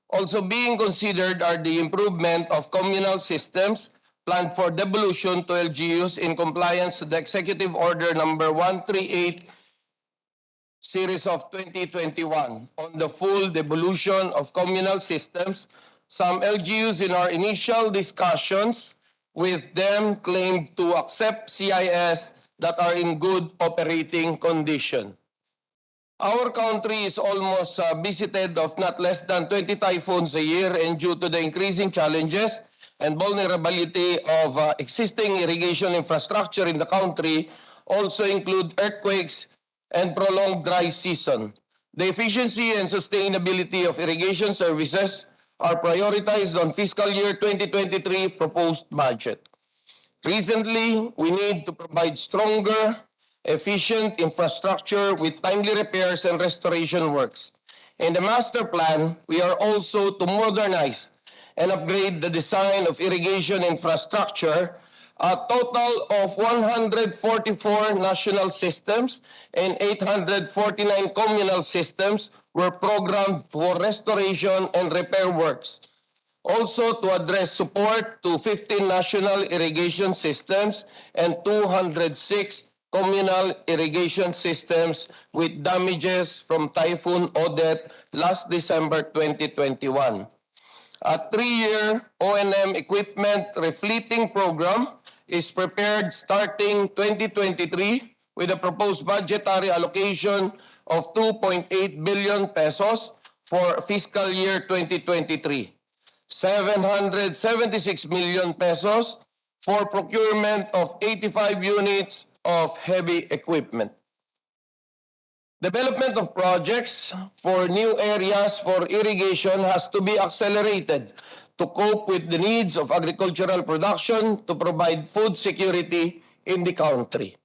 Also being considered are the improvement of communal systems planned for devolution to LGUs in compliance with the Executive Order number 138 series of 2021 on the full devolution of communal systems. Some LGUs in our initial discussions with them claimed to accept CIS that are in good operating condition. Our country is almost visited of not less than 20 typhoons a year, and due to the increasing challenges and vulnerability of existing irrigation infrastructure in the country, also include earthquakes and prolonged dry season. The efficiency and sustainability of irrigation services are prioritized on fiscal year 2023 proposed budget. Recently, we need to provide stronger, efficient infrastructure with timely repairs and restoration works. In the master plan, we are also to modernize and upgrade the design of irrigation infrastructure. A total of 144 national systems and 849 communal systems were programmed for restoration and repair works. Also to address support to 15 national irrigation systems and 206 communal irrigation systems with damages from Typhoon Odette last December 2021. A 3-year O&M equipment refleeting program is prepared starting 2023 with a proposed budgetary allocation of 2.8 billion pesos for fiscal year 2023. 776 million pesos for procurement of 85 units of heavy equipment. Development of projects for new areas for irrigation has to be accelerated to cope with the needs of agricultural production to provide food security in the country.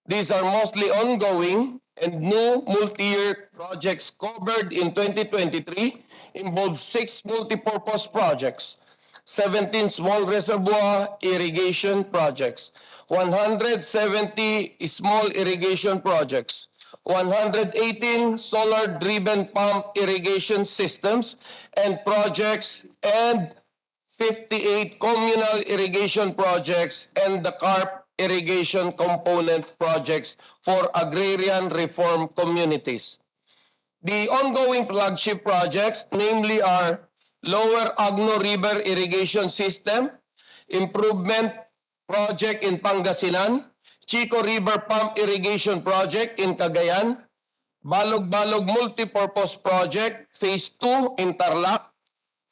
These are mostly ongoing, and new multi-year projects covered in 2023 involve 6 multipurpose projects, 17 small reservoir irrigation projects, 170 small irrigation projects, 118 solar-driven pump irrigation systems and projects, and 58 communal irrigation projects and the CARP irrigation component projects for agrarian reform communities. The ongoing flagship projects, namely, are Lower Agno River Irrigation System, Improvement Project in Pangasinan, Chico River Pump Irrigation Project in Cagayan, Balog-Balog Multipurpose Project, Phase 2 in Tarlac,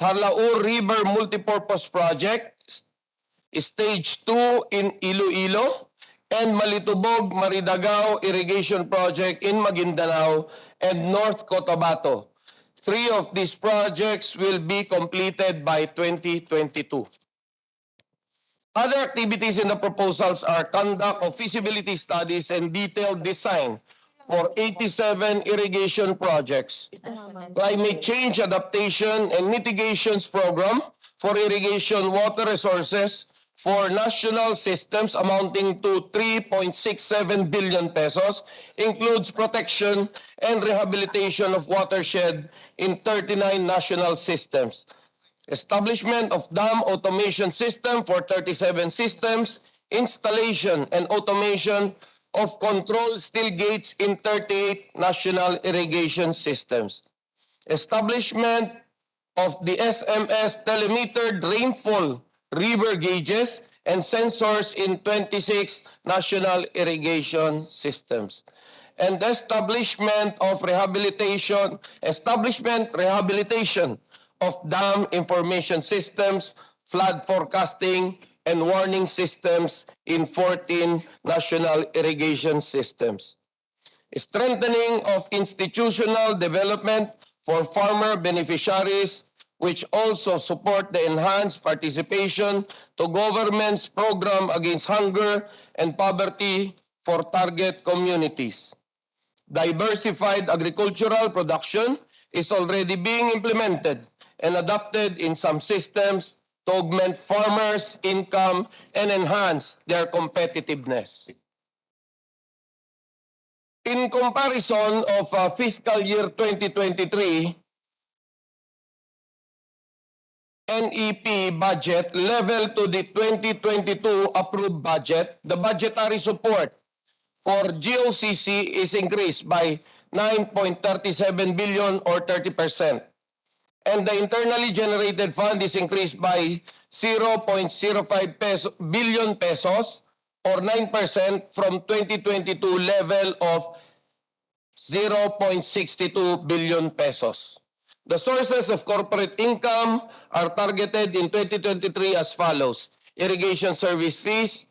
Harlaur River Multipurpose Project, Stage 2 in Iloilo, and Malitubog Maridagao Irrigation Project in Maguindanao and North Cotabato. 3 of these projects will be completed by 2022. Other activities in the proposals are conduct of feasibility studies and detailed design for 87 irrigation projects, climate change adaptation and mitigations program for irrigation water resources for national systems amounting to 3.67 billion pesos, includes protection and rehabilitation of watershed in 39 national systems. Establishment of dam automation system for 37 systems, installation and automation of control steel gates in 38 national irrigation systems. Establishment of the SMS telemetered rainfall river gauges and sensors in 26 national irrigation systems. And establishment rehabilitation of dam information systems, flood forecasting, and warning systems in 14 national irrigation systems. Strengthening of institutional development for farmer beneficiaries, which also support the enhanced participation to government's program against hunger and poverty for target communities. Diversified agricultural production is already being implemented and adopted in some systems to augment farmers' income and enhance their competitiveness. In comparison of fiscal year 2023, NEP budget level to the 2022 approved budget, the budgetary support for GOCC is increased by 9.37 billion or 30%. And the internally generated fund is increased by 0.05 billion pesos or 9% from 2022 level of 0.62 billion pesos. The sources of corporate income are targeted in 2023 as follows: irrigation service fees,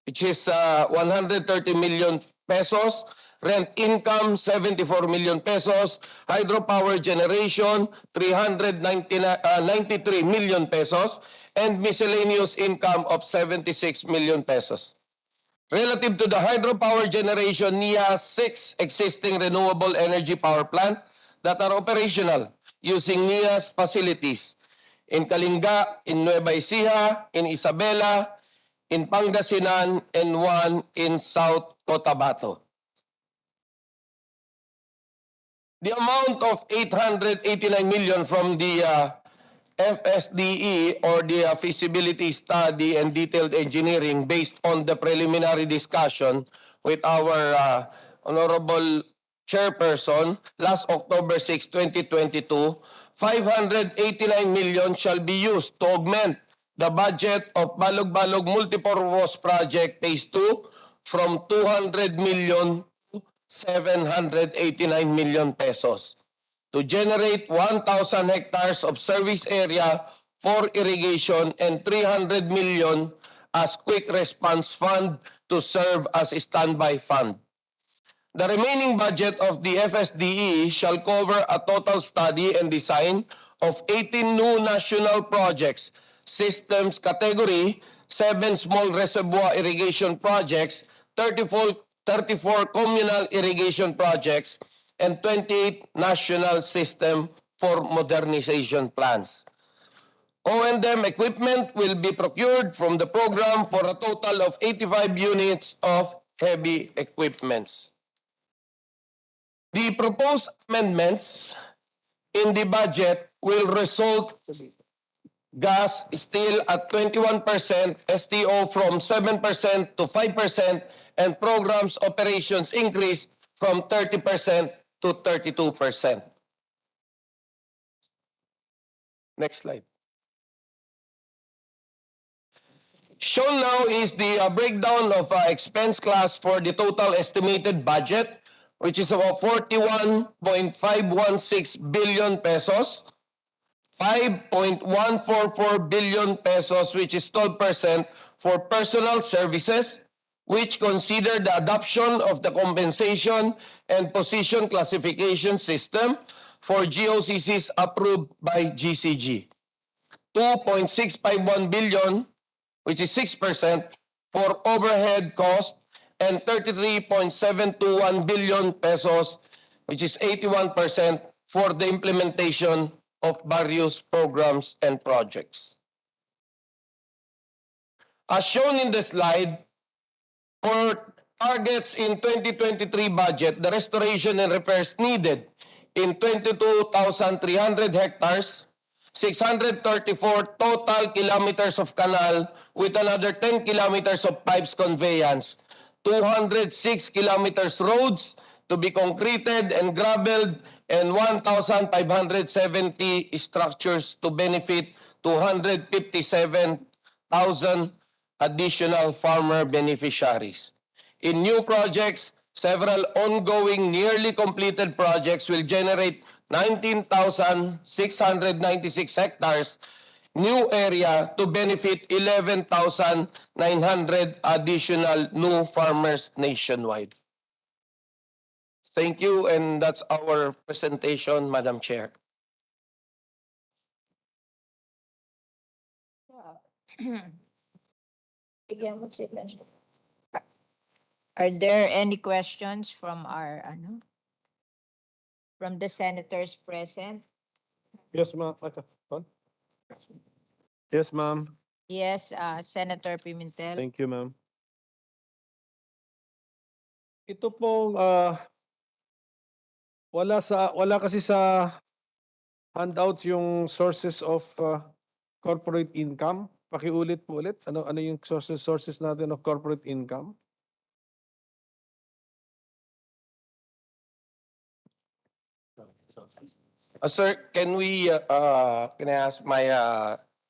which is 130 million pesos, rent income 74 million pesos, hydropower generation 93 million pesos, and miscellaneous income of 76 million pesos. Relative to the hydropower generation, NIA has 6 existing renewable energy power plant that are operational using NIA's facilities in Kalinga, in Nueva Ecija, in Isabela, in Pangasinan, and one in South Cotabato. The amount of 889 million from the FSDE, or the feasibility study and detailed engineering, based on the preliminary discussion with our honorable chairperson last October 6, 2022, 589 million shall be used to augment the budget of Balog-Balog Multipurpose Project Phase 2 from 200 million to 789 million pesos to generate 1,000 hectares of service area for irrigation and 300 million as quick response fund to serve as a standby fund. The remaining budget of the FSDE shall cover a total study and design of 18 new national projects, systems category, 7 small reservoir irrigation projects, 34 communal irrigation projects, and 28 national system for modernization plans. O&M equipment will be procured from the program for a total of 85 units of heavy equipments. The proposed amendments in the budget will result gas still at 21%, STO from 7% to 5%, and programs operations increase from 30% to 32%. Next slide. Shown now is the breakdown of expense class for the total estimated budget, which is about 41.516 billion pesos, 5.144 billion pesos, which is 12% for personal services, which consider the adoption of the compensation and position classification system for GOCCs approved by GCG. 2.651 billion, which is 6% for overhead cost, and 33.721 billion pesos, which is 81% for the implementation of various programs and projects. As shown in the slide, for targets in 2023 budget, the restoration and repairs needed in 22,300 hectares, 634 total kilometers of canal with another 10 kilometers of pipes conveyance, 206 kilometers roads to be concreted and gravelled, and 1,570 structures to benefit 257,000 additional farmer beneficiaries. In new projects, several ongoing nearly completed projects will generate 19,696 hectares new area to benefit 11,900 additional new farmers nationwide. Thank you, and that's our presentation, Madam Chair. Are there any questions from from the senators present? Yes, ma'am. Yes, ma'am. Yes, Senator Pimentel. Thank you, ma'am. Ito pong wala kasi sa handout yung sources of corporate income. Pakiulit po ulit. Ano yung sources natin of corporate income? Sir, can I ask my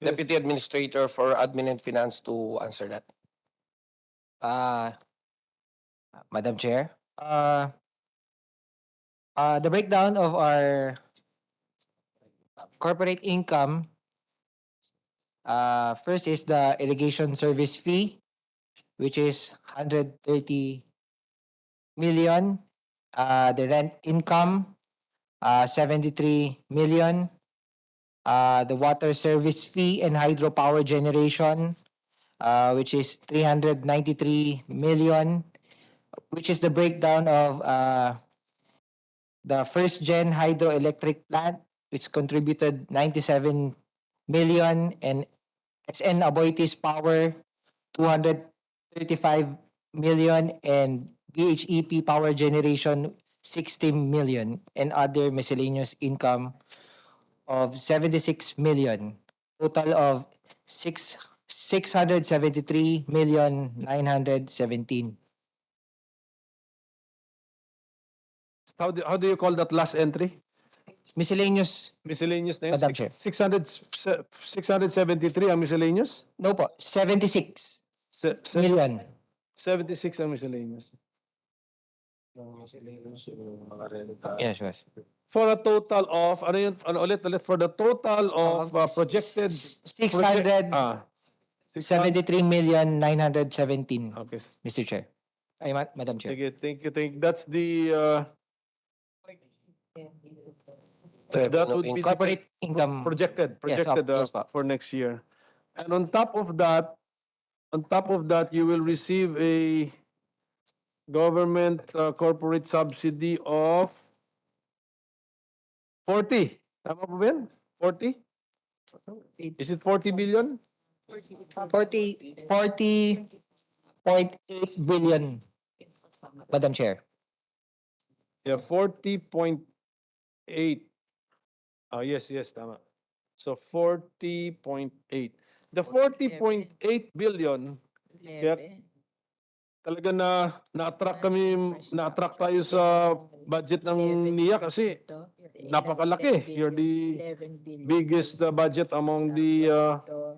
Deputy Administrator for Admin and Finance to answer that? Madam Chair, the breakdown of our corporate income, first is the irrigation service fee, which is 130 million. The rent income, 73 million. The water service fee and hydropower generation, which is 393 million, which is the breakdown of the first gen hydroelectric plant, which contributed 97 million, and SN Aboitiz Power, 235 million, and BHEP Power Generation, 60 million, and other miscellaneous income of 76 million. Total of 673,917,000. How do you call that last entry? Miscellaneous, Miscellaneous na yun? Madam Chair. 673 ang miscellaneous? No po, 76 Se- se- million. 76 ang miscellaneous. Yes, yes. For a total of, ano yun, ulit, for the total of projected... 673,917,000. Okay. Mr. Chair. Ay, Madam Chair. Sige, thank you. That's the... that would be Corporate income. projected Yes, po. for next year. And on top of that, you will receive a government corporate subsidy of 40. Tama po ba yan? 40? Is it 40 billion? 40.8 billion, Madam Chair. Yeah, 40.8. Yes, tama. So 40.8. The 40.8 billion, kaya talaga na-attract tayo sa budget ng NIA kasi napakalaki. You're the biggest budget among the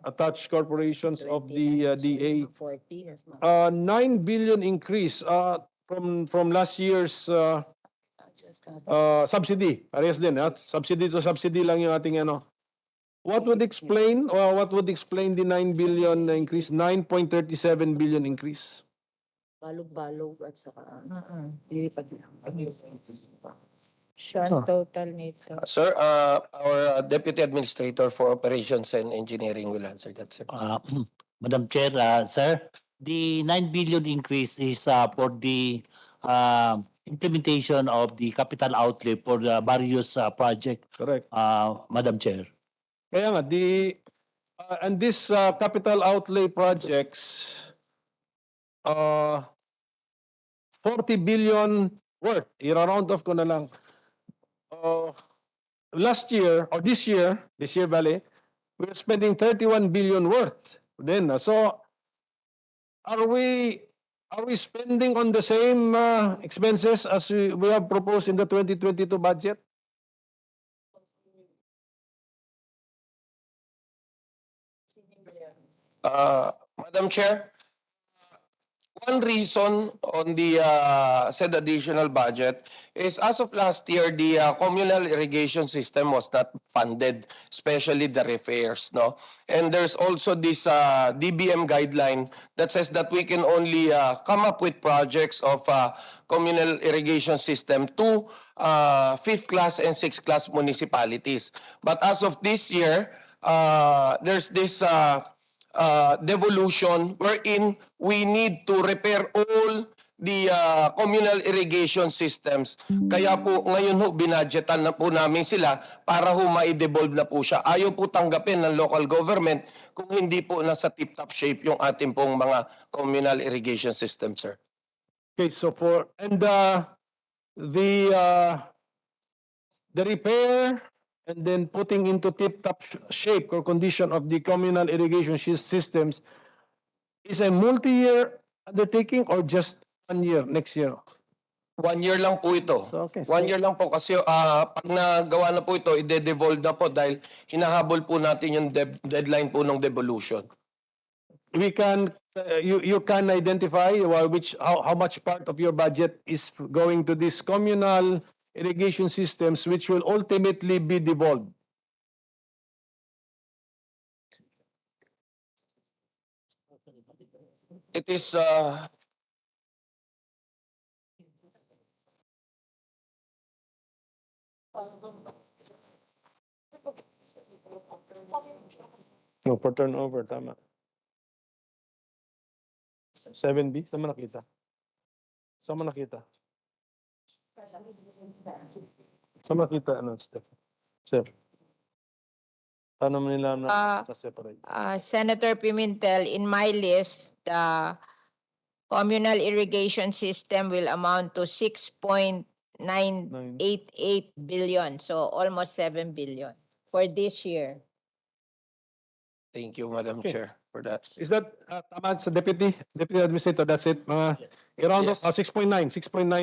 attached corporations of the DA. 9 billion increase from last year's subsidy. Parehas din, subsidy to subsidy lang yung ating ano. What would explain the 9 billion increase, 9.37 billion increase? Balog-balog at saka siya ang total nito. Sir, our Deputy Administrator for Operations and Engineering will answer that, sir. Madam Chair, sir, the 9 billion increase is for the implementation of the capital outlay for the various project. Correct. Madam Chair. Kaya nga, and this capital outlay projects, 40 billion worth, i-round off ko na lang. Last year, or this year, Valley, we're spending 31 billion worth. Then, so, are we spending on the same expenses as we have proposed in the 2022 budget? Madam Chair, one reason on the said additional budget is as of last year, the communal irrigation system was not funded, especially the repairs, no? And there's also this DBM guideline that says that we can only come up with projects of communal irrigation system to 5th class and 6th class municipalities. But as of this year, there's this devolution wherein we need to repair all the communal irrigation systems. Kaya po ngayon ho binadgetan na po namin sila para ho ma-devolve na po siya. Ayaw po tanggapin ng local government kung hindi po nasa tip-top shape yung ating pong mga communal irrigation system, sir. Okay, so the repair and then putting into tip-top shape or condition of the communal irrigation systems is a multi-year undertaking or just 1 year, next year? 1 year lang po ito. So, okay, 1 year lang po kasi pag nagawa na po ito, i-devolve na po dahil hinahabol po natin yung deadline po ng devolution. We can you can identify how much part of your budget is going to these communal irrigation systems which will ultimately be devolved? It is No, per turnover, tama. 7B, saan mo nakita? Saan mo nakita? Saan mo nakita, ano, Steph? Sir? Paano mo nila na-separate? Senator Pimentel, in my list, the communal irrigation system will amount to 6.988 billion, so almost 7 billion for this year. Thank you, Madam Okay. Chair, for that. Is that tama sa Deputy Administrator? That's it, mga around Yes. 6.9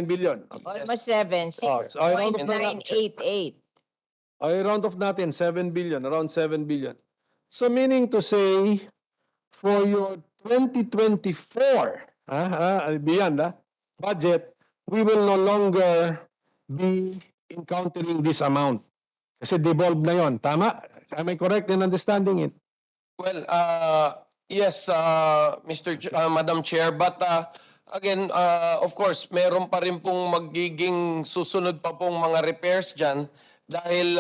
billion. Almost 7, Oh, so I round off na lang. 6.988. Ay, round off natin, 7 billion, around 7 billion. So meaning to say, for your 2024, beyond budget, we will no longer be encountering this amount. Kasi devolved na yon, tama? Am I correct in understanding it? Well, yes, Madam Chair, but again, of course, meron pa rin pong magiging susunod pa pong mga repairs dyan dahil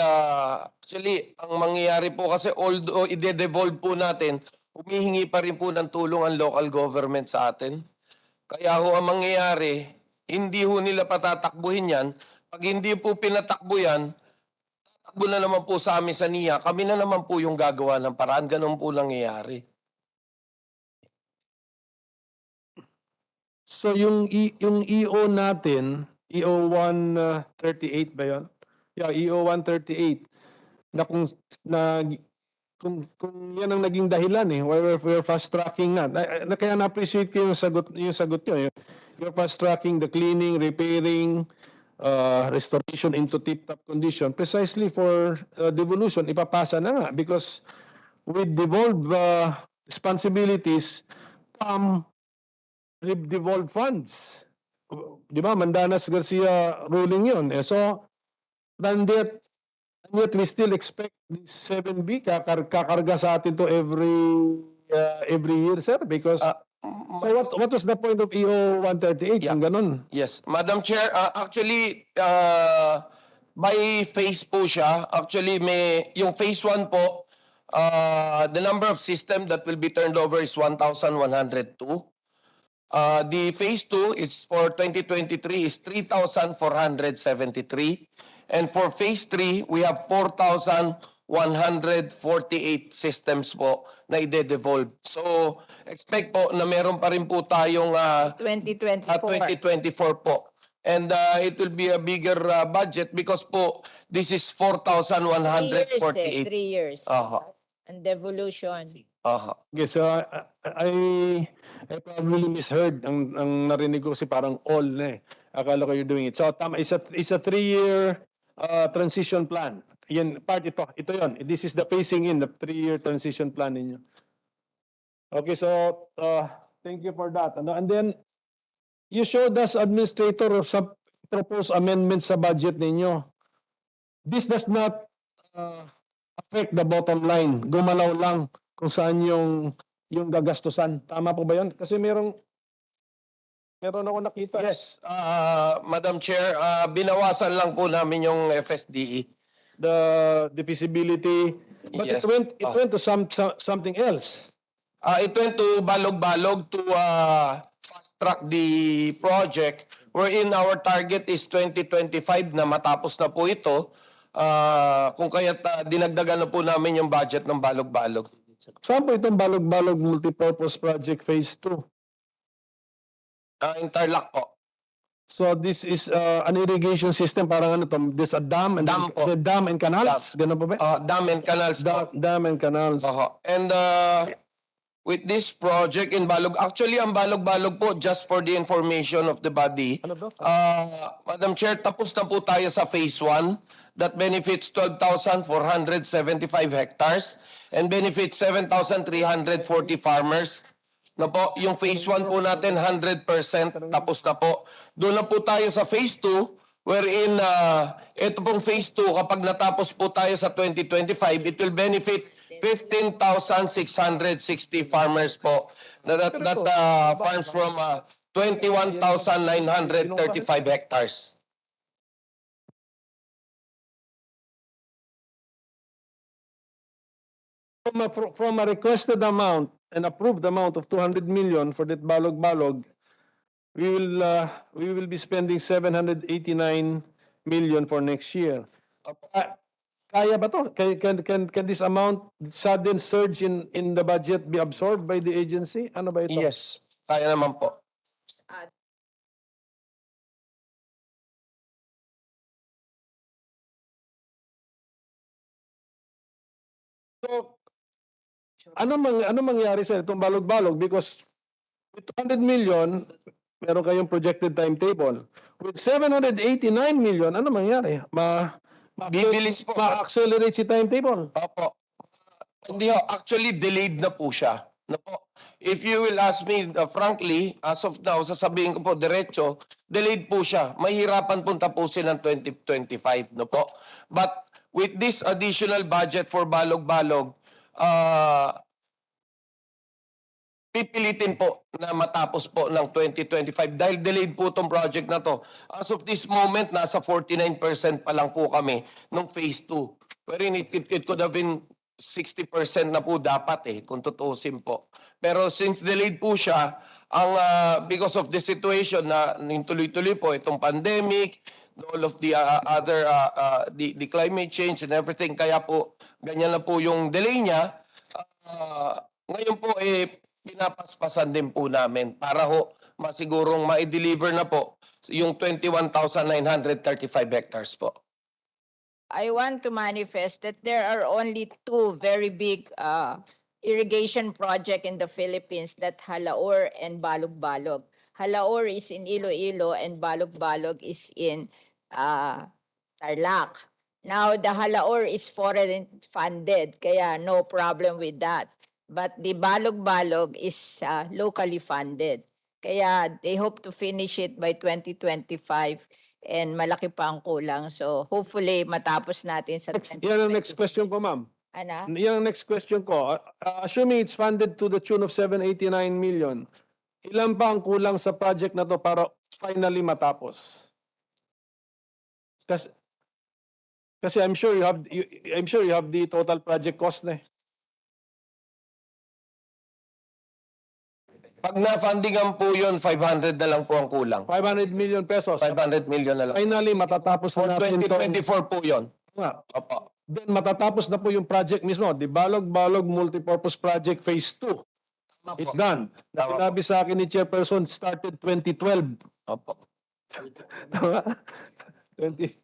actually, ang mangyayari po kasi although ide-devolve po natin, humihingi pa rin po ng tulong ang local government sa atin. Kaya ho ang mangyayari, hindi ho nila patatakbuhin yan. Pag hindi po pinatakbo yan, takbo na naman po sa amin sa NIA, kami na naman po yung gagawa ng paraan. Ganun po nangyayari. So yung EO natin, EO 138 ba yun? Yeah, EO 138 na kung yan ang naging dahilan we're fast tracking na. Kaya na-appreciate ko yung sagot nyo. You're fast tracking the cleaning, repairing, restoration into tip-top condition precisely for devolution. Ipapasa na nga because with devolved responsibilities come devolved funds. Di ba? Mandanas Garcia ruling yun. So, and yet we still expect this 7B kakarga sa atin to every year, sir, because so what was the point of EO 138 kung ganun? Yes, Madam Chair, actually by phase po siya. Actually yung phase 1 po, the number of system that will be turned over is 1,102. The phase 2 is for 2023 is 3,473. And for phase 3, we have 4,148 systems po na ide-devolve. So, expect po na meron pa rin po tayong 2024. 2024 po. And it will be a bigger budget because po, this is 4,148. 3 years. And devolution. Okay, so I probably misheard ang narinig ko kasi parang all na Akala ko you're doing it. So tama, it's a 3-year transition plan. Yan, ito yon. This is the phasing in, the 3-year transition plan ninyo. Okay, so thank you for that. And then, you showed us, Administrator, of some proposed amendments sa budget ninyo. This does not affect the bottom line. Gumalaw lang kung saan yung gagastusan. Tama po ba yun? Kasi meron ako nakita. Yes, Madam Chair, binawasan lang po namin yung FSDE. The feasibility, but Yes. it went to something else. It went to balog-balog to fast-track the project wherein our target is 2025 na matapos na po ito. Kung kaya't dinagdagan na po namin yung budget ng balog-balog. Saan po itong balog-balog multipurpose project phase 2? Interlock po. So this is an irrigation system, parang ano to, there's a dam and dam and canals, ganun po ba? Dam and canals po. Dam and canals. And with this project in Balog, actually ang Balog-Balog po, just for the information of the body, Madam Chair, tapos na po tayo sa phase 1 that benefits 12,475 hectares and benefits 7,340 farmers. No po, yung phase 1 po natin 100% tapos na po. Doon na po tayo sa phase 2 wherein ito pong phase 2 kapag natapos po tayo sa 2025, it will benefit 15,660 farmers po that farms from 21,935 hectares. From a requested amount, an approved amount of 200 million for that balog-balog, we will be spending 789 million for next year. Kaya ba to? Can this amount, sudden surge in the budget be absorbed by the agency? Ano ba ito? Yes, kaya naman po. So, ano mangyari sa itong balog-balog? Because with 200 million, meron kayong projected timetable. With 789 million, ano mangyari? Bibilis po. Ma-accelerate si timetable. Opo. Hindi ho, actually delayed na po siya. No po. If you will ask me frankly, as of now, sasabihin ko po diretso, delayed po siya. Mahirapan pong tapusin ng 2025, no po. But with this additional budget for balog-balog, pipilitin po na matapos po ng 2025 dahil delayed po itong project na to. As of this moment, nasa 49% pa lang po kami nung phase 2. Wherein it could have been 60% na po dapat kung tutusin po. Pero since delayed po siya, because of the situation na tuloy-tuloy po itong pandemic, all of the other the climate change and everything, kaya po ganyan na po yung delay niya. Ngayon po pinapaspasan din po namin para ho masigurong ma-deliver na po yung 21,935 hectares po. I want to manifest that there are only two very big irrigation project in the Philippines, that Halaor and Balog-Balog. Halaor is in Iloilo and Balog-Balog is in Tarlac. Now, the Halaor is foreign funded, kaya no problem with that. But the Balog-Balog is locally funded. Kaya they hope to finish it by 2025. And malaki pa ang kulang. So hopefully matapos natin sa 2025. Yan ang next question ko, ma'am. Ano? Yan ang next question ko. Assuming it's funded to the tune of 789 million, ilan pa ang kulang sa project na to para finally matapos? Kasi I'm sure you have the total project cost na. Pag na-fundingan po yun, 500 na lang po ang kulang. 500 million pesos. 500 million na lang. Finally, matatapos For na natin 2024 po yun. Opo. Then matatapos na po yung project mismo. The Balog-Balog Multipurpose Project Phase 2. It's done. Sinabi sa akin ni Chairperson, started 2012. Opo. Tama?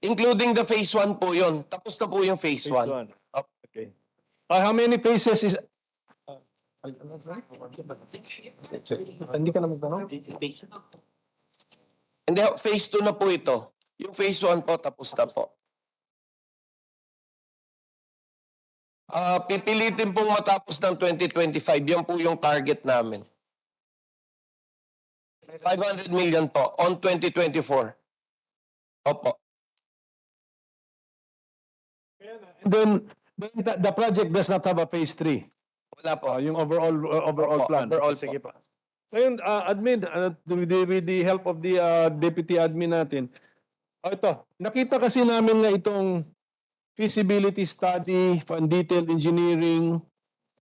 Including the Phase 1 po yun. Tapos na po yung Phase 1. Okay. How many phases is... Hindi ka na magtanong? Hindi, Phase 2 na po ito. Yung Phase 1 po, tapos na po. Pipilitin pong matapos ng 2025. Yan po yung target namin. 500 million po on 2024. Opo. Then the project does not have a Phase 3. Wala po. Yung overall plan. Overall Sige pa. Ngayon, admin, with the help of the deputy admin natin, ito, nakita kasi namin nga itong feasibility study for detailed engineering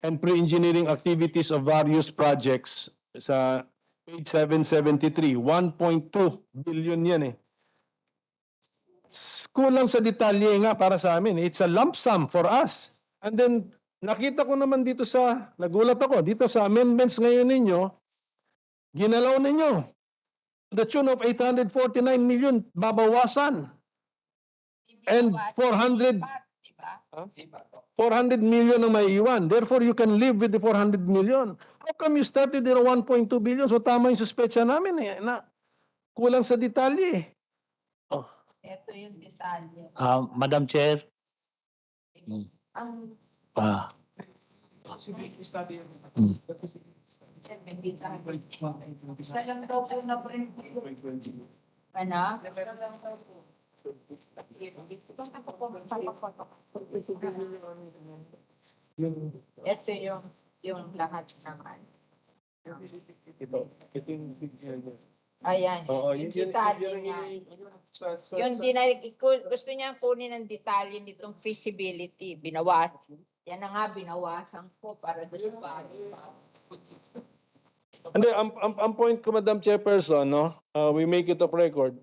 and pre-engineering activities of various projects sa page 773. 1.2 billion yan Kulang sa detalye nga para sa amin. It's a lump sum for us. And then, nakita ko naman dito nagulat ako, dito sa amendments ngayon ninyo, ginalaw ninyo. The tune of 849 million, babawasan. And 400 million ang may iwan. Therefore, you can live with the 400 million. How come you started at 1.2 billion? So tama yung suspecha namin na kulang sa detalye. Ito yung detalye. Madam Chair. Isa lang daw po na print. Ano? Ito yung lahat naman. Ito yung Ayan, yung detalye niya. Yung gusto niya kunin ang detalye nitong feasibility. Yan na nga, binawasan ko para doon sa bali. Hindi, ang point ko, Madam Chairperson, no, we make it of record.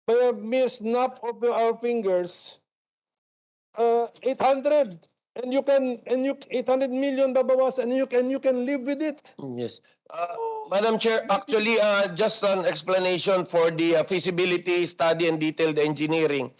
By a mere snap of our fingers, 800, and you 800 million babawasan, and you can live with it. Yes. Madam Chair, actually, just an explanation for the feasibility study and detailed engineering.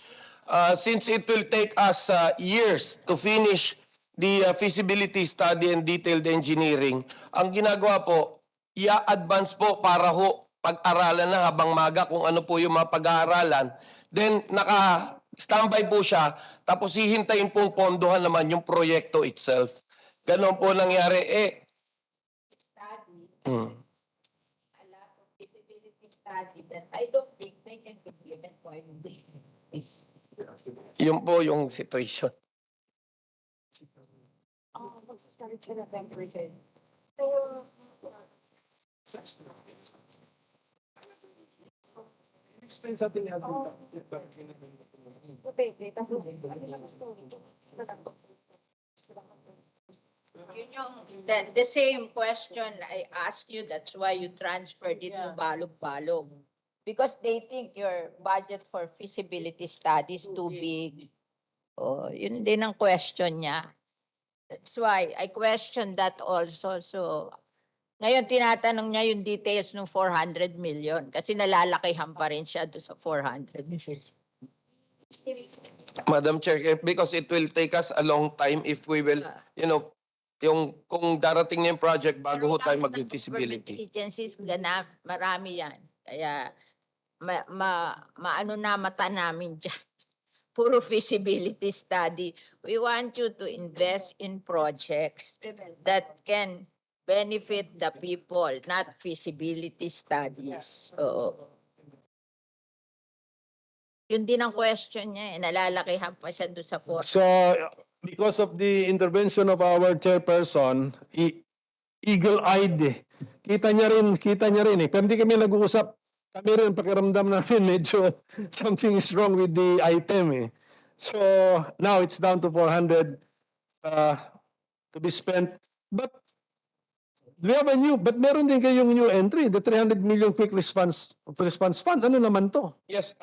Since it will take us years to finish the feasibility study and detailed engineering, ang ginagawa po, i-advance po para ho pag-aralan na habang maga kung ano po yung mga pag-aaralan. Then, naka-standby po siya, tapos hihintayin pong pondohan naman yung proyekto itself. Ganon po nangyari. A lot of feasibility study that I don't think they can implement for this. Yun po yung situation. Magsasalit siya na bank return. Explain sa atin yan. The same question I asked you, that's why you transferred it to Balog-Balog. Because they think your budget for feasibility studies too big. Oh, yun din ang question niya. That's why I questioned that also. So, ngayon tinatanong niya yung details ng 400 million kasi nalalakihan pa rin siya doon sa 400 million. Madam Chair, because it will take us a long time if we will, yung kung darating na yung project bago ho tayo mag-feasibility. Agencies, marami yan. Kaya, maano na mata namin dyan. Puro feasibility study. We want you to invest in projects that can benefit the people, not feasibility studies. Oo. Yun din ang question niya, nalalakihan pa siya doon sa So, because of the intervention of our chairperson, eagle-eyed eh. Kita niya rin eh. Pero hindi kami nag-uusap. Kami rin, pakiramdam namin medyo something is wrong with the item eh. So, now it's down to 400 to be spent. But, we have but meron din kayong new entry, the 300 million quick response fund. Ano naman to? Yes,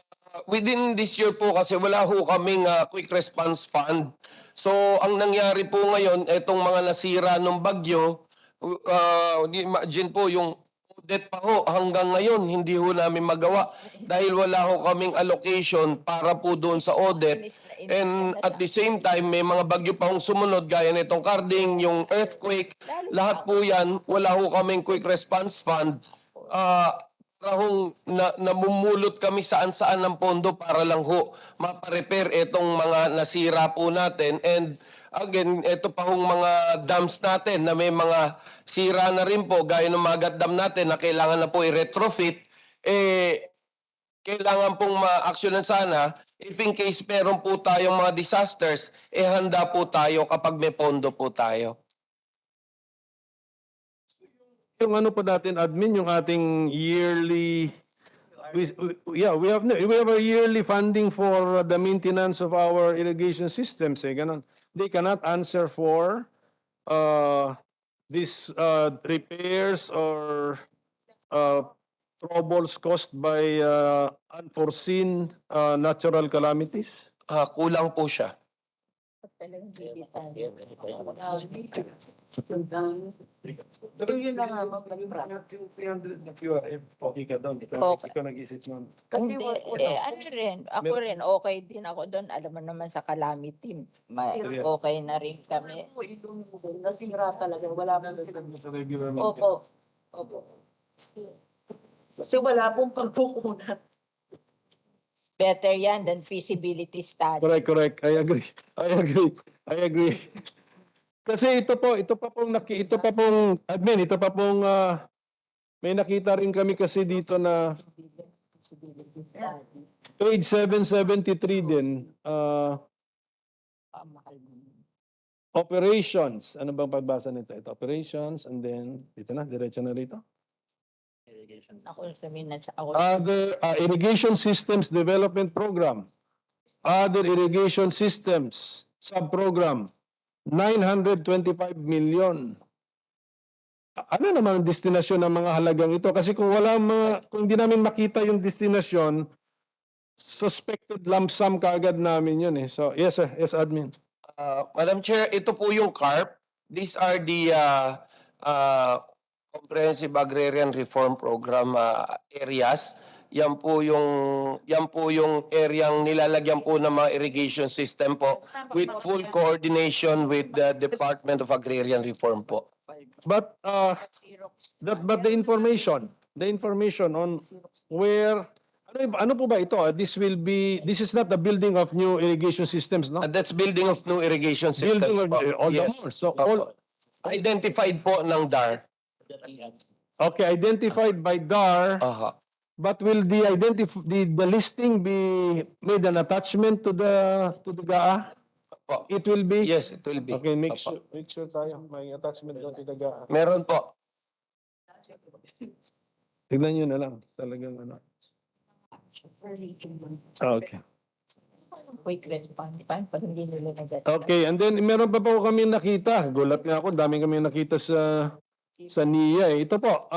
within this year po kasi wala ho kaming quick response fund. So, ang nangyari po ngayon, itong mga nasira ng bagyo, imagine po yung audit pa ho hanggang ngayon hindi ho namin magawa dahil wala ho kaming allocation para po doon sa audit. And at the same time, may mga bagyo pa hong sumunod gaya nitong Carding, yung earthquake, lahat po yan, wala ho kaming quick response fund. Para hong namumulot kami saan-saan ng pondo para lang ho maparepair itong mga nasira po natin. And again, ito pa hong mga dams natin na may mga sira na rin po, gaya ng Magat Dam natin na kailangan na po i-retrofit, kailangan pong ma-actionan sana if in case meron po tayong mga disasters, handa po tayo kapag may pondo po tayo. Yung ano pa natin, admin, yung ating yearly, we have a yearly funding for the maintenance of our irrigation systems. Ganon. They cannot answer for these repairs or troubles caused by unforeseen natural calamities. Kulang po siya. Pero yun na nga, Yung 300 na QRM, okay ka doon. Ikaw nag-isip nun. Kasi ano rin, ako rin, okay din ako doon. Alam mo naman sa calamity, okay na rin kami. nasira talaga, wala pong Sa regular Opo. Kasi wala pong pagkukunan. Better yan than feasibility study. Correct. I agree. Kasi ito pa pong admin, ito pa pong may nakita rin kami kasi dito na page 773 din, operations. Ano bang pagbasa nito? Ito, operations, and then, dito na, diretso na rito. Ako sabihin na ako. Other irrigation systems development program. Other irrigation systems sub-program. 925 million. Ano naman ang destinasyon ng mga halagang ito? Kasi kung kung hindi namin makita yung destinasyon, suspected lump sum kaagad namin yun eh. So, yes sir, yes admin. Madam Chair, ito po yung CARP. These are the Comprehensive Agrarian Reform Program areas. Yan po yung areang nilalagyan po ng mga irrigation system po with full coordination with the Department of Agrarian Reform po. But the information on where ano po ba ito? This is not the building of new irrigation systems, no? That's building of new irrigation systems Building of po. all the Yes. more. So all Identified po ng DAR. okay, identified by DAR. But will the listing be made an attachment to the GAA? It will be? Yes, it will be. Okay, make sure tayo may attachment doon to the GAA. Meron po. Tignan nyo na lang. Talagang ano. Okay. Quick response pa, pag hindi nila nag- Okay, and then meron pa po kami nakita. Gulat nga ako, dami kami nakita sa NIA. Ito po,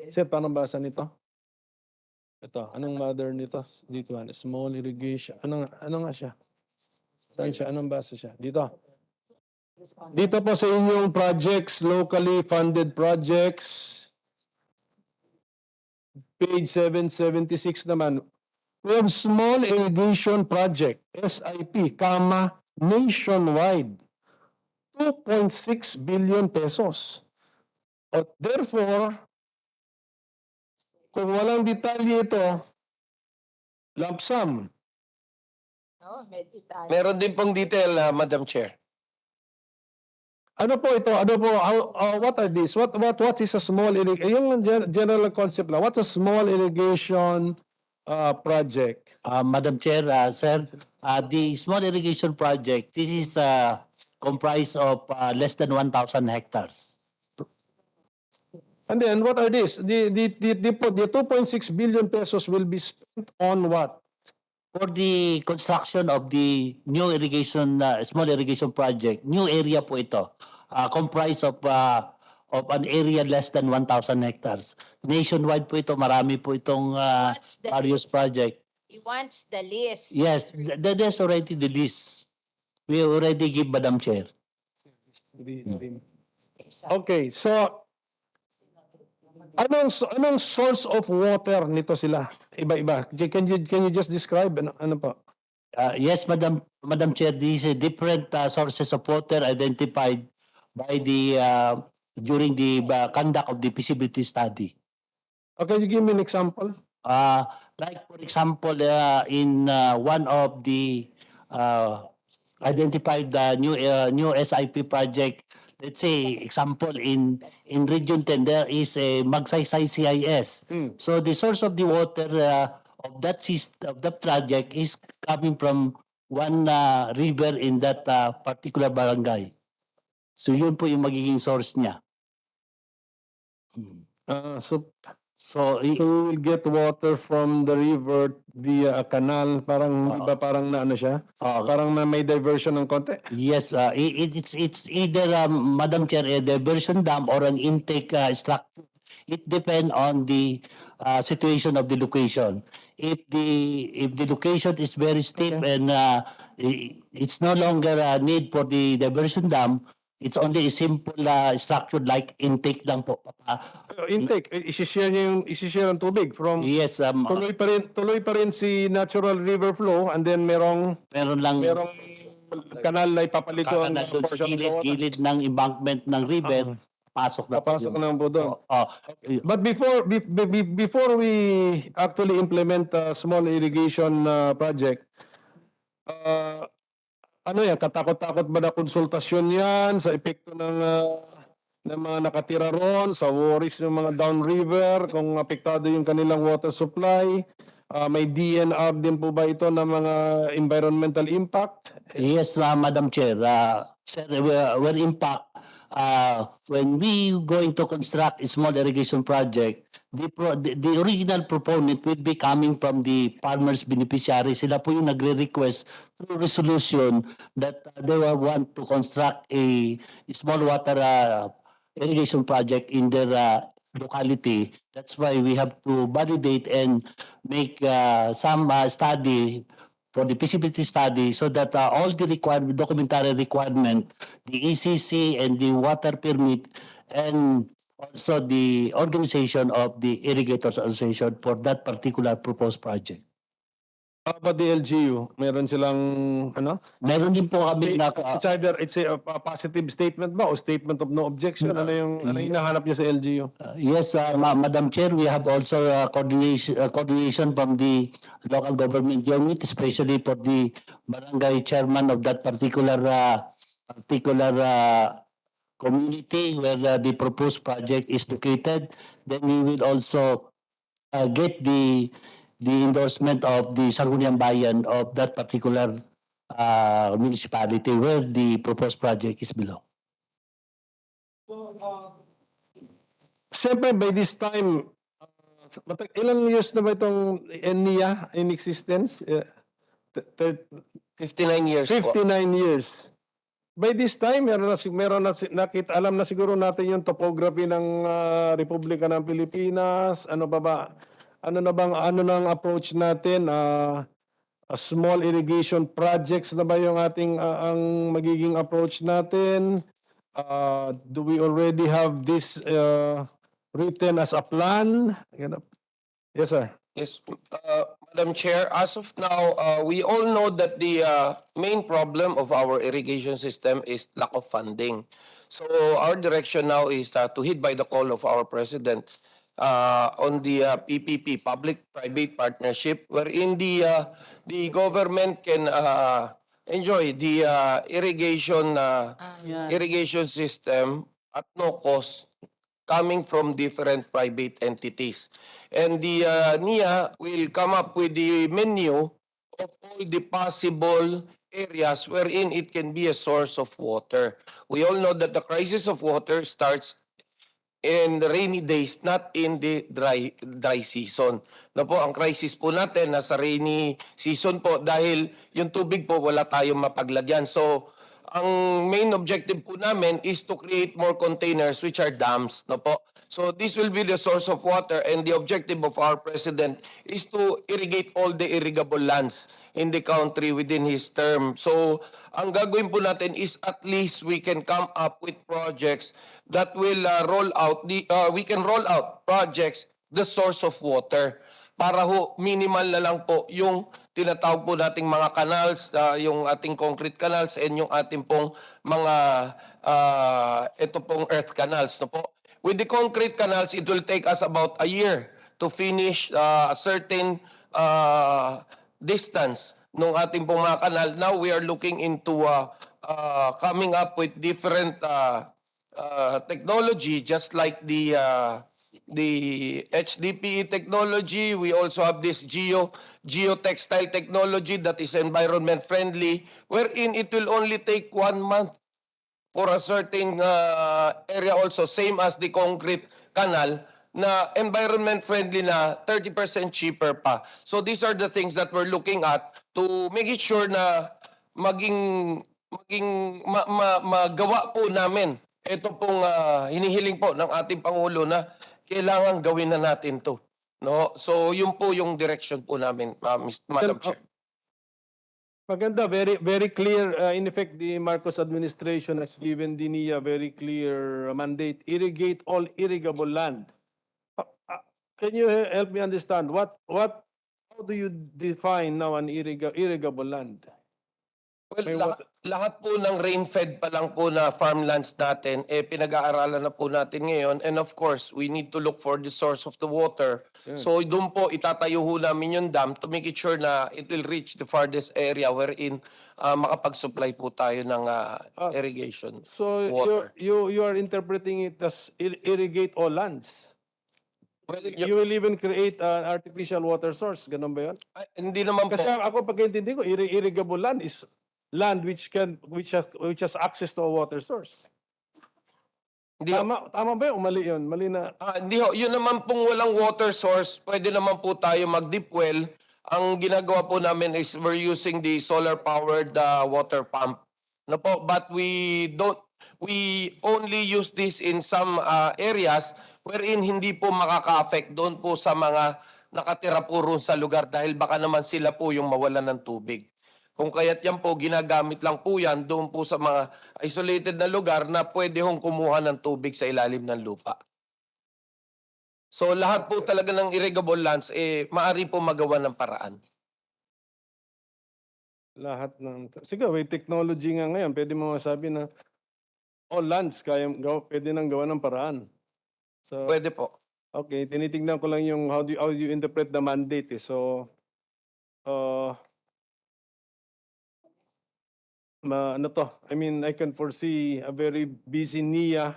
sir, paano basa nito? Ito, anong mother nito? Dito, small irrigation. Ano nga siya? Saan siya? Anong basa siya? Dito. Dito po sa inyong projects, locally funded projects. Page 776 naman. We have small irrigation project, SIP, nationwide. 2.6 billion pesos. Therefore, kung walang detalye ito, lump sum. Oh, may detalye. Meron din pong detail, Madam Chair. Ano po ito? Ano po? What are these? What is a small irrigation? Yung general concept lang. What's a small irrigation project? Madam Chair, sir, the small irrigation project, this is comprised of less than 1,000 hectares. And then what are these? The 2.6 billion pesos will be spent on what? For the construction of the new irrigation, small irrigation project, new area po ito, comprised of an area less than 1,000 hectares. Nationwide po ito, marami po itong various project. He wants the list. Yes, there's already the list. We already give Madam Chair. Okay, so anong source of water nito sila? Iba-iba. Can you just describe ano po? Yes, Madam Chair, these different sources of water identified by the during the conduct of the feasibility study. Okay, you give me an example? Like for example, in one of the identified new SIP project, let's say example in Region 10 there is a Magsaysay CIS. So the source of the water of that project is coming from one river in that particular barangay. So yun po yung magiging source niya. So we will get water from the river via a canal, parang iba, parang na ano siya? Parang na may diversion ng konti? Yes, it's either Madam Chair, a diversion dam or an intake structure. It depends on the situation of the location. If the location is very steep and it's no longer a need for the diversion dam, it's only a simple structure like intake lang po. Intake, isi-share ang tubig from Yes, tuloy pa rin si natural river flow, and then merong kanal na ipapalito ang portion ng water. Gilid ng embankment ng river, pasok na po doon. But before we actually implement a small irrigation project, ano yan, katakot-takot ba na konsultasyon yan sa epekto ng mga nakatira ron, sa worries ng mga downriver, kung apektado yung kanilang water supply? May DNR din po ba ito ng mga environmental impact? Yes, Madam Chair. Sir, we're impact. When we going to construct a small irrigation project, the original proponent will be coming from the farmers beneficiary. Sila po yung nagre-request through resolution that they will want to construct a small water irrigation project in their locality. That's why we have to validate and make some study for the feasibility study so that all the documentary requirement, the ECC and the water permit, and also the organization of the irrigators association for that particular proposed project. How about the LGU? Meron silang ano? Meron din po kami It's either a positive statement ba o statement of no objection? Ano yung hinahanap niya sa LGU? Yes, Madam Chair, we have also coordination from the local government unit, especially for the barangay chairman of that particular community where the proposed project is located. Then we will also get the endorsement of the Sangguniang Bayan of that particular municipality where the proposed project is belong. Siyempre, by this time, ilang years na ba itong NIA in existence? 59 years po. 59 years. By this time, nakita, alam na siguro natin yung topography ng Republika ng Pilipinas. Ano nang approach natin? Small irrigation projects na ba yung ating ang magiging approach natin? Do we already have this written as a plan? Yes, sir. Yes, Madam Chair, as of now, we all know that the main problem of our irrigation system is lack of funding. So our direction now is to heed by the call of our President on the PPP, Public-Private Partnership, wherein the government can enjoy the irrigation system at no cost coming from different private entities. And the NIA will come up with the menu of all the possible areas wherein it can be a source of water. We all know that the crisis of water starts in the rainy days, not in the dry season. Na po, ang crisis po natin nasa rainy season po dahil yung tubig po wala tayong mapaglagyan. So, ang main objective po namin is to create more containers which are dams, no po. So this will be the source of water, and the objective of our president is to irrigate all the irrigable lands in the country within his term. So ang gagawin po natin is at least we can come up with projects that will we can roll out projects the source of water para ho minimal na lang po yung tinatawag po nating mga canals, yung ating concrete canals and yung ating pong mga ito pong earth canals, no po. With the concrete canals, it will take us about a year to finish a certain distance ng ating pong mga kanal. Now we are looking into coming up with different technology, just like the HDPE technology. We also have this geotextile technology that is environment friendly, wherein it will only take 1 month for a certain area also, same as the concrete canal, na environment friendly na 30% cheaper pa. So these are the things that we're looking at to make it sure na magawa po namin ito pong hinihiling po ng ating Pangulo na kailangan gawin na natin to. No? So yun po yung direction po namin, Madam Chair. Maganda, very clear. In effect, the Marcos administration has given the NIA very clear mandate: irrigate all irrigable land. Can you help me understand how do you define now an irrigable land? Well, May lahat po ng rain-fed pa lang po na farmlands natin, pinag-aaralan na po natin ngayon. And of course, we need to look for the source of the water. Yan. So doon po itatayo ho namin yung dam to make it sure na it will reach the farthest area wherein makapag-supply po tayo ng irrigation So water. you are interpreting it as irrigate all lands. Well, You will even create an artificial water source. Ganun ba yun? hindi naman Kasi po. ako pagkaintindi ko, irrigable land is land which has access to a water source. Hindi, Tama ba yun? Mali yun. Mali na. hindi ho, yun naman pong walang water source, pwede naman po tayo mag-deep well. Ang ginagawa po namin is we're using the solar-powered water pump. No po, but we only use this in some areas wherein hindi po makaka-affect doon po sa mga nakatira po roon sa lugar dahil baka naman sila po yung mawalan ng tubig. Kung kaya't yan po, ginagamit lang po yan doon po sa mga isolated na lugar na pwede hong kumuha ng tubig sa ilalim ng lupa. So lahat po talaga ng irrigable lands, maaari po magawa ng paraan. Lahat ng... Sige, may technology nga ngayon. Pwede mo masabi na all lands pwede nang gawa ng paraan. So, Pwede po. okay, tinitingnan ko lang yung how do you interpret the mandate. So, ano to? I mean, I can foresee a very busy NIA.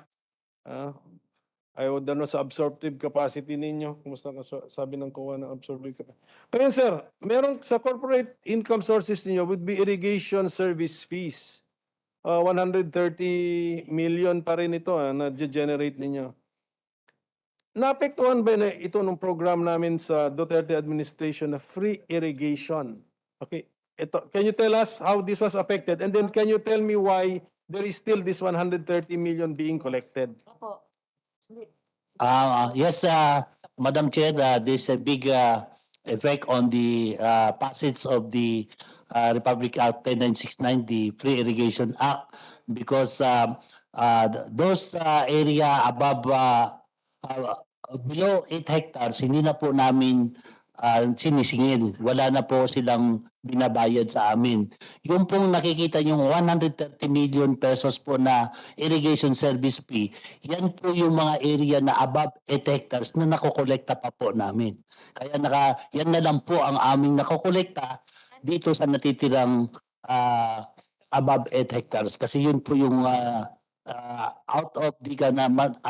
I would know sa absorptive capacity ninyo. Kumusta ka sabi ng COA ng absorptive capacity? Ngayon, sir, meron sa corporate income sources ninyo would be irrigation service fees. 130 million pa rin ito na generate ninyo. Naapektuhan ba na ito ng program namin sa Duterte administration na free irrigation? Okay. Can you tell us how this was affected? And then can you tell me why there is still this 130 million being collected? Yes, Madam Chair, there's a big effect on the passage of the Republic Act 10969, the Free Irrigation Act, because those area above below 8 hectares, hindi na po namin sinisingil. Wala na po silang binabayad sa amin. Yung pong nakikita yung 130 million pesos po na irrigation service fee, yan po yung mga area na above 8 hectares na nakokolekta pa po namin. Kaya yan na lang po ang aming nakokolekta dito sa natitirang above 8 hectares. Kasi yun po yung out of the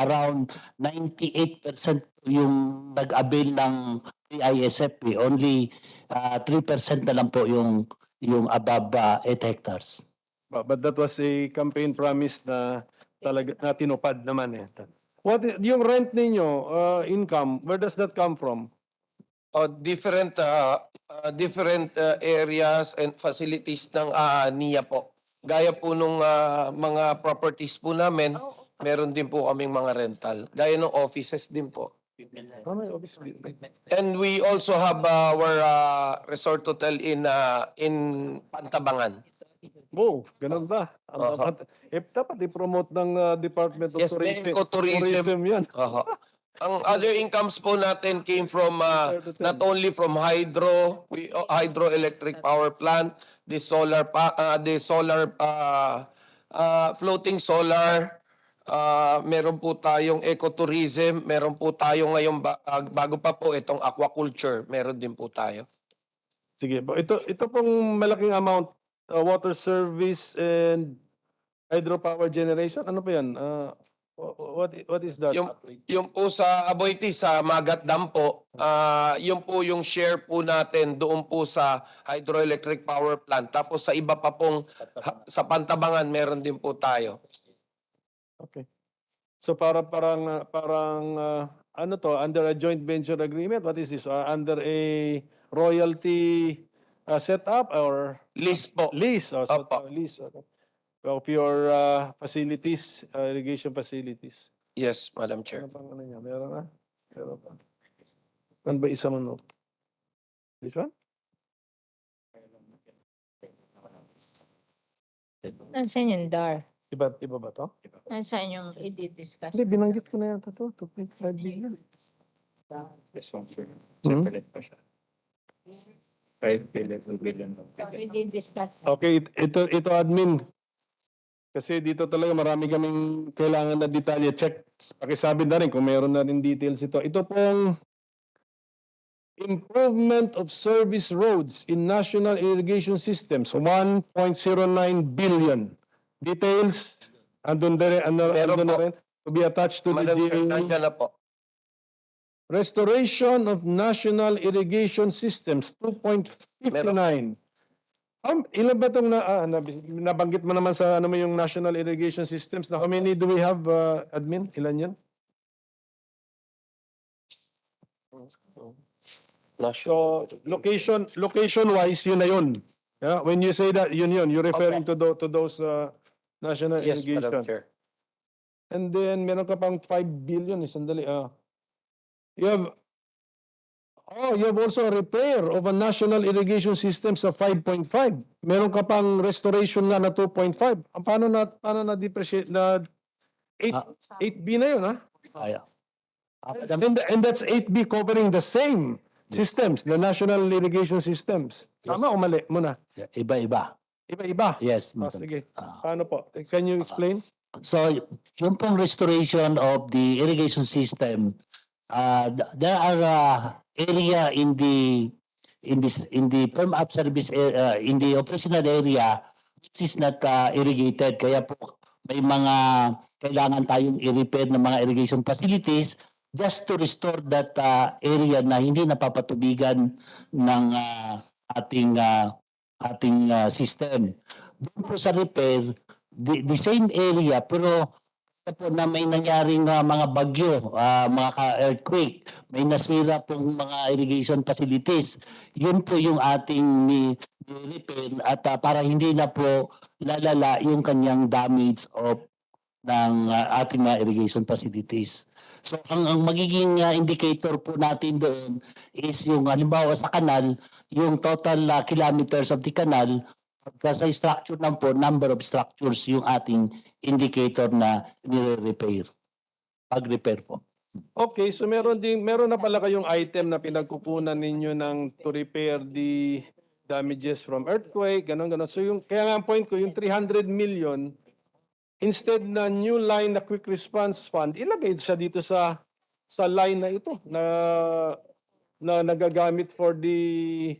around 98% yung nag-avail ng PISF. Only 3% na lang po yung above 8 hectares. But that was a campaign promise na talaga na tinupad naman eh. Yung rent ninyo, income, where does that come from? Different areas and facilities ng NIA po. Gaya po nung mga properties po namin, meron din po kaming mga rental. Gaya ng offices din po. And we also have our resort hotel in Pantabangan. Oh, ganun ba? Dapat i-promote ng Department of Yes, Tourism. ecotourism. Yan. Ang other incomes po natin came from not only from hydroelectric power plant, the floating solar, meron po tayong ecotourism, meron po tayo ngayong bago pa po itong aquaculture, meron din po tayo. Sige, ito pong malaking amount, water service and hydropower generation, ano pa yan? What is that? Yung po sa Aboitiz, sa Magat Dam po, yung po yung share po natin doon po sa hydroelectric power plant. Tapos sa iba pa pong, sa Pantabangan, meron din po tayo. Okay. So parang ano to, under a joint venture agreement? What is this? Under a royalty setup or? Lease po. Lease. Lease. Okay. Of your facilities, irrigation facilities. Yes, Madam Chair. Ano niya? Meron na? Meron pa. Ano ba isa mo? This one? Nasaan yung DAR? Iba ba to? Nasaan yung i-discuss? Hindi, binanggit ko na yata to. 2.5 billion. Separate pa siya. 5 billion, 2 billion. We did discuss. Okay, ito admin. Kasi dito talaga marami kaming kailangan na detalye. Check, pakisabi na rin kung meron na rin details ito. Ito pong improvement of service roads in national irrigation systems, 1.09 billion. Details, andun na rin, andun na rin, to be attached to the Madam Chair, GAA. nandiyan na po. Restoration of national irrigation systems, 2.59. Ilan ba itong nabanggit mo naman sa ano mo yung national irrigation systems? How many do we have, admin? Ilan yan? So, location-wise, yun na yun. Yeah, when you say that, yun, you're referring to those national Yes, irrigation. Madam Chair. And then, meron ka pang 5 billion, sandali. You have also a repair of a national irrigation system sa 5.5. Meron ka pang restoration nga na 2.5. Paano na depreciate na 8B na yun, ha? And that's 8B covering the same systems, the national irrigation systems. Tama o mali muna? Iba-iba. Iba-iba? Yes. Sige. Paano po? Can you explain? So, yung pong restoration of the irrigation system, there are area in the firm up service in the operational area which is not irrigated. Kaya po may mga kailangan tayong i-repair ng mga irrigation facilities just to restore that area na hindi napapatubigan ng ating system. Doon po sa repair, the same area pero po na may nangyaring mga bagyo, mga earthquake, may nasira pong mga irrigation facilities. Yun po yung ating ni-repair at para hindi na po lalala yung kanyang damage of ng ating mga irrigation facilities. So ang magiging indicator po natin doon is yung halimbawa sa kanal, yung total kilometers of the canal. Sa structure lang po, number of structures yung ating indicator na nire-repair. Pag-repair po. Okay, so meron na pala kayong item na pinagkukunan ninyo to repair the damages from earthquake, ganon. So kaya nga ang point ko, yung 300 million, instead na new line na quick response fund, ilagay siya dito sa line na ito na nagagamit for the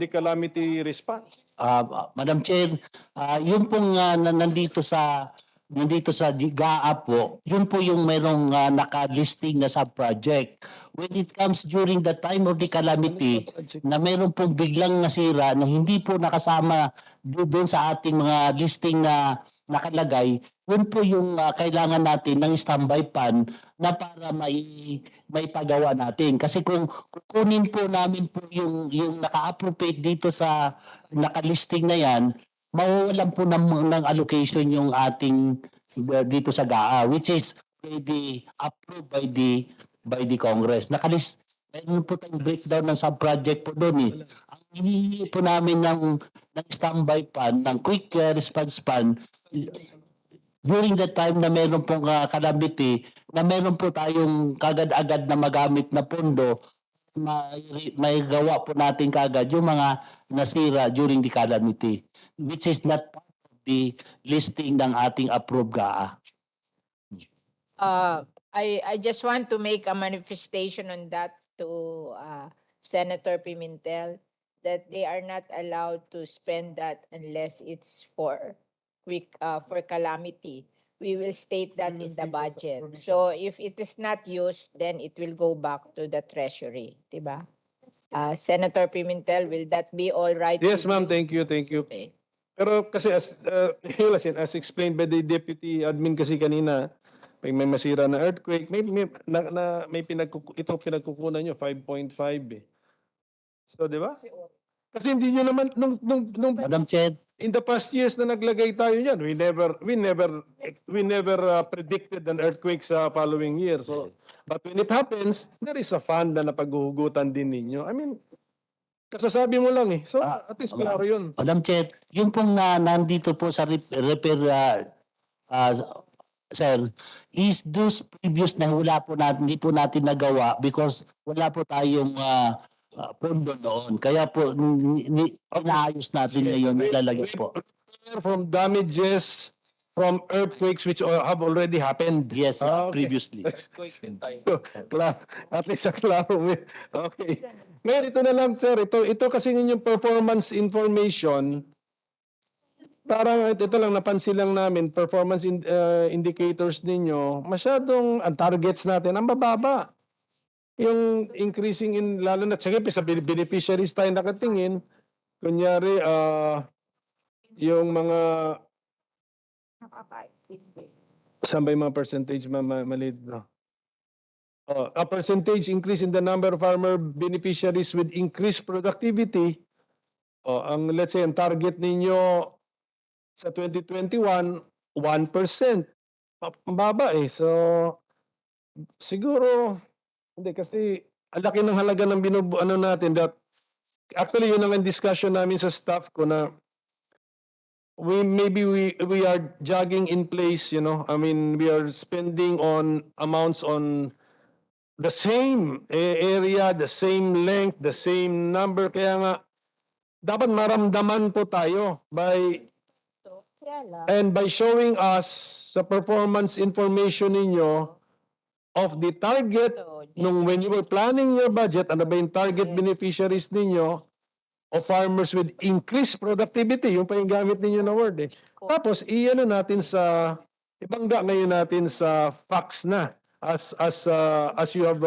calamity response. Madam Chair, yun pong nandito sa GAA po, yun po yung merong naka-listing na sub-project. When it comes during the time of the calamity, na meron pong biglang nasira na hindi po nakasama doon sa ating mga listing na nakalagay, yun po yung kailangan natin ng standby fund na para may pagawa natin. Kasi kung kukunin po namin po yung naka-appropriate dito sa naka-listing na yan, mawawalan po ng allocation yung ating dito sa GAA, which is already approved by the Congress. Meron po tayong breakdown ng sub-project po doon eh. Ang hinihingi po namin ng standby fund, ng quick response fund, during the time na meron pong calamity, na meron po tayong kagad-agad na magamit na pondo, may gawa po natin kagad yung mga nasira during the calamity, which is not part of the listing ng ating approved GAA. I just want to make a manifestation on that to Senator Pimentel that they are not allowed to spend that unless it's for calamity. We will state that in the budget. So if it is not used, then it will go back to the treasury, diba? Senator Pimentel, will that be all right? Yes, with ma'am. you? Thank you. Okay. Pero kasi as explained by the deputy admin kasi kanina, may masira na earthquake, ito pinagkukunan nyo 5.5 eh. So, di ba? Kasi hindi nyo naman nung Madam Chair, in the past years na naglagay tayo niyan, we never predicted an earthquake sa following year. So, but when it happens, there is a fund na napaghuhugutan din ninyo. I mean, kasasabi mo lang eh. So, at least klaro yun. Madam Chair, yung pong nandito po sa repair, sir, is those previous na wala po natin, hindi po natin nagawa because wala po tayong pondo noon. Kaya po, inaayos natin ngayon, ilalagay po. From damages from earthquakes which have already happened. Yes, Okay. previously. At least klaro. Okay. Ngayon, ito na lang, sir. Ito kasi yung performance information. Parang ito lang, napansin lang namin, performance indicators ninyo, masyadong, ang targets natin, ang bababa. Yung increasing in, lalo na, sige, sa beneficiaries tayo nakatingin, kunyari, yung mga, saan ba yung mga percentage maliit, no? A percentage increase in the number of farmer beneficiaries with increased productivity. Let's say, ang target ninyo sa 2021, 1%. Mababa eh. So, siguro, hindi kasi, ang laki ng halaga ng ano natin that, actually, yun ang discussion namin sa staff ko na, we are jogging in place, you know. I mean, we are spending on amounts on the same area, the same length, the same number. Kaya nga, dapat maramdaman po tayo by showing us sa performance information ninyo of the target nung when you were planning your budget, ano ba yung target beneficiaries ninyo of farmers with increased productivity, yung pa yung gamit ninyo na word eh. Tapos, iyan natin sa, ibangga ngayon natin sa facts na as you have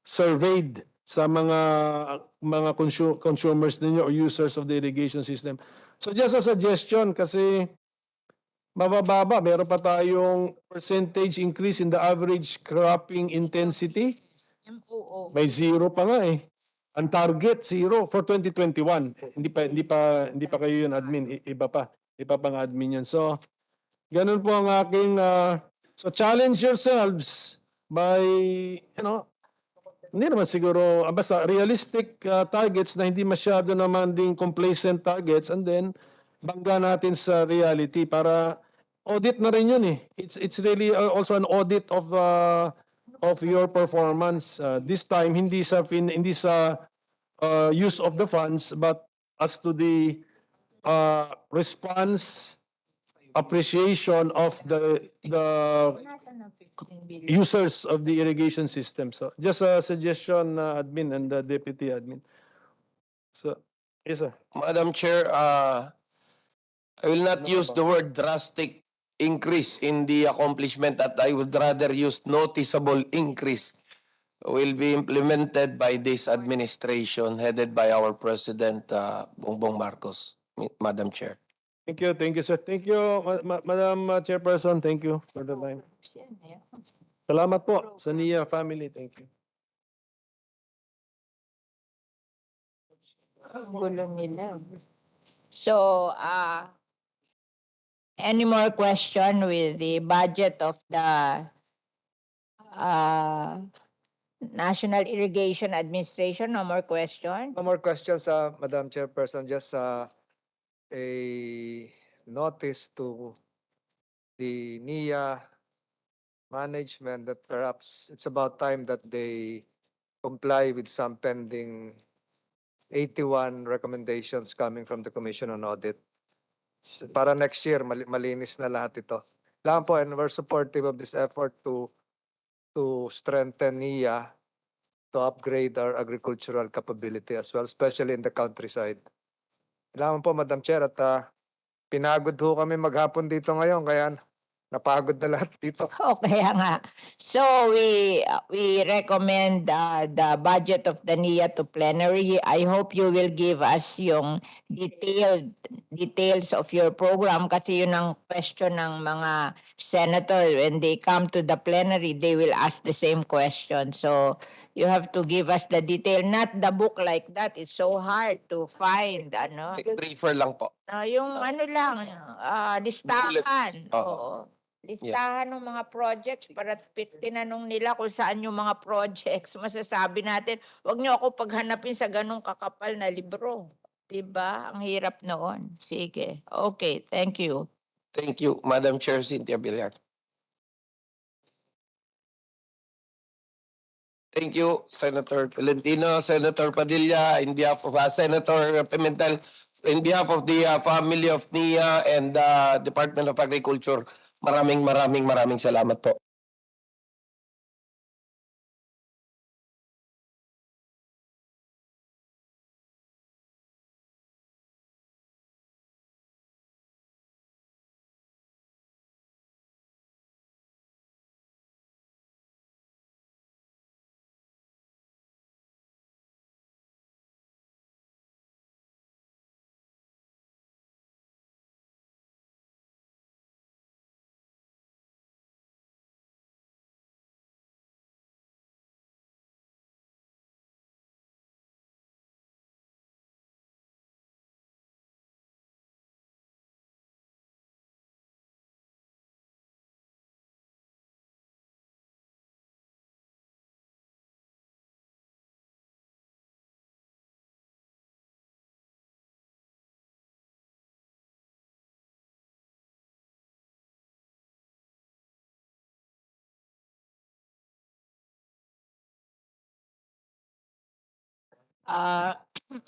surveyed sa mga consumers ninyo or users of the irrigation system. So just a suggestion kasi mabababa, meron pa tayong percentage increase in the average cropping intensity. May zero pa nga eh. Ang target zero for 2021. Hindi pa kayo yun admin, iba pang admin yun. So ganun po ang aking so challenge yourselves by hindi naman siguro basta realistic targets na hindi masyado naman ding complacent targets, and then bangga natin sa reality para audit na rin yun eh. It's really also an audit of your performance. This time hindi sa use of the funds but as to the response, appreciation of the users of the irrigation system. So just a suggestion, admin and the deputy admin. So, yes sir. Madam Chair, I will not use the word drastic increase in the accomplishment, that I would rather use noticeable increase will be implemented by this administration headed by our President Bongbong Marcos, Madam Chair. Thank you sir. Thank you, Madam Chairperson. Thank you for the time. Salamat po sa NIA family. Thank you. Gulo nila. So, any more question with the budget of the National Irrigation Administration? No more question? No more questions, Madam Chairperson. Just a notice to the NIA management that perhaps it's about time that they comply with some pending 81 recommendations coming from the Commission on Audit. Para next year, malinis na lahat ito. Lang po, and we're supportive of this effort to strengthen NIA, to upgrade our agricultural capability as well, especially in the countryside. Kailangan po, Madam Chair, at pinagod ho kami maghapon dito ngayon, kaya napagod na lahat dito. Kaya nga. So we recommend the budget of the NIA to plenary. I hope you will give us yung details of your program kasi yun ang question ng mga senator. When they come to the plenary, they will ask the same question. So you have to give us the detail, not the book like that. It's so hard to find. Briefer lang po. Yung listahan. Bullets. Oo. Listahan ng mga projects para tinanong nila kung saan yung mga projects. Masasabi natin, wag niyo ako paghanapin sa ganong kakapal na libro. Diba? Ang hirap noon. Sige. Okay, thank you. Thank you, Madam Chair Cynthia Villar. Thank you, Senator Tolentino, Senator Padilla, in behalf of Senator Pimentel, in behalf of the family of NIA and Department of Agriculture. Maraming salamat po.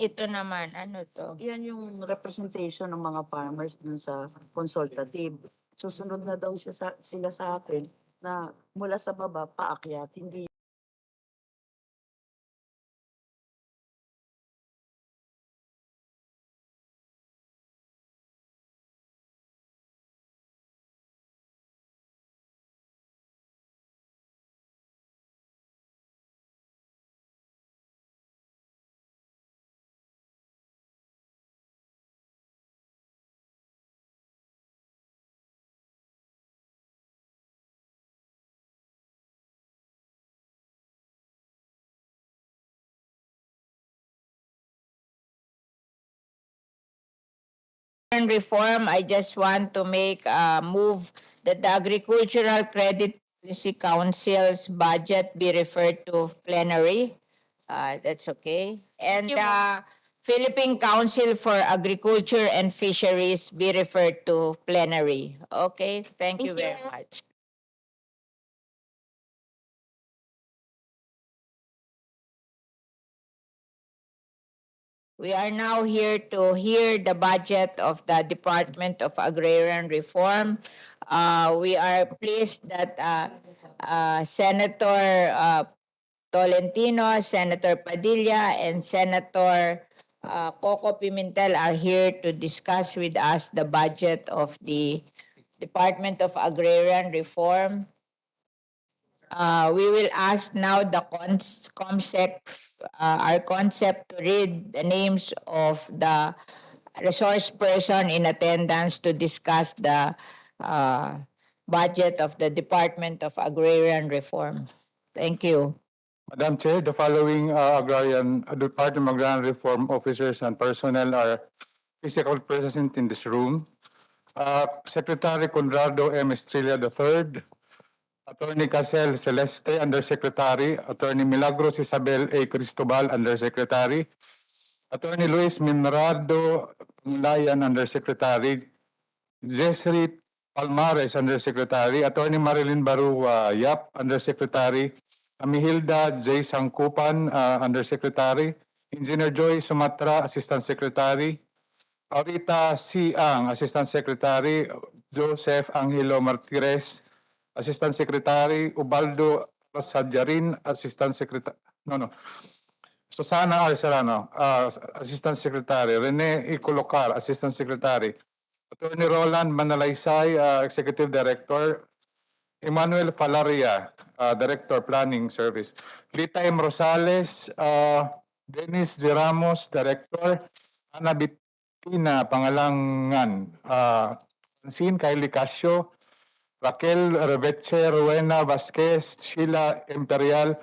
Ito naman, ano to? Yan yung representation ng mga farmers dun sa consultative. Susunod na daw sila sa atin na mula sa baba paakyat, hindi Reform, I just want to make a move that the Agricultural Credit Policy Council's budget be referred to plenary. That's okay. And the Philippine Council for Agriculture and Fisheries be referred to plenary. Okay, thank you very much. We are now here to hear the budget of the Department of Agrarian Reform. We are pleased that Senator Tolentino, Senator Padilla, and Senator Coco Pimentel are here to discuss with us the budget of the Department of Agrarian Reform. We will ask now the our concept to read the names of the resource person in attendance to discuss the budget of the Department of Agrarian Reform. Thank you. Madam Chair, the following Department of Agrarian Reform officers and personnel are physically present in this room. Secretary Conrado M. Estrella III, Attorney Casel Celeste, Undersecretary, Attorney Milagros Isabel A. Cristobal, Undersecretary, Attorney Luis Minrado Panglayan, Undersecretary, Jesri Palmares, Undersecretary, Attorney Marilyn Barua Yap, Undersecretary, Amihilda J. Sangkupan, Undersecretary, Engineer Joy Sumatra, Assistant Secretary, Aurita C. Ang, Assistant Secretary, Joseph Angelo Martires, Assistant Secretary, Ubaldo Sadjarin, Assistant Secretary, Susana R. Serrano, Assistant Secretary, Rene Icolocar, Assistant Secretary, Attorney Roland Manalaysay, Executive Director, Emmanuel Falaria, Director Planning Service, Lita M. Rosales, Dennis G. Ramos, Director, Ana Bitina Pangalangan, Francine Kylie Casio, Raquel Reveche Rowena Vasquez, Sheila Imperial,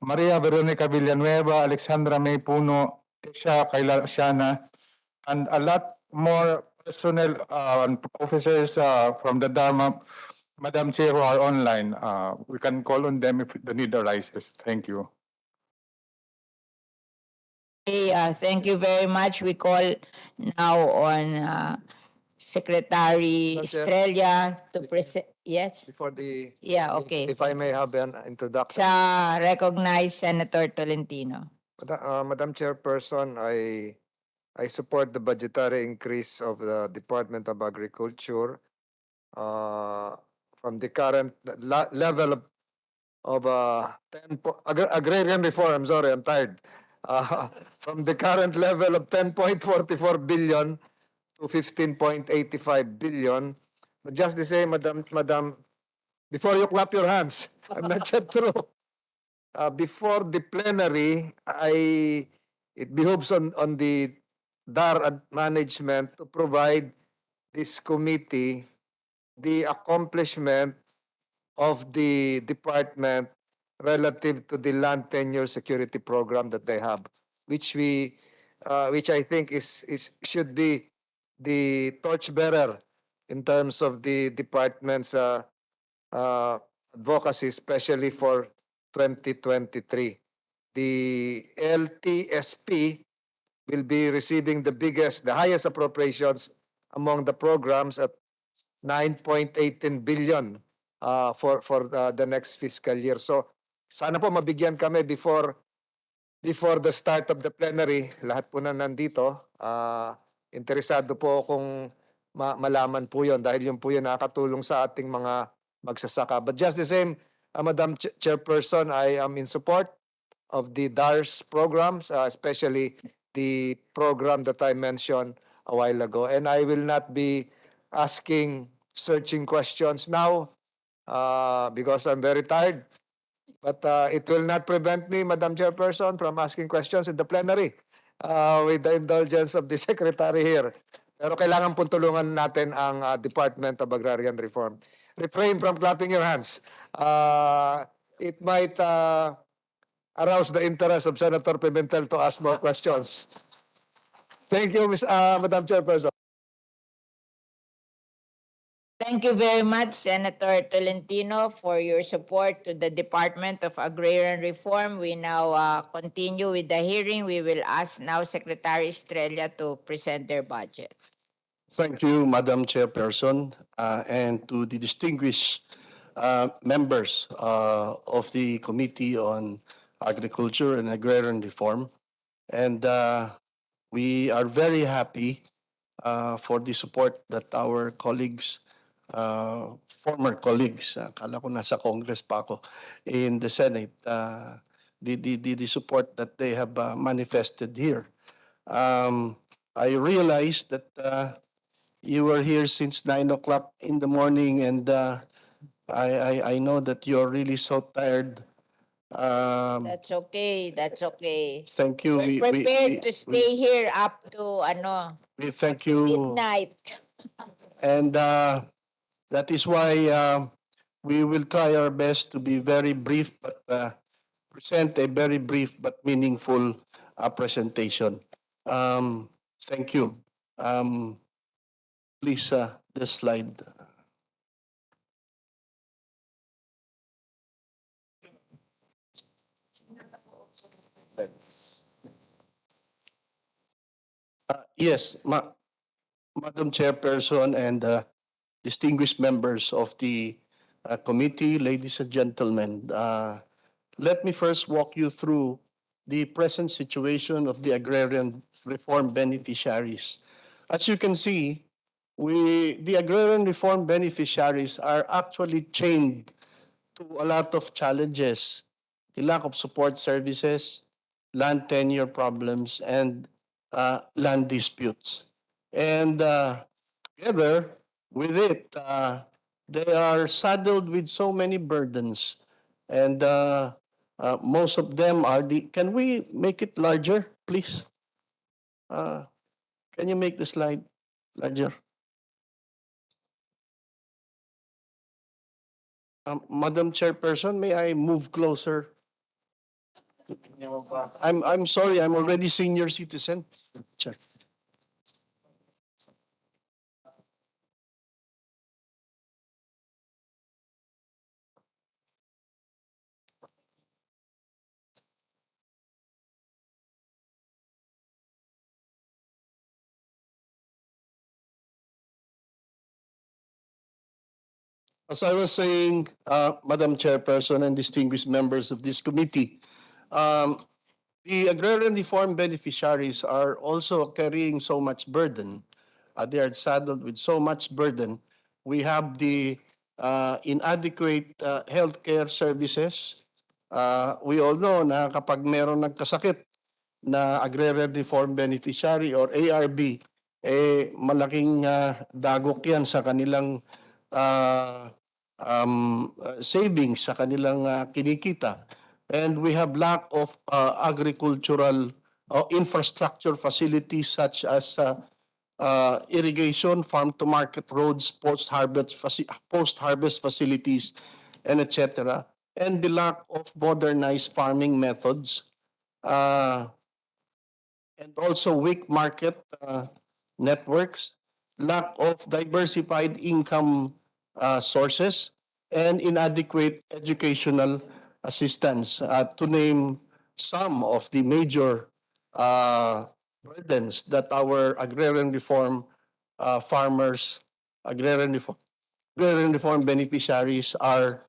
Maria Veronica Villanueva, Alexandra May Puno, Tisha Kayla Shana, and a lot more personnel and officers from the Dharma, Madam Chair, who are online. We can call on them if the need arises. Thank you. Okay, thank you very much. We call now on Secretary Madam Chair. Estrella to present. Yes. before the, Yeah, okay. if I may have an introduction. Recognize Senator Tolentino. Madam Chairperson, I support the budgetary increase of the Department of Agriculture from the current level of agrarian reform. I'm sorry, I'm tired. From the current level of 10.44 billion to 15.85 billion. But just the same, Madam, before you clap your hands, I'm not yet through. Before the plenary, it behooves on the DAR management to provide this committee the accomplishment of the department relative to the land tenure security program that they have, which which I think should be the torchbearer in terms of the department's advocacy, especially for 2023. The LTSP will be receiving the highest appropriations among the programs at 9.18 billion for the next fiscal year. So sana po mabigyan kami before the start of the plenary. Lahat po na nandito. Interesado po kung malaman po yon dahil yun po yun nakakatulong sa ating mga magsasaka. But just the same, Madam Chairperson, I am in support of the DARS programs, especially the program that I mentioned a while ago. And I will not be asking searching questions now because I'm very tired. But it will not prevent me, Madam Chairperson, from asking questions in the plenary with the indulgence of the Secretary here. Pero kailangan pong tulungan natin ang Department of Agrarian Reform. Refrain from clapping your hands. It might arouse the interest of Senator Pimentel to ask more questions. Thank you, Madam Chairperson. Thank you very much, Senator Tolentino, for your support to the Department of Agrarian Reform. We now continue with the hearing. We will ask now Secretary Estrella to present their budget. Thank you, Madam Chairperson, and to the distinguished members of the Committee on Agriculture and Agrarian Reform. And we are very happy for the support that our colleagues, former colleagues, akala ko nasa Congress pa ako, in the Senate, the support that they have manifested here. I realize that you were here since 9 o'clock in the morning, and I know that you're really so tired. That's okay. That's okay. Thank you. We're prepared to stay here up to We thank you. midnight. And that is why we will try our best to be very brief, but present a very brief but meaningful presentation. Thank you. Please, this slide. Yes, Madam Chairperson and distinguished members of the committee, ladies and gentlemen, let me first walk you through the present situation of the agrarian reform beneficiaries. As you can see, the agrarian reform beneficiaries are actually chained to a lot of challenges: the lack of support services, land tenure problems, and land disputes. And together with it, they are saddled with so many burdens. And most of them are can we make it larger, please? Can you make the slide larger? Madam Chairperson, may I move closer? I'm sorry, I'm already senior citizen. Chair. As I was saying, Madam Chairperson and distinguished members of this committee, the agrarian reform beneficiaries are also carrying so much burden. They are saddled with so much burden. We have the inadequate healthcare services. We all know na kapag meron nagkasakit na agrarian reform beneficiary or ARB, malaking dagok yan sa kanilang savings, sa kanilang kinikita. And we have lack of agricultural infrastructure facilities such as irrigation, farm-to-market roads, post-harvest facilities, and etc. And the lack of modernized farming methods, and also weak market networks, lack of diversified income sources, and inadequate educational assistance, to name some of the major burdens that our agrarian reform farmers, agrarian reform beneficiaries are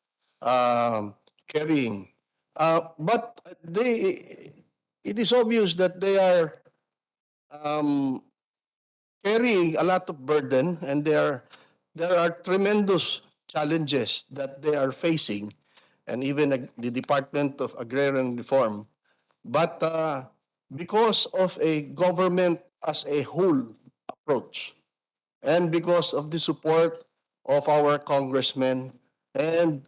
carrying. But it is obvious that they are carrying a lot of burden, and there are tremendous challenges that they are facing, and even the Department of Agrarian Reform. But because of a government as a whole approach, and because of the support of our congressmen and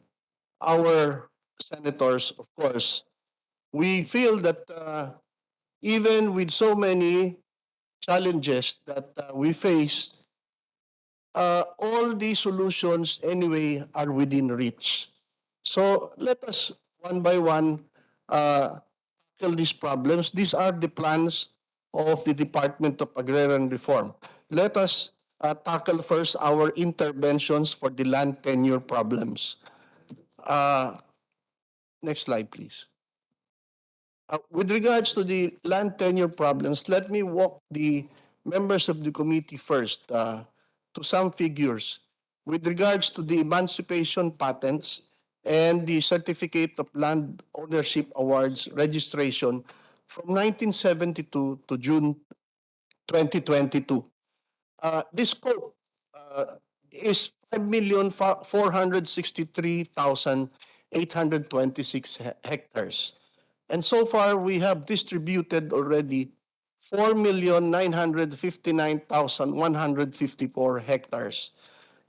our senators, of course, we feel that even with so many challenges that we face, all these solutions anyway are within reach. So let us one by one tackle these problems. These are the plans of the Department of Agrarian Reform. Let us tackle first our interventions for the land tenure problems. Next slide, please. With regards to the land tenure problems, let me walk the members of the committee first to some figures. With regards to the emancipation patents and the certificate of land ownership awards registration from 1972 to June 2022, this scope is 5,463,826 hectares. And so far, we have distributed already 4,959,154 hectares.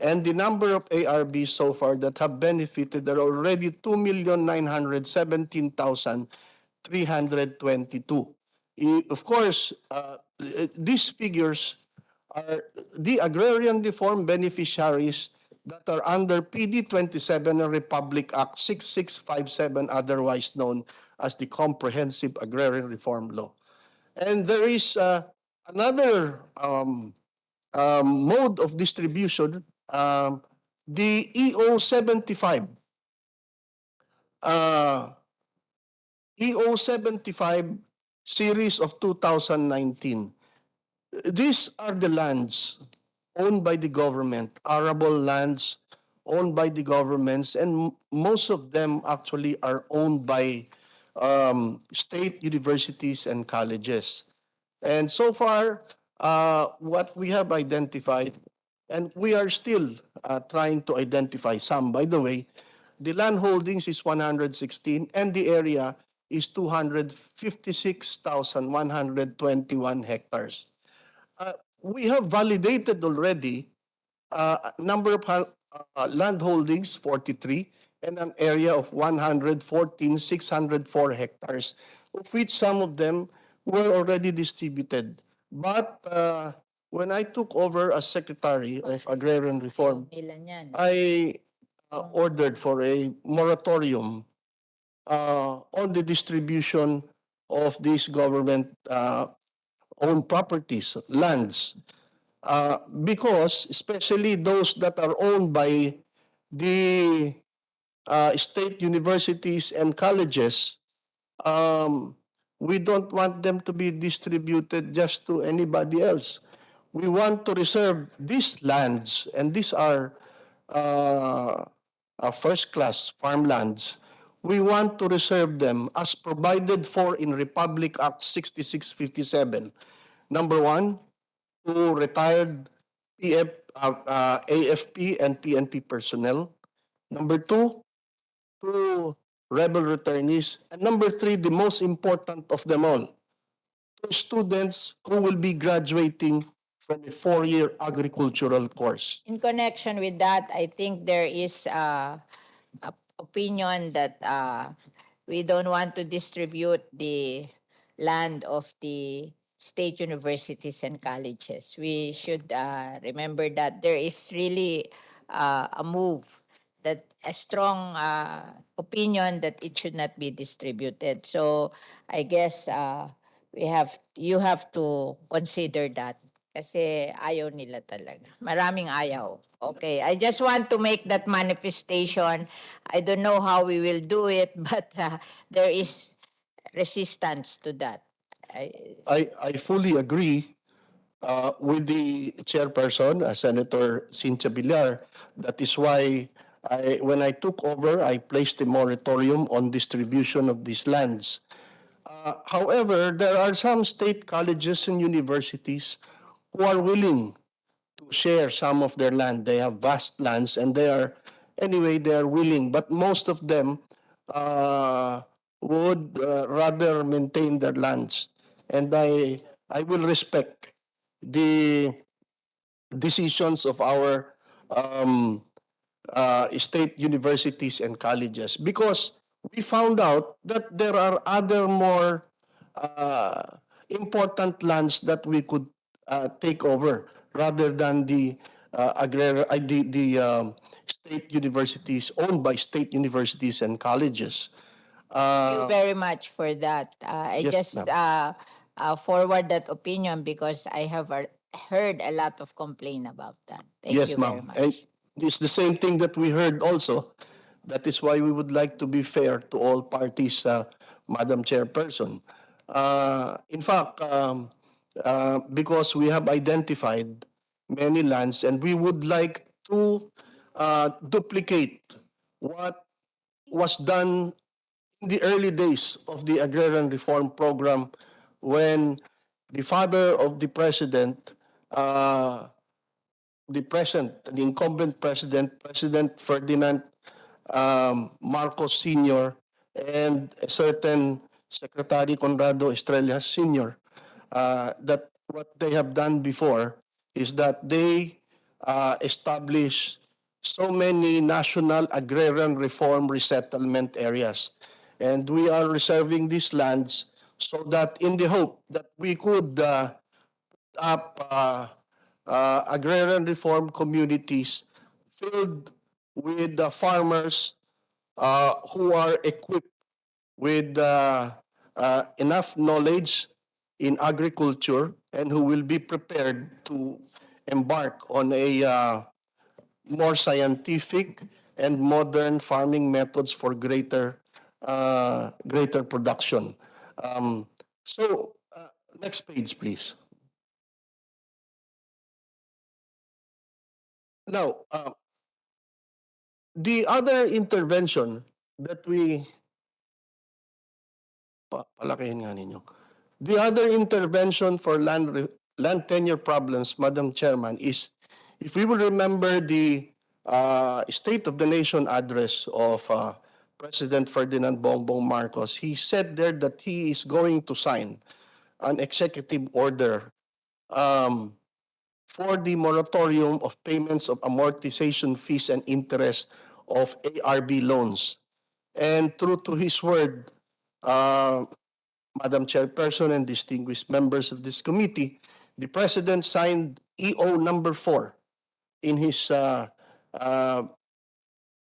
And the number of ARBs so far that have benefited are already 2,917,322. Of course, these figures are the agrarian reform beneficiaries that are under PD 27 and Republic Act 6657, otherwise known as the Comprehensive Agrarian Reform Law. And there is another mode of distribution, the EO 75. EO 75 series of 2019. These are the lands owned by the government, arable lands owned by the governments, and most of them actually are owned by state universities and colleges. And so far, what we have identified, and we are still trying to identify some, by the way, the land holdings is 116, and the area is 256,121 hectares. We have validated already number of land holdings, 43, and an area of 114,604 hectares, of which some of them were already distributed. But when I took over as Secretary of Agrarian Reform, I ordered for a moratorium on the distribution of these government-owned properties, lands, because especially those that are owned by the state universities and colleges, we don't want them to be distributed just to anybody else. We want to reserve these lands, and these are first-class farmlands, we want to reserve them as provided for in Republic Act 6657. Number one, to retired AFP and PNP personnel. Number two, to rebel returnees. And number three, the most important of them all, to students who will be graduating from a 4-year agricultural course. In connection with that, I think there is a opinion that we don't want to distribute the land of the state universities and colleges. We should remember that there is really a move, that a strong opinion that it should not be distributed. So I guess you have to consider that. Kasi ayaw nila talaga. Maraming ayaw. Okay, I just want to make that manifestation. I don't know how we will do it, but there is resistance to that. I fully agree with the chairperson, Senator Cynthia Villar. That is why when I took over, I placed a moratorium on distribution of these lands. However, there are some state colleges and universities who are willing to share some of their land. They have vast lands and they are willing, but most of them would rather maintain their lands. And I will respect the decisions of our state universities and colleges, because we found out that there are other more important lands that we could take over rather than the state universities owned by state universities and colleges. Thank you very much for that. I yes, just ma'am. forward that opinion because I have heard a lot of complaint about that. Thank Yes, you very ma'am. much. And it's the same thing that we heard also. That is why we would like to be fair to all parties, Madam Chairperson. In fact, because we have identified many lands and we would like to duplicate what was done in the early days of the agrarian reform program, when the father of the president, the incumbent president, President Ferdinand Marcos Sr., and a certain Secretary Conrado Estrella Sr., that what they have done before is that they established so many national agrarian reform resettlement areas. And we are reserving these lands so that in the hope that we could up agrarian reform communities filled with farmers who are equipped with enough knowledge in agriculture and who will be prepared to embark on a more scientific and modern farming methods for greater production. Next page, please. Now, the other intervention that palakihin nga ninyo. The other intervention for land tenure problems, Madam Chairman, is, if we will remember the State of the Nation address of President Ferdinand Bongbong Marcos, he said there that he is going to sign an executive order for the moratorium of payments of amortization fees and interest of ARB loans. And true to his word, Madam Chairperson and distinguished members of this committee, the President signed EO number 4 in his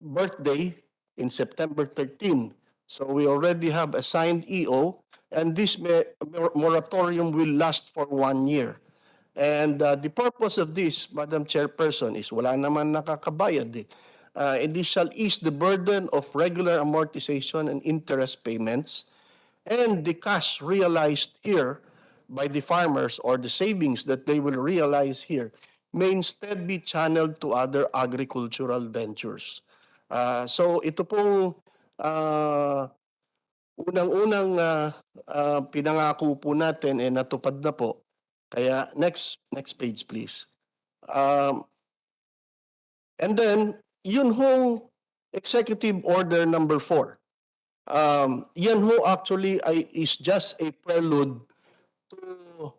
birthday in September 13. So we already have a signed EO, and this moratorium will last for 1 year. And the purpose of this, Madam Chairperson, is wala naman nakakabayad eh. It shall ease the burden of regular amortization and interest payments, and the cash realized here by the farmers, or the savings that they will realize here, may instead be channeled to other agricultural ventures. So ito pong unang-unang pinangako po natin natupad na po. Kaya next page please. And then yun hong Executive Order number 4. Yan ho actually is just a prelude to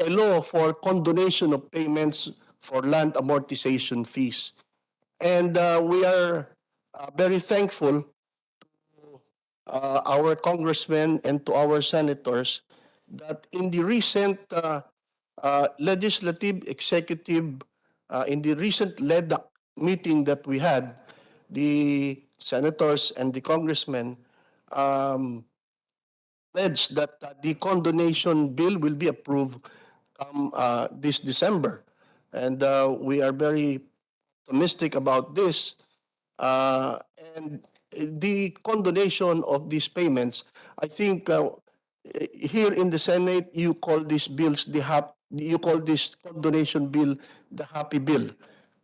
a law for condonation of payments for land amortization fees. And we are very thankful to our congressmen and to our senators that in the recent legislative, executive, in the recent LEDAC meeting that we had, the senators and the congressmen pledged that the condonation bill will be approved this December. And we are very optimistic about this. And the condonation of these payments, I think here in the Senate, you call these bills you call this condonation bill the happy bill.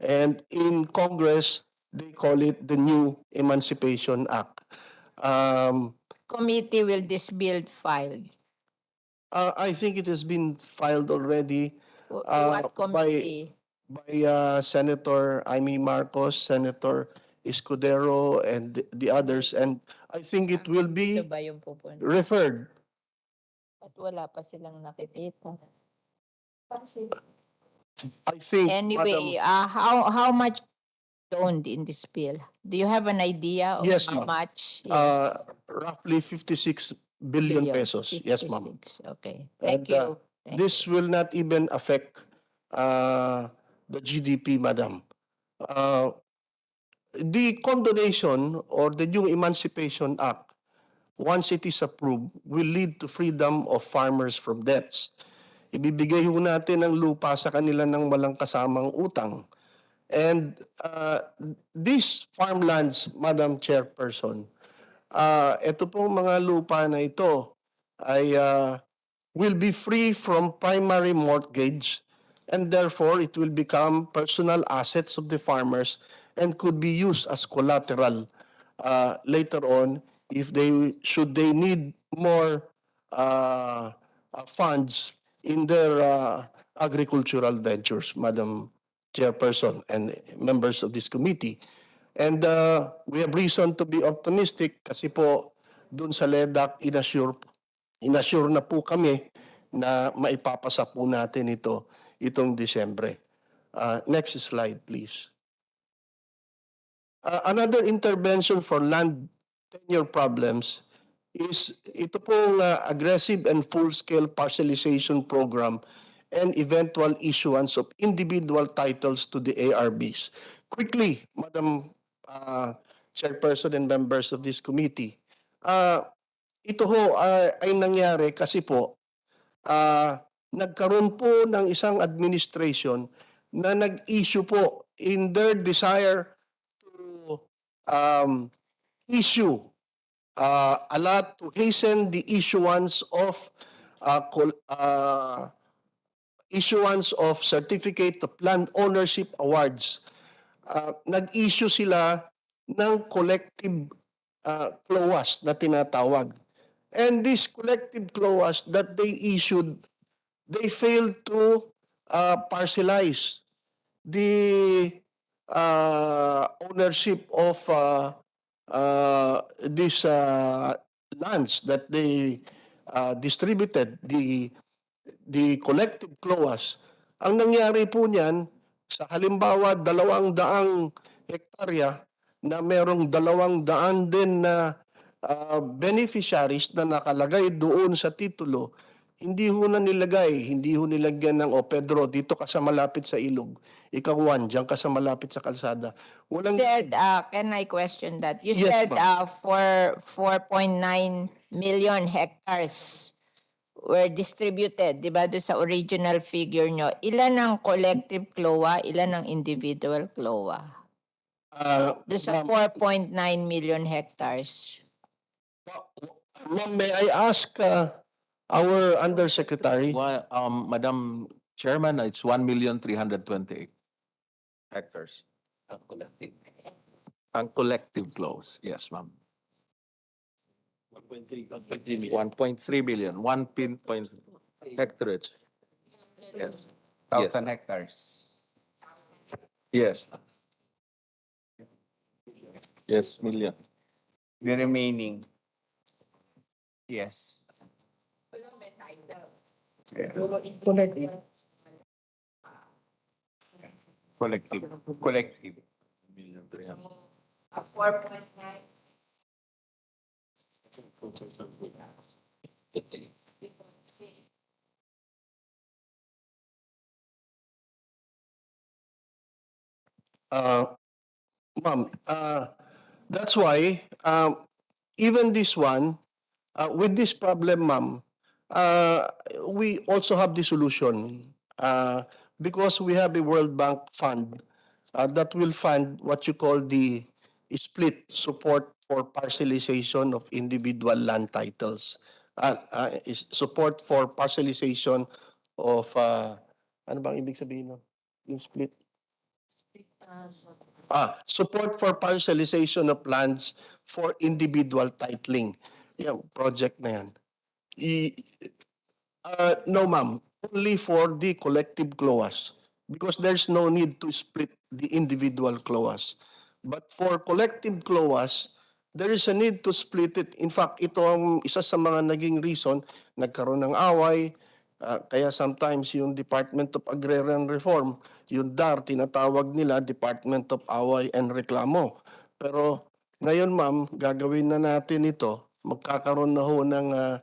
And in Congress, they call it the new Emancipation Act. Committee will this bill filed? I think it has been filed already What committee? by Senator Amy Marcos, Senator Escudero, and the others. And I think it will be Ito ba yung pupunta? referred. At wala pa silang nakikita. I think, Anyway, how much owned in this bill? Do you have an idea of Yes, how ma'am. much? Roughly 56 billion pesos. Yes, ma'am. 56. Okay. And, Thank you. this will not even affect the GDP, madam. The condonation or the new Emancipation Act, once it is approved, will lead to freedom of farmers from debts. Ibibigay ho natin ang lupa sa kanila ng walang kasamang utang. And these farmlands, Madam Chairperson, ito pong mga lupa na ito ay will be free from primary mortgage, and therefore it will become personal assets of the farmers and could be used as collateral later on if should they need more funds in their agricultural ventures, Madam Chairperson and members of this committee. And we have reason to be optimistic kasi po dun sa LEDAC inassure na po kami na maipapasa po natin itong Disyembre. Next slide, please. Another intervention for land tenure problems is ito pong aggressive and full-scale parcelization program and eventual issuance of individual titles to the ARBs. Quickly, Madam Chairperson and members of this committee, ito ho ay nangyari kasi po nagkaroon po ng isang administration na nag-issue po in their desire to issue a lot to hasten the issuance of certificate of land ownership awards. Nag-issue sila ng collective CLOAS na tinatawag. And this collective CLOAS that they issued, they failed to parcelize the ownership of these lands that they distributed, the collective CLOAS. Ang nangyari po niyan, sa halimbawa 200 hektarya na merong 200 din na beneficiaries na nakalagay doon sa titulo, hindi ho nilagyan ng, Pedro, dito ka sa malapit sa ilog. Ikaw, Juan, diyan ka sa malapit sa kalsada. You said, can I question that? You Yes, said for 4.9 million hectares were distributed, di ba, doon sa original figure nyo. Ilan ang collective CLOA, ilan ang individual CLOA? Doon sa 4.9 million hectares. Ma'am, may I ask our Undersecretary? Madam Chairman, it's 1,328,000 hectares. Ang collective clause, yes, ma'am. 1.3 billion, 1 point hectares. Yes. 1,000 hectares. Yes. Yes, million. The remaining. Yes. Yeah. Collective. Collective. Ma'am, that's why even this one, with this problem, ma'am, we also have the solution because we have a World Bank fund that will fund what you call the split support for parcelization of individual land titles. Support for parcelization of, ano bang ibig sabihin nun? Yung split? Support for parcelization of lands for individual titling. Yung project na yan. No, ma'am. Only for the collective CLOAS because there's no need to split the individual CLOAS. But for collective CLOAS, there is a need to split it. In fact, ito ang isa sa mga naging reason, nagkaroon ng away, kaya sometimes yung Department of Agrarian Reform, yung DAR, tinatawag nila Department of Away and Reklamo. Pero ngayon, ma'am, gagawin na natin ito. Magkakaroon na ho ng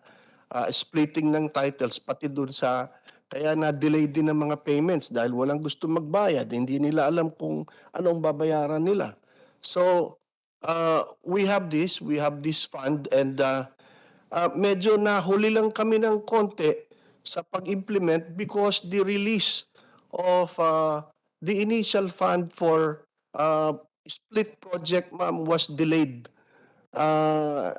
splitting ng titles, pati dun sa, kaya na-delay din ng mga payments dahil walang gusto magbayad. Hindi nila alam kung anong babayaran nila. So, we have this fund and medyo nahuli lang kami ng konti sa pag-implement because the release of the initial fund for split project, ma'am, was delayed.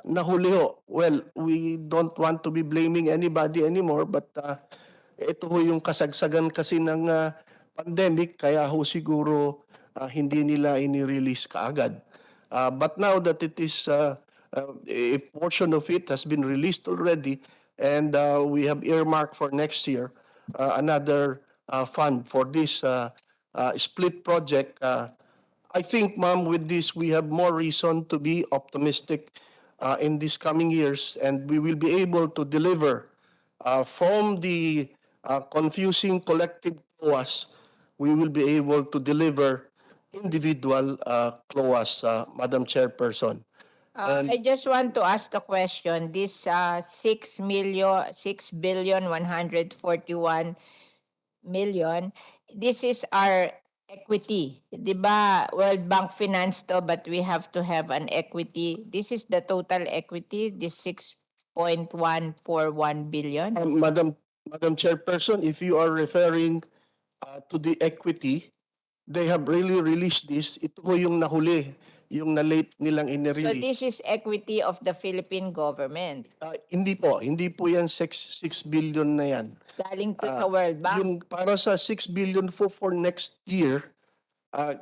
Nahuli ho. Well, we don't want to be blaming anybody anymore, but ito ho yung kasagsagan kasi ng pandemic, kaya ho siguro hindi nila ini-release kaagad. But now that it is, a portion of it has been released already, and we have earmarked for next year another fund for this split project. I think, ma'am, with this, we have more reason to be optimistic in these coming years, and we will be able to deliver from the confusing collective CLOAS, we will be able to deliver individual CLOAS, Madam Chairperson. I just want to ask a question. This 6,141,000,000, this is our equity. Di ba, World Bank finance to, but we have to have an equity. This is the total equity, this 6.141 billion. Madam Chairperson, if you are referring to the equity, they have really released this. Ito ho yung nahuli, yung na-late nilang So in-release. this is equity of the Philippine government. Hindi po yan 6 billion na yan. Galing to sa World Bank. Yung para sa 6 billion for next year,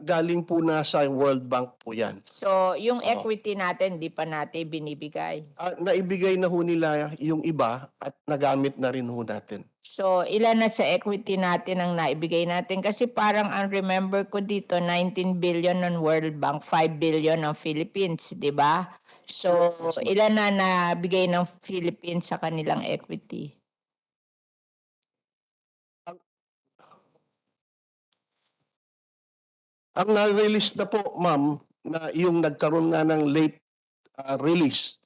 galing po na sa World Bank po yan. So yung equity natin, di pa natin binibigay. Naibigay na ho nila yung iba at nagamit na rin ho natin. So ilan na sa equity natin ang naibigay natin? Kasi parang ang remember ko dito, 19 billion ng World Bank, 5 billion ng Philippines, di ba? So ilan na nabigay ng Philippines sa kanilang equity? Ang na-release na po, ma'am, na yung nagkaroon nga ng late release,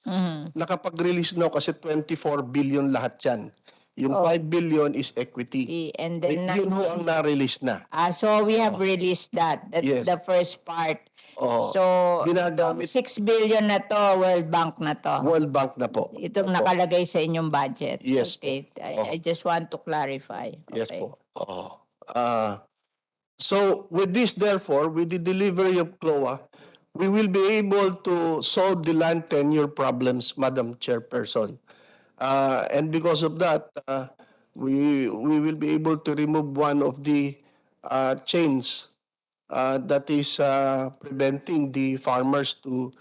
nakapag-release na kasi 24 billion lahat yan. Yung 5 billion is equity. And then Yun ho ang na-release na. so we have released that. That's Yes. the first part. Oo. So Ginagamit- 6 billion na to, World Bank na to. World Bank na po. Itong nakalagay sa inyong budget. Yes Okay. po. I just want to clarify. Yes Okay. po. Oo. So with this, therefore, with the delivery of CLOA, we will be able to solve the land tenure problems, Madam Chairperson. And because of that, we will be able to remove one of the chains that is preventing the farmers to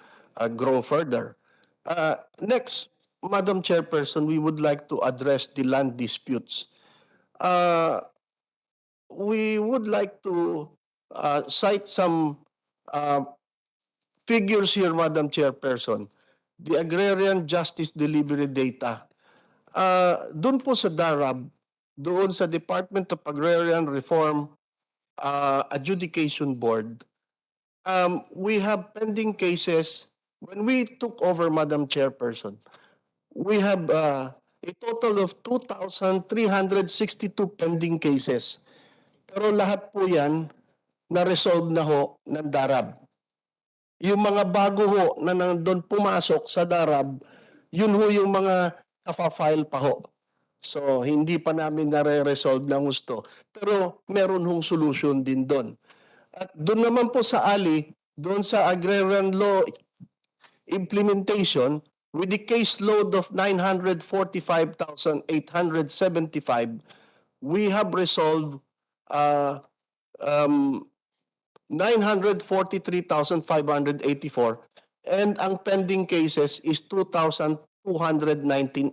grow further. Next, Madam Chairperson, we would like to address the land disputes. We would like to cite some uh, figures here, Madam Chairperson. The Agrarian Justice Delivery Data. Doon po sa DARAB, doon sa Department of Agrarian Reform Adjudication Board, we have pending cases. When we took over, Madam Chairperson, we have a total of 2,362 pending cases. Pero lahat po yan na-resolve na ho ng DARAB. Yung mga bago ho na nandun pumasok sa DARAB, yun ho yung mga kapafile pa ho. So, hindi pa namin nare-resolve ng gusto. Pero meron hong solution din doon. At doon naman po sa Ali, doon sa agrarian law implementation, with the case load of 945,875, we have resolved 943,584, and ang pending cases is 2,291.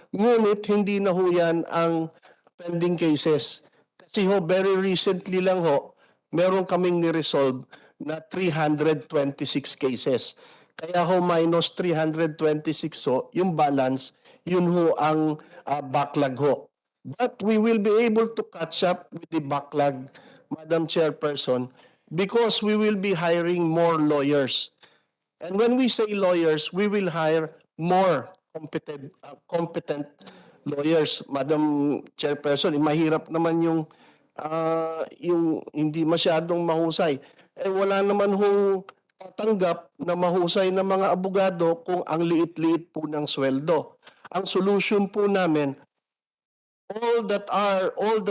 Ngunit hindi na ho yan ang pending cases. Kasi ho, very recently lang ho, meron kaming ni-resolve na 326 cases. Kaya ho, minus 326 ho, yung balance, yun ho ang backlog ho. But we will be able to catch up with the backlog, Madam Chairperson, because we will be hiring more lawyers. And when we say lawyers, we will hire more competent lawyers. Madam Chairperson, mahirap naman yung hindi masyadong mahusay. Eh wala naman hong tatanggap na mahusay na mga abogado kung ang liit-liit po ng sweldo. Ang solution po namin, all the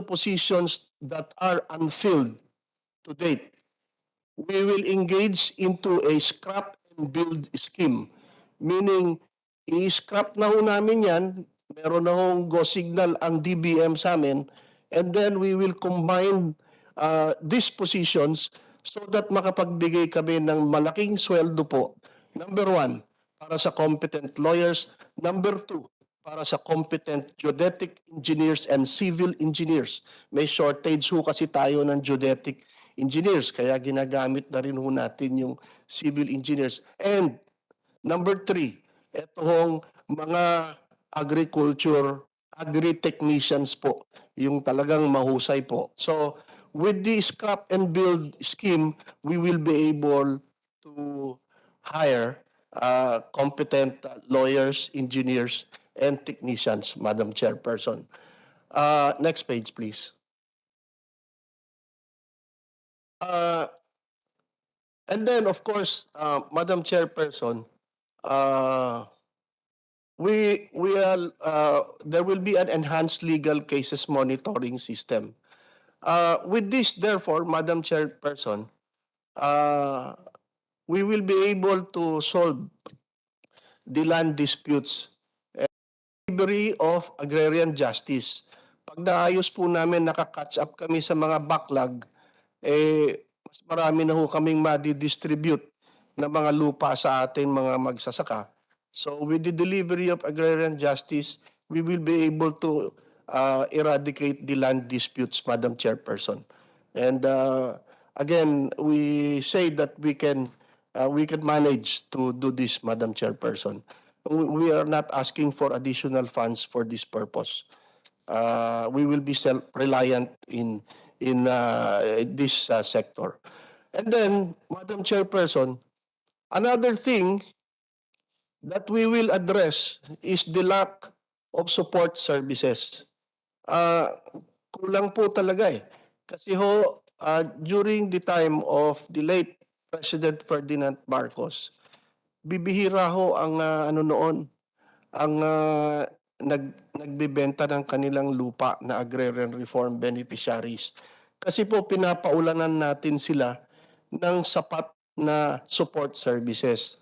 positions that are unfilled to date, we will engage into a scrap and build scheme. Meaning, i-scrap na ho namin yan, meron na hong go signal ang DBM sa amin, and then we will combine these positions so that makapagbigay kami ng malaking sweldo po. Number one, para sa competent lawyers. Number two, para sa competent geodetic engineers and civil engineers. May shortage ho kasi tayo ng geodetic engineers, kaya ginagamit na rin ho natin yung civil engineers. And number three, ito hong mga agri-technicians po, yung talagang mahusay po. So, with the scrap and build scheme, we will be able to hire competent lawyers, engineers, and technicians, Madam Chairperson. Next page, please. And then, of course, Madam Chairperson, there will be an enhanced legal cases monitoring system. With this, therefore, Madam Chairperson, we will be able to solve the land disputes and delivery of agrarian justice. Pag naayos po namin, nakakatch up kami sa mga backlog, mas marami na ho kaming madi-distribute na mga lupa sa ating mga magsasaka. So with the delivery of agrarian justice, we will be able to eradicate the land disputes, Madam Chairperson. And again, we say that we can manage to do this, Madam Chairperson. We are not asking for additional funds for this purpose. We will be self-reliant in this sector. And then, Madam Chairperson, another thing that we will address is the lack of support services. Kulang po talaga eh. Kasi ho, during the time of the late President Ferdinand Marcos, bibihira ho ang nagbebenta ng kanilang lupa na agrarian reform beneficiaries. Kasi po pinapaulanan natin sila ng sapat na support services.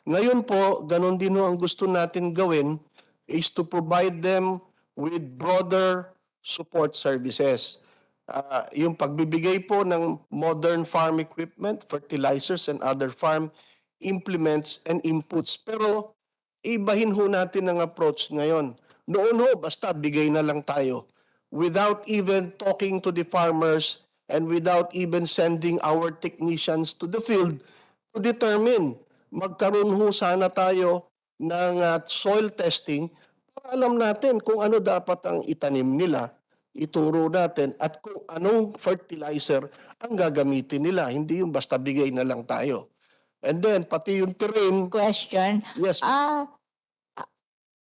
Ngayon po, ganun din ho ang gusto natin gawin is to provide them with broader support services. Yung pagbibigay po ng modern farm equipment, fertilizers, and other farm implements and inputs. Pero ibahin ho natin ang approach ngayon. Noon ho, basta bigay na lang tayo without even talking to the farmers and without even sending our technicians to the field to determine. Magkaroon ho sana tayo ng soil testing para alam natin kung ano dapat ang itanim nila, ituro natin, at kung anong fertilizer ang gagamitin nila. Hindi yung basta bigay na lang tayo. And then, pati yung terrain. Question. Yes.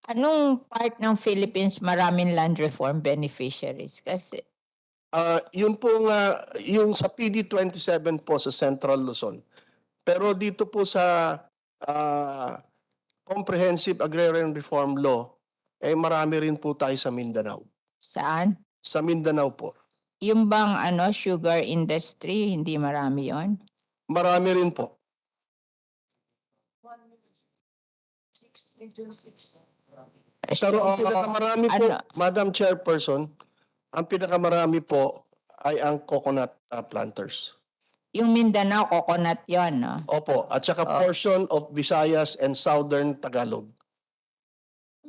Anong part ng Philippines maraming land reform beneficiaries? Kasi Yun po nga, yung sa PD27 po sa Central Luzon. Pero dito po sa Comprehensive Agrarian Reform Law, marami rin po tayo sa Mindanao. saan? Sa Mindanao po. Yung bang sugar industry, hindi marami yon? Marami rin po. Pero ang pinakamarami po, Madam Chairperson, ang pinakamarami po ay ang coconut planters. Yung Mindanao, coconut yon, no? Opo, at saka portion of Visayas and Southern Tagalog.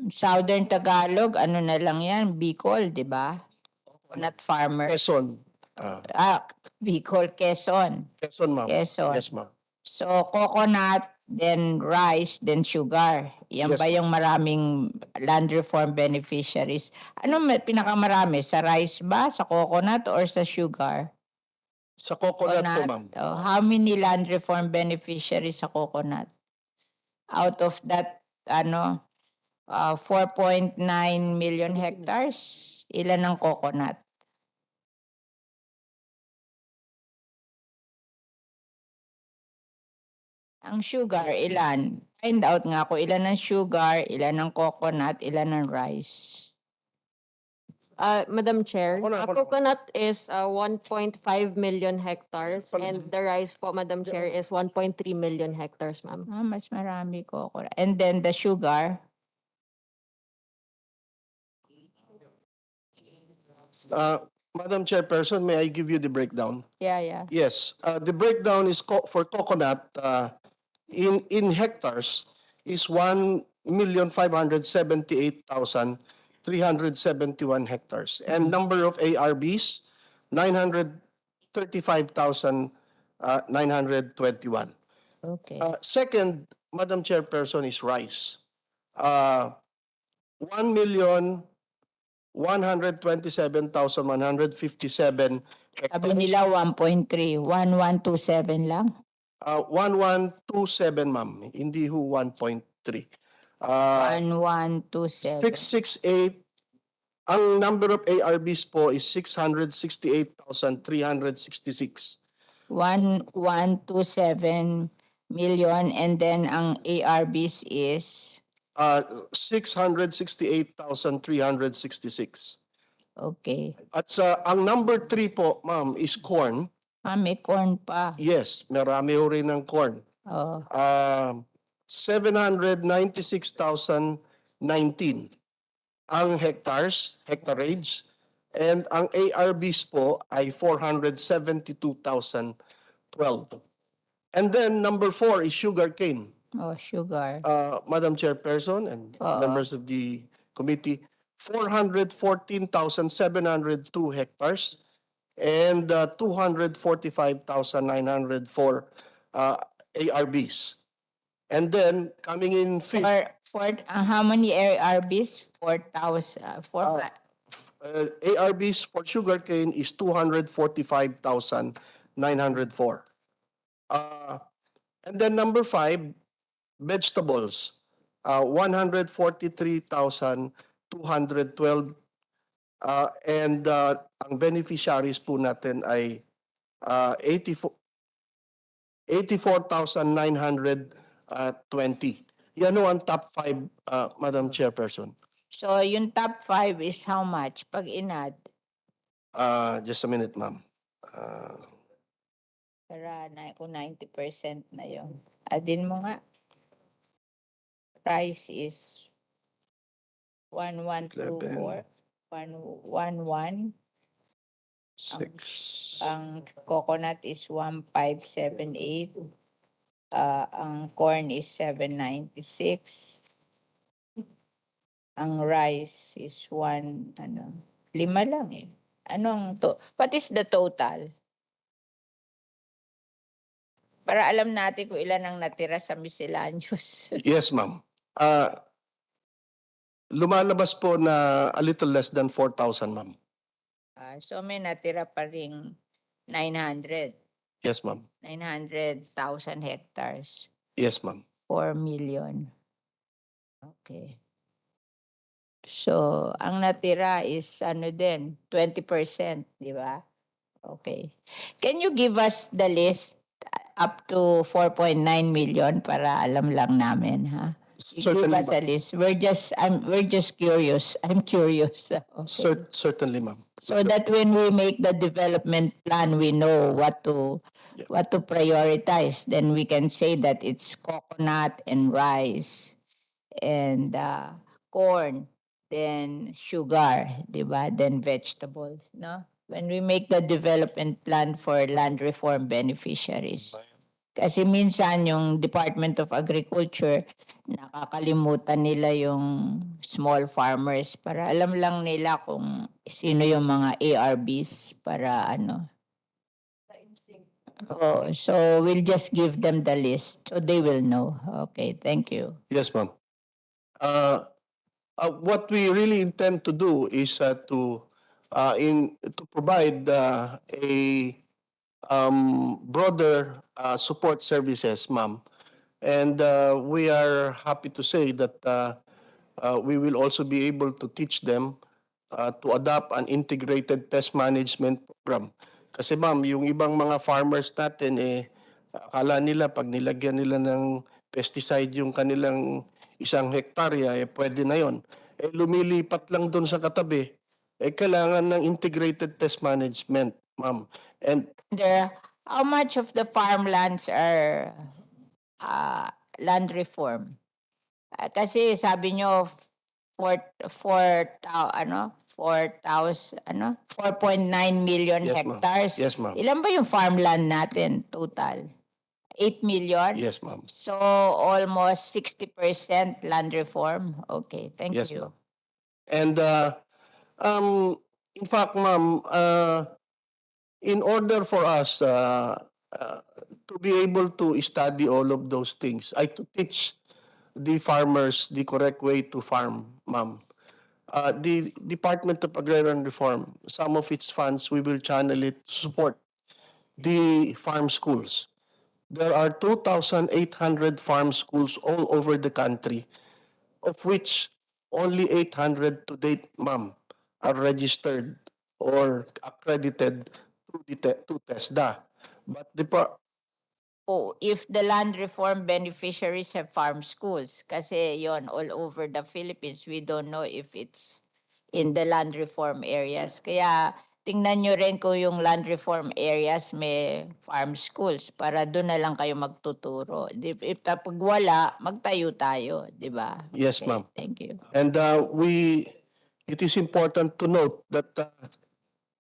Southern Tagalog, ano na lang yan, Bicol, di ba? Coconut farmer. Quezon. Bicol, Quezon. Quezon, ma'am. Quezon. Yes, ma'am. So, coconut, then rice, then sugar. Yan Yes, ba yung maraming land reform beneficiaries? Ano pinakamarami? Sa rice ba? Sa coconut or sa sugar? Sa coconut po, ma'am. Oh, how many land reform beneficiaries sa coconut? Out of that, 4.9 million hectares, ilan ang coconut? Ang sugar, ilan? Find out nga ako, ilan ang sugar, ilan ang coconut, ilan ang rice. Madam Chair, Ako na. coconut is 1.5 million hectares and the rice po, Madam Chair, is 1.3 million hectares, ma'am. Mas marami coconut. And then the sugar, Madam Chairperson, may I give you the breakdown? yeah. Yes. The breakdown is for coconut in hectares is 1,578,371 hectares. And number of ARBs, 935,921. okay. Second, Madam Chairperson, is rice. 1,127,157 hectares. Sabi nila 1.3, 1127 lang. 1127, ma'am. Hindi ho 1.3. 1127. 668. Ang number of ARBs po is 668,366. 1127 million and then ang ARBs is 668,366. okay. At ang number 3 po, ma'am, is corn. May corn pa. Yes, marami ho rin ng corn. 796,019 ang hectarage. And ang ARBs po ay 472,012. And then number 4 is sugarcane. Sugar. Madam Chairperson and members of the committee, 414,702 hectares and 245,904 ARBs. And then coming in fifth, For how many ARBs? 4,000. ARBs for sugarcane is 245,904. And then number 5, vegetables, 143,212. And ang beneficiaries po natin ay 84,920. Yan ho ang top 5, Madam Chairperson. So yung top 5 is how much pag inad? Just a minute, ma'am. Para kung 90% na yun. Adin mo nga. Price is 1124. 111. 6. Ang coconut is 1,578. Ang corn is 796. Ang rice is 5 lang eh. What is the total? Para alam natin kung ilan ang natira sa miscellaneous. Yes, ma'am. Lumalabas po na a little less than 4,000, ma'am. So may natira pa ring 900. Yes, ma'am. 900,000 hectares. Yes, ma'am. 4 million. Okay. So, ang natira is 20%, di ba? Okay. Can you give us the list up to 4.9 million para alam lang namin, ha? You give Certainly, us a list. We're just curious. I'm curious. Okay. Certainly, ma'am. So that when we make the development plan, we know what to prioritize. Then we can say that it's coconut and rice and corn, then sugar, di ba? Then vegetables, no? When we make the development plan for land reform beneficiaries. Kasi minsan yung Department of Agriculture, nakakalimutan nila yung small farmers para alam lang nila kung sino yung mga ARBs para Oh, so we'll just give them the list so they will know. Okay, thank you. Yes, ma'am. What we really intend to do is to provide a broader support services, ma'am. And we are happy to say that we will also be able to teach them to adopt an integrated pest management program. Kasi ma'am, yung ibang mga farmers natin akala nila pag nilagyan nila ng pesticide yung kanilang 1 hektarya, pwede na yon. Lumilipat lang doon sa katabi. Kailangan ng integrated pest management, ma'am. And How much of the farmlands are land reform? Kasi sabi nyo 4.9 million Yes, ma'am. hectares. Yes, ma'am. Ilan ba yung farmland natin total? 8 million? Yes, ma'am. So almost 60% land reform. Okay, thank Yes, you. ma'am. And in fact, ma'am, in order for us to be able to study all of those things, to teach the farmers the correct way to farm, ma'am. The Department of Agrarian Reform, some of its funds, we will channel it to support the farm schools. There are 2,800 farm schools all over the country, of which only 800 to date, ma'am, are registered or accredited to TESDA. But If the land reform beneficiaries have farm schools, kasi yon all over the Philippines, we don't know if it's in the land reform areas. Kaya tingnan nyo rin kung yung land reform areas may farm schools para doon na lang kayo magtuturo. If pag wala, magtayo tayo, di ba? Yes, Okay, ma'am. thank you. And it is important to note that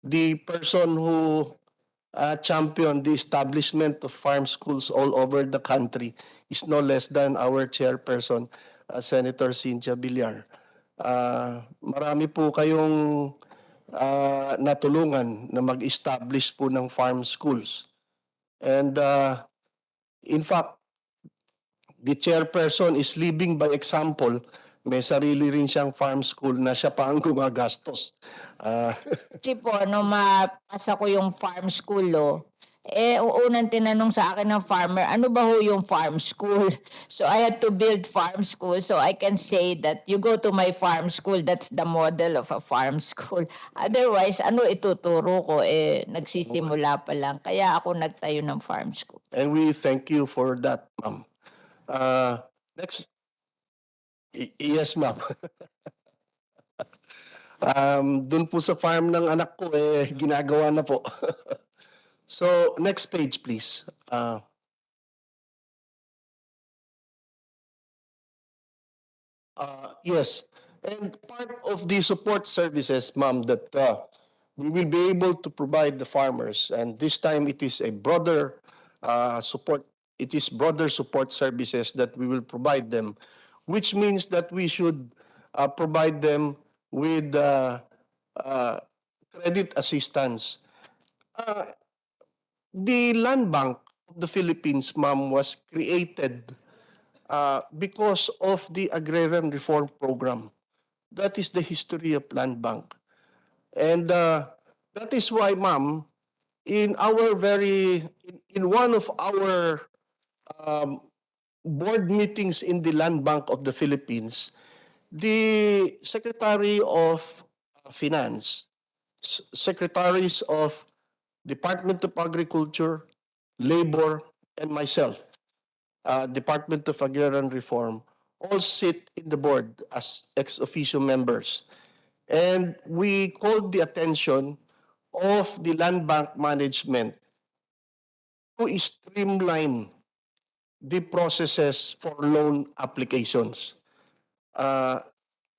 the person who championed the establishment of farm schools all over the country is no less than our chairperson, Senator Cynthia Villar. Marami po kayong natulungan na mag-establish po ng farm schools. And in fact, the chairperson is leading by example. May sarili rin siyang farm school na siya pa ang gumagastos. Kasi po, nung mapasa ko yung farm school, unang tinanong sa akin ng farmer, ano ba ho yung farm school? So I had to build farm school so I can say that you go to my farm school, that's the model of a farm school. Otherwise, ano ituturo ko? Nagsisimula pa lang. Kaya ako nagtayo ng farm school. And we thank you for that, ma'am. Next. Yes, ma'am. Doon po sa farm ng anak ko, ginagawa na po. So, next page, please. Yes. And part of the support services, ma'am, that we will be able to provide the farmers, and this time it is a broader support. It is broader support services that we will provide them, which means that we should provide them with credit assistance. The Land Bank of the Philippines, ma'am, was created because of the Agrarian Reform Program. That is the history of Land Bank. And that is why, ma'am, in one of our board meetings in the Land Bank of the Philippines, the Secretary of Finance, Secretaries of Department of Agriculture, Labor, and myself, Department of Agrarian Reform, all sit in the board as ex officio members. And we called the attention of the land bank management to streamline the processes for loan applications.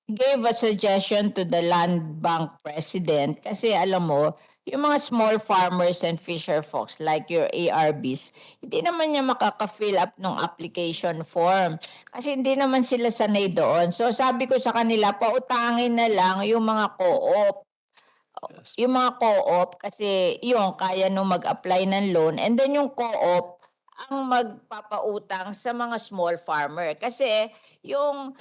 Gave a suggestion to the land bank president kasi alam mo, yung mga small farmers and fisher folks like your ARBs, hindi naman niya makaka-fill up ng application form kasi hindi naman sila sanay doon. So sabi ko sa kanila, pautangin na lang yung mga co-op. Yung mga co-op kasi yung kaya nung mag-apply ng loan and then yung co-op ang magpapautang sa mga small farmer kasi yung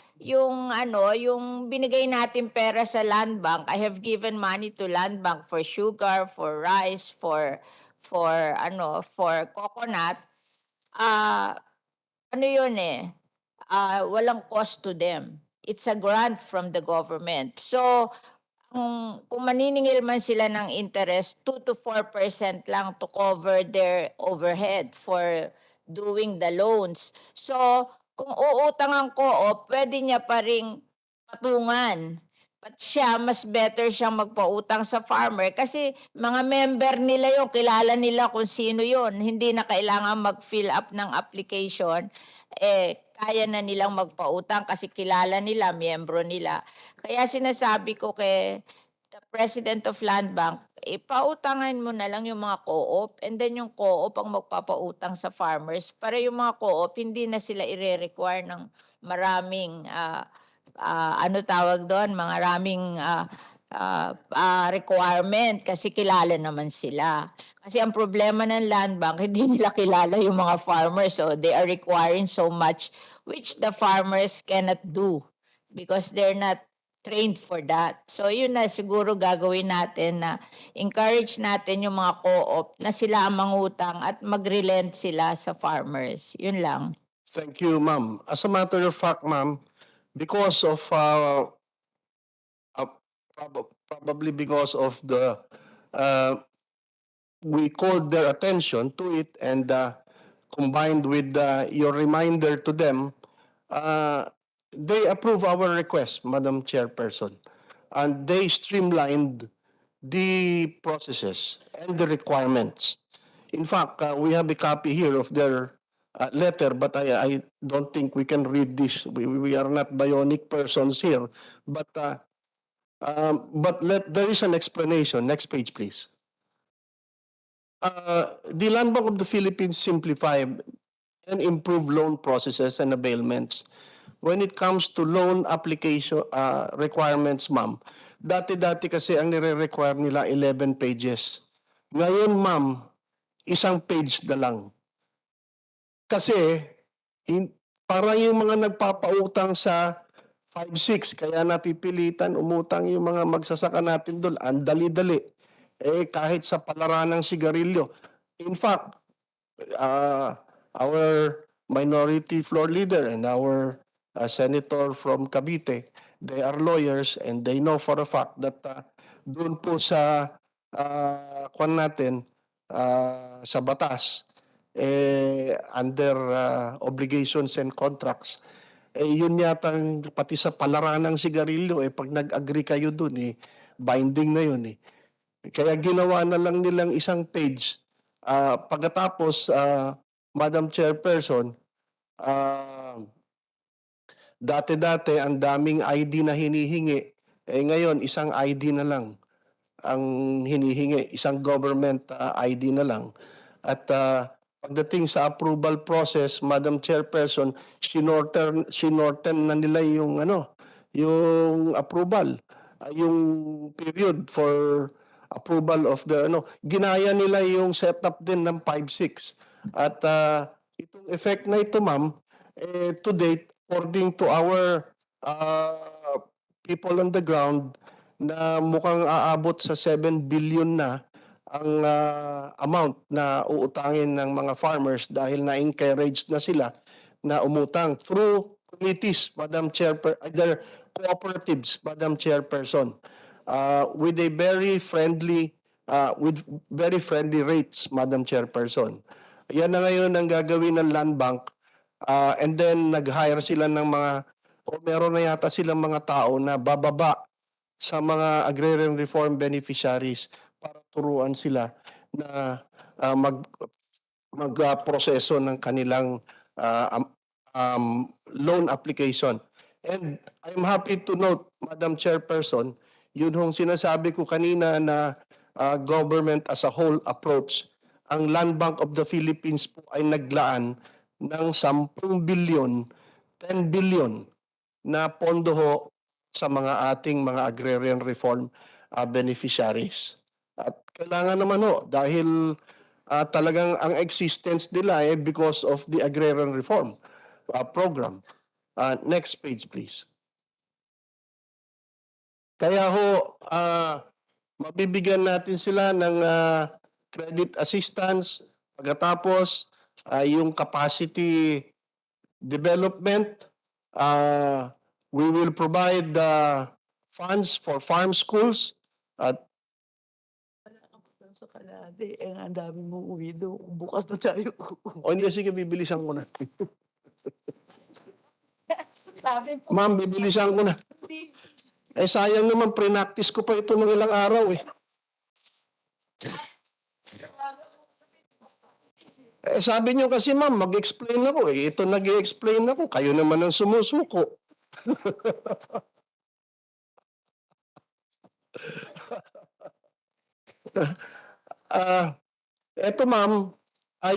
binigay natin pera sa land bank, I have given money to land bank for sugar, for rice, for coconut. Walang cost to them. It's a grant from the government. So kung maniningil man sila ng interest, 2 to 4% lang to cover their overhead for doing the loans. So, kung uutang ang co-op, pwede niya pa ring patungan. But siya, mas better siyang magpautang sa farmer kasi mga member nila yung kilala nila kung sino yun. Hindi na kailangan mag-fill up ng application. Kaya na nilang magpautang kasi kilala nila, miyembro nila. Kaya sinasabi ko kay the President of Land Bank, ipautangan mo na lang yung mga co-op and then yung co-op ang magpapautang sa farmers para yung mga co-op hindi na sila ire-require ng maraming requirement kasi kilala naman sila. Kasi ang problema ng land bank, hindi nila kilala yung mga farmers. So they are requiring so much which the farmers cannot do because they're not trained for that. So yun na siguro gagawin natin na encourage natin yung mga co-op na sila ang mangutang at mag-relent sila sa farmers. Yun lang. Thank you, ma'am. As a matter of fact, ma'am, because of probably because of the we called their attention to it, and combined with your reminder to them, they approve our request, Madam Chairperson, and they streamlined the processes and the requirements. In fact, we have a copy here of their letter, but I don't think we can read this. We are not bionic persons here, but there is an explanation. Next page, please. The Land Bank of the Philippines simplified and improved loan processes and availments. When it comes to loan application requirements, ma'am, dati-dati kasi ang nire-require nila 11 pages. Ngayon, ma'am, isang page na lang. Kasi, parang yung mga nagpapautang sa 5-6, kaya napipilitan umutang yung mga magsasaka natin doon. Ang dali-dali. Kahit sa palaran ng sigarilyo. In fact, our minority floor leader and our senator from Cavite, they are lawyers and they know for a fact that doon po sa sa batas, under obligations and contracts, yun yata pati sa palaran ng sigarilyo, pag nag-agree kayo doon, binding na yun. Kaya ginawa na lang nilang isang page. Pagkatapos, Madam Chairperson, dati-dati ang daming ID na hinihingi. Ngayon, isang ID na lang. ang hinihingi, isang government ID na lang. At pagdating sa approval process, Madam Chairperson, shinorten na nila yung yung approval, yung period for approval of the ginaya nila yung setup din ng 5-6. At itong effect na ito, ma'am, to date, according to our people on the ground, na mukhang aabot sa 7 billion na ang amount na uutangin ng mga farmers dahil na-encouraged na sila na umutang through committees, Madam Chairperson, either cooperatives, Madam Chairperson, with very friendly rates, Madam Chairperson. Yan na ngayon ang gagawin ng Land Bank, and then nag-hire sila ng meron na yata silang mga tao na bababa sa mga agrarian reform beneficiaries para turuan sila na magproseso ng kanilang loan application. And I'm happy to note, Madam Chairperson, yun hong sinasabi ko kanina na government as a whole approach. Ang Land Bank of the Philippines po ay naglaan ng 10 billion, 10 billion na pondo ho sa mga ating mga agrarian reform beneficiaries. At kailangan naman ho, dahil talagang ang existence nila because of the agrarian reform program. Next page, please. Kaya ho, mabibigyan natin sila ng credit assistance, pagkatapos yung capacity development, we will provide funds for farm schools at Sa Kalade, ang dami mong uwi doon. Bukas na tayo. o hindi, sige, bibilisan ko na. Sabi po, Ma'am, bibilisan ko na. Sayang naman, pre-practice ko pa ito ng ilang araw sabi niyo kasi, ma'am, mag-explain ako Ito nag-explain ako. Kayo naman ang sumusuko. Eto, ma'am,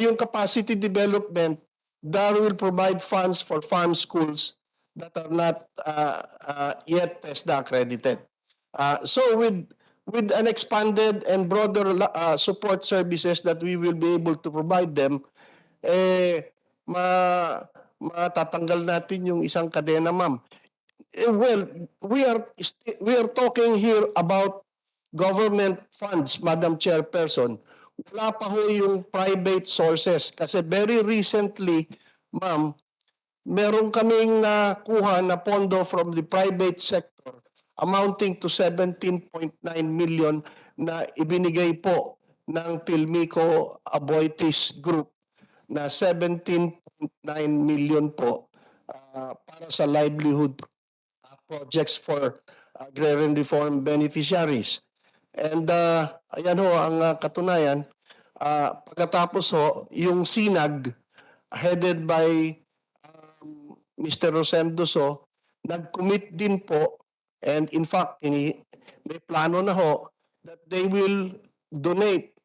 yung capacity development, that will provide funds for farm schools that are not yet TESDA accredited. So with an expanded and broader support services that we will be able to provide them, matatanggal natin yung isang kadena, ma'am. Well, we are talking here about government funds, Madam Chairperson. Wala pa ho yung private sources kasi very recently, ma'am, meron kaming nakuha na pondo from the private sector amounting to 17.9 million na ibinigay po ng Pilmico Aboitiz Group na 17.9 million po para sa livelihood projects for agrarian reform beneficiaries. And ayan ho ang katunayan. Pagkatapos ho, yung SINAG headed by Mr. Rosendo nag-commit din po, and in fact, may plano na ho that they will donate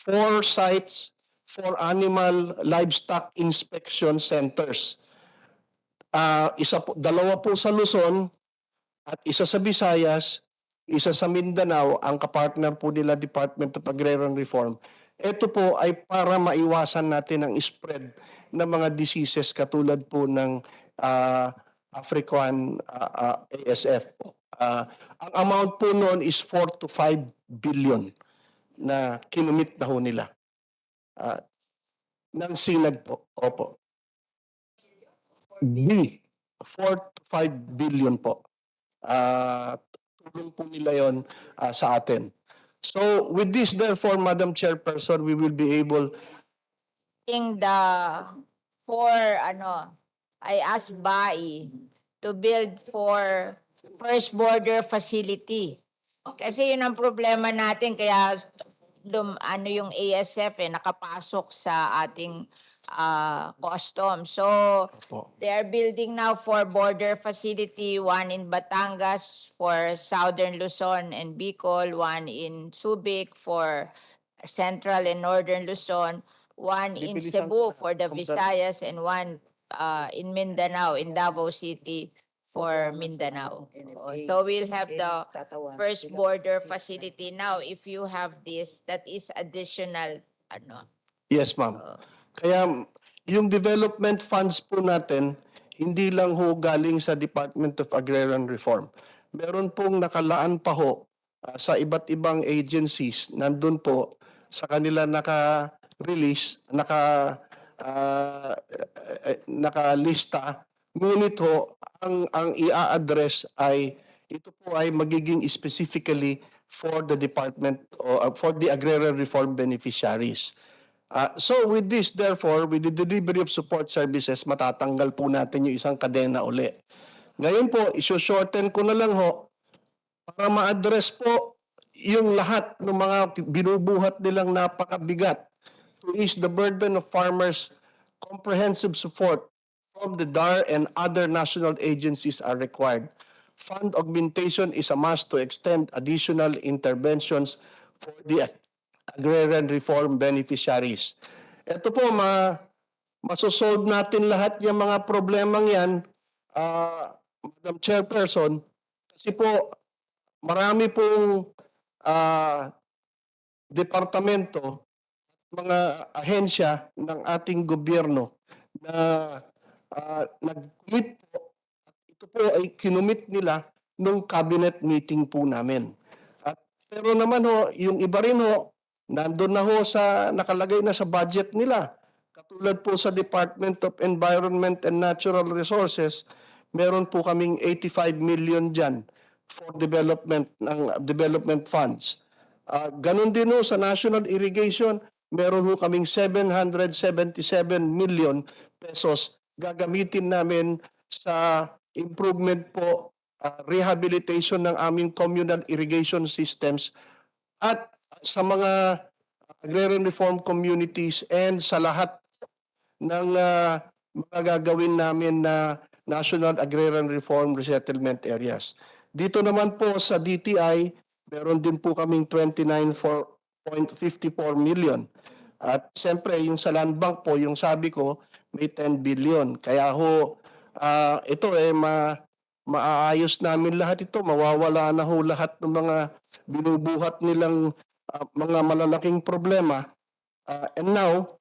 4 sites for animal livestock inspection centers. Dalawa po sa Luzon at isa sa Visayas, isa sa Mindanao, ang kapartner po nila Department of Agrarian Reform. Ito po ay para maiwasan natin ang spread ng mga diseases katulad po ng African ASF po. Ang amount po noon is 4 to 5 billion na kinumit na ho nila. Ng SINAG po. Opo. 4 to 5 billion po. Tulong po nila yon sa atin. So with this, therefore, Madam Chairperson, we will be able I asked BAI to build for first border facility. Kasi yun ang problema natin, kaya yung ASF nakapasok sa ating customs. So they are building now 4 border facility, 1 in Batangas for Southern Luzon and Bicol, 1 in Subic for Central and Northern Luzon, 1 in Cebu for the Visayas, and 1 in Mindanao, in Davao City for Mindanao. So we'll have the first border facility now. If you have this, that is additional, ano. Yes, ma'am. Kaya yung development funds po natin, hindi lang ho galing sa Department of Agrarian Reform. Meron pong nakalaan pa ho sa iba't ibang agencies, nandun po sa kanila naka-release, nakalista. Ngunit ho, ang i-address ay ito po ay magiging specifically for the department or for the agrarian reform beneficiaries. So with this, therefore, with the delivery of support services, matatanggal po natin yung isang kadena uli. Ngayon po, iso-shorten ko na lang ho para ma-address po yung lahat ng mga binubuhat nilang napakabigat to ease the burden of farmers. Comprehensive support from the DAR and other national agencies are required. Fund augmentation is a must to extend additional interventions for the agrarian reform beneficiaries. Ito po, masosolve natin lahat yung mga problemang yan, Madam Chairperson, kasi po marami pong departamento, mga ahensya ng ating gobyerno na nag-commit po. Ito po ay kinumit nila nung cabinet meeting po namin. Pero naman ho, yung iba rin ho, nandun na ho sa, nakalagay na sa budget nila. Katulad po sa Department of Environment and Natural Resources, meron po kaming 85 million dyan for development funds. Ganon din ho sa National Irrigation, meron ho kaming 777 million pesos gagamitin namin sa improvement po, rehabilitation ng aming communal irrigation systems at sa mga agrarian reform communities and sa lahat ng mga gagawin namin na National Agrarian Reform Resettlement Areas. Dito naman po sa DTI, meron din po kaming 29.54 million. At siyempre, yung sa land bank po, yung sabi ko, may 10 billion. Kaya ho, ito maaayos namin lahat ito. Mawawala na ho lahat ng mga binubuhat nilang mga malalaking problema. And now,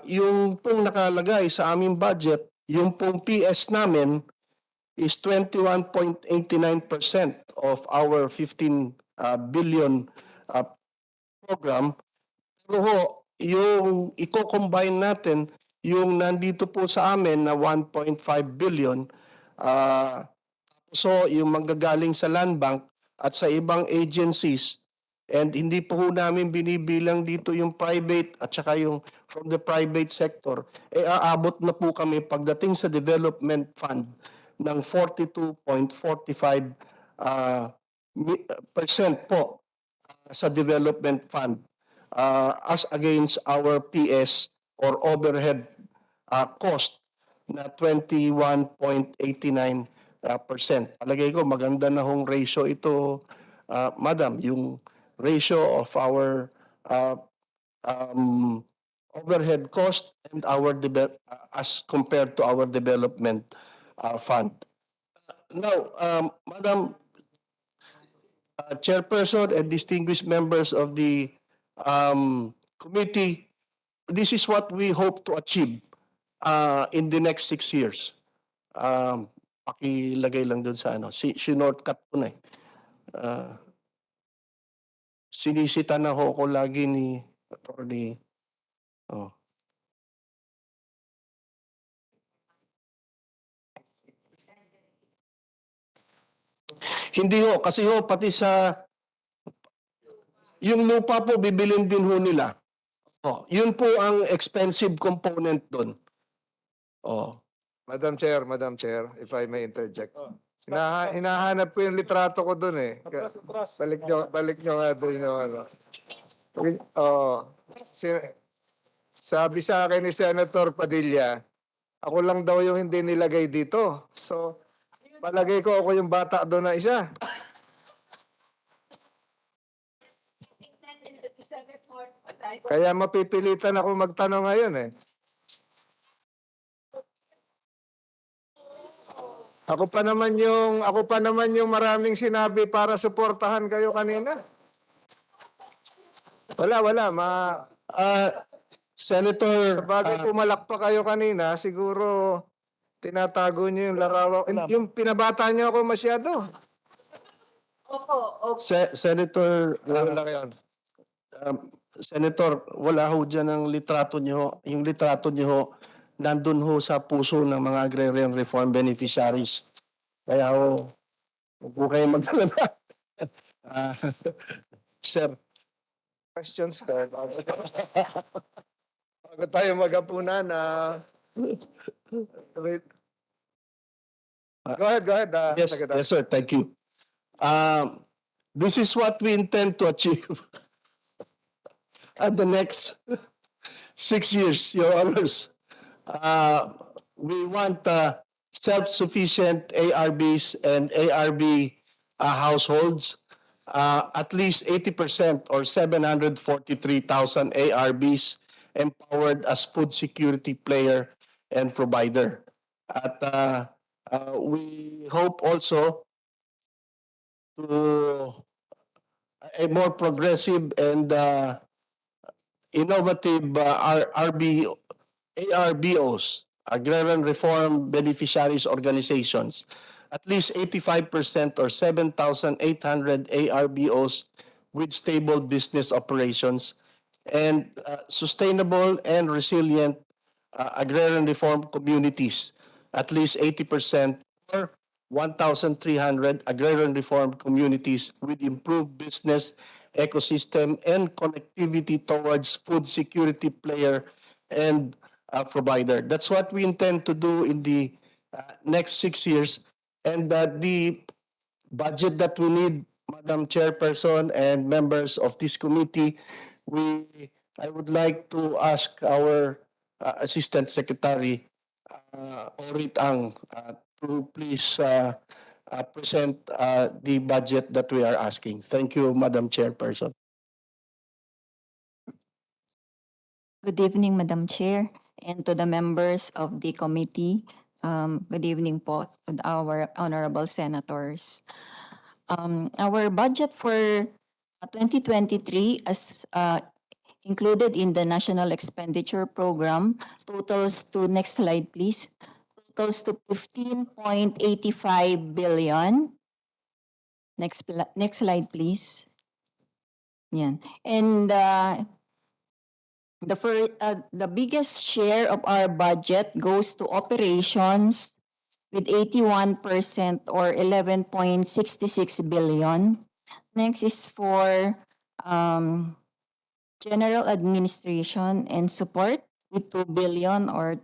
yung pong nakalagay sa aming budget, yung pong PS namin is 21.89% of our 15 billion program. Pero ho, yung i-combine natin, yung nandito po sa amin na 1.5 billion, so yung manggagaling sa land bank at sa ibang agencies, and hindi po namin binibilang dito yung private at saka yung from the private sector, aabot na po kami pagdating sa development fund ng 42.45% po sa development fund as against our PS or overhead cost na 21.89%. Palagay ko maganda na hong ratio ito, Madam, yung ratio of our overhead cost and our as compared to our development fund. Now, Madam Chairperson and distinguished members of the committee, this is what we hope to achieve in the next 6 years. Pakilagay lang doon sa sinortcut ko na eh. Sinisita na ho ko lagi ni Attorney. Hindi ho, kasi ho, pati sa yung lupa po, bibilin din ho nila. Yun po ang expensive component doon. Madam Chair, if I may interject. Hinahanap ko yung litrato ko doon eh. Balik nyo nga doon yung ano. Sabi sa akin ni Senator Padilla, ako lang daw yung hindi nilagay dito. So, palagay ko ako yung bata doon na isa. Kaya mapipilitan ako magtanong ngayon eh. Ako pa naman yung maraming sinabi para suportahan kayo kanina. Wala. Senator, Sa bagay pumalak pa kayo kanina, siguro tinatago niyo yung larawan. Yung pinabata niyo ako masyado. Senator, Wala yun. Senator, wala ho dyan ang litrato niyo. Yung litrato niyo ho, nandun ho sa puso ng mga agrarian reform beneficiaries. Kaya ho, huwag po kayong magdala. Sir, Questions, sir. Bago tayo magapunan, go ahead. Secretary. yes, sir. Thank you. This is what we intend to achieve at the next 6 years, Your Honors. We want self-sufficient ARBs and ARB households. At least 80% or 743,000 ARBs empowered as food security player and provider. At we hope also to a more progressive and innovative ARBOs, Agrarian Reform Beneficiaries Organizations. At least 85% or 7,800 ARBOs with stable business operations and sustainable and resilient agrarian reform communities. At least 80% or 1,300 agrarian reform communities with improved business ecosystem and connectivity towards food security player and provider. That's what we intend to do in the next 6 years. And the budget that we need, Madam Chairperson and members of this committee, I would like to ask our Assistant Secretary, Orit Ang, to please present the budget that we are asking. Thank you, Madam Chairperson. Good evening, Madam Chair, and to the members of the committee. Good evening po to our honorable senators. Our budget for 2023 as included in the National Expenditure Program totals to, next slide please, totals to 15.85 billion. Next slide please. Yan. And the biggest share of our budget goes to operations with 81% or 11.66 billion. Next is for general administration and support with 2 billion or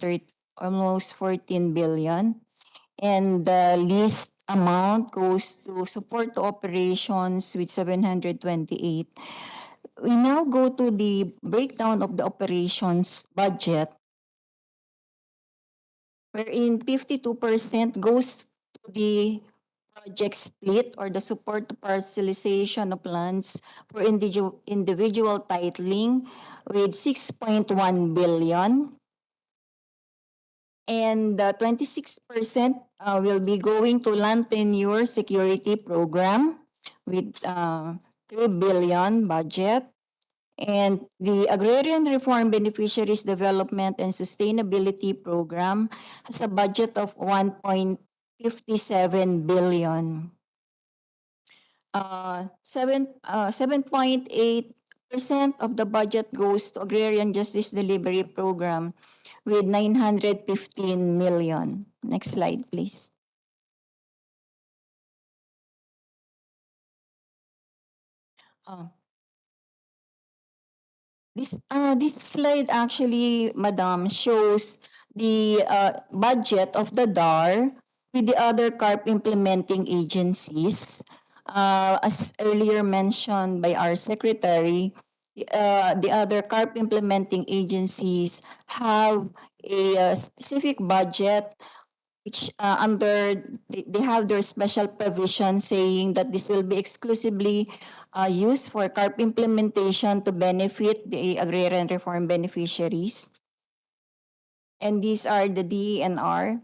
almost 14 billion. And the least amount goes to support to operations with 728. We now go to the breakdown of the operations budget, wherein 52% goes to the project split or the support to parcelization of lands for individual titling with 6.1 billion. And 26% will be going to land tenure security program with 3 billion budget. And the Agrarian Reform Beneficiaries Development and Sustainability Program has a budget of 1.57 billion. 7.8% of the budget goes to Agrarian Justice Delivery Program with 915 million. Next slide, please. This slide actually, Madam, shows the budget of the DAR with the other CARP implementing agencies. As earlier mentioned by our secretary, the other CARP implementing agencies have a specific budget which they have their special provision saying that this will be exclusively used for CARP implementation to benefit the agrarian reform beneficiaries. And these are the DENR,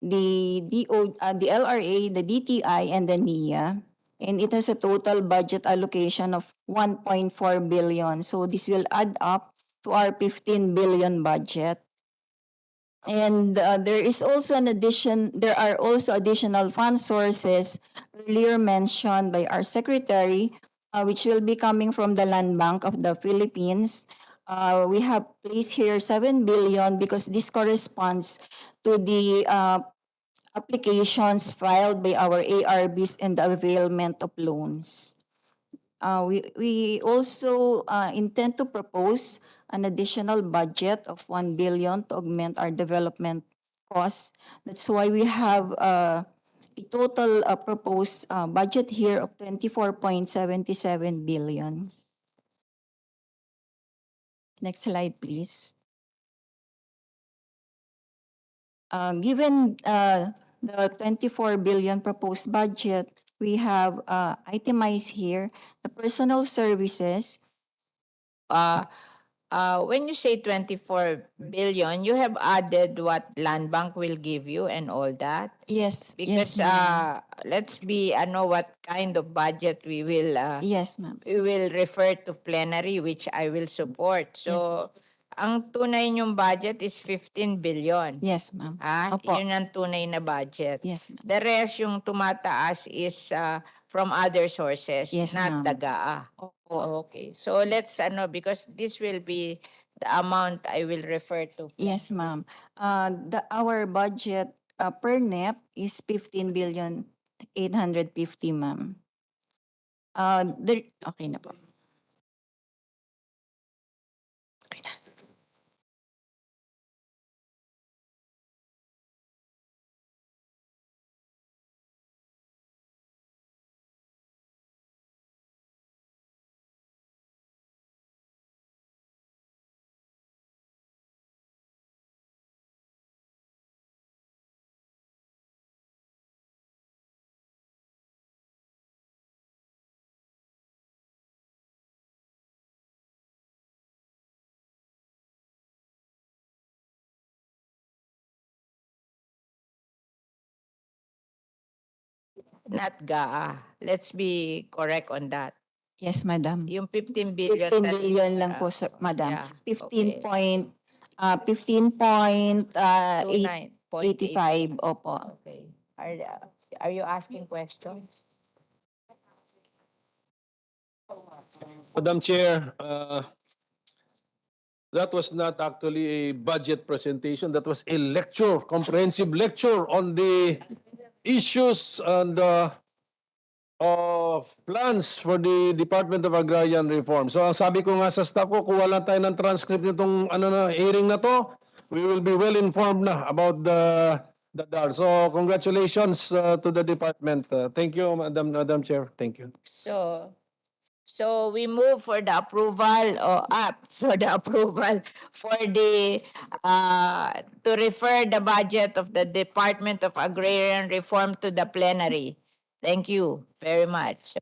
the LRA, the DTI, and the NIA. And it has a total budget allocation of 1.4 billion. So this will add up to our 15 billion budget. And there are also additional fund sources earlier mentioned by our secretary, which will be coming from the Land Bank of the Philippines. We have placed here 7 billion because this corresponds to the applications filed by our ARBs and the availment of loans. We also intend to propose an additional budget of 1 billion to augment our development costs. That's why we have a total proposed budget here of 24.77 billion. Next slide, please. Given the 24 billion proposed budget, we have itemized here the personal services. When you say 24 billion, you have added what Land Bank will give you and all that? Yes, Because let's be, what kind of budget we will, yes, ma'am. we will refer to plenary, which I will support. So, ang tunay niyong budget is 15 billion. Yes, ma'am. Opo. Yun ang tunay na budget. Yes, ma'am. The rest, yung tumataas is from other sources, Yes, not ma'am. the GAA. Opo. Okay. So let's because this will be the amount I will refer to. Yes, ma'am. Our budget per NEP is 15 billion 850, ma'am. Okay na po. Okay na. Not GAA. Let's be correct on that. Yes, madam. Yung 15 billion. 15 billion lang po, madam. Yeah, 15.85, opo. Okay. Are you asking questions? Madam Chair, that was not actually a budget presentation. That was a lecture, comprehensive lecture on the issues and plans for the Department of Agrarian Reform. So ang sabi ko nga sa staff ko, kuha lang tayo ng transcript nitong hearing na to, we will be well informed na about the DAR. So congratulations to the department. Thank you, Madam Chair. Thank you. So we move for the approval for the to refer the budget of the Department of Agrarian Reform to the plenary. Thank you very much.